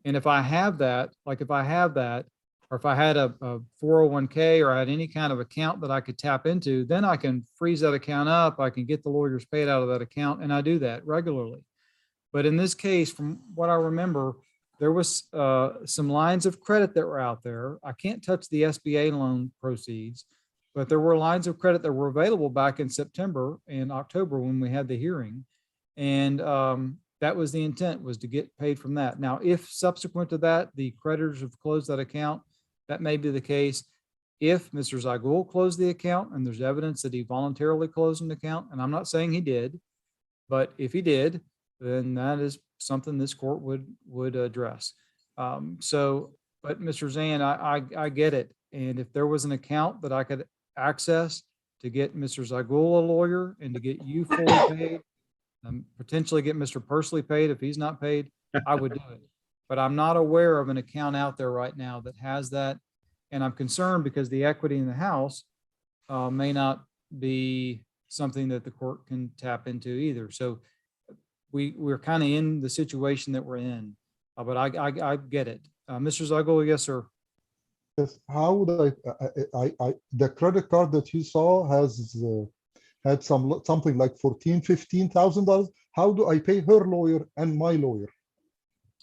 And if I have that, or if I had a 401k or I had any kind of account that I could tap into, then I can freeze that account up. I can get the lawyers paid out of that account. And I do that regularly. But in this case, from what I remember, there was some lines of credit that were out there. I can't touch the SBA loan proceeds, but there were lines of credit that were available back in September and October when we had the hearing. And that was the intent, was to get paid from that. Now, if subsequent to that, the creditors have closed that account, that may be the case. If Mr. Zaghloul closed the account and there's evidence that he voluntarily closed an account, and I'm not saying he did, but if he did, then that is something this court would address. But Mr. Zan, I get it. And if there was an account that I could access to get Mr. Zaghloul a lawyer and to get you fully paid, potentially get Mr. Pursley paid if he's not paid, I would do it. But I'm not aware of an account out there right now that has that. And I'm concerned because the equity in the house may not be something that the court can tap into either. So we're kind of in the situation that we're in, but I get it. Mr. Zaghloul, yes, sir. Yes. How would I the credit card that you saw has had something like $15,000. How do I pay her lawyer and my lawyer?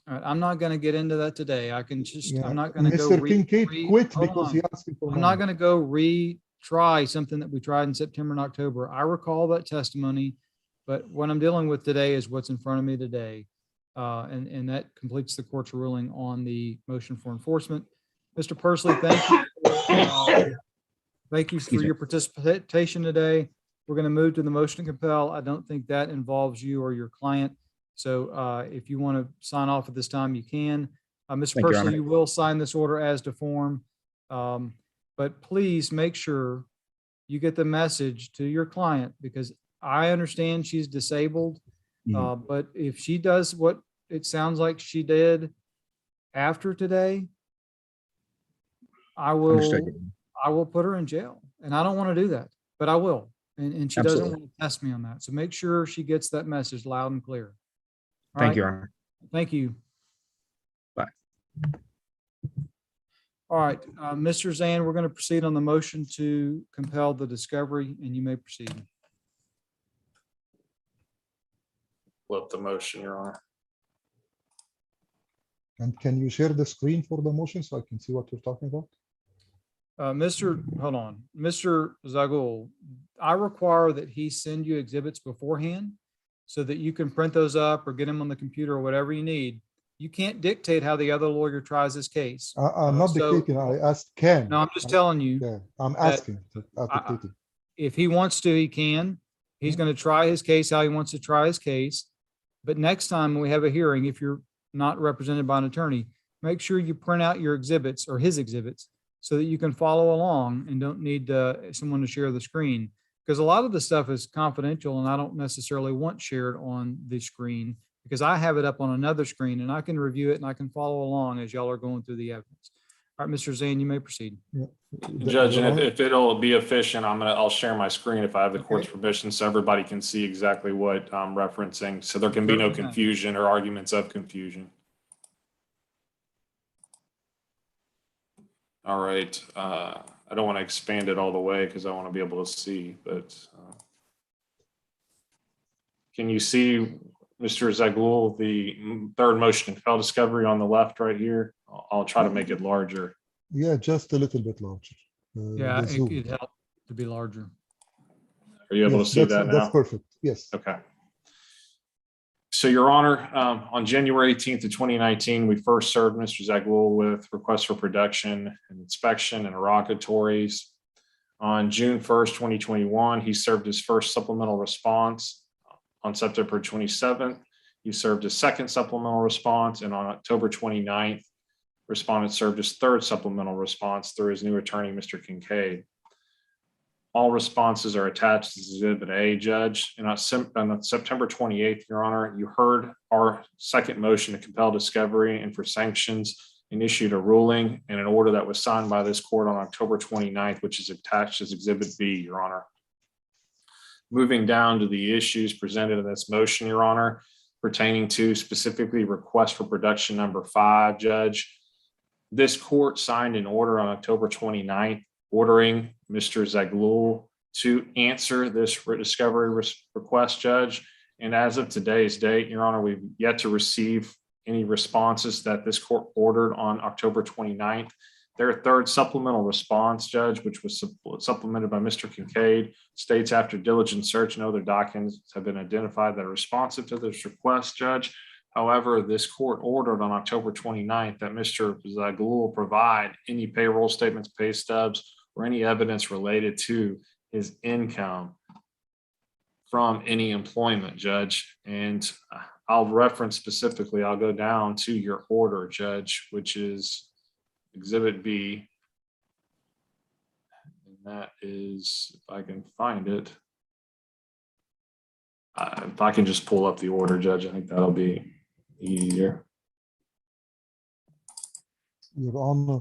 All right, I'm not going to get into that today. I can just, I'm not going to go. Mr. Kincaid quit because he asked me for I'm not going to go retry something that we tried in September and October. I recall that testimony, but what I'm dealing with today is what's in front of me today. And that completes the court's ruling on the motion for enforcement. Mr. Pursley, thank you. Thank you for your participation today. We're going to move to the motion to compel. I don't think that involves you or your client. So if you want to sign off at this time, you can. Mr. Pursley, you will sign this order as to form. But please make sure you get the message to your client, because I understand she's disabled. But if she does what it sounds like she did after today, I will put her in jail. And I don't want to do that, but I will. And she doesn't want to test me on that. So make sure she gets that message loud and clear. Thank you, Your Honor. Thank you. Bye. All right, Mr. Zan, we're going to proceed on the motion to compel the discovery, and you may proceed. Flip the motion, Your Honor. And can you share the screen for the motion so I can see what you're talking about? Hold on, Mr. Zaghloul, I require that he send you exhibits beforehand so that you can print those up or get them on the computer or whatever you need. You can't dictate how the other lawyer tries his case. I'm not dictating. I asked Ken. No, I'm just telling you. Yeah, I'm asking. If he wants to, he can. He's going to try his case how he wants to try his case. But next time when we have a hearing, if you're not represented by an attorney, make sure you print out your exhibits or his exhibits so that you can follow along and don't need someone to share the screen. Because a lot of the stuff is confidential and I don't necessarily want shared on the screen because I have it up on another screen and I can review it and I can follow along as y'all are going through the evidence. All right, Mr. Zane, you may proceed. Judge, Your and Honor- if it'll be efficient, I'll share my screen if I have the court's permission so everybody can see exactly what I'm referencing. So there can be no Certainly. confusion or arguments of confusion. All right. I don't want to expand it all the way because I want to be able to see, but can you see, Mr. Zaghloul, the third motion to compel discovery on the left right here? I'll try to make it larger. Yeah, just a little bit larger. Yeah, the zoom. it helped to be larger. Are you able Yes, to see that now? That's perfect. Yes. Okay. So, Your Honor, on January 18th of 2019, we first served Mr. Zaghloul with requests for production and inspection and interrogatories. On June 1st, 2021, he served his first supplemental response. On September 27th, he served his second supplemental response. And on October 29th, respondent served his third supplemental response through his new attorney, Mr. Kincaid. All responses are attached to Exhibit A, Judge. And on September 28th, Your Honor, you heard our second motion to compel discovery and for sanctions and issued a ruling and an order that was signed by this court on October 29th, which is attached as Exhibit B, Your Honor. Moving down to the issues presented in this motion, Your Honor, pertaining to specifically request for production number 5, Judge. This court signed an order on October 29th ordering Mr. Zaghloul to answer this discovery request, Judge. And as of today's date, Your Honor, we've yet to receive any responses that this court ordered on October 29th. Their third supplemental response, Judge, which was supplemented by Mr. Kincaid, states after diligent search and other documents have been identified that are responsive to this request, Judge. However, this court ordered on October 29th that Mr. Zaghloul provide any payroll statements, pay stubs, or any evidence related to his income from any employment, Judge. And I'll reference specifically, I'll go down to your order, Judge, which is Exhibit B. And that is, if I can find it. If I can just pull up the order, Judge, I think that'll be easier. Your Honor,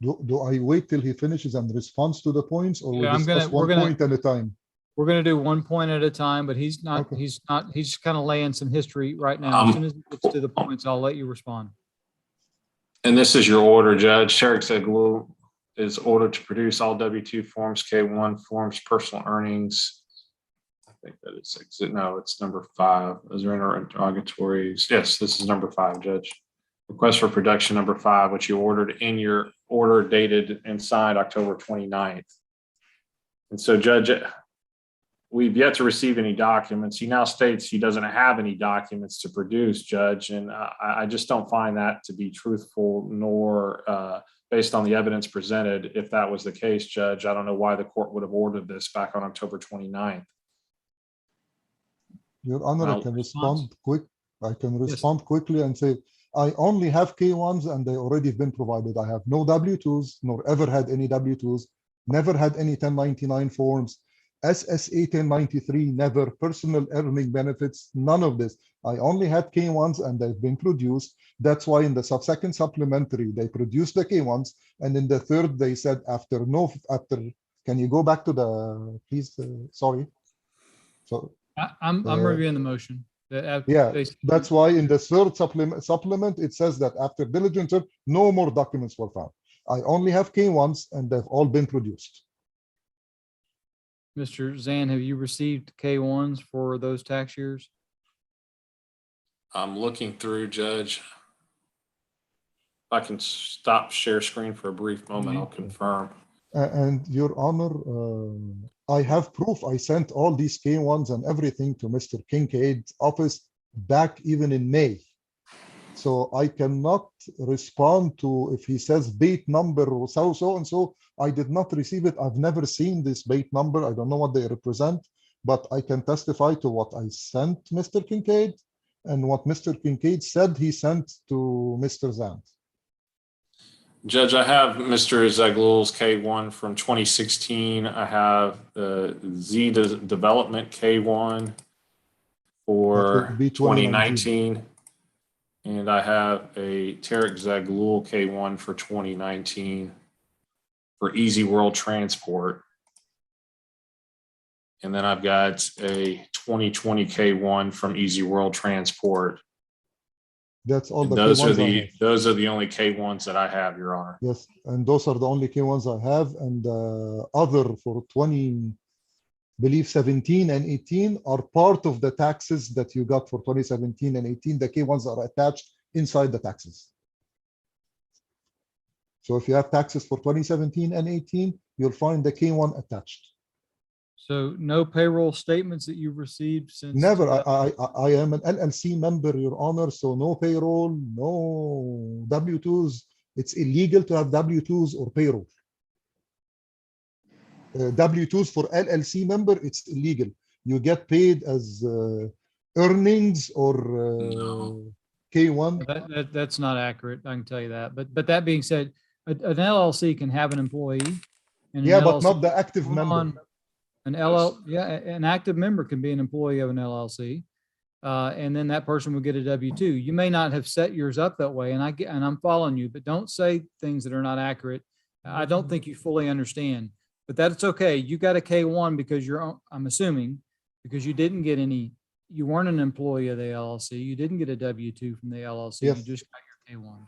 do I wait till he finishes and responds to the points, or we Yeah, discuss one point at a time? We're going to do one point at a time, but he's Okay. he's kind of laying some history right now. As soon as he gets to the points, I'll let you respond. And this is your order, Judge. Tarek Zaghloul is ordered to produce all W-2 forms, K-1 forms, personal earnings. I think that it's no, it's number 5. Those are interrogatories. Yes, this is number 5, Judge. Request for production number 5, which you ordered in your order dated and signed October 29th. And so, Judge, we've yet to receive any documents. He now states he doesn't have any documents to produce, Judge, and I just don't find that to be truthful nor based on the evidence presented. If that was the case, Judge, I don't know why the court would have ordered this back on October 29th. Your Honor, I Well, can response? respond quick. I can Yes. respond quickly and say, I only have K1s and they already been provided. I have no W2s, nor ever had any W2s, never had any 1099 forms, SSA 1093, never, personal earning benefits, none of this. I only had K1s and they've been produced. That's why in the second supplementary, they produced the K1s. And in the third, they said can you go back to the, please, sorry. So, I'm reviewing the motion. yeah, that's why in the third supplement, it says that after diligent search, no more documents were found. I only have K1s and they've all been produced. Mr. Zan, have you received K-1s for those tax years? I'm looking through, Judge. If I can stop share screen for a brief moment, I'll confirm. And Your Honor, I have proof. I sent all these K1s and everything to Mr. Kincaid's office back even in May. So I cannot respond to if he says bait number or so and so. I did not receive it. I've never seen this bait number. I don't know what they represent, but I can testify to what I sent Mr. Kincaid. and what Mr. Kincaid said he sent to Mr. Zant. Judge, I have Mr. Zaglul's K1 from 2016. I have the Development K1 That for would be 2019. 2019. And I have a Tarek Zaglul K1 for 2019 for Easy World Transport. And then I've got a 2020 K1 from Easy World Transport. That's all the Those K1s I have. those are the only K1s that I have, Your Honor. Yes, and those are the only K1s I have, and other for 17 and 18 are part of the taxes that you got for 2017 and 18. The K1s are attached inside the taxes. So if you have taxes for 2017 and 18, you'll find the K1 attached. So no payroll statements that you've received since? Never. I am an LLC member, Your Honor, so no payroll, no W-2s. It's illegal to have W-2s or payroll. W-2s for LLC member, it's illegal. You get paid as earnings or K1. That's not accurate. I can tell you that. But that being said, an LLC can have an employee. And an Yeah, but LLC not the active member. An active member can be an employee of an LLC. And then that person will get a W-2. You may not have set yours up that way, and I'm following you, but don't say things that are not accurate. I don't think you fully understand, but that's okay. You got a K1 because I'm assuming, because you didn't get you weren't an employee of the LLC. You didn't get a W-2 from the LLC. Yes. You just got your K1.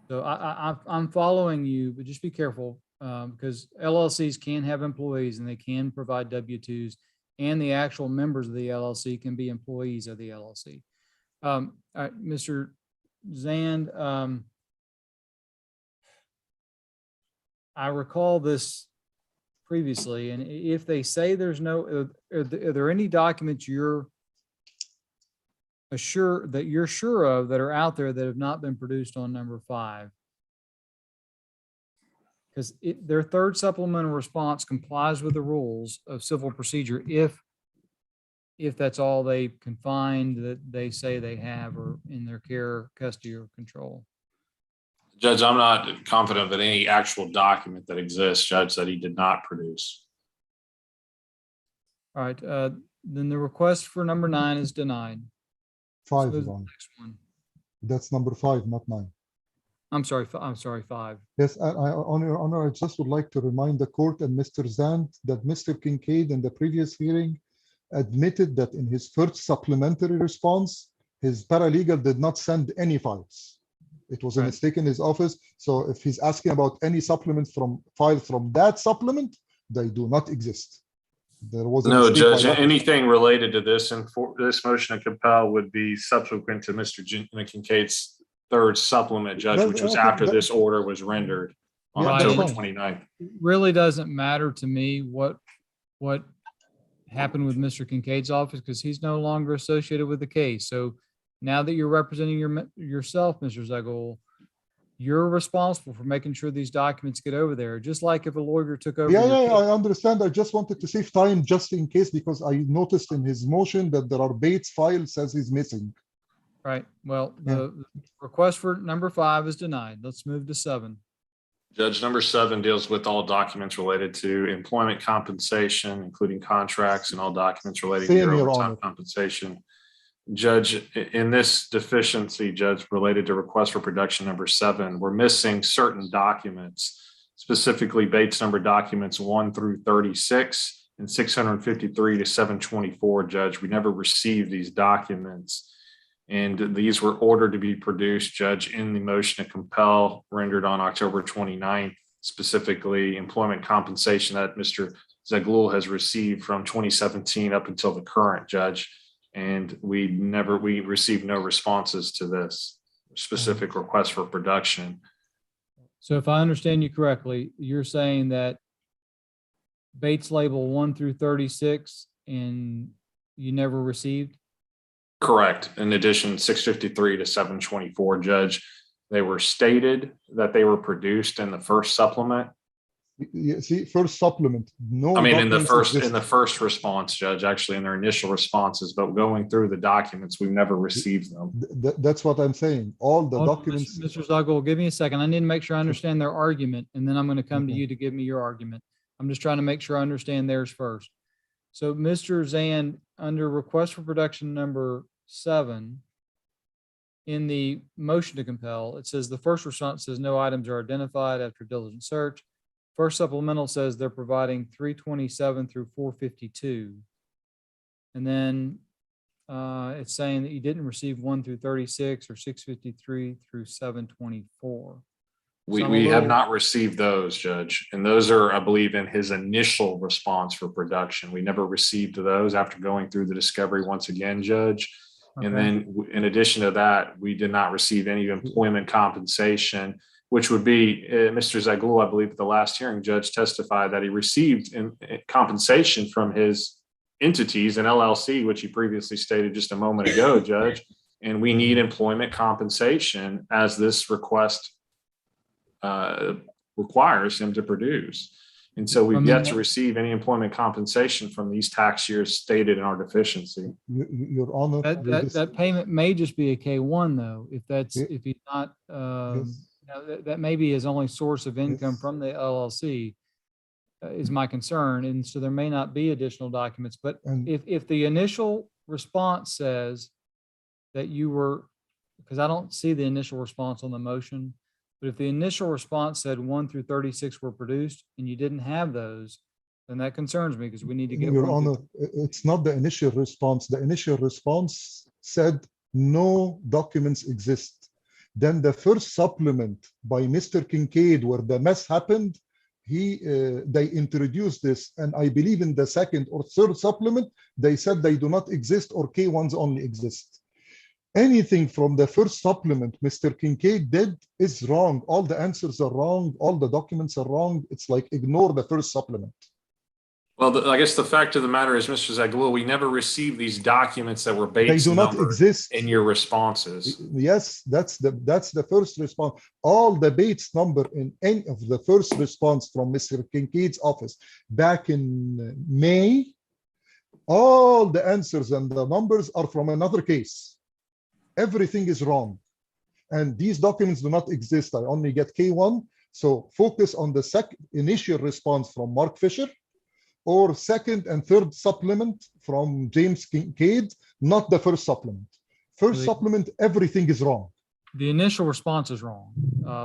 So I'm following you, but just be careful. Because LLCs can have employees and they can provide W-2s, and the actual members of the LLC can be employees of the LLC. All right, Mr. Zand, I recall this previously, and if they say there's no, are there any documents you're sure of that are out there that have not been produced on number 5? Because their third supplemental response complies with the rules of civil procedure if that's all they can find that they say they have or in their care, custody, or control. Judge, I'm not confident that any actual document that exists, Judge, that he did not produce. All right, then the request for number 9 is denied. 5 So is the on. next one. That's number 5, not 9. I'm sorry, 5. Yes, on Your Honor, I just would like to remind the court and Mr. Zant that Mr. Kincaid in the previous hearing admitted that in his first supplementary response, his paralegal did not send any files. It was a Right. mistake in his office. So if he's asking about any supplements from files from that supplement, they do not exist. There was a No, mistake Judge, by that- anything related to this and for this motion to compel would be subsequent to Mr. Kincaid's third supplement, Judge, That- which was okay, after that- this order was rendered on Yeah, that's October fine. 29th. It really doesn't matter to me what happened with Mr. Kincaid's office because he's no longer associated with the case. So now that you're representing yourself, Mr. Zegel, you're responsible for making sure these documents get over there. Just like if a lawyer took over. Yeah, your yeah, case. I understand. I just wanted to save time just in case, because I noticed in his motion that there are Bates files says he's missing. Right. Well, the request for number 5 is denied. Let's move to 7. Judge, number 7 deals with all documents related to employment compensation, including contracts and all documents relating to Same, your Your overtime Honor. compensation. Judge, in this deficiency, Judge, related to request for production number 7, we're missing certain documents, specifically Bates number documents 1 through 36 and 653 to 724, Judge. We never received these documents. And these were ordered to be produced, Judge, in the motion to compel rendered on October 29th, specifically employment compensation that Mr. Zaglul has received from 2017 up until the current, Judge. And we received no responses to this specific request for production. So if I understand you correctly, you're saying that Bates label 1 through 36 and you never received? Correct. In addition, 653 to 724, Judge, they were stated that they were produced in the first supplement. You see, first supplement, no. I mean, in the documents exist. first response, Judge, actually in their initial responses, but going through the documents, we've never received them. That's what I'm saying. All the Hold on, documents. Mr. Zagul, give me a second. I need to make sure I understand their argument, and then I'm going to come to Okay. you to give me your argument. I'm just trying to make sure I understand theirs first. So Mr. Zand, under request for production number 7, in the motion to compel, it says the first response says no items are identified after diligent search. First supplemental says they're providing 327 through 452. And then it's saying that you didn't receive 1 through 36 or 653 through 724. We So I'm a have little- not received those, Judge, and those are, I believe, in his initial response for production. We never received those after going through the discovery once again, Judge. And Okay. then in addition to that, we did not receive any employment compensation, which would be, Mr. Zagul, I believe at the last hearing, Judge testified that he received compensation from his entities and LLC, which he previously stated just a moment ago, Judge. And we need employment compensation as this request requires him to produce. And so we've yet to receive any employment compensation from these tax years stated in our deficiency. Your Honor. That payment may just be a K1 though, if that's, Yeah. if he's not, Yes. that may be his only source of income Yes. from the LLC is my concern. And so there may not be additional documents, but And if the initial response says that you were, because I don't see the initial response on the motion, but if the initial response said 1 through 36 were produced and you didn't have those, then that concerns me because we need to get. Your 1 through- Honor, it's not the initial response. The initial response said no documents exist. Then the first supplement by Mr. Kincaid, where the mess happened, they introduced this, and I believe in the second or third supplement, they said they do not exist or K1s only exist. Anything from the first supplement Mr. Kincaid did is wrong. All the answers are wrong. All the documents are wrong. It's like ignore the first supplement. Well, I guess the fact of the matter is, Mr. Zagul, we never received these documents that were They Bates do not numbered exist. in your responses. Yes, that's the first response. All the Bates number in any of the first response from Mr. Kincaid's office back in May, all the answers and the numbers are from another case. Everything is wrong. And these documents do not exist. I only get K1. So focus on the initial response from Mark Fisher or second and third supplement from James Kincaid, not the first supplement. First supplement, everything is wrong. The initial response is wrong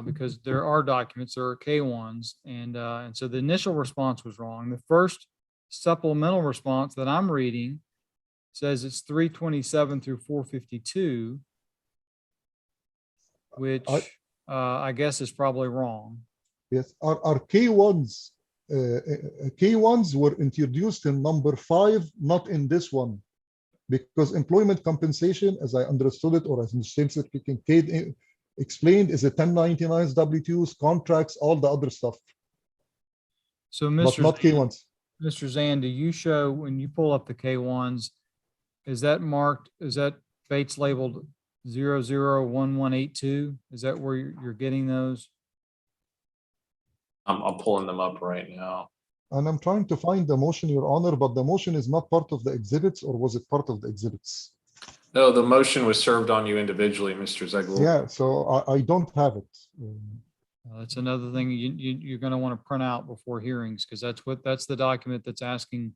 because there are documents, there are K1s, and so the initial response was wrong. The first supplemental response that I'm reading says it's 327 through 452, which I guess is probably wrong. Yes, our K1s, K1s were introduced in number 5, not in this one, because employment compensation, as I understood it, or as Mr. Kincaid explained, is a 1099s, W2s, contracts, all the other stuff, So but not K1s. Mr. Zand, do you show, when you pull up the K1s, is that marked, is that Bates labeled 001182? Is that where you're getting those? I'm pulling them up right now. And I'm trying to find the motion, Your Honor, but the motion is not part of the exhibits, or was it part of the exhibits? No, the motion was served on you individually, Mr. Zagul. Yeah, so I don't have it. That's another thing you're going to want to print out before hearings, because that's the document that's asking,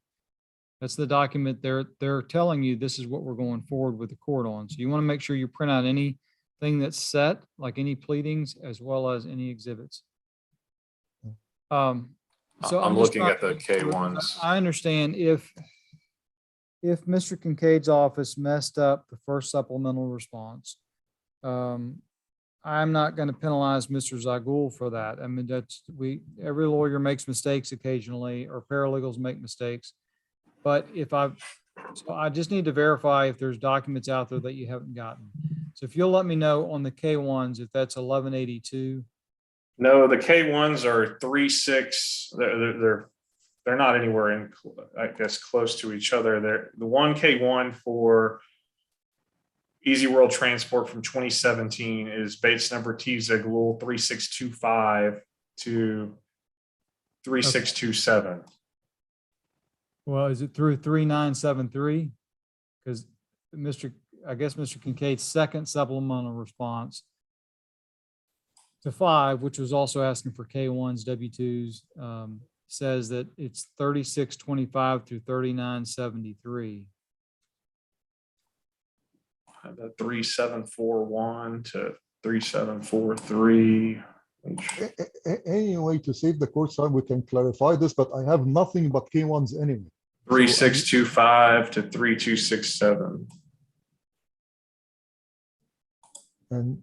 that's the document they're telling you this is what we're going forward with the court on. So you want to make sure you print out anything that's set, like any pleadings, as well as any exhibits. So I'm just looking trying- at the K1s. I understand if Mr. Kincaid's office messed up the first supplemental response, I'm not going to penalize Mr. Zagul for that. I mean, every lawyer makes mistakes occasionally, or paralegals make mistakes. But so I just need to verify if there's documents out there that you haven't gotten. So if you'll let me know on the K1s, if that's 1182. No, the K1s are 36. They're not anywhere in, I guess, close to each other. They're the one K1 for Easy World Transport from 2017 is Bates number T Zagul 3625 to 3627. Well, is it through 3973? Because I guess Mr. Kincaid's second supplemental response to 5, which was also asking for K1s, W2s, says that it's 3625 through 3973. The 3741 to 3743. Anyway, to save the court time, we can clarify this, but I have nothing but K1s anyway. 3625 to 3267. And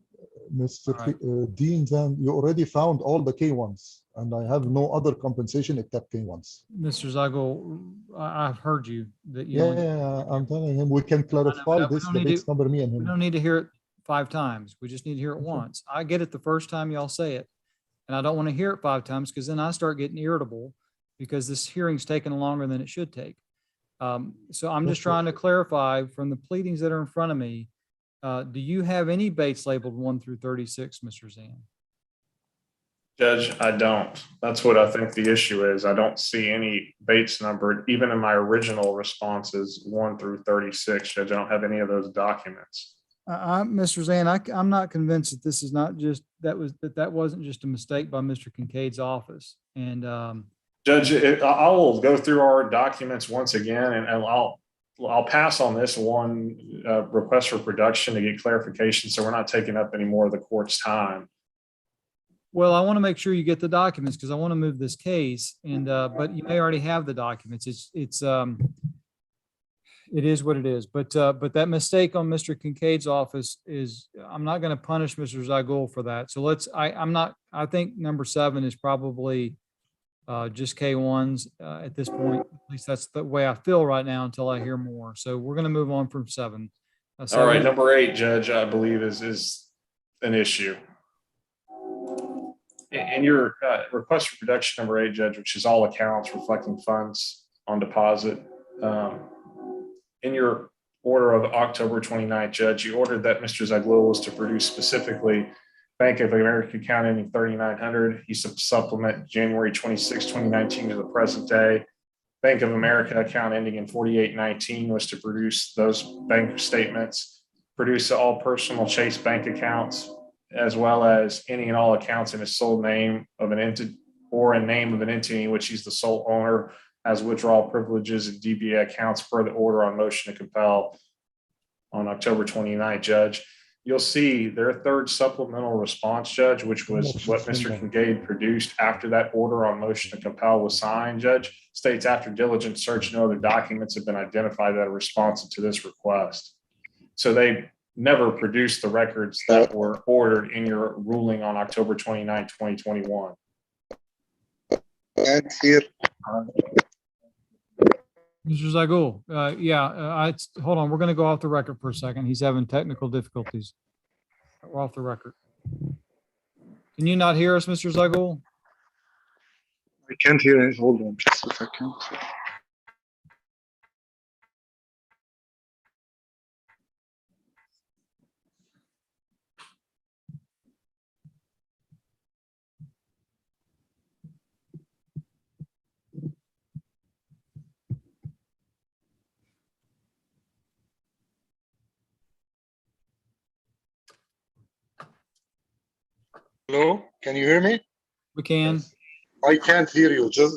Mr. All right. Dean, then you already found all the K1s, and I have no other compensation except K1s. Mr. Zagul, I've heard you that you. Yeah, only- I'm telling him, we can clarify we this, don't the need next to- number, me and We him. don't need to hear it 5 times. We just need to hear it Okay. once. I get it the first time y'all say it. And I don't want to hear it 5 times because then I start getting irritable because this hearing's taking longer than it should take. So I'm just Okay. trying to clarify from the pleadings that are in front of me. Do you have any Bates labeled 1 through 36, Mr. Zan? Judge, I don't. That's what I think the issue is. I don't see any Bates numbered, even in my original responses, 1 through 36. Judge, I don't have any of those documents. Mr. Zan, I'm not convinced that this is not just, that wasn't just a mistake by Mr. Kincaid's office. And Judge, I will go through our documents once again, and I'll pass on this one request for production to get clarification, so we're not taking up any more of the court's time. well, I want to make sure you get the documents because I want to move this case and, but you may already have the documents. It is what it is. But that mistake on Mr. Kincaid's office is, I'm not going to punish Mr. Zagul for that. So I think number 7 is probably just K1s at this point. At least that's the way I feel right now until I hear more. So we're going to move on from 7. All right, number 8, Judge, I believe is an issue. In your request for production number 8, Judge, which is all accounts reflecting funds on deposit, in your order of October 29th, Judge, you ordered that Mr. Zaglil was to produce specifically Bank of America account ending 3900. He supplement January 26, 2019 to the present day. Bank of America account ending in 4819 was to produce those bank statements, produce all personal Chase bank accounts, as well as any and all accounts in his sole name of an entity or a name of an entity in which he's the sole owner, as withdrawal privileges and DBA accounts per the order on motion to compel on October 29th, Judge. You'll see their third supplemental response, Judge, which was what Mr. Kincaid produced after that order on motion to compel was signed, Judge, states after diligent search, no other documents have been identified that are responsive to this request. So they never produced the records that were ordered in your ruling on October 29, 2021. Thanks here. Mr. Zagul, hold on. We're going to go off the record for a second. He's having technical difficulties. We're off the record. Can you not hear us, Mr. Zagul? I can't hear it. Hold on just a second. Hello, can you hear me? We can. I can't hear you. Just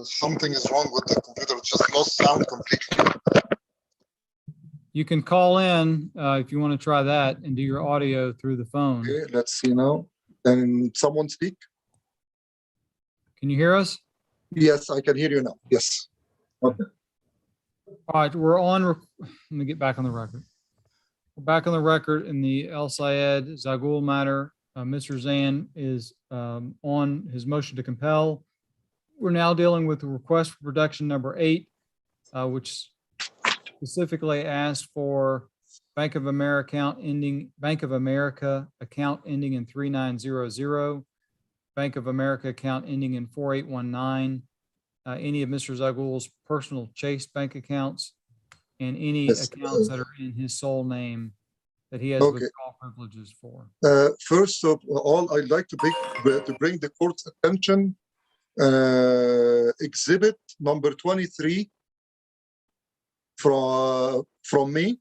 something is wrong with the computer. It just lost sound completely. You can call in if you want to try that and do your audio through the phone. Okay, let's see now. Can someone speak? Can you hear us? Yes, I can hear you now. Yes. Okay. All right, we're on. Let me get back on the record. We're back on the record in the El Sayed Zagul matter. Mr. Zan is on his motion to compel. We're now dealing with the request for production number 8, which specifically asked for Bank of America account ending in 3900, Bank of America account ending in 4819, any of Mr. Zagul's personal Chase bank accounts, and any Yes. accounts that are in his sole name that he has Okay. withdrawal privileges for. First of all, I'd like to bring the court's attention exhibit number 23 from me.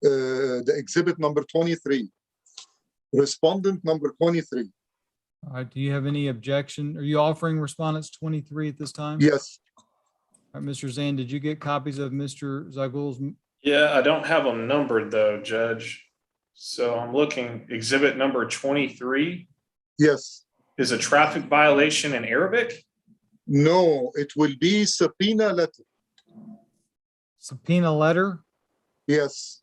The exhibit number 23. Respondent number 23. All right, do you have any objection? Are you offering respondents 23 at this time? Yes. All right, Mr. Zan, did you get copies of Mr. Zagul's? Yeah, I don't have them numbered though, Judge. So I'm looking, exhibit number 23 Yes. is a traffic violation in Arabic? No, it will be subpoena letter. Subpoena letter? Yes.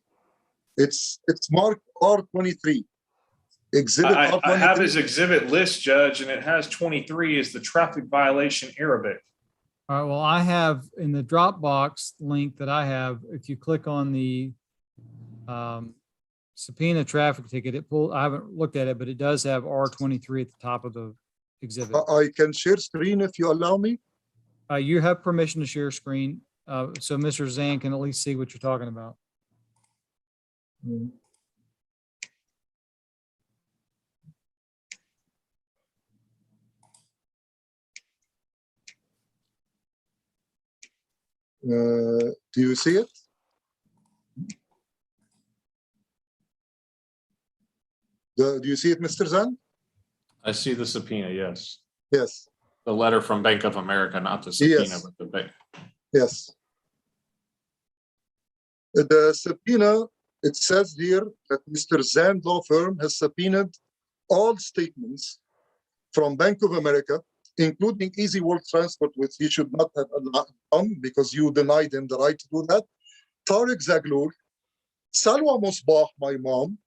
It's marked R23. Exhibit I R23. have his exhibit list, Judge, and it has 23 as the traffic violation Arabic. All right, well, I have in the Dropbox link that I have, if you click on the subpoena traffic ticket, I haven't looked at it, but it does have R23 at the top of the exhibit. I can share screen if you allow me. You have permission to share screen, so Mr. Zan can at least see what you're talking about. Do you see it? Do you see it, Mr. Zan? I see the subpoena, yes. Yes. The letter from Bank of America, not the subpoena, Yes. but the bank. Yes. The subpoena, it says here that Mr. Zan law firm has subpoenaed all statements from Bank of America, including Easy World Transport, which he should not have done because you denied him the right to do that. Tariq Zaghloul, Salwa Musbah, my mom,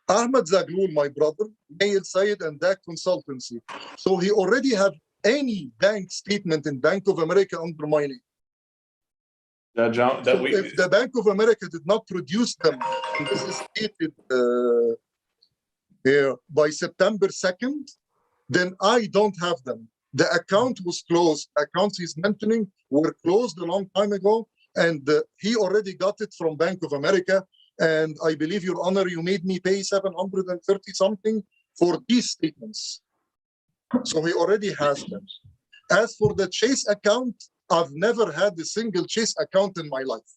Ahmed Zaghloul, my brother, Nail Sayed, and that consultancy. So he already had any bank statement in Bank of America under my name. Judge, So if the Bank of America did not produce them, and this is stated here by September 2nd, then I don't have them. The account was closed. Accounts he's mentioning were closed a long time ago, and he already got it from Bank of America. And I believe, Your Honor, you made me pay 730 something for these statements. So he already has them. As for the Chase account, I've never had a single Chase account in my life.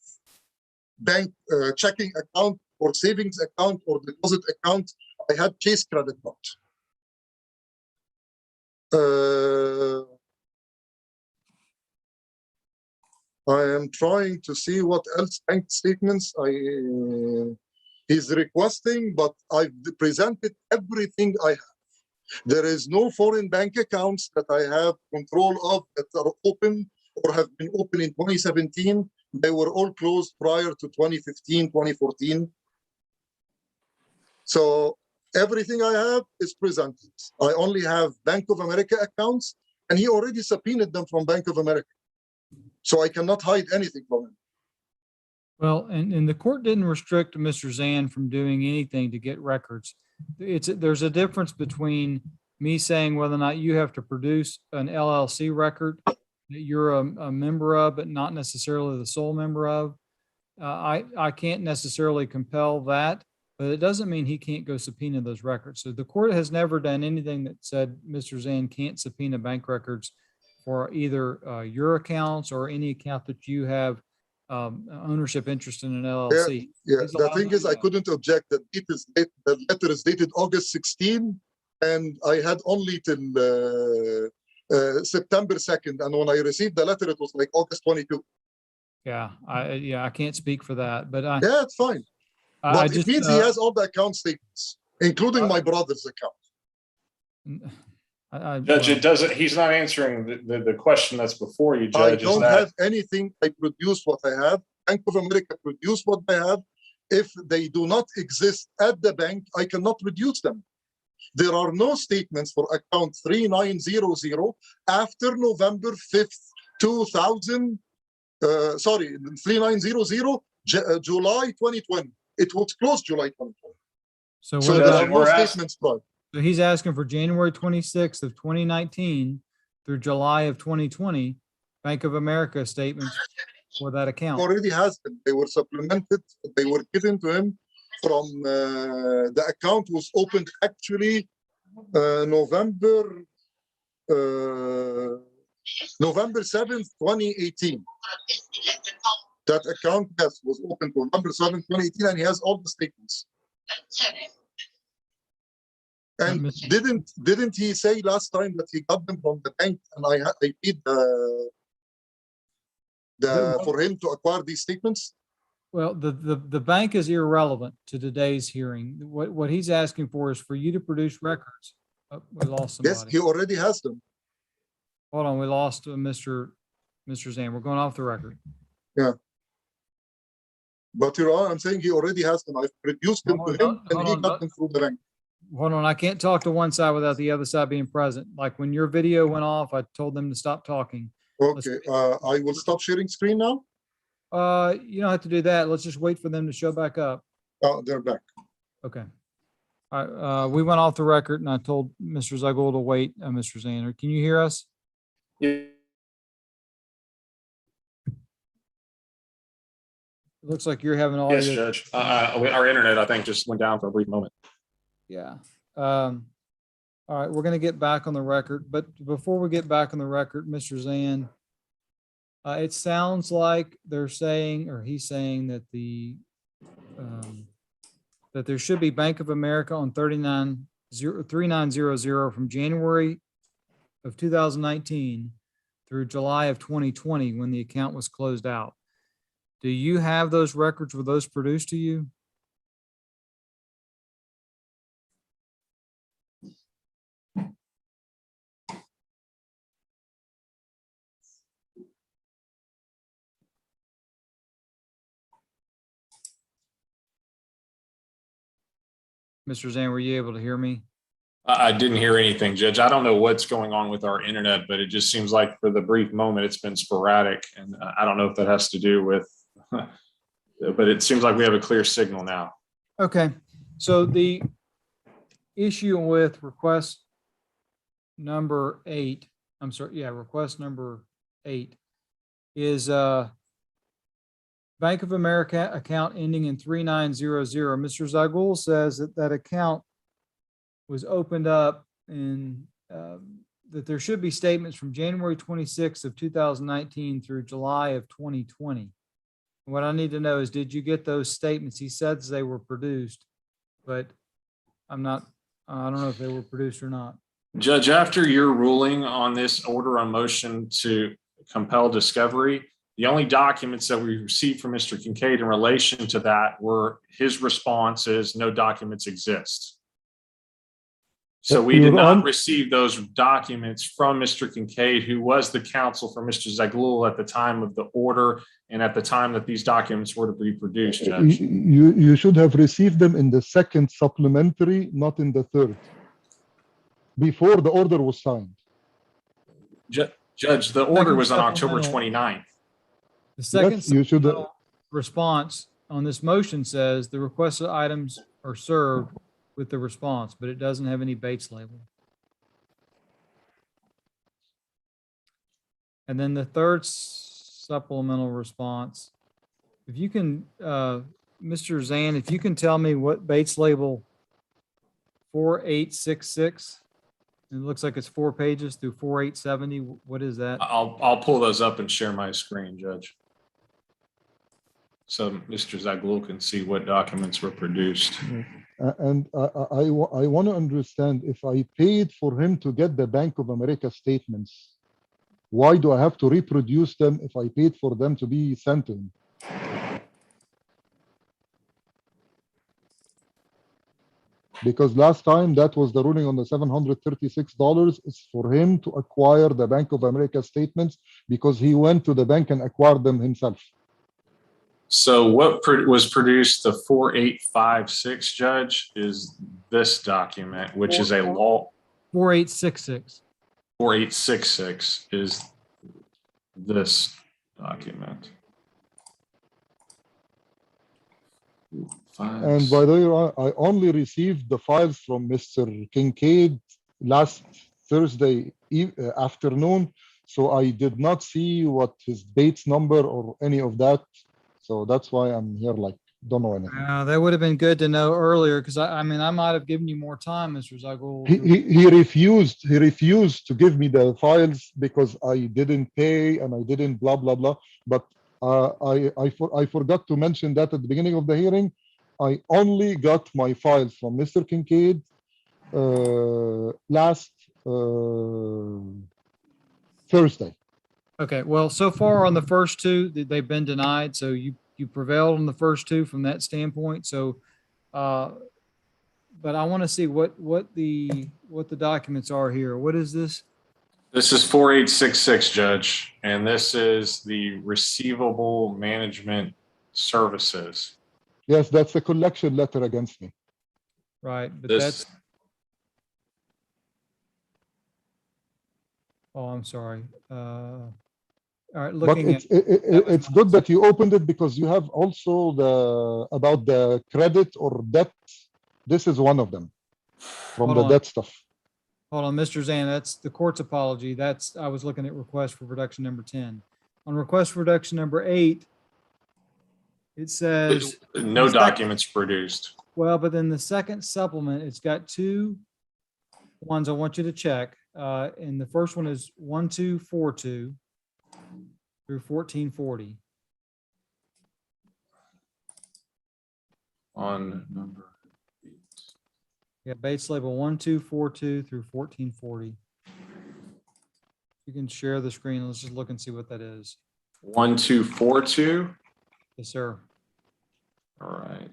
Bank checking account or savings account or deposit account, I had Chase credit card. I am trying to see what else bank statements he's requesting, but I've presented everything I have. There is no foreign bank accounts that I have control of that are open or have been open in 2017. They were all closed prior to 2015, 2014. So everything I have is presented. I only have Bank of America accounts, and he already subpoenaed them from Bank of America. So I cannot hide anything from him. Well, and the court didn't restrict Mr. Zan from doing anything to get records. There's a difference between me saying whether or not you have to produce an LLC record that you're a member of, but not necessarily the sole member of. I can't necessarily compel that, but it doesn't mean he can't go subpoena those records. So the court has never done anything that said Mr. Zan can't subpoena bank records for either your accounts or any account that you have ownership interest in an LLC. Yeah, the thing is, I couldn't object. The letter is dated August 16, and I had only till September 2nd. And when I received the letter, it was like August 22. Yeah, I can't speak for that, but yeah, it's fine. But it means he has all the account statements, including my brother's account. Judge, it doesn't. He's not answering the question that's before you, Judge. I don't have anything. I produce what I have. Bank of America produce what I have. If they do not exist at the bank, I cannot produce them. There are no statements for account 3900 after November 5th, 2000. Sorry, 3900, July 2020. It was closed July 2020. So there are no statements, bro. So he's asking for January 26th of 2019 through July of 2020, Bank of America statements for that account. Already has them. They were supplemented. They were given to him from the account was opened actually November November 7th, 2018. That account was opened on November 7th, 2018, and he has all the statements. And didn't he say last time that he got them from the bank and I paid for him to acquire these statements? Well, the bank is irrelevant to today's hearing. What he's asking for is for you to produce records. Oh, we lost somebody. Yes, he already has them. Hold on, we lost Mr. Zan. We're going off the record. Yeah. But Your Honor, I'm saying he already has them. I've produced them to him and he got them through the bank. Hold on, I can't talk to one side without the other side being present. Like when your video went off, I told them to stop talking. Okay, I will stop sharing screen now. You don't have to do that. Let's just wait for them to show back up. Oh, they're back. Okay. All right, we went off the record and I told Mr. Zagul to wait, Mr. Zander. Can you hear us? Yeah. It looks like you're having audio. Yes, Judge. Our internet, I think, just went down for a brief moment. Yeah. All right, we're going to get back on the record, but before we get back on the record, Mr. Zan, it sounds like they're saying, or he's saying that that there should be Bank of America on 3900 from January of 2019 through July of 2020 when the account was closed out. Do you have those records? Were those produced to you? Mr. Zan, were you able to hear me? I didn't hear anything, Judge. I don't know what's going on with our internet, but it just seems like for the brief moment, it's been sporadic. And I don't know if that has to do with, but it seems like we have a clear signal now. Okay, so the issue with request number 8, I'm sorry, yeah, request number 8 is Bank of America account ending in 3900. Mr. Zagul says that that account was opened up and that there should be statements from January 26th of 2019 through July of 2020. What I need to know is, did you get those statements? He says they were produced, but I don't know if they were produced or not. Judge, after your ruling on this order on motion to compel discovery, the only documents that we received from Mr. Kincaid in relation to that were his responses, no documents exist. So we did not receive those documents from Mr. Kincaid, who was the counsel for Mr. Zagul at the time of the order and at the time that these documents were to be produced, Judge. You should have received them in the second supplementary, not in the third, before the order was signed. Judge, the order was on October 29th. The second Yes, you should response on this motion says the requested items are served with the response, but it doesn't have any Bates label. And then the third supplemental response, if you can, Mr. Zan, if you can tell me what Bates label 4866, it looks like it's 4 pages through 4870. What is that? I'll pull those up and share my screen, Judge, so Mr. Zagul can see what documents were produced. And I want to understand, if I paid for him to get the Bank of America statements, why do I have to reproduce them if I paid for them to be sent to him? Because last time that was the ruling on the $736 is for him to acquire the Bank of America statements because he went to the bank and acquired them himself. So what was produced, the 4856, Judge, is this document, which is a law. 4866. 4866 is this document. And by the way, I only received the files from Mr. Kincaid last Thursday afternoon, so I did not see what his Bates number or any of that. So that's why I'm here like don't know anything. That would have been good to know earlier, because I mean, I might have given you more time, Mr. Zagul. He refused to give me the files because I didn't pay and I didn't blah blah blah. But I forgot to mention that at the beginning of the hearing. I only got my files from Mr. Kincaid last Thursday. Okay, well, so far on the first two, they've been denied, so you prevailed on the first two from that standpoint, so, but I want to see what the documents are here. What is this? This is 4866, Judge, and this is the Receivable Management Services. Yes, that's a collection letter against me. Right, but This- that's. Oh, I'm sorry. All right, But looking at, it's good that you opened it because you have also about the credit or debt. This is one of them from Hold the on. debt stuff. hold on, Mr. Zan, that's the court's apology. I was looking at request for reduction number 10. On request for reduction number 8, it says, No documents produced. well, but then the second supplement, it's got two ones I want you to check. And the first one is 1242 through 1440. On number 8. Yeah, Bates label 1242 through 1440. You can share the screen. Let's just look and see what that is. 1242. Yes, sir. All right.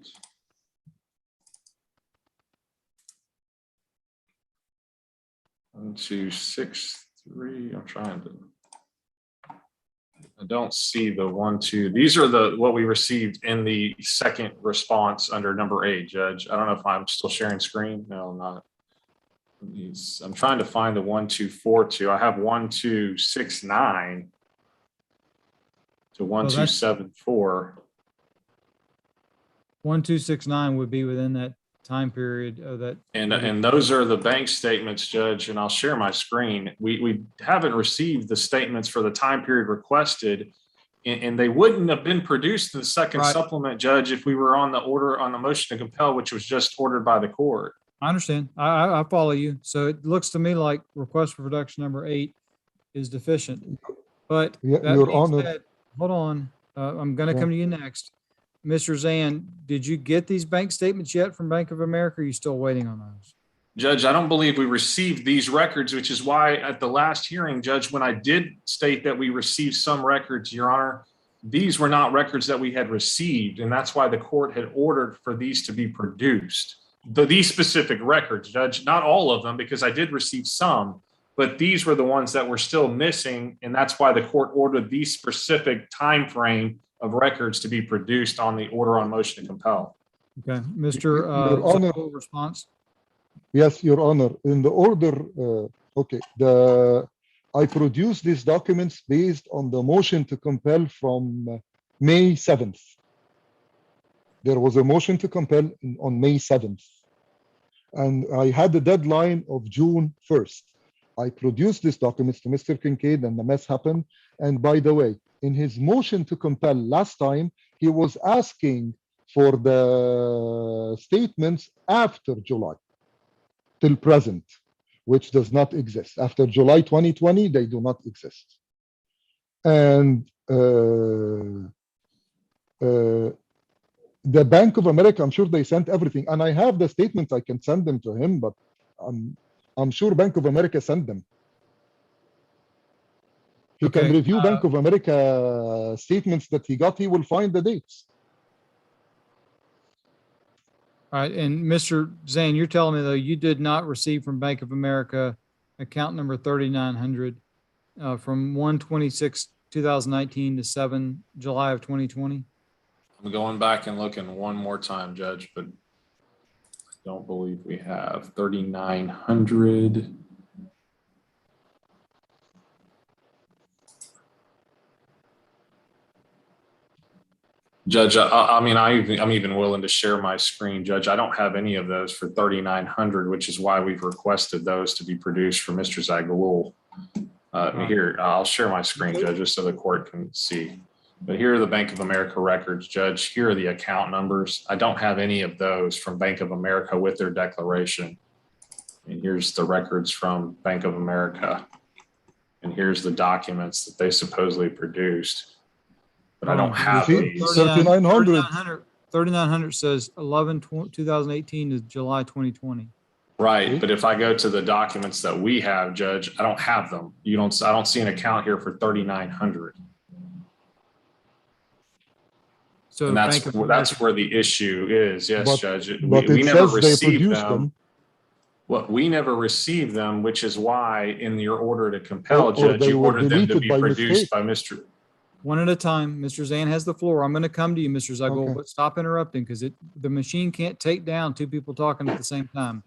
One, two, 6, 3. I'm trying to. I don't see the 1, 2. These are what we received in the second response under number 8, Judge. I don't know if I'm still sharing screen. No, I'm not. I'm trying to find the 1242. I have 1269 to 1274. 1269 would be within that time period of that. And those are the bank statements, Judge, and I'll share my screen. We haven't received the statements for the time period requested, and they wouldn't have been produced in the second Right. supplement, Judge, if we were on the motion to compel, which was just ordered by the court. I understand. I follow you. So it looks to me like request for reduction number 8 is deficient. But Yeah, that Your being Honor. said, hold on. I'm going to Yeah. come to you next. Mr. Zan, did you get these bank statements yet from Bank of America? Or are you still waiting on those? Judge, I don't believe we received these records, which is why at the last hearing, Judge, when I did state that we received some records, Your Honor, these were not records that we had received, and that's why the court had ordered for these to be produced. These specific records, Judge, not all of them, because I did receive some, but these were the ones that were still missing, and that's why the court ordered these specific time frame of records to be produced on the order on motion to compel. Okay, Mr. Your Honor. Zoll, response? Yes, Your Honor. In the order, okay, I produced these documents based on the motion to compel from May 7th. There was a motion to compel on May 7th. And I had the deadline of June 1st. I produced these documents to Mr. Kincaid and the mess happened. And by the way, in his motion to compel last time, he was asking for the statements after July till present, which does not exist. After July 2020, they do not exist. And the Bank of America, I'm sure they sent everything. And I have the statements, I can send them to him, but I'm sure Bank of America sent them. He can review Bank of America statements that he got, he will find the dates. All right, and Mr. Zane, you're telling me though, you did not receive from Bank of America account number 3900 from 1/26/2019 to 7 July of 2020? I'm going back and looking one more time, Judge, but I don't believe we have 3,900. Judge, I'm even willing to share my screen, Judge. I don't have any of those for 3,900, which is why we've requested those to be produced for Mr. Zagalul. Here, I'll share my screen, Judge, just so the court can see. But here are the Bank of America records, Judge. Here are the account numbers. I don't have any of those from Bank of America with their declaration. And here's the records from Bank of America. And here's the documents that they supposedly produced. But I don't have see, these. 3,900. 3,900 says 2018 to July 2020. Right, but if I go to the documents that we have, Judge, I don't have them. I don't see an account here for 3,900. So And Bank of America- that's where the issue is. Yes, But- Judge. But We it never says they received produced them. them. Well, we never received them, which is why in your order to compel, Or Judge, they you were ordered them to deleted be by produced mistake. by Mr. One at a time. Mr. Zan has the floor. I'm going to come to you, Mr. Zagold, Okay. but stop interrupting because the machine can't take down two people talking at the same time.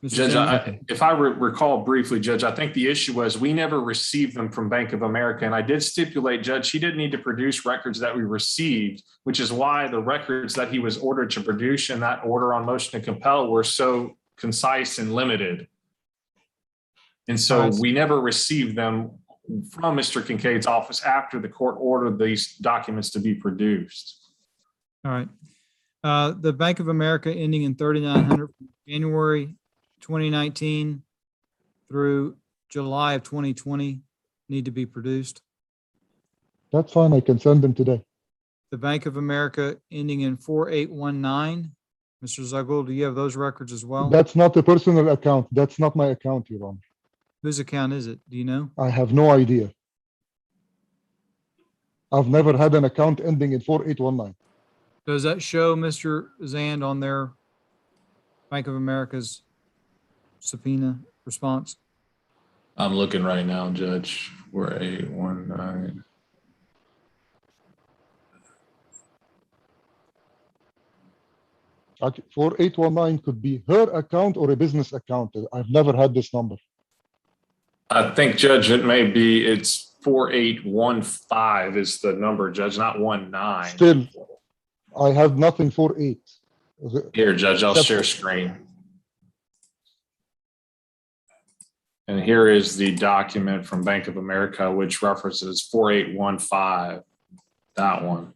Mr. Judge, Zan, if I recall briefly, Judge, I think the issue was we never received them from Bank of America. And I did stipulate, Judge, he didn't need to produce records that we received, which is why the records that he was ordered to produce in that order on motion to compel were so concise and limited. And so Right. we never received them from Mr. Kincaid's office after the court ordered these documents to be produced. all right. The Bank of America ending in 3,900 from January 2019 through July of 2020 need to be produced. That's fine. I can send them today. The Bank of America ending in 4819. Mr. Zagold, do you have those records as well? That's not a personal account. That's not my account, Your Honor. Whose account is it? Do you know? I have no idea. I've never had an account ending in 4819. Does that show, Mr. Zand, on their Bank of America's subpoena response? I'm looking right now, Judge. We're 819. Actually, 4819 could be her account or a business account. I've never had this number. I think, Judge, it's 4815 is the number, Judge, not 19. Still, I have nothing 48. Here, Judge, I'll Except share for- screen. And here is the document from Bank of America, which references 4815, that one.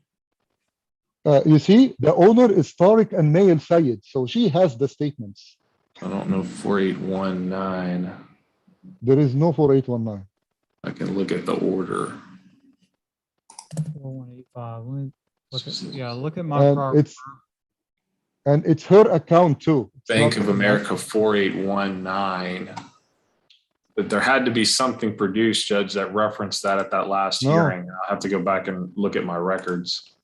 You see, the owner is Tariq and Nail Sayed, so she has the statements. I don't know, 4819. There is no 4819. I can look at the order. 4185. Look at my property. And it's her account too. It's Bank not- of America 4819. But there had to be something produced, Judge, that referenced that at that last No. hearing. I'll have to go back and look at my records.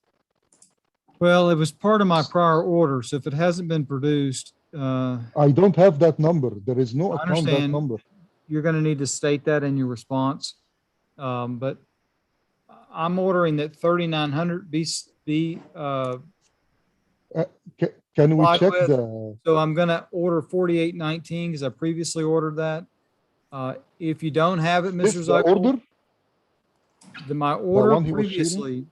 Well, it was part of my prior order, so if it hasn't been produced, I don't have that number. There is no I account that understand. number. you're going to need to state that in your response. But I'm ordering that 3,900 be Can we complied check with. the, So I'm going to order 4819 because I previously ordered that. If you don't have it, this Mr. the Zuckel, order? my order one he was shooting? previously,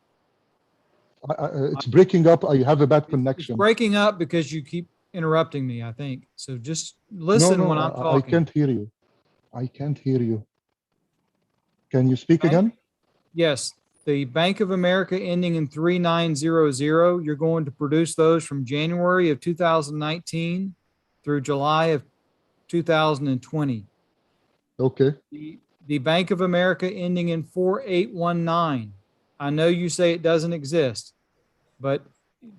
It's breaking up. I have a bad it's connection. breaking up because you keep interrupting me, I think. So just listen No, when I'm I talking. can't hear you. I can't hear you. Can you speak Bank- again? Yes, the Bank of America ending in 3900, you're going to produce those from January of 2019 through July of 2020. Okay. The Bank of America ending in 4819. I know you say it doesn't exist, but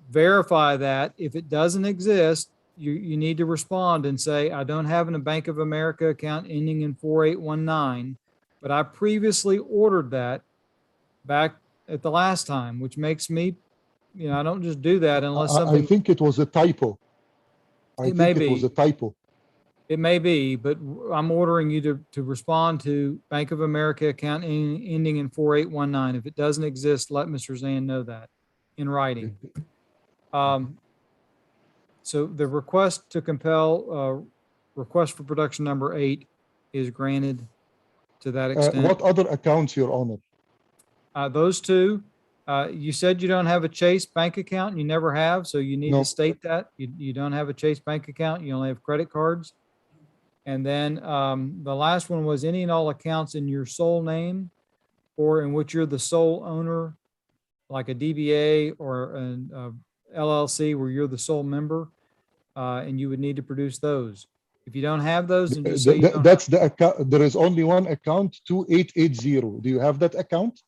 verify that. If it doesn't exist, you need to respond and say, I don't have a Bank of America account ending in 4819, but I previously ordered that back at the last time, which makes me, I don't just do that unless I something, think it was a typo. I It may think it was be. a typo. it may be, but I'm ordering you to respond to Bank of America account ending in 4819. If it doesn't exist, let Mr. Zan know that in writing. So the request to compel, request for production number 8 is granted to that extent. What other accounts, Your Honor? Those two, you said you don't have a Chase bank account, and you never have, so you need No. to state that. You don't have a Chase bank account, you only have credit cards. And then the last one was any and all accounts in your sole name or in which you're the sole owner like a DBA or an LLC where you're the sole member, and you would need to produce those. If you don't have those, then just say you don't. That's the account. There is only one account, 2880. Do you have that account?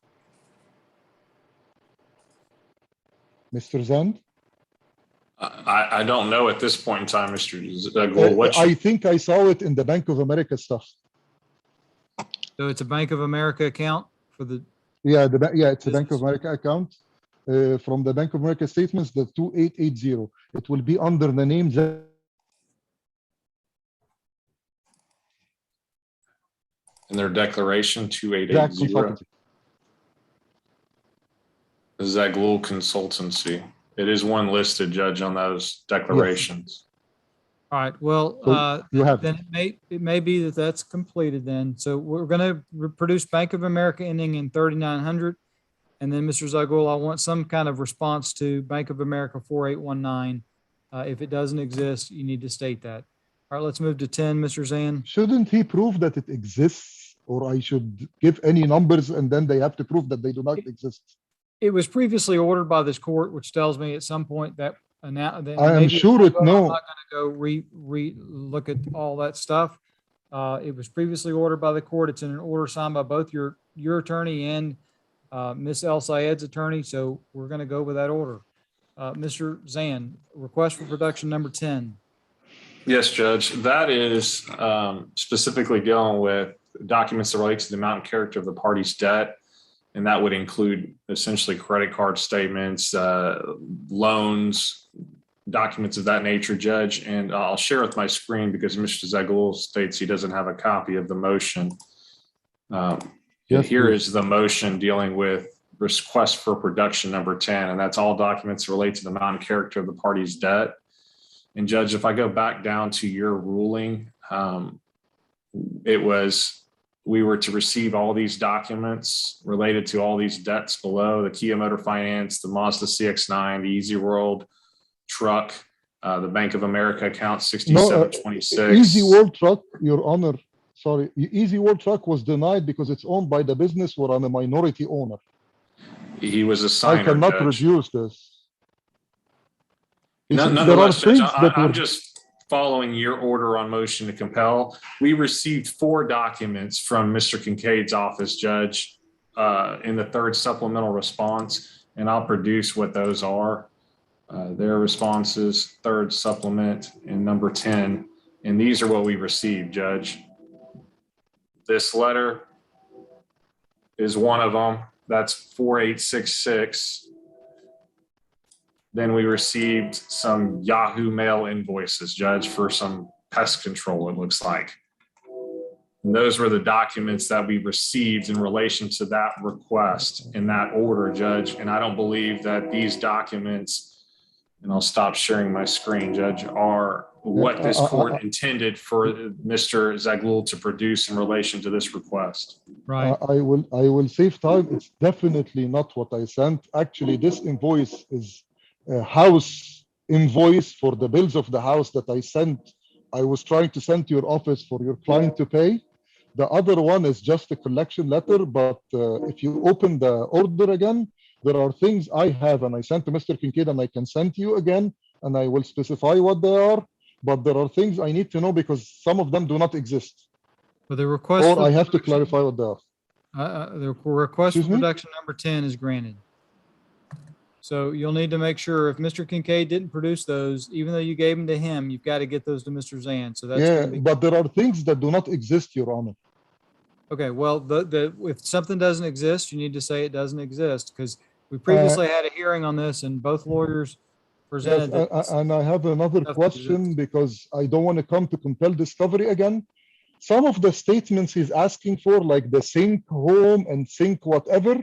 Mr. Zand? I don't know at this point in time, Mr. Zaghloul, what I you, think I saw it in the Bank of America stuff. So it's a Bank of America account for the, Yeah, it's a Bank of Business. America account. From the Bank of America statements, the 2880. It will be under the name in their declaration, Zach 2880, Consultancy. Zaghloul Consultancy. It is one listed, Judge, on those declarations. all right, well, So you have then it may be that that's completed then. So we're going to produce Bank of America ending in 3900. And then Mr. Zaghloul, I want some kind of response to Bank of America 4819. If it doesn't exist, you need to state that. All right, let's move to 10, Mr. Zan. Shouldn't he prove that it exists, or I should give any numbers and then they have to prove that they do not exist? It was previously ordered by this court, which tells me at some point that now. I am sure it I'm no. not going to go look at all that stuff. It was previously ordered by the court. It's in an order signed by both your attorney and Ms. El Sayed's attorney. So we're going to go with that order. Mr. Zan, request for production number 10. Yes, Judge. That is specifically dealing with documents that relate to the amount and character of the party's debt. And that would include essentially credit card statements, loans, documents of that nature, Judge. And I'll share with my screen because Mr. Zaghloul states he doesn't have a copy of the motion. Yes, Here please. is the motion dealing with request for production number 10, and that's all documents that relate to the amount and character of the party's debt. And Judge, if I go back down to your ruling, it was we were to receive all these documents related to all these debts below: the Kia Motor Finance, the Mazda CX-9, the Easy World truck, the Bank of America account 6726. Easy World Truck, Your Honor. Sorry, Easy World Truck was denied because it's owned by the business where I'm a minority owner. He was a signer, I cannot Judge. produce this. There are Nonetheless, Judge, things that I'm were just following your order on motion to compel. We received 4 documents from Mr. Kincaid's office, Judge, in the third supplemental response, and I'll produce what those are. Their responses, third supplement, and number 10. And these are what we received, Judge. This letter is one of them. That's 4866. Then we received some Yahoo Mail invoices, Judge, for some pest control, it looks like. And those were the documents that we received in relation to that request in that order, Judge. And I don't believe that these documents, and I'll stop sharing my screen, Judge, are what this court intended for Mr. Zaghloul to produce in relation to this request. Right. I will save time. It's definitely not what I sent. Actually, this invoice is a house invoice for the bills of the house that I sent. I was trying to send to your office for your client to pay. The other one is just a collection letter, but if you open the order again, there are things I have and I sent to Mr. Kincaid and I can send to you again and I will specify what they are, but there are things I need to know because some of them do not exist. But the request. Or for I have to production- clarify what they are. The request for Excuse me? production number 10 is granted. So you'll need to make sure if Mr. Kincaid didn't produce those, even though you gave them to him, you've got to get those to Mr. Zan. So that's Yeah, gonna be, but there are things that do not exist, Your Honor. okay. Well, if something doesn't exist, you need to say it doesn't exist because we previously had a hearing on this and both lawyers Yes, presented. that and I have another Doesn't question because I don't want to come to compel discovery again. Some of the statements he's asking for, like the sync home and sync whatever,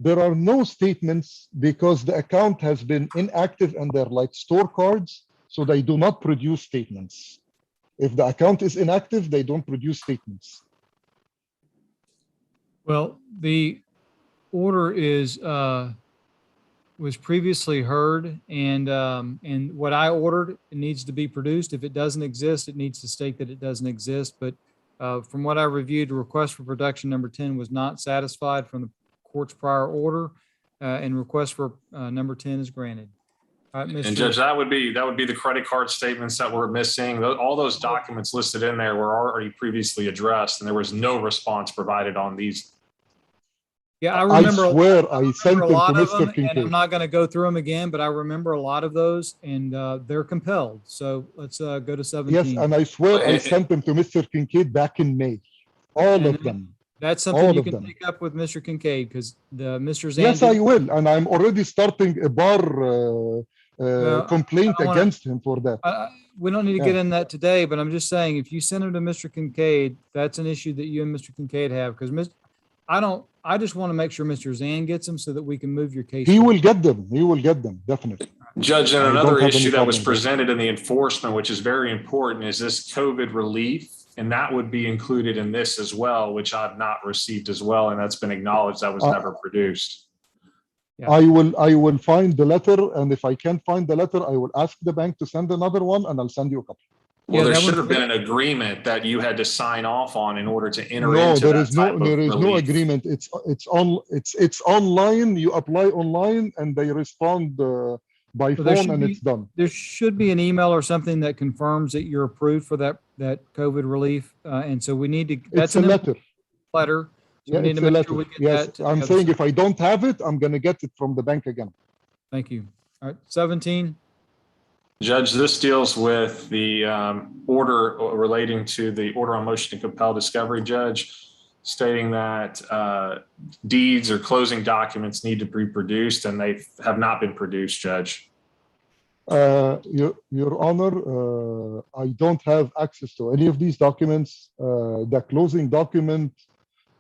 there are no statements because the account has been inactive and they're like store cards, so they do not produce statements. If the account is inactive, they don't produce statements. Well, the order is, was previously heard and what I ordered, it needs to be produced. If it doesn't exist, it needs to state that it doesn't exist. But from what I reviewed, the request for production number 10 was not satisfied from the court's prior order. and request for number 10 is granted. All right, And Mr. Judge, that would be the credit card statements that were missing. All those documents listed in there were already previously addressed, and there was no response provided on these. Yeah, I I remember. swear I sent remember them a lot to of them, Mr. and I'm Kincaid. not going to go through them again, but I remember a lot of those, and they're compelled. So let's go to 17. Yes, and I swear I Eh, eh. sent them to Mr. Kincaid back in May. All And of them. That's something all you of can them. take up with Mr. Kincaid, because the Mr. Zan. Yes, I will. And I'm already starting a bar complaint I wanna- against him for that. We don't need to get in that today, but I'm just saying, if you send him to Mr. Kincaid, that's an issue that you and Mr. Kincaid have, because I just want to make sure Mr. Zan gets them so that we can move your case. He forward. will get them. He will get them, definitely. Judge, and I don't another have any issue that was problem with it. presented in the enforcement, which is very important, is this COVID relief. And that would be included in this as well, which I've not received as well. And that's been acknowledged. That was never produced. I will find the letter, and if I can't find the letter, I will ask the bank to send another one, and I'll send you a copy. Well, Yeah, there that should was- have been an agreement that you had to sign off on in order to enter No, into there that is no type of no relief. agreement. It's online. You apply online, and they respond by So there phone, should and be- it's done. There should be an email or something that confirms that you're approved for that COVID relief. And so we need to, It's that's a an letter. letter. So Yeah, we need it's to a make sure letter. we get Yes, that. to I'm the other saying side. if I don't have it, I'm gonna get it from the bank again. Thank you. All right, 17. Judge, this deals with the order relating to the order on motion to compel discovery, Judge, stating that deeds or closing documents need to be produced, and they have not been produced, Judge. Your Honor, I don't have access to any of these documents. The closing document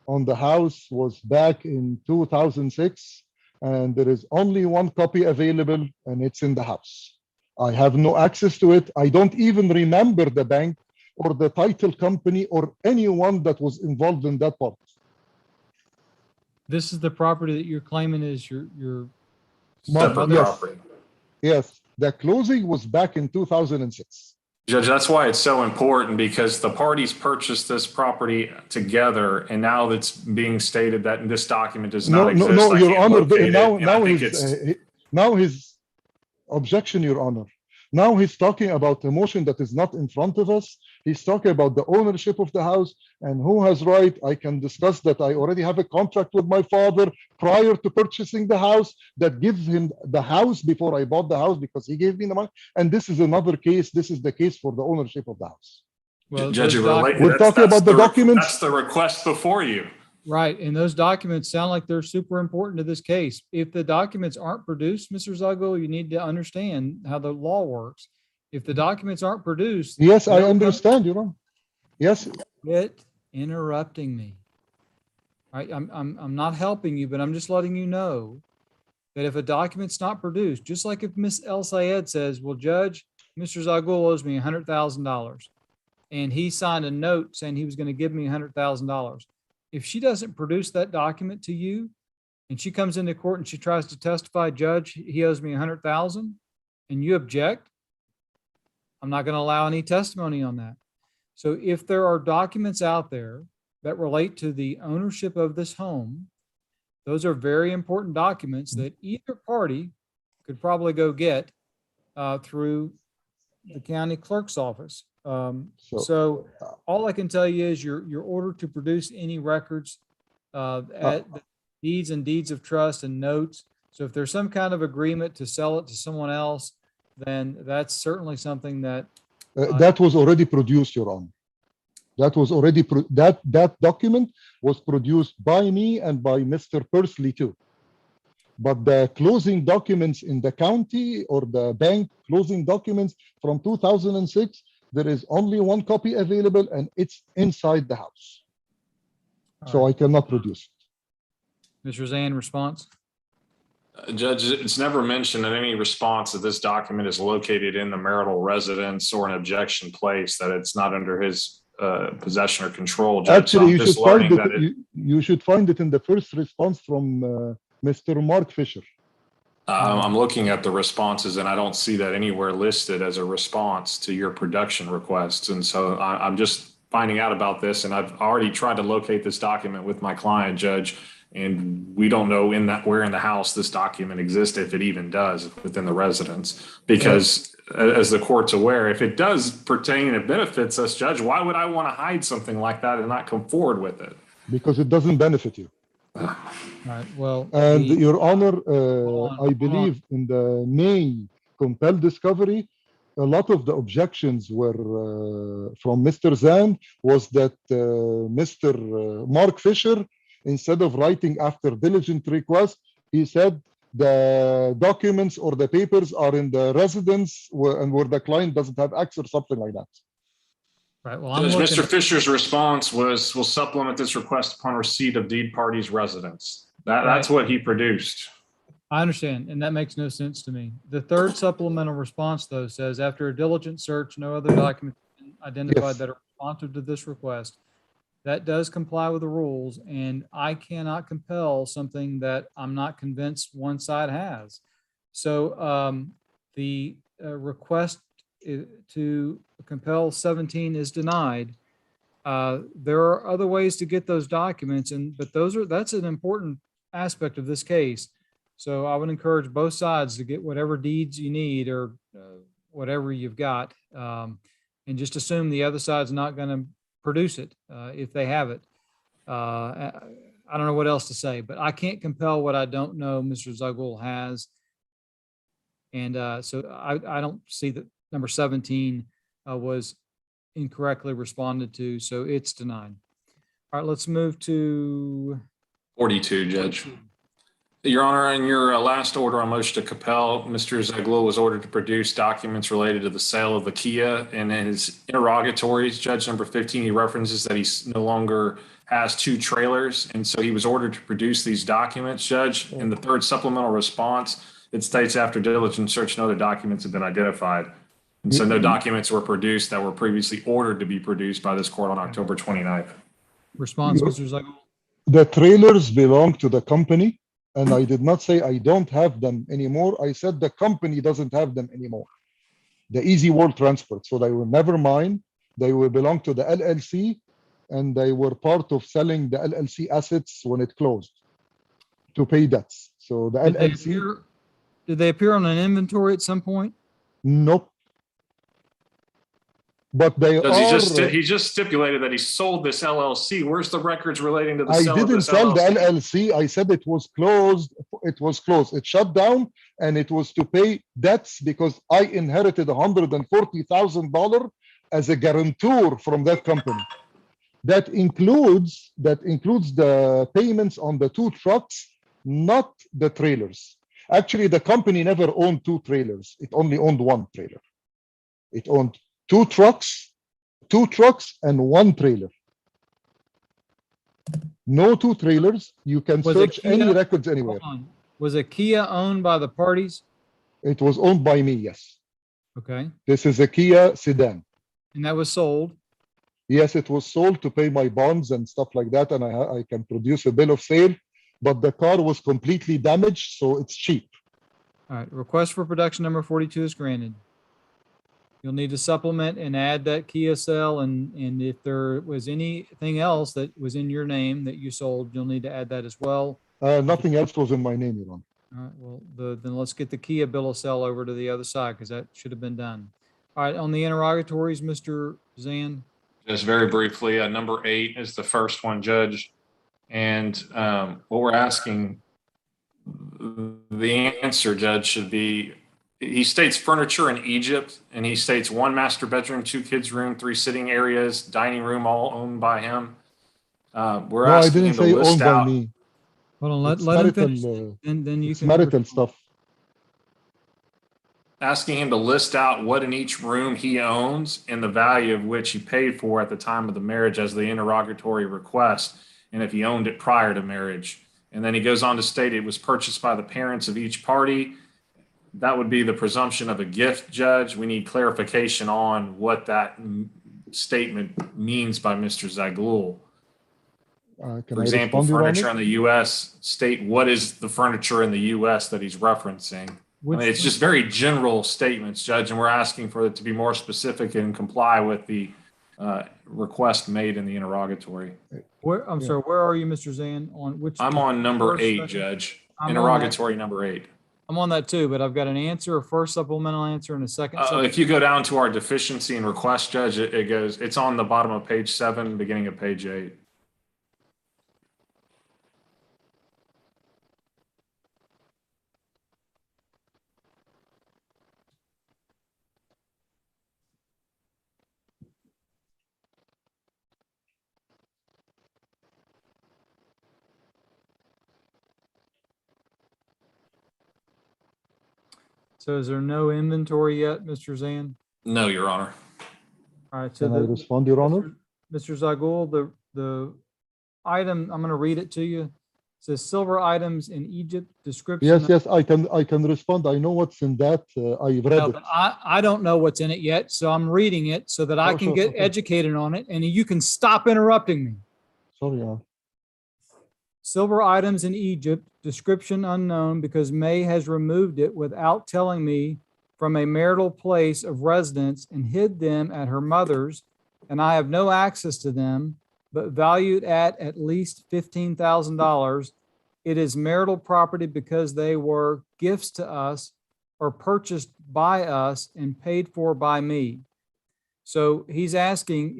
on the house was back in 2006, and there is only one copy available, and it's in the house. I have no access to it. I don't even remember the bank or the title company or anyone that was involved in that part. This is the property that you're claiming is your Separate Yes. property. Yes, the closing was back in 2006. Judge, that's why it's so important, because the parties purchased this property together, and now it's being stated that this document does not exist. I Your can't Honor. locate it, and I Now think his objection, Your Honor. Now he's talking about a motion that is not in front of us. He's talking about the ownership of the house and who has right. I can discuss that. I already have a contract with my father prior to purchasing the house that gives him the house before I bought the house, because he gave me the money. And this is another case. This is the case for the ownership of the house. Well, Judge, those We're talking about the documents. That's the request before you. Right, and those documents sound like they're super important to this case. If the documents aren't produced, Mr. Zago, you need to understand how the law works. If the documents aren't produced. Yes, I they'll come- understand, Your Honor. Yes, Quit interrupting me. All right, I'm not helping you, but I'm just letting you know that if a document's not produced, just like if Miss El Sayed says, well, Judge, Mr. Zago owes me $100,000, and he signed a note saying he was going to give me $100,000. If she doesn't produce that document to you, and she comes into court and she tries to testify, Judge, he owes me $100,000, and you object, I'm not going to allow any testimony on that. So if there are documents out there that relate to the ownership of this home, those are very important documents that either party could probably go get through the county clerk's office. So all I can tell you is your order to produce any records at the deeds and deeds of trust and notes. So if there's some kind of agreement to sell it to someone else, then that's certainly something that that was already produced, Your Honor. That was already that document was produced by me and by Mr. Pursley too. But the closing documents in the county or the bank closing documents from 2006, there is only one copy available, and it's inside the house. So I cannot produce it. Mr. Zan, response? Judge, it's never mentioned in any response that this document is located in the marital residence or an objection place, that it's not under his possession or control. Judge. So Actually, I'm just learning that you should find it in the first response from Mr. Mark Fisher. I'm looking at the responses, and I don't see that anywhere listed as a response to your production requests. And so I'm just finding out about this, and I've already tried to locate this document with my client, Judge, And we don't know where in the house this document exists, if it even does within the residence. Because as the court's aware, if it does pertain and it benefits us, Judge, why would I want to hide something like that and not come forward with it? Because it doesn't benefit you. All right, well. And the- Your Honor, on, I hold on. believe in the May compelled discovery, a lot of the objections were from Mr. Zand was that Mr. Mark Fisher, instead of writing after diligent request, he said the documents or the papers are in the residence and where the client doesn't have access or something like that. Right, well, I'm Judge, looking Mr. at- Fisher's response was, "Will supplement this request upon receipt of deed party's residence." That's what he produced. I understand, and that makes no sense to me. The third supplemental response, though, says after a diligent search, no other document identified Yes. that are responsive to this request. That does comply with the rules, and I cannot compel something that I'm not convinced one side has. So the request to compel 17 is denied. There are other ways to get those documents, but that's an important aspect of this case. So I would encourage both sides to get whatever deeds you need or whatever you've got, and just assume the other side's not going to produce it if they have it. I don't know what else to say, but I can't compel what I don't know Mr. Zugel has. And so I don't see that number 17 was incorrectly responded to, so it's denied. All right, let's move to 42, Judge. Your Honor, in your last order on motion to compel, Mr. Zeglow was ordered to produce documents related to the sale of the Kia. And in his interrogatories, Judge number 15, he references that he no longer has 2 trailers. And so he was ordered to produce these documents, Judge. In the third supplemental response, it states after diligent search, no other documents have been identified. And so no documents were produced that were previously ordered to be produced by this court on October 29th. response, Mr. Zugel. The trailers belong to the company, and I did not say I don't have them anymore. I said the company doesn't have them anymore. The Easy World Transport. So they were never mine. They will belong to the LLC, and they were part of selling the LLC assets when it closed to pay debts. So the LLC, Did they appear on an inventory at some point? nope. But they Does are. he just stipulated that he sold this LLC. Where's the records relating to the I sale of didn't this sell the LLC? LLC. I said it was closed. It was closed. It shut down, and it was to pay debts because I inherited $140,000 as a guarantor from that company. That includes the payments on the 2 trucks, not the trailers. Actually, the company never owned 2 trailers. It only owned 1 trailer. It owned 2 trucks, and 1 trailer. No 2 trailers. You can Was it search any Kia? records anywhere. Hold on. Was a Kia owned by the parties? It was owned by me, yes. Okay, This is a Kia sedan. and that was sold. Yes, it was sold to pay my bonds and stuff like that, and I can produce a bill of sale, but the car was completely damaged, so it's cheap. All right, request for production number 42 is granted. You'll need to supplement and add that Kia sale, and if there was anything else that was in your name that you sold, you'll need to add that as well. Nothing else was in my name, Your Honor. All right, well, then let's get the Kia bill of sale over to the other side, because that should have been done. All right, on the interrogatories, Mr. Zand. Just very briefly, number 8 is the first one, Judge. And what we're asking, the answer, Judge, should be, he states furniture in Egypt, and he states 1 master bedroom, 2 kids' room, 3 sitting areas, dining room, all owned by him. We're No, I asking didn't him to say list owned by out. me. Hold on, It's let him marital, finish, and then you it's can. marital stuff. Asking him to list out what in each room he owns and the value of which he paid for at the time of the marriage as the interrogatory request, and if he owned it prior to marriage. And then he goes on to state it was purchased by the parents of each party. That would be the presumption of a gift, Judge. We need clarification on what that statement means by Mr. Zaghloul. Can For I example, respond, Your furniture Honor? in the U.S., state what is the furniture in the U.S. that he's referencing. I mean, it's just very general statements, Judge, and we're asking for it to be more specific and comply with the request made in the interrogatory. Where, I'm Yeah. sorry, where are you, Mr. Zan? On which? I'm on number first, 8, second? Judge. I'm on that. Interrogatory number 8. I'm on that too, but I've got an answer, a first supplemental answer and a second. If you go down to our deficiency and request, Judge, it goes, it's on the bottom of page 7, beginning of page 8. So is there no inventory yet, Mr. Zan? No, Your Honor. All right, so Can I the, respond, Your Honor? Mr. Zagul, the item, I'm gonna read it to you. It says silver items in Egypt description. Yes, I can respond. I know what's in that. I read No, it. but I don't know what's in it yet, so I'm reading it so that I Oh, can sure, get okay. educated on it and you can stop interrupting me. Sorry, yeah. Silver items in Egypt, description unknown because May has removed it without telling me from a marital place of residence and hid them at her mother's, and I have no access to them, but valued at least $15,000. It is marital property because they were gifts to us or purchased by us and paid for by me. So he's asking,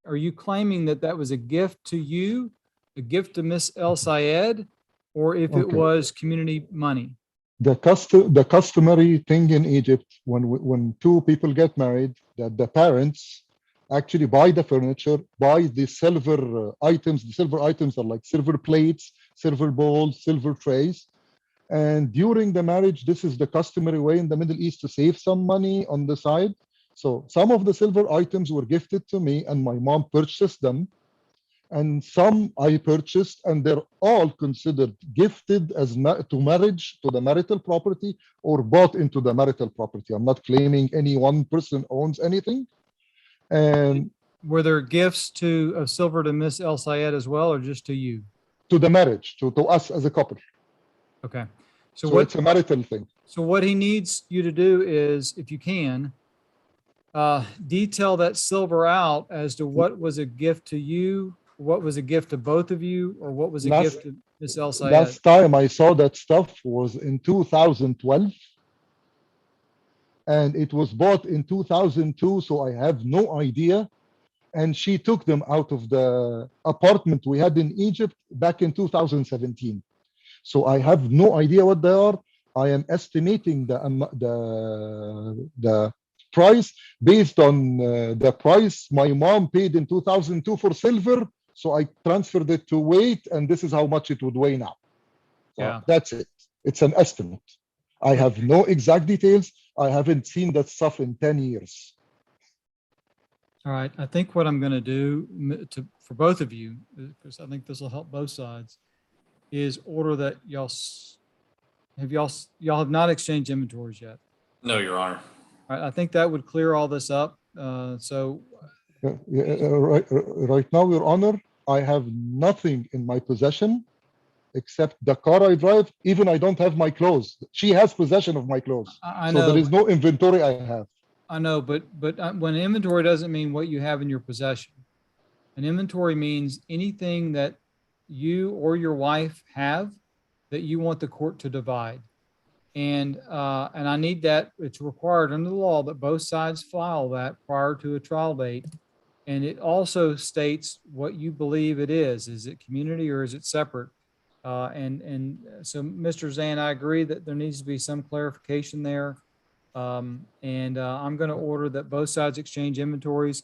are you claiming that that was a gift to you, a gift to Miss El Sayed, or if it Okay. was community money? The customary thing in Egypt, when two people get married, that the parents actually buy the furniture, buy the silver items. The silver items are like silver plates, silver bowls, silver trays. And during the marriage, this is the customary way in the Middle East to save some money on the side. So some of the silver items were gifted to me and my mom purchased them. And some I purchased, and they're all considered gifted as to marriage, to the marital property, or bought into the marital property. I'm not claiming any one person owns anything. And Were there gifts of silver to Miss El Sayed as well, or just to you? to the marriage, to us as a couple. Okay. So it's a marital thing. So what he needs you to do is, if you can, detail that silver out as to what was a gift to you, what was a gift to both of you, or what was a gift to Miss El Sayed. Last time I saw that stuff was in 2012. And it was bought in 2002, so I have no idea. And she took them out of the apartment we had in Egypt back in 2017. So I have no idea what they are. I am estimating the price based on the price my mom paid in 2002 for silver. So I transferred it to weight, and this is how much it would weigh now. So Yeah. that's it. It's an estimate. I have no exact details. I haven't seen that stuff in 10 years. All right, I think what I'm going to do for both of you, because I think this will help both sides, is order that y'all have not exchanged inventories yet. No, Your Honor. All right, I think that would clear all this up. Right now, Your Honor, I have nothing in my possession except the car I drive. Even I don't have my clothes. She has possession of my clothes. I So know. there is no inventory I have. I know, but when inventory doesn't mean what you have in your possession. An inventory means anything that you or your wife have that you want the court to divide. And I need that. It's required under the law that both sides file that prior to a trial date. And it also states what you believe it is. Is it community or is it separate? So Mr. Zan, I agree that there needs to be some clarification there. I'm going to order that both sides exchange inventories.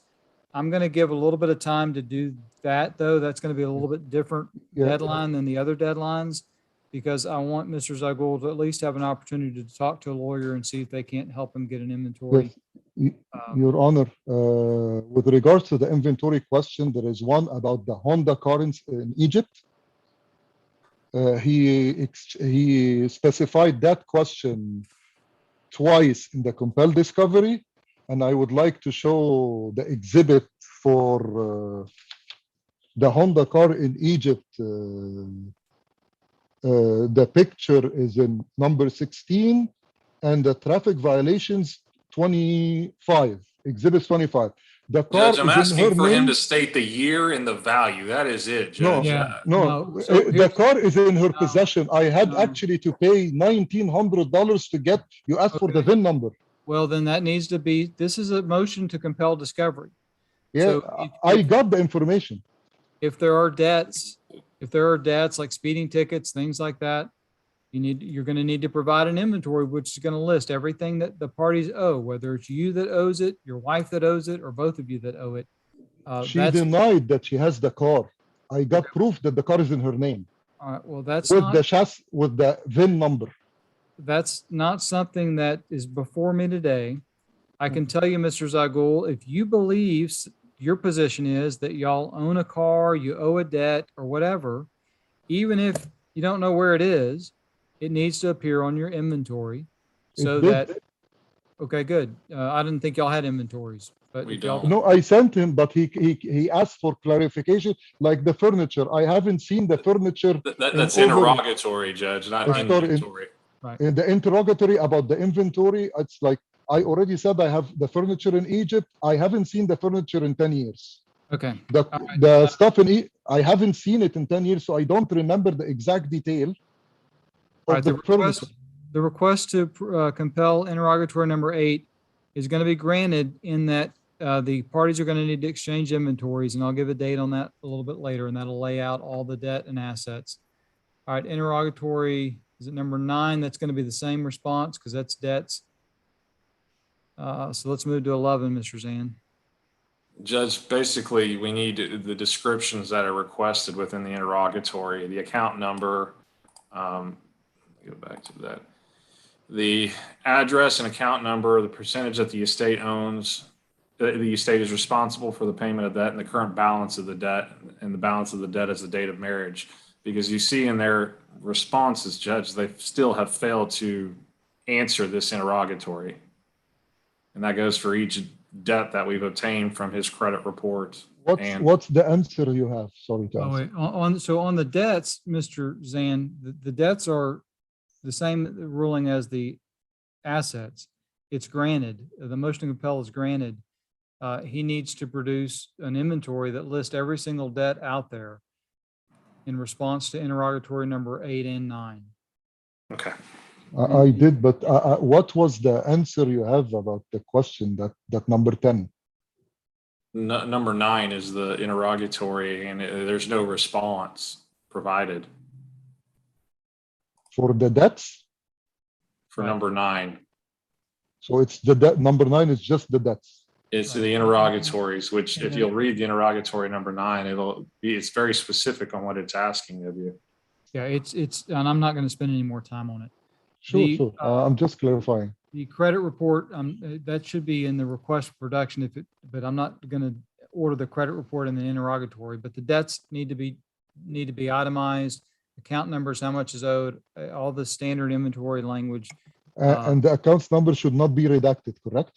I'm going to give a little bit of time to do that, though. That's going to be a little bit different deadline than the other deadlines, because I want Mr. Zagul to at least have an opportunity to talk to a lawyer and see if they can't help him get an inventory. Yes. Your Honor, with regards to the inventory question, there is one about the Honda car in Egypt. He specified that question twice in the compelled discovery, and I would like to show the exhibit for the Honda car in Egypt. The picture is in number 16 and the traffic violations 25, exhibit 25. The car Judge, I'm is in asking her for him name. to state the year and the value. That is it, No, Judge. Yeah. no, So the here's- car is in her possession. I had no. actually to pay $1,900 to get, you asked for the Okay. VIN number. Well, then that needs to be, this is a motion to compel discovery. Yeah, So I got the information. if there are debts, like speeding tickets, things like that, you're going to need to provide an inventory, which is going to list everything that the parties owe, whether it's you that owes it, your wife that owes it, or both of you that owe it. She That's, denied that she has the car. I got proof that the car is in her name all right, well, that's with not, the chassis, with the VIN number. that's not something that is before me today. I can tell you, Mr. Zagul, if you believe your position is that y'all own a car, you owe a debt or whatever, even if you don't know where it is, it needs to appear on your inventory so It did. that, okay, good. I didn't think y'all had inventories, but We if y'all- don't. No, I sent him, but he asked for clarification, like the furniture. I haven't seen the furniture That's over- interrogatory, Judge, not Sorry, in- inventory. in the interrogatory about the inventory. It's like, I already said I have the furniture in Egypt. I haven't seen the furniture in 10 years. Okay, The, All right. the stuff I haven't seen it in 10 years, so I don't remember the exact detail all of right, the furniture. the request to compel interrogatory number 8 is going to be granted in that the parties are going to need to exchange inventories, and I'll give a date on that a little bit later, and that'll lay out all the debt and assets. All right, interrogatory, is it number 9? That's going to be the same response because that's debts. So let's move to 11, Mr. Zan. Judge, basically, we need the descriptions that are requested within the interrogatory, the account number, go back to that. The address and account number, the percentage that the estate owns, the estate is responsible for the payment of debt, and the current balance of the debt, and the balance of the debt is the date of marriage. Because you see in their responses, Judge, they still have failed to answer this interrogatory. And that goes for each debt that we've obtained from his credit report. What's the answer you have? Sorry to Oh, ask. wait, so on the debts, Mr. Zan, the debts are the same ruling as the assets. It's granted. The motion to compel is granted. He needs to produce an inventory that lists every single debt out there in response to interrogatory number 8 and 9. Okay. I did, but what was the answer you have about the question that number 10? Number 9 is the interrogatory, and there's no response provided For the debts? for number 9. So it's the debt, number 9 is just the debts. It's the interrogatories, which if you'll read the interrogatory number 9, it's very specific on what it's asking of you. Yeah, it's, and I'm not going to spend any more time on it. Sure, The, sure. I'm just clarifying. The credit report, that should be in the request for production but I'm not going to order the credit report in the interrogatory, but the debts need to be itemized, account numbers, how much is owed, all the standard inventory language. And the accounts number should not be redacted, correct?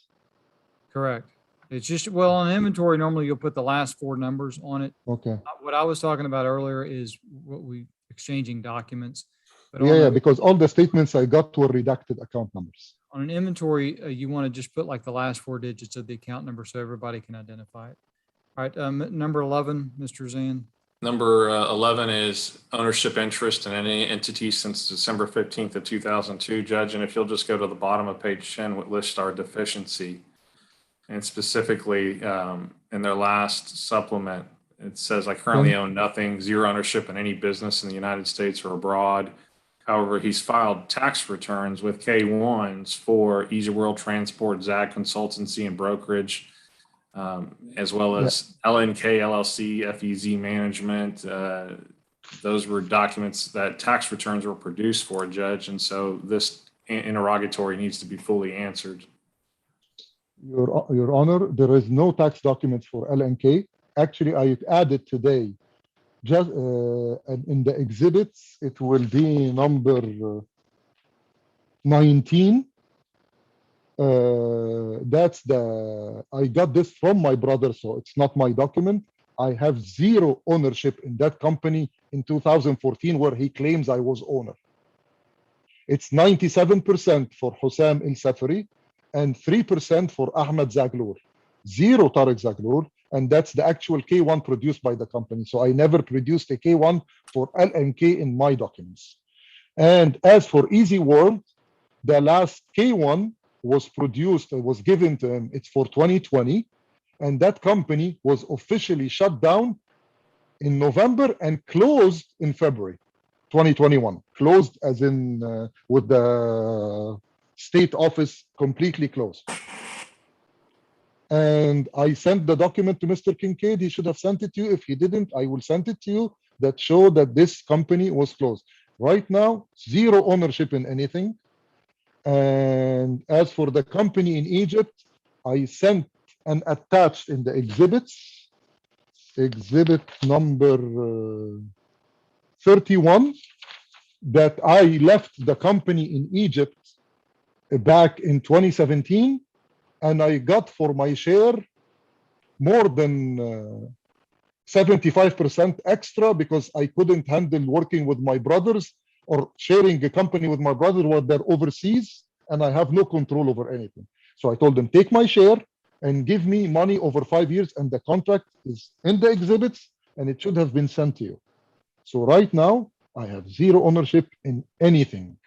Correct. It's just, well, on inventory, normally you'll put the last 4 numbers on it. Okay. What I was talking about earlier is what we exchanging documents. But on Yeah, a- because all the statements I got were redacted account numbers. On an inventory, you want to just put like the last 4 digits of the account number so everybody can identify it. All right, number 11, Mr. Zan. Number 11 is ownership interest in any entity since December 15th of 2002, Judge. And if you'll just go to the bottom of page 10, what lists our deficiency. And specifically in their last supplement, it says, I currently own nothing, 0 ownership in any business in the United States or abroad. However, he's filed tax returns with K-1s for Easy World Transport, ZAG Consultancy and Brokerage, as well as LNK, LLC, FEZ Management. Those were documents that tax returns were produced for, Judge. And so this interrogatory needs to be fully answered. Your Honor, there is no tax documents for LNK. Actually, I added today, just in the exhibits, it will be number 19. I got this from my brother, so it's not my document. I have 0 ownership in that company in 2014, where he claims I was owner. It's 97% for Hussam El Safari and 3% for Ahmed Zaghloul. zero Tariq Zaghloul, and that's the actual K1 produced by the company. So I never produced a K1 for LNK in my documents. And as for Easy World, the last K1 was produced, it was given to him, it's for 2020, and that company was officially shut down in November and closed in February 2021. Closed as in with the state office completely closed. And I sent the document to Mr. Kincaid. He should have sent it to you. If he didn't, I will send it to you that show that this company was closed. Right now, zero ownership in anything. And as for the company in Egypt, I sent and attached in the exhibits, exhibit number 31, that I left the company in Egypt back in 2017, and I got for my share more than 75% extra because I couldn't handle working with my brothers or sharing a company with my brother while they're overseas, and I have no control over anything. So I told them, take my share and give me money over 5 years, and the contract is in the exhibits, and it should have been sent to you. So right now, I have zero ownership in anything.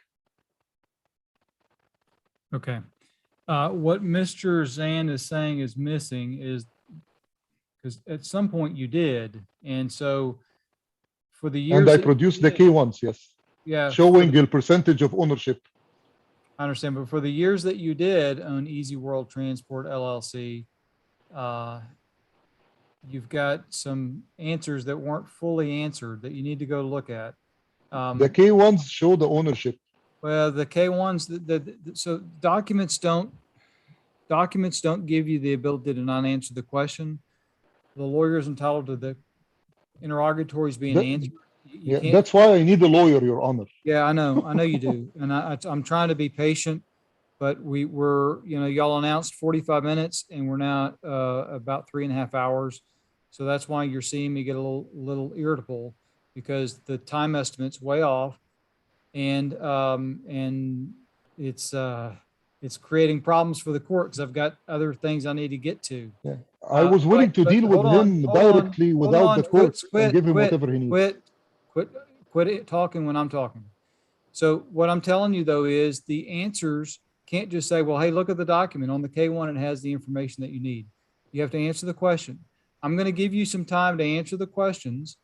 Okay. What Mr. Zan is saying is missing is, because at some point you did, and so for the years. And I that- produced the K1s, yes. Yeah. Showing the percentage of ownership. I understand, but for the years that you did own Easy World Transport LLC, you've got some answers that weren't fully answered that you need to go look at. The K1s show the ownership. Well, the K1s, so documents don't give you the ability to not answer the question. The lawyer is entitled to the interrogatories being That- answered. You Yeah, can't- that's why I need a lawyer, Your Honor. Yeah, I know you do. And I'm trying to be patient, but y'all announced 45 minutes and we're now about 3.5 hours. So that's why you're seeing me get a little irritable, because the time estimate's way off, and it's creating problems for the court because I've got other things I need to get to. Yeah. I was willing to but deal with hold on, him hold on, directly hold without on, the court quit, and give him quit, whatever he needs. Quit it talking when I'm talking. So what I'm telling you though is the answers can't just say, well, hey, look at the document on the K1. It has the information that you need. You have to answer the question. I'm going to give you some time to answer the questions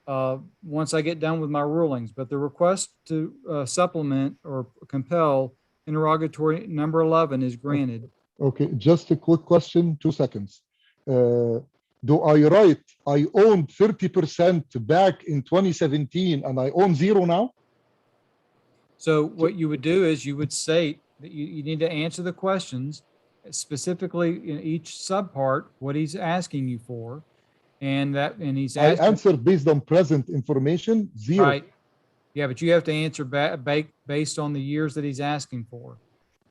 once I get done with my rulings, but the request to supplement or compel interrogatory number 11 is granted. Okay, just a quick question, 2 seconds. Do I write I owned 30% back in 2017 and I own zero now? So what you would do is you would state that you need to answer the questions, specifically in each subpart, what he's asking you for, and he's I asking. answered based on present information, zero. Right. Yeah, but you have to answer based on the years that he's asking for.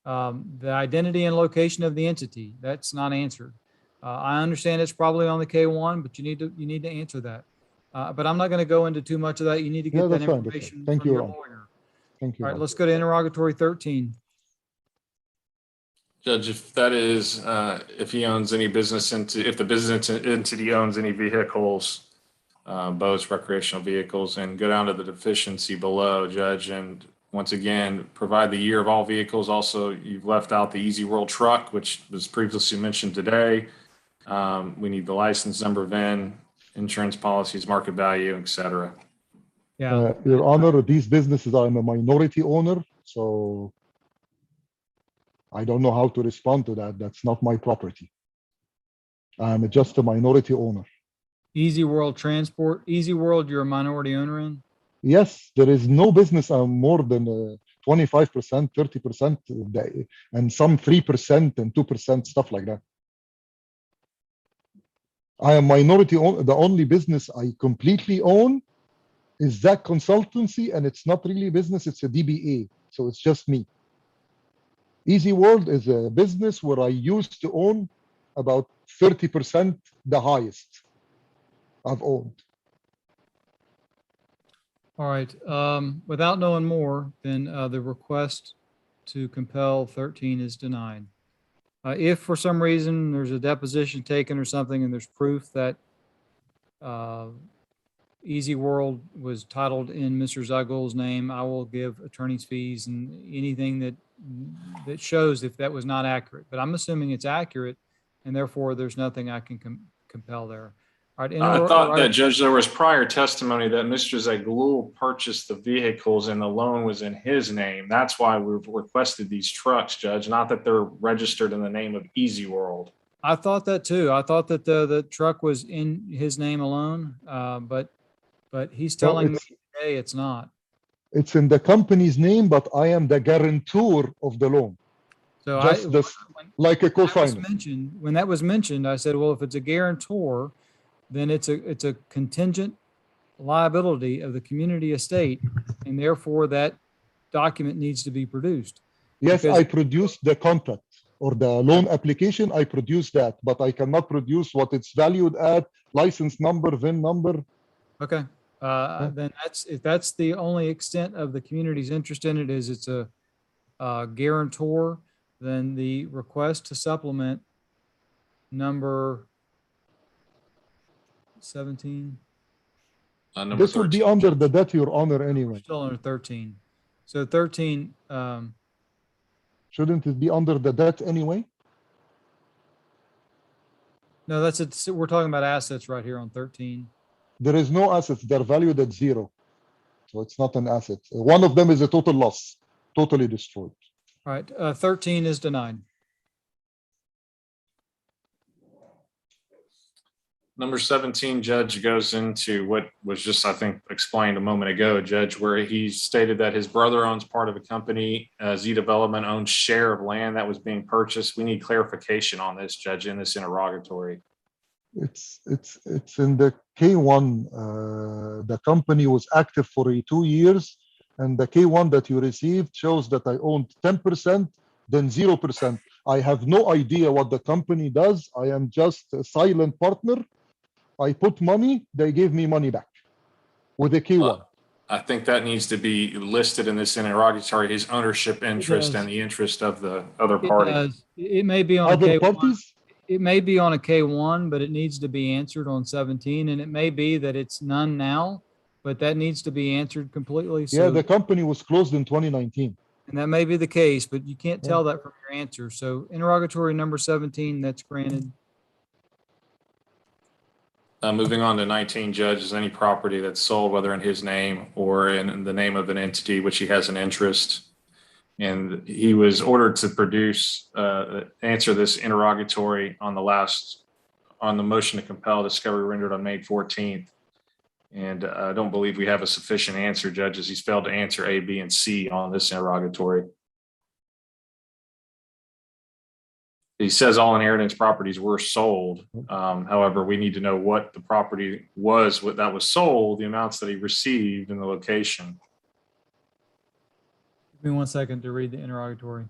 The identity and location of the entity, that's not answered. I understand it's probably on the K1, but you need to answer that. But I'm not going to go into too much of that. You need to get Yeah, that that's fine, that's fine. information Thank from you, your Ron. lawyer. Thank you. All right, Ron. let's go to interrogatory 13. Judge, if that is, if he owns any business if the business entity owns any vehicles, boats, recreational vehicles, and go down to the deficiency below, Judge, and once again, provide the year of all vehicles. Also, you've left out the Easy World truck, which was previously mentioned today. We need the license number, VIN, insurance policies, market value, et cetera. Yeah. Your Honor, these businesses, I'm a minority owner, so I don't know how to respond to that. That's not my property. I'm just a minority owner. Easy World Transport, Easy World, you're a minority owner in? Yes, there is no business I'm more than 25%, 30%, and some 3% and 2%, stuff like that. I am minority owner. The only business I completely own is that consultancy, and it's not really business, it's a DBA. So it's just me. Easy World is a business where I used to own about 30%, the highest I've owned. All right. Without knowing more, then the request to compel 13 is denied. If for some reason there's a deposition taken or something and there's proof that Easy World was titled in Mr. Zagul's name, I will give attorney's fees and anything that shows if that was not accurate. But I'm assuming it's accurate, and therefore there's nothing I can compel there. All right. I thought that, Judge, there was prior testimony that Mr. Zaglul purchased the vehicles and the loan was in his name. That's why we've requested these trucks, Judge, not that they're registered in the name of Easy World. I thought that too. I thought that the truck was in his name alone, but he's telling me today it's not. It's in the company's name, but I am the guarantor of the loan. So like a when that was co-signer. when that was mentioned, I said, well, if it's a guarantor, then it's a contingent liability of the community estate, and therefore that document needs to be produced. Yes, Because- I produced the contract or the loan application. I produced that, but I cannot produce what it's valued at, license number, VIN number. Okay, then if that's the only extent of the community's interest in it is it's a guarantor, then the request to supplement number 17, Number This would be 13. under the debt, Your Honor, we're anyway. still under 13. So 13, Shouldn't it be under the debt anyway? no, that's it. We're talking about assets right here on 13. There is no assets. They're valued at zero. So it's not an asset. One of them is a total loss, totally destroyed. All right, 13 is denied. Number 17, Judge, goes into what was just, I think, explained a moment ago, Judge, where he stated that his brother owns part of a company, Z Development owns share of land that was being purchased. We need clarification on this, Judge, in this interrogatory. It's in the K1. The company was active for 2 years, and the K1 that you received shows that I owned 10%, then 0%. I have no idea what the company does. I am just a silent partner. I put money, they gave me money back with a K1. I think that needs to be listed in this interrogatory, his ownership interest does. and the interest of the other It party. does. It may be on a Other K1. parties? It may be on a K1, but it needs to be answered on 17, and it may be that it's none now, but that needs to be answered completely. Yeah, So, the company was closed in 2019. and that may be the case, but you can't tell that from your answer. So interrogatory number 17, that's granted. Moving on to 19, Judge, is any property that's sold, whether in his name or in the name of an entity which he has an interest. And he was ordered to produce, answer this interrogatory on the motion to compel discovery rendered on May 14th. And I don't believe we have a sufficient answer, Judge, as he's failed to answer A, B, and C on this interrogatory. He says all inheritance properties were sold. However, we need to know what the property was, what that was sold, the amounts that he received, and the location. Give me 1 second to read the interrogatory.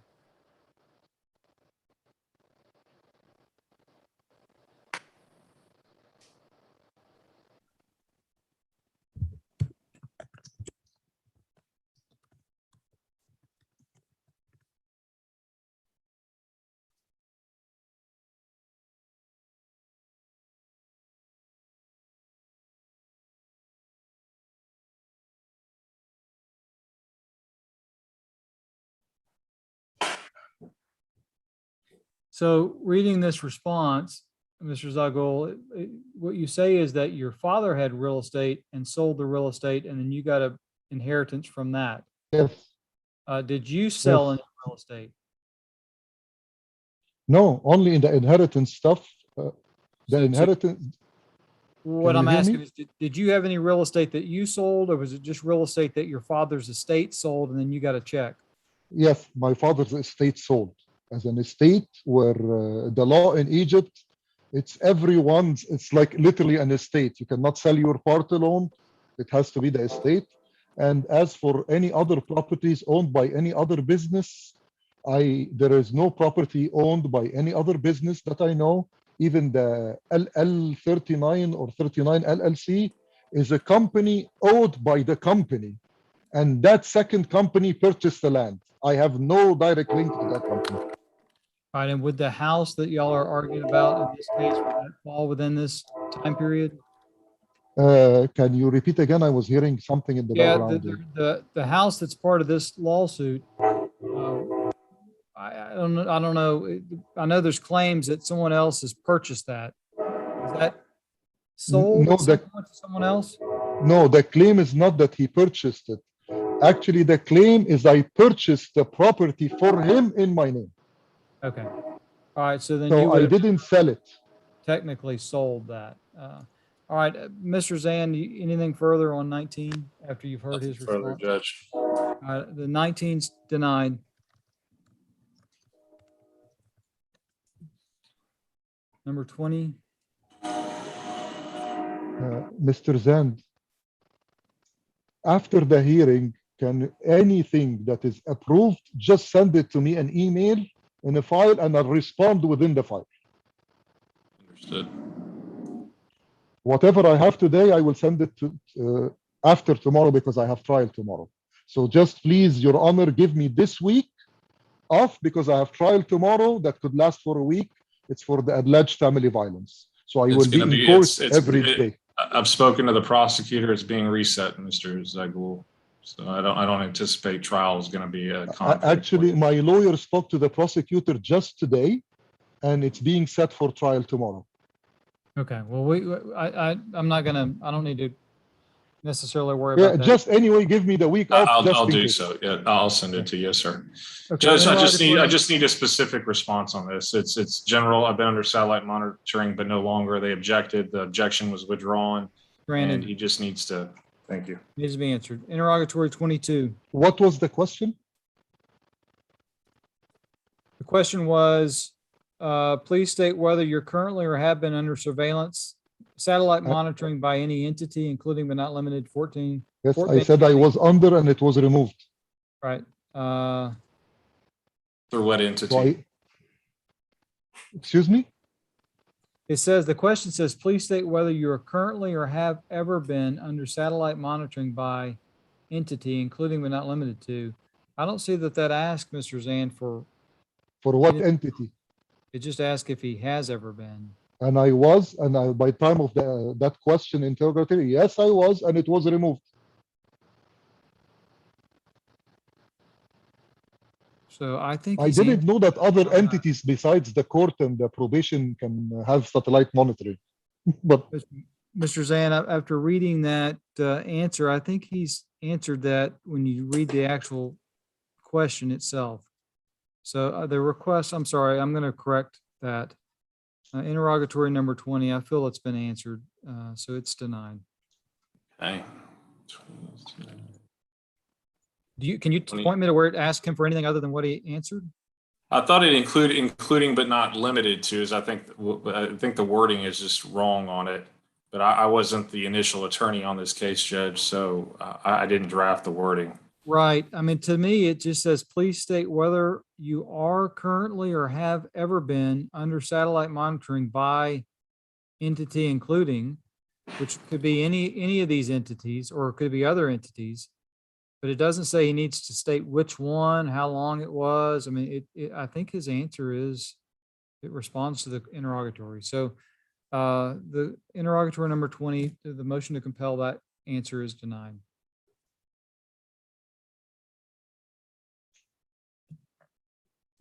So reading this response, Mr. Zagul, what you say is that your father had real estate and sold the real estate, and then you got an inheritance from that. Yes. Did you sell Yes. any real estate? No, only in the inheritance stuff. The So- inheritance, What you I'm hear me? asking is, did you have any real estate that you sold, or was it just real estate that your father's estate sold and then you got a check? yes, my father's estate sold as an estate where the law in Egypt, it's everyone's, it's like literally an estate. You cannot sell your part alone. It has to be the estate. And as for any other properties owned by any other business, there is no property owned by any other business that I know. Even the LL39 or 39 LLC is a company owned by the company. And that second company purchased the land. I have no direct link to that company. All right, and would the house that y'all are arguing about in this case, would that fall within this time period? Can you repeat again? I was hearing something in the Yeah, background. the house that's part of this lawsuit, I don't know. I know there's claims that someone else has purchased that. Is that sold no, at some point to someone else? No, the claim is not that he purchased it. Actually, the claim is I purchased the property for him in my name. Okay. All right, so then you So I would have didn't sell it. technically sold that. All right, Mr. Zan, anything further on 19 after you've heard his Further, response? Judge. The 19's denied. Number 20, Mr. Zand, after the hearing, can anything that is approved, just send it to me an email in a file and I'll respond within the file. Understood. Whatever I have today, I will send it to after tomorrow because I have trial tomorrow. So just please, Your Honor, give me this week off because I have trial tomorrow that could last for a week. It's for the alleged family violence. So I will be in court every day. I've spoken to the prosecutor. It's being reset, Mr. Zagul. So I don't anticipate trial is going to be a conflict. Actually, my lawyer spoke to the prosecutor just today, and it's being set for trial tomorrow. okay, well, I'm not gonna, I don't need to necessarily worry Yeah, about that. just anyway, give me the week off. I'll in do case. so. Yeah, I'll send it to you, sir. Okay, Judge, I interrogatory- just need a specific response on this. It's general. I've been under satellite monitoring, but no longer. They objected. The objection was withdrawn, and Granted, he just needs to. Thank you. needs to be answered. Interrogatory 22. What was the question? The question was, please state whether you're currently or have been under surveillance, satellite monitoring by any entity, including but not limited 14. Yes, Fort I Bend said I County. was under and it was removed. Right. Through what entity? So excuse me? It says, the question says, please state whether you are currently or have ever been under satellite monitoring by entity, including but not limited to. I don't see that asks Mr. Zan for, For what Yeah. entity? it just asks if he has ever been. And I was, and I, by time of that question interrogatory, yes, I was, and it was removed. So I think I he's didn't know that other Uh, entities besides the court and the probation can have satellite monitoring. But Mr. Zan, after reading that answer, I think he's answered that when you read the actual question itself. So the request, I'm sorry, I'm going to correct that. Interrogatory number 20, I feel it's been answered, so it's denied. Okay. Can you point me to where it asked him for anything other than what he answered? I thought it included including but not limited to. Is I think the wording is just wrong on it. But I wasn't the initial attorney on this case, Judge, so I didn't draft the wording. Right. I mean, to me, it just says, please state whether you are currently or have ever been under satellite monitoring by entity, including, which could be any of these entities, or it could be other entities. But it doesn't say he needs to state which one, how long it was. I mean, I think his answer is, it responds to the interrogatory. So the interrogatory number 20, the motion to compel that answer is denied.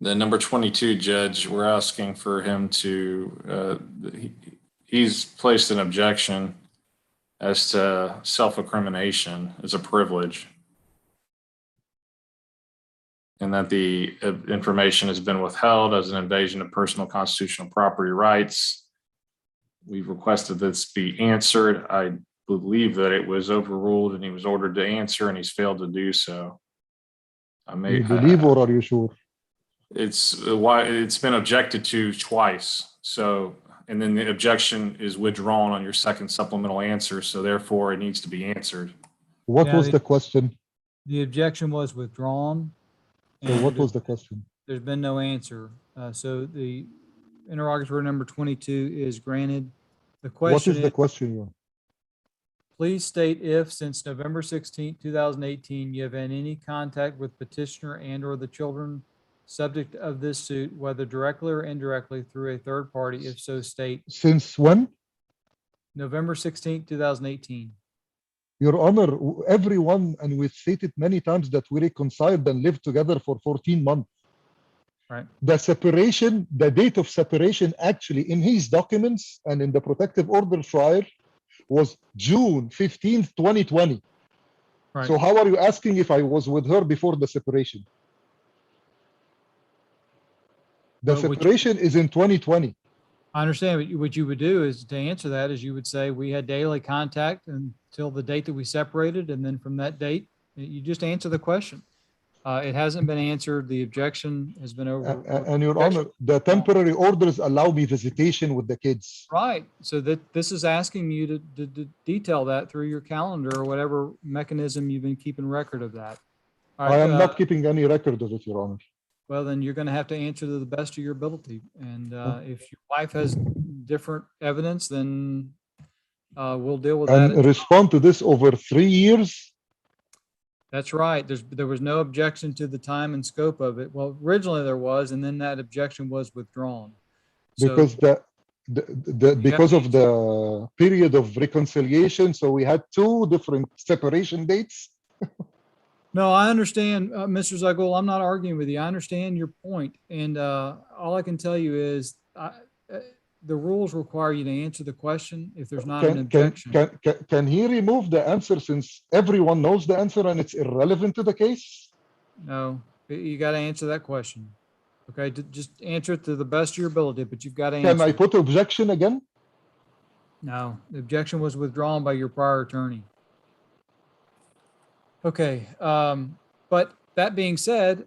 The number 22, Judge, we're asking for him to, he's placed an objection as to self-incrimination as a privilege. And that the information has been withheld as an invasion of personal constitutional property rights. We've requested this be answered. I believe that it was overruled and he was ordered to answer and he's failed to do so. you believe or are you sure? It's been objected to twice. So, and then the objection is withdrawn on your second supplemental answer. So therefore it needs to be answered. What Yeah, was the question? The objection was withdrawn. So what was the question? There's been no answer. So the interrogatory number 22 is granted. The What question is the is, question? Yohan? please state if since November 16, 2018, you have had any contact with petitioner and or the children subject of this suit, whether directly or indirectly through a third party, if so state Since when? November 16th, 2018. Your Honor, everyone, and we've stated many times that we reconciled and lived together for 14 months. Right. The separation, the date of separation actually in his documents and in the protective order trial was June 15th, 2020. Right. So how are you asking if I was with her before the separation? The Well, separation is in 2020. I understand what you would do is to answer that is you would say we had daily contact until the date that we separated. And then from that date, you just answer the question. It hasn't been answered. The objection has been over. And Your Honor, the temporary orders allow me visitation with the kids. Right. So that this is asking you to detail that through your calendar or whatever mechanism you've been keeping record of that. All I right, am not keeping any record of it, Your Honor. well, then you're going to have to answer to the best of your ability. And if your wife has different evidence, then we'll deal with And that. respond to this over 3 years. That's right. There was no objection to the time and scope of it. Well, originally there was, and then that objection was withdrawn. So- Because because of the period of reconciliation, so we had 2 different separation dates. No, I understand, Mr. Zagul. I'm not arguing with you. I understand your point. And all I can tell you is the rules require you to answer the question if there's not an objection. Can he remove the answer since everyone knows the answer and it's irrelevant to the case? No, you got to answer that question. Okay, just answer it to the best of your ability, but you've got to answer. Can I put objection again? No, the objection was withdrawn by your prior attorney. Okay, but that being said,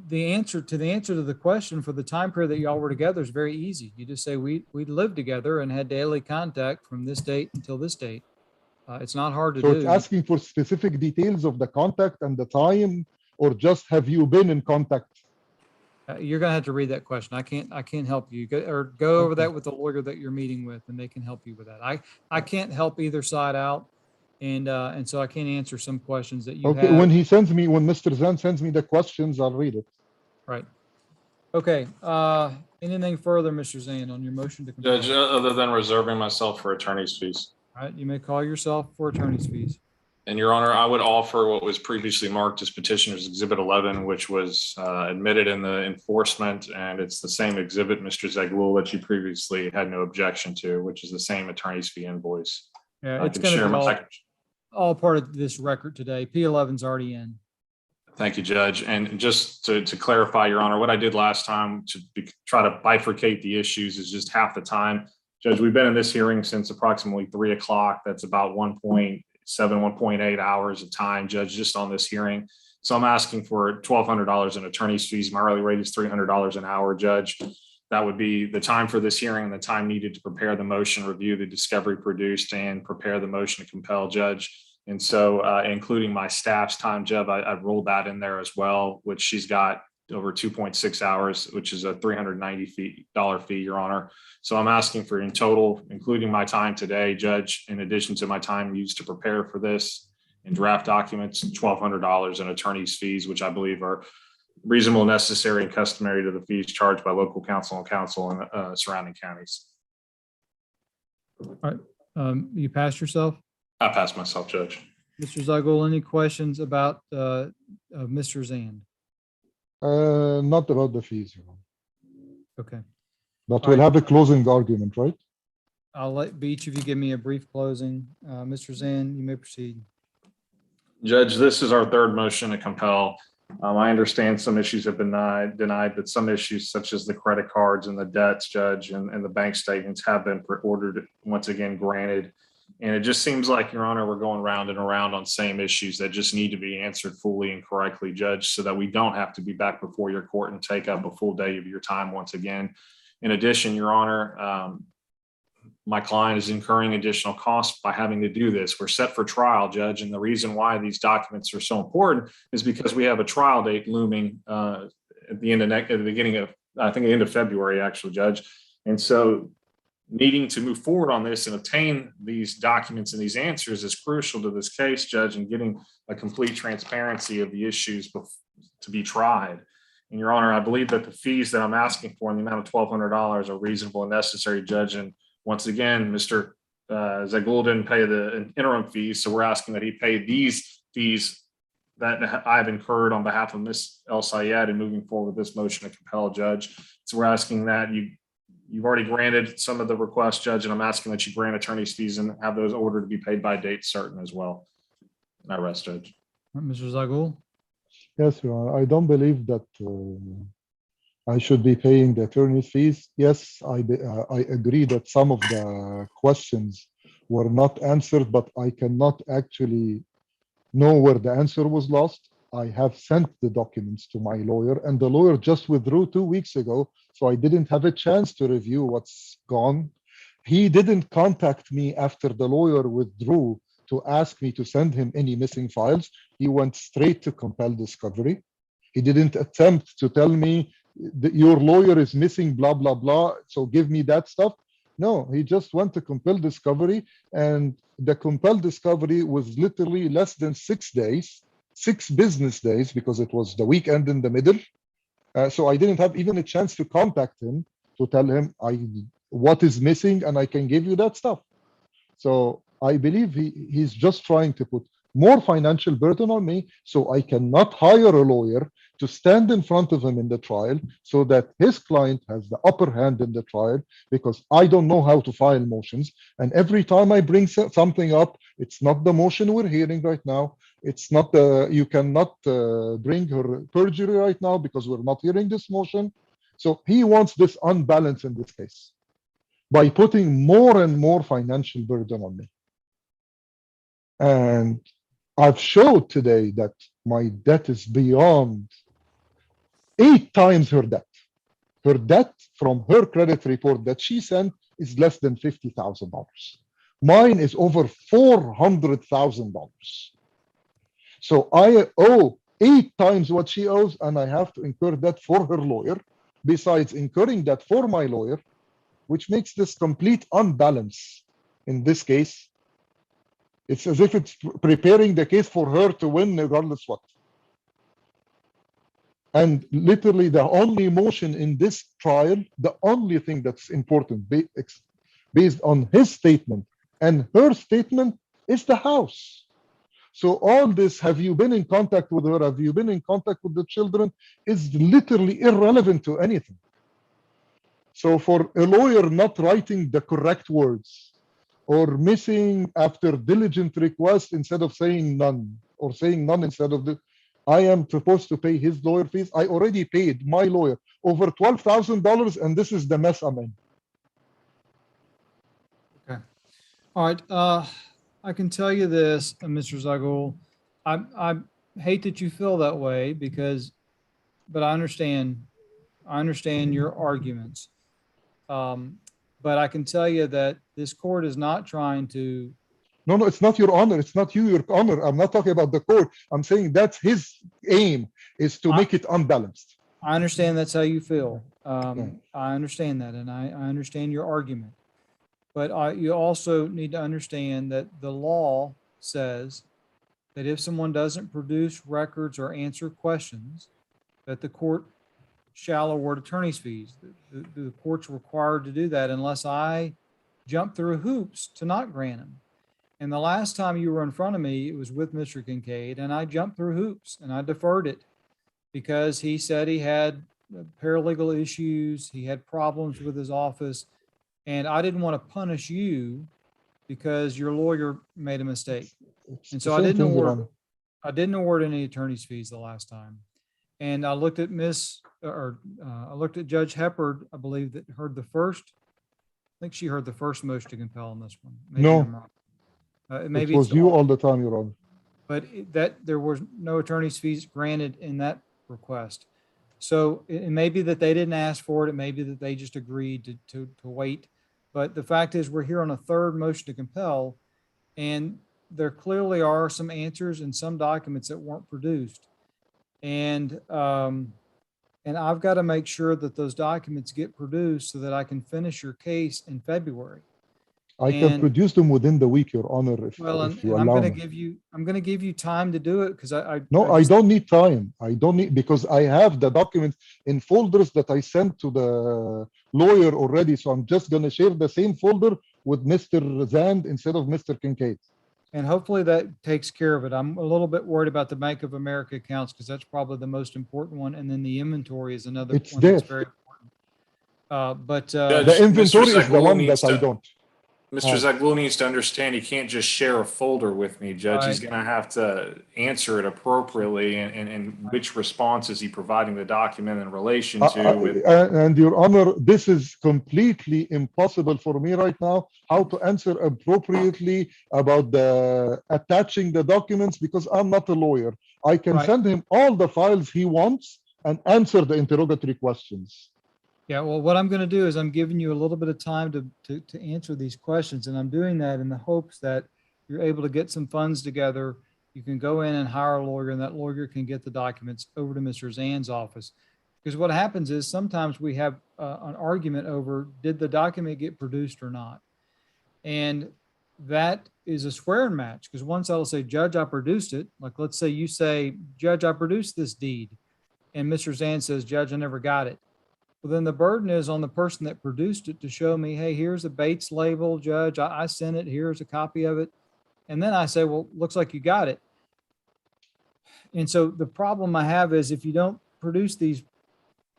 the answer to the question for the time period that y'all were together is very easy. You just say we lived together and had daily contact from this date until this date. It's not hard to So do. it's asking for specific details of the contact and the time, or just have you been in contact? You're gonna have to read that question. I can't help you. Go over that with the lawyer that you're meeting with, and they can help you with that. I can't help either side out, and so I can't answer some questions that you Okay, have. when Mr. Zan sends me the questions, I'll read it. Right. Okay. Anything further, Mr. Zan, on your motion to compel? Judge, other than reserving myself for attorney's fees. All right, you may call yourself for attorney's fees. And Your Honor, I would offer what was previously marked as Petitioner's Exhibit 11, which was admitted in the enforcement, and it's the same exhibit, Mr. Zagul, that you previously had no objection to, which is the same attorney's fee invoice. Yeah, I it's can gonna share be my- all part of this record today. P11's already in. Thank you, Judge. And just to clarify, Your Honor, what I did last time to try to bifurcate the issues is just half the time. Judge, we've been in this hearing since approximately 3 o'clock. That's about 1.8 hours of time, Judge, just on this hearing. So I'm asking for $1,200 in attorney's fees. My hourly rate is $300 an hour, Judge. That would be the time for this hearing and the time needed to prepare the motion, review the discovery produced, and prepare the motion to compel, Judge. And so including my staff's time, Judge, I've rolled that in there as well, which she's got over 2.6 hours, which is a $390 fee, Your Honor. So I'm asking for in total, including my time today, Judge, in addition to my time used to prepare for this and draft documents, $1,200 in attorney's fees, which I believe are reasonable, necessary, and customary to the fees charged by local council and council in surrounding counties. All right, you passed yourself? I pass myself, Judge. Mr. Zagul, any questions about Mr. Zand? Not about the fees, Your Honor. Okay, But All we'll right. have a closing argument, right? I'll let each of you give me a brief closing. Mr. Zand, you may proceed. Judge, this is our third motion to compel. I understand some issues have been denied, but some issues such as the credit cards and the debts, Judge, and the bank statements have been ordered, once again, granted. And it just seems like, Your Honor, we're going round and around on same issues that just need to be answered fully and correctly, Judge, so that we don't have to be back before your court and take up a full day of your time once again. In addition, Your Honor, my client is incurring additional costs by having to do this. We're set for trial, Judge, and the reason why these documents are so important is because we have a trial date looming at the beginning of, I think, the end of February, actually, Judge. And so needing to move forward on this and obtain these documents and these answers is crucial to this case, Judge, and getting a complete transparency of the issues to be tried. And Your Honor, I believe that the fees that I'm asking for in the amount of $1,200 are reasonable and necessary, Judge. And once again, Mr. Zagul didn't pay the interim fees, so we're asking that he pay these fees that I've incurred on behalf of Ms. El Sayed in moving forward with this motion to compel, Judge. So we're asking that you've already granted some of the requests, Judge, and I'm asking that you grant attorney's fees and have those ordered to be paid by date certain as well. And I rest, Judge. Mr. Zagul? Yes, Your Honor. I don't believe that I should be paying the attorney's fees. Yes, I agree that some of the questions were not answered, but I cannot actually know where the answer was lost. I have sent the documents to my lawyer, and the lawyer just withdrew 2 weeks ago, so I didn't have a chance to review what's gone. He didn't contact me after the lawyer withdrew to ask me to send him any missing files. He went straight to compel discovery. He didn't attempt to tell me that your lawyer is missing blah, blah, blah, so give me that stuff. No, he just went to compel discovery, and the compel discovery was literally less than 6 days, 6 business days, because it was the weekend in the middle. So I didn't have even a chance to contact him to tell him what is missing, and I can give you that stuff. So I believe he's just trying to put more financial burden on me, so I cannot hire a lawyer to stand in front of him in the trial so that his client has the upper hand in the trial, because I don't know how to file motions. And every time I bring something up, it's not the motion we're hearing right now. It's not you cannot bring her perjury right now because we're not hearing this motion. So he wants this unbalance in this case by putting more and more financial burden on me. And I've showed today that my debt is beyond 8 times her debt. Her debt from her credit report that she sent is less than $50,000. Mine is over $400,000. So I owe 8 times what she owes, and I have to incur that for her lawyer, besides incurring that for my lawyer, which makes this complete unbalance in this case. It's as if it's preparing the case for her to win regardless what. And literally the only motion in this trial, the only thing that's important based on his statement and her statement is the house. So all this, have you been in contact with her? Have you been in contact with the children? Is literally irrelevant to anything. So for a lawyer not writing the correct words, or missing after diligent request instead of saying none, or saying none instead of the, I am supposed to pay his lawyer fees. I already paid my lawyer over $12,000, and this is the mess I'm in. Okay. All right. I can tell you this, Mr. Zagul, I hate that you feel that way but I understand your arguments. But I can tell you that this court is not trying to. No, it's not your honor. It's not you, your honor. I'm not talking about the court. I'm saying that's his aim, is to make it unbalanced. I understand that's how you feel. I understand that, and I understand your argument. But you also need to understand that the law says that if someone doesn't produce records or answer questions, that the court shall award attorney's fees. The court's required to do that unless I jump through hoops to not grant them. And the last time you were in front of me, it was with Mr. Kincaid, and I jumped through hoops and I deferred it because he said he had paralegal issues, he had problems with his office, and I didn't want to punish you because your lawyer made a mistake. And so I didn't award any attorney's fees the last time. And I looked at I looked at Judge Heppard, I believe, that heard the first. I think she heard the first motion to compel on this one. Maybe No, I'm wrong. Maybe it was you all the time, Your Honor. But there was no attorney's fees granted in that request. So it may be that they didn't ask for it. It may be that they just agreed to wait. But the fact is, we're here on a third motion to compel, and there clearly are some answers and some documents that weren't produced. And I've got to make sure that those documents get produced so that I can finish your case in February. I can And- produce them within the week, Your Honor, Well, if you and I'm allow gonna me. I'm gonna give you time to do it, because No, I just- don't need time. I don't need, because I have the documents in folders that I sent to the lawyer already. So I'm just gonna share the same folder with Mr. Zand instead of Mr. Kincaid. And hopefully that takes care of it. I'm a little bit worried about the Bank of America accounts, because that's probably the most important one. And then the inventory is another It's one that's there. very important. But Judge, The inventory Mr. is the one Zaghloul that needs I to- don't. Mr. Zaghloul needs to understand he can't just share a folder with me, Judge. He's Right. gonna have to answer it appropriately and which response is he providing the document in relation to with. And Your Honor, this is completely impossible for me right now, how to answer appropriately about the attaching the documents, because I'm not a lawyer. I can Right. send him all the files he wants and answer the interrogatory questions. yeah, well, what I'm gonna do is I'm giving you a little bit of time to answer these questions, and I'm doing that in the hopes that you're able to get some funds together. You can go in and hire a lawyer, and that lawyer can get the documents over to Mr. Zand's office. Because what happens is sometimes we have an argument over, did the document get produced or not? And that is a swearing match, because one side will say, Judge, I produced it. Like, let's say you say, Judge, I produced this deed. And Mr. Zand says, Judge, I never got it. Well, then the burden is on the person that produced it to show me, hey, here's a Bates label, Judge. I sent it. Here's a copy of it. And then I say, well, looks like you got it. And so the problem I have is if you don't produce these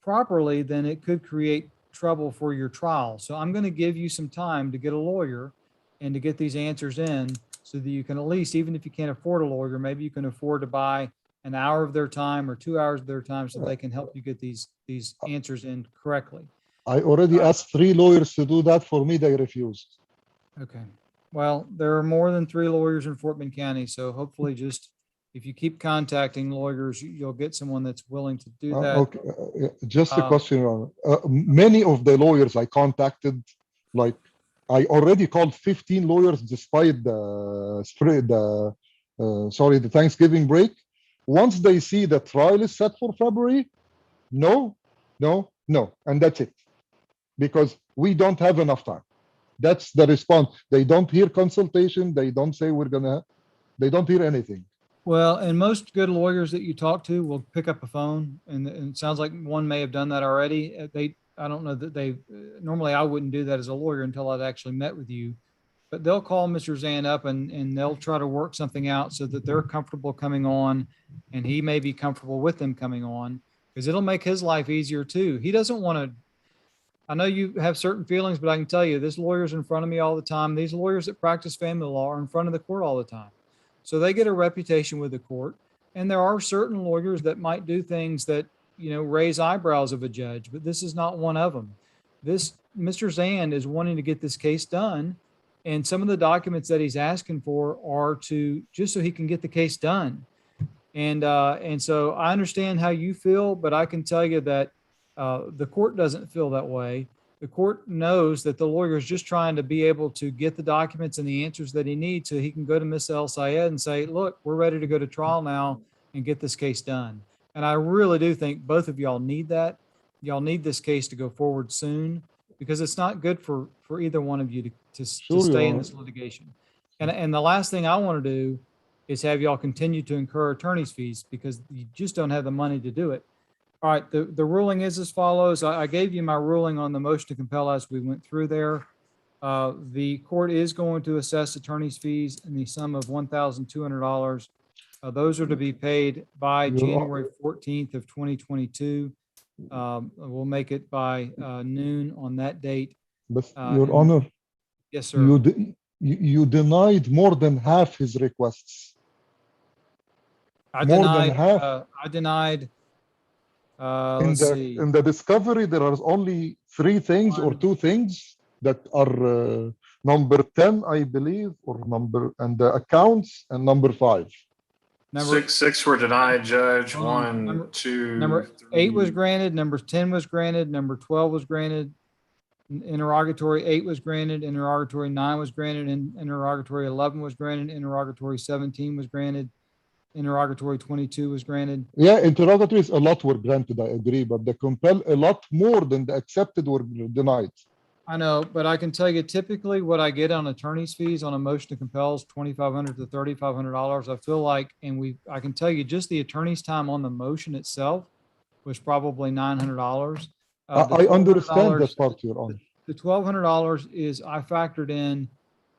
properly, then it could create trouble for your trial. So I'm going to give you some time to get a lawyer and to get these answers in, so that you can at least, even if you can't afford a lawyer, maybe you can afford to buy an hour of their time or 2 hours of their time, so they can help you get these answers in correctly. I already asked 3 lawyers to do that for me. They refused. Okay. Well, there are more than 3 lawyers in Fort Bend County, so hopefully just, if you keep contacting lawyers, you'll get someone that's willing to do that. Okay, just a Uh, question, Your Honor. Many of the lawyers I contacted, like, I already called 15 lawyers despite the Thanksgiving break. Once they see the trial is set for February, no, and that's it. Because we don't have enough time. That's the response. They don't hear consultation. They don't say they don't hear anything. Well, and most good lawyers that you talk to will pick up a phone, and it sounds like one may have done that already. I don't know that normally I wouldn't do that as a lawyer until I'd actually met with you, but they'll call Mr. Zand up and they'll try to work something out so that they're comfortable coming on, and he may be comfortable with them coming on, because it'll make his life easier too. He doesn't want to, I know you have certain feelings, but I can tell you this lawyer's in front of me all the time. These lawyers that practice family law are in front of the court all the time. So they get a reputation with the court. And there are certain lawyers that might do things that, raise eyebrows of a judge, but this is not one of them. Mr. Zand is wanting to get this case done. And some of the documents that he's asking for are just so he can get the case done. And so I understand how you feel, but I can tell you that the court doesn't feel that way. The court knows that the lawyer is just trying to be able to get the documents and the answers that he needs so he can go to Ms. El Sayed and say, look, we're ready to go to trial now and get this case done. And I really do think both of y'all need that. Y'all need this case to go forward soon, because it's not good for either one of you to stay in this litigation. And the last thing I want to do is have y'all continue to incur attorney's fees, because you just don't have the money to do it. All right, the ruling is as follows. I gave you my ruling on the motion to compel as we went through there. The court is going to assess attorney's fees in the sum of $1,200. Those are to be paid by January 14th of 2022. We'll make it by noon on that date. But Your Honor, Yes, sir. you denied more than half his requests. I more than half. denied. In Let's see. the discovery, there are only 3 things or 2 things that are number 10, I believe, and the accounts, and number 5. Six were denied, Judge. Hold on. One, two. Number 8 was 3. granted, number 10 was granted, number 12 was granted, interrogatory 8 was granted, interrogatory 9 was granted, and interrogatory 11 was granted, interrogatory 17 was granted, interrogatory 22 was granted. Yeah, interrogatories, a lot were granted, I agree, but the compel, a lot more than the accepted were denied. I know, but I can tell you typically what I get on attorney's fees on a motion to compel is $2,500 to $3,500. I feel like, I can tell you just the attorney's time on the motion itself was probably $900. I understand that part, Your Honor. The $1,200 is I factored in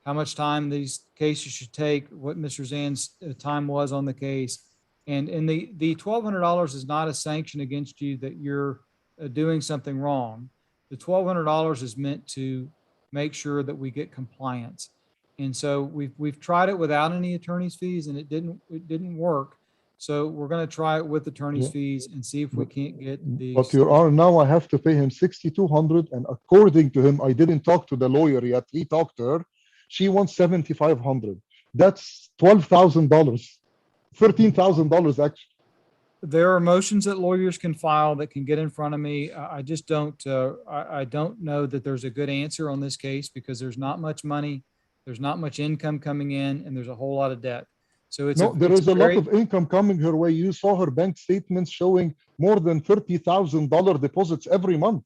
how much time these cases should take, what Mr. Zan's time was on the case. And the $1,200 is not a sanction against you that you're doing something wrong. The $1,200 is meant to make sure that we get compliance. And so we've tried it without any attorney's fees and it didn't work. So we're going to try it with attorney's fees and see if we can't get the. But Your Honor, now I have to pay him $6,200, and according to him, I didn't talk to the lawyer yet. He talked to her. She wants $7,500. That's $12,000, $13,000 actually. There are motions that lawyers can file that can get in front of me. I just don't, I don't know that there's a good answer on this case because there's not much money, there's not much income coming in, and there's a whole lot of debt. So it's. No, there is a lot of income coming her way. You saw her bank statements showing more than $30,000 deposits every month.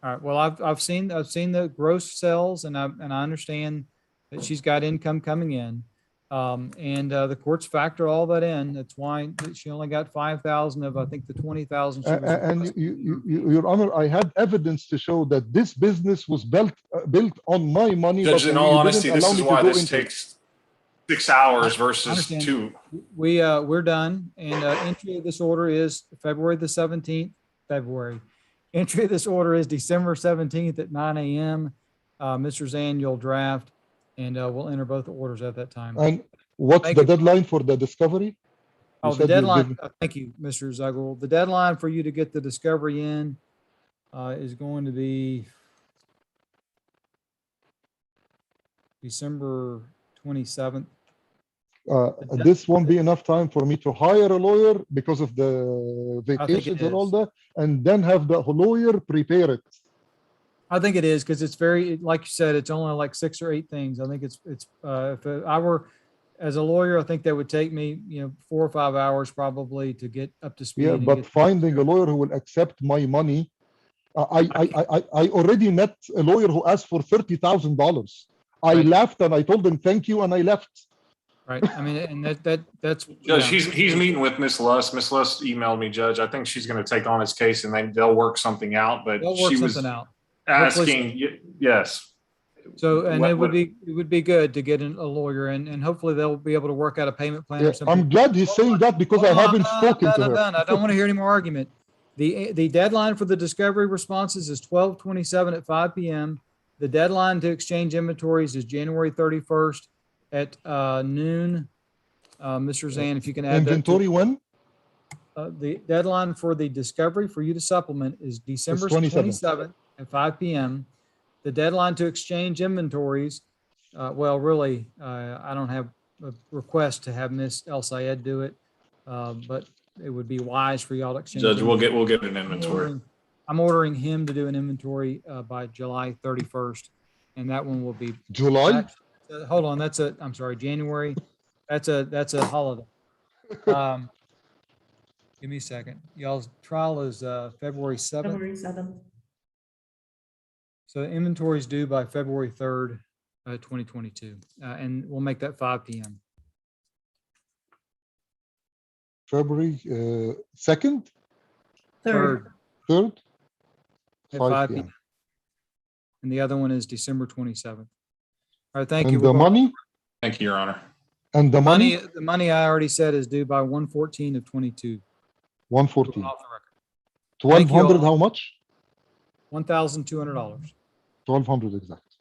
All right, well, I've seen the gross sales and I understand that she's got income coming in. And the courts factor all that in. That's why she only got 5,000 of, I think, the 20,000. And Your Honor, I had evidence to show that this business was built on my money. Judge, but in you all didn't honesty, this allow is me to why go this into it. takes 6 hours versus understand. 2. We're done. And entry of this order is February the 17th, Entry of this order is December 17th at 9 a.m. Mr. Zan, you'll draft and we'll enter both orders at that time. And what's Thank the you. deadline for the discovery? You Oh, the said you'll deadline, give- thank you, Mr. Zugel. The deadline for you to get the discovery in is going to be December 27th. This won't be enough time for me to hire a lawyer because of the it vacations and all is. that, and then have the lawyer prepare it. I think it is because it's very, like you said, it's only like 6 or 8 things. I think if I were as a lawyer, I think that would take me, 4 or 5 hours probably to get up to speed. Yeah, and but get- finding a lawyer who will accept my money, I already met a lawyer who asked for $30,000. I Right. laughed and I told him thank you and I left. Right. I mean, and that's. Judge, yeah. he's meeting with Miss Luss. Miss Luss emailed me, Judge. I think she's going to take on his case and they'll work something out, but They'll work she was something out. Hopefully- asking, yes. So, and What- it would be good to get a lawyer and hopefully they'll be able to work out a payment plan Yeah, or something. I'm glad he's saying that because I Hold on, haven't I'm spoken done, to I'm her. done. I don't want to hear any more argument. The deadline for the discovery responses is 12/27 at 5 p.m. The deadline to exchange inventories is January 31st at noon. Mr. Zan, if you can add that. to- Inventory when? The deadline for the discovery for you to supplement is December 27th. 27th at 5 p.m. The deadline to exchange inventories, well, really, I don't have a request to have Ms. El Sayed do it, but it would be wise for y'all to exchange. Judge, we'll inventory. get an inventory. I'm ordering him to do an inventory by July 31st, and that one will be. July? Hold on, I'm sorry, January. That's a holiday. Give me a second. Y'all's trial is February 7th. February 7th. So inventory is due by February 3rd, 2022, and we'll make that 5 p.m. February 2nd, Third. 3rd, At 5 5 p.m. p.m. And the other one is December 27th. All right, thank you. And the We're going- money? Thank you, Your Honor. And the money? The money I already said is due by 1/14 of 22. 114. Off the record. Thank you 1,200, all. how much? $1,200. 1,200 exact.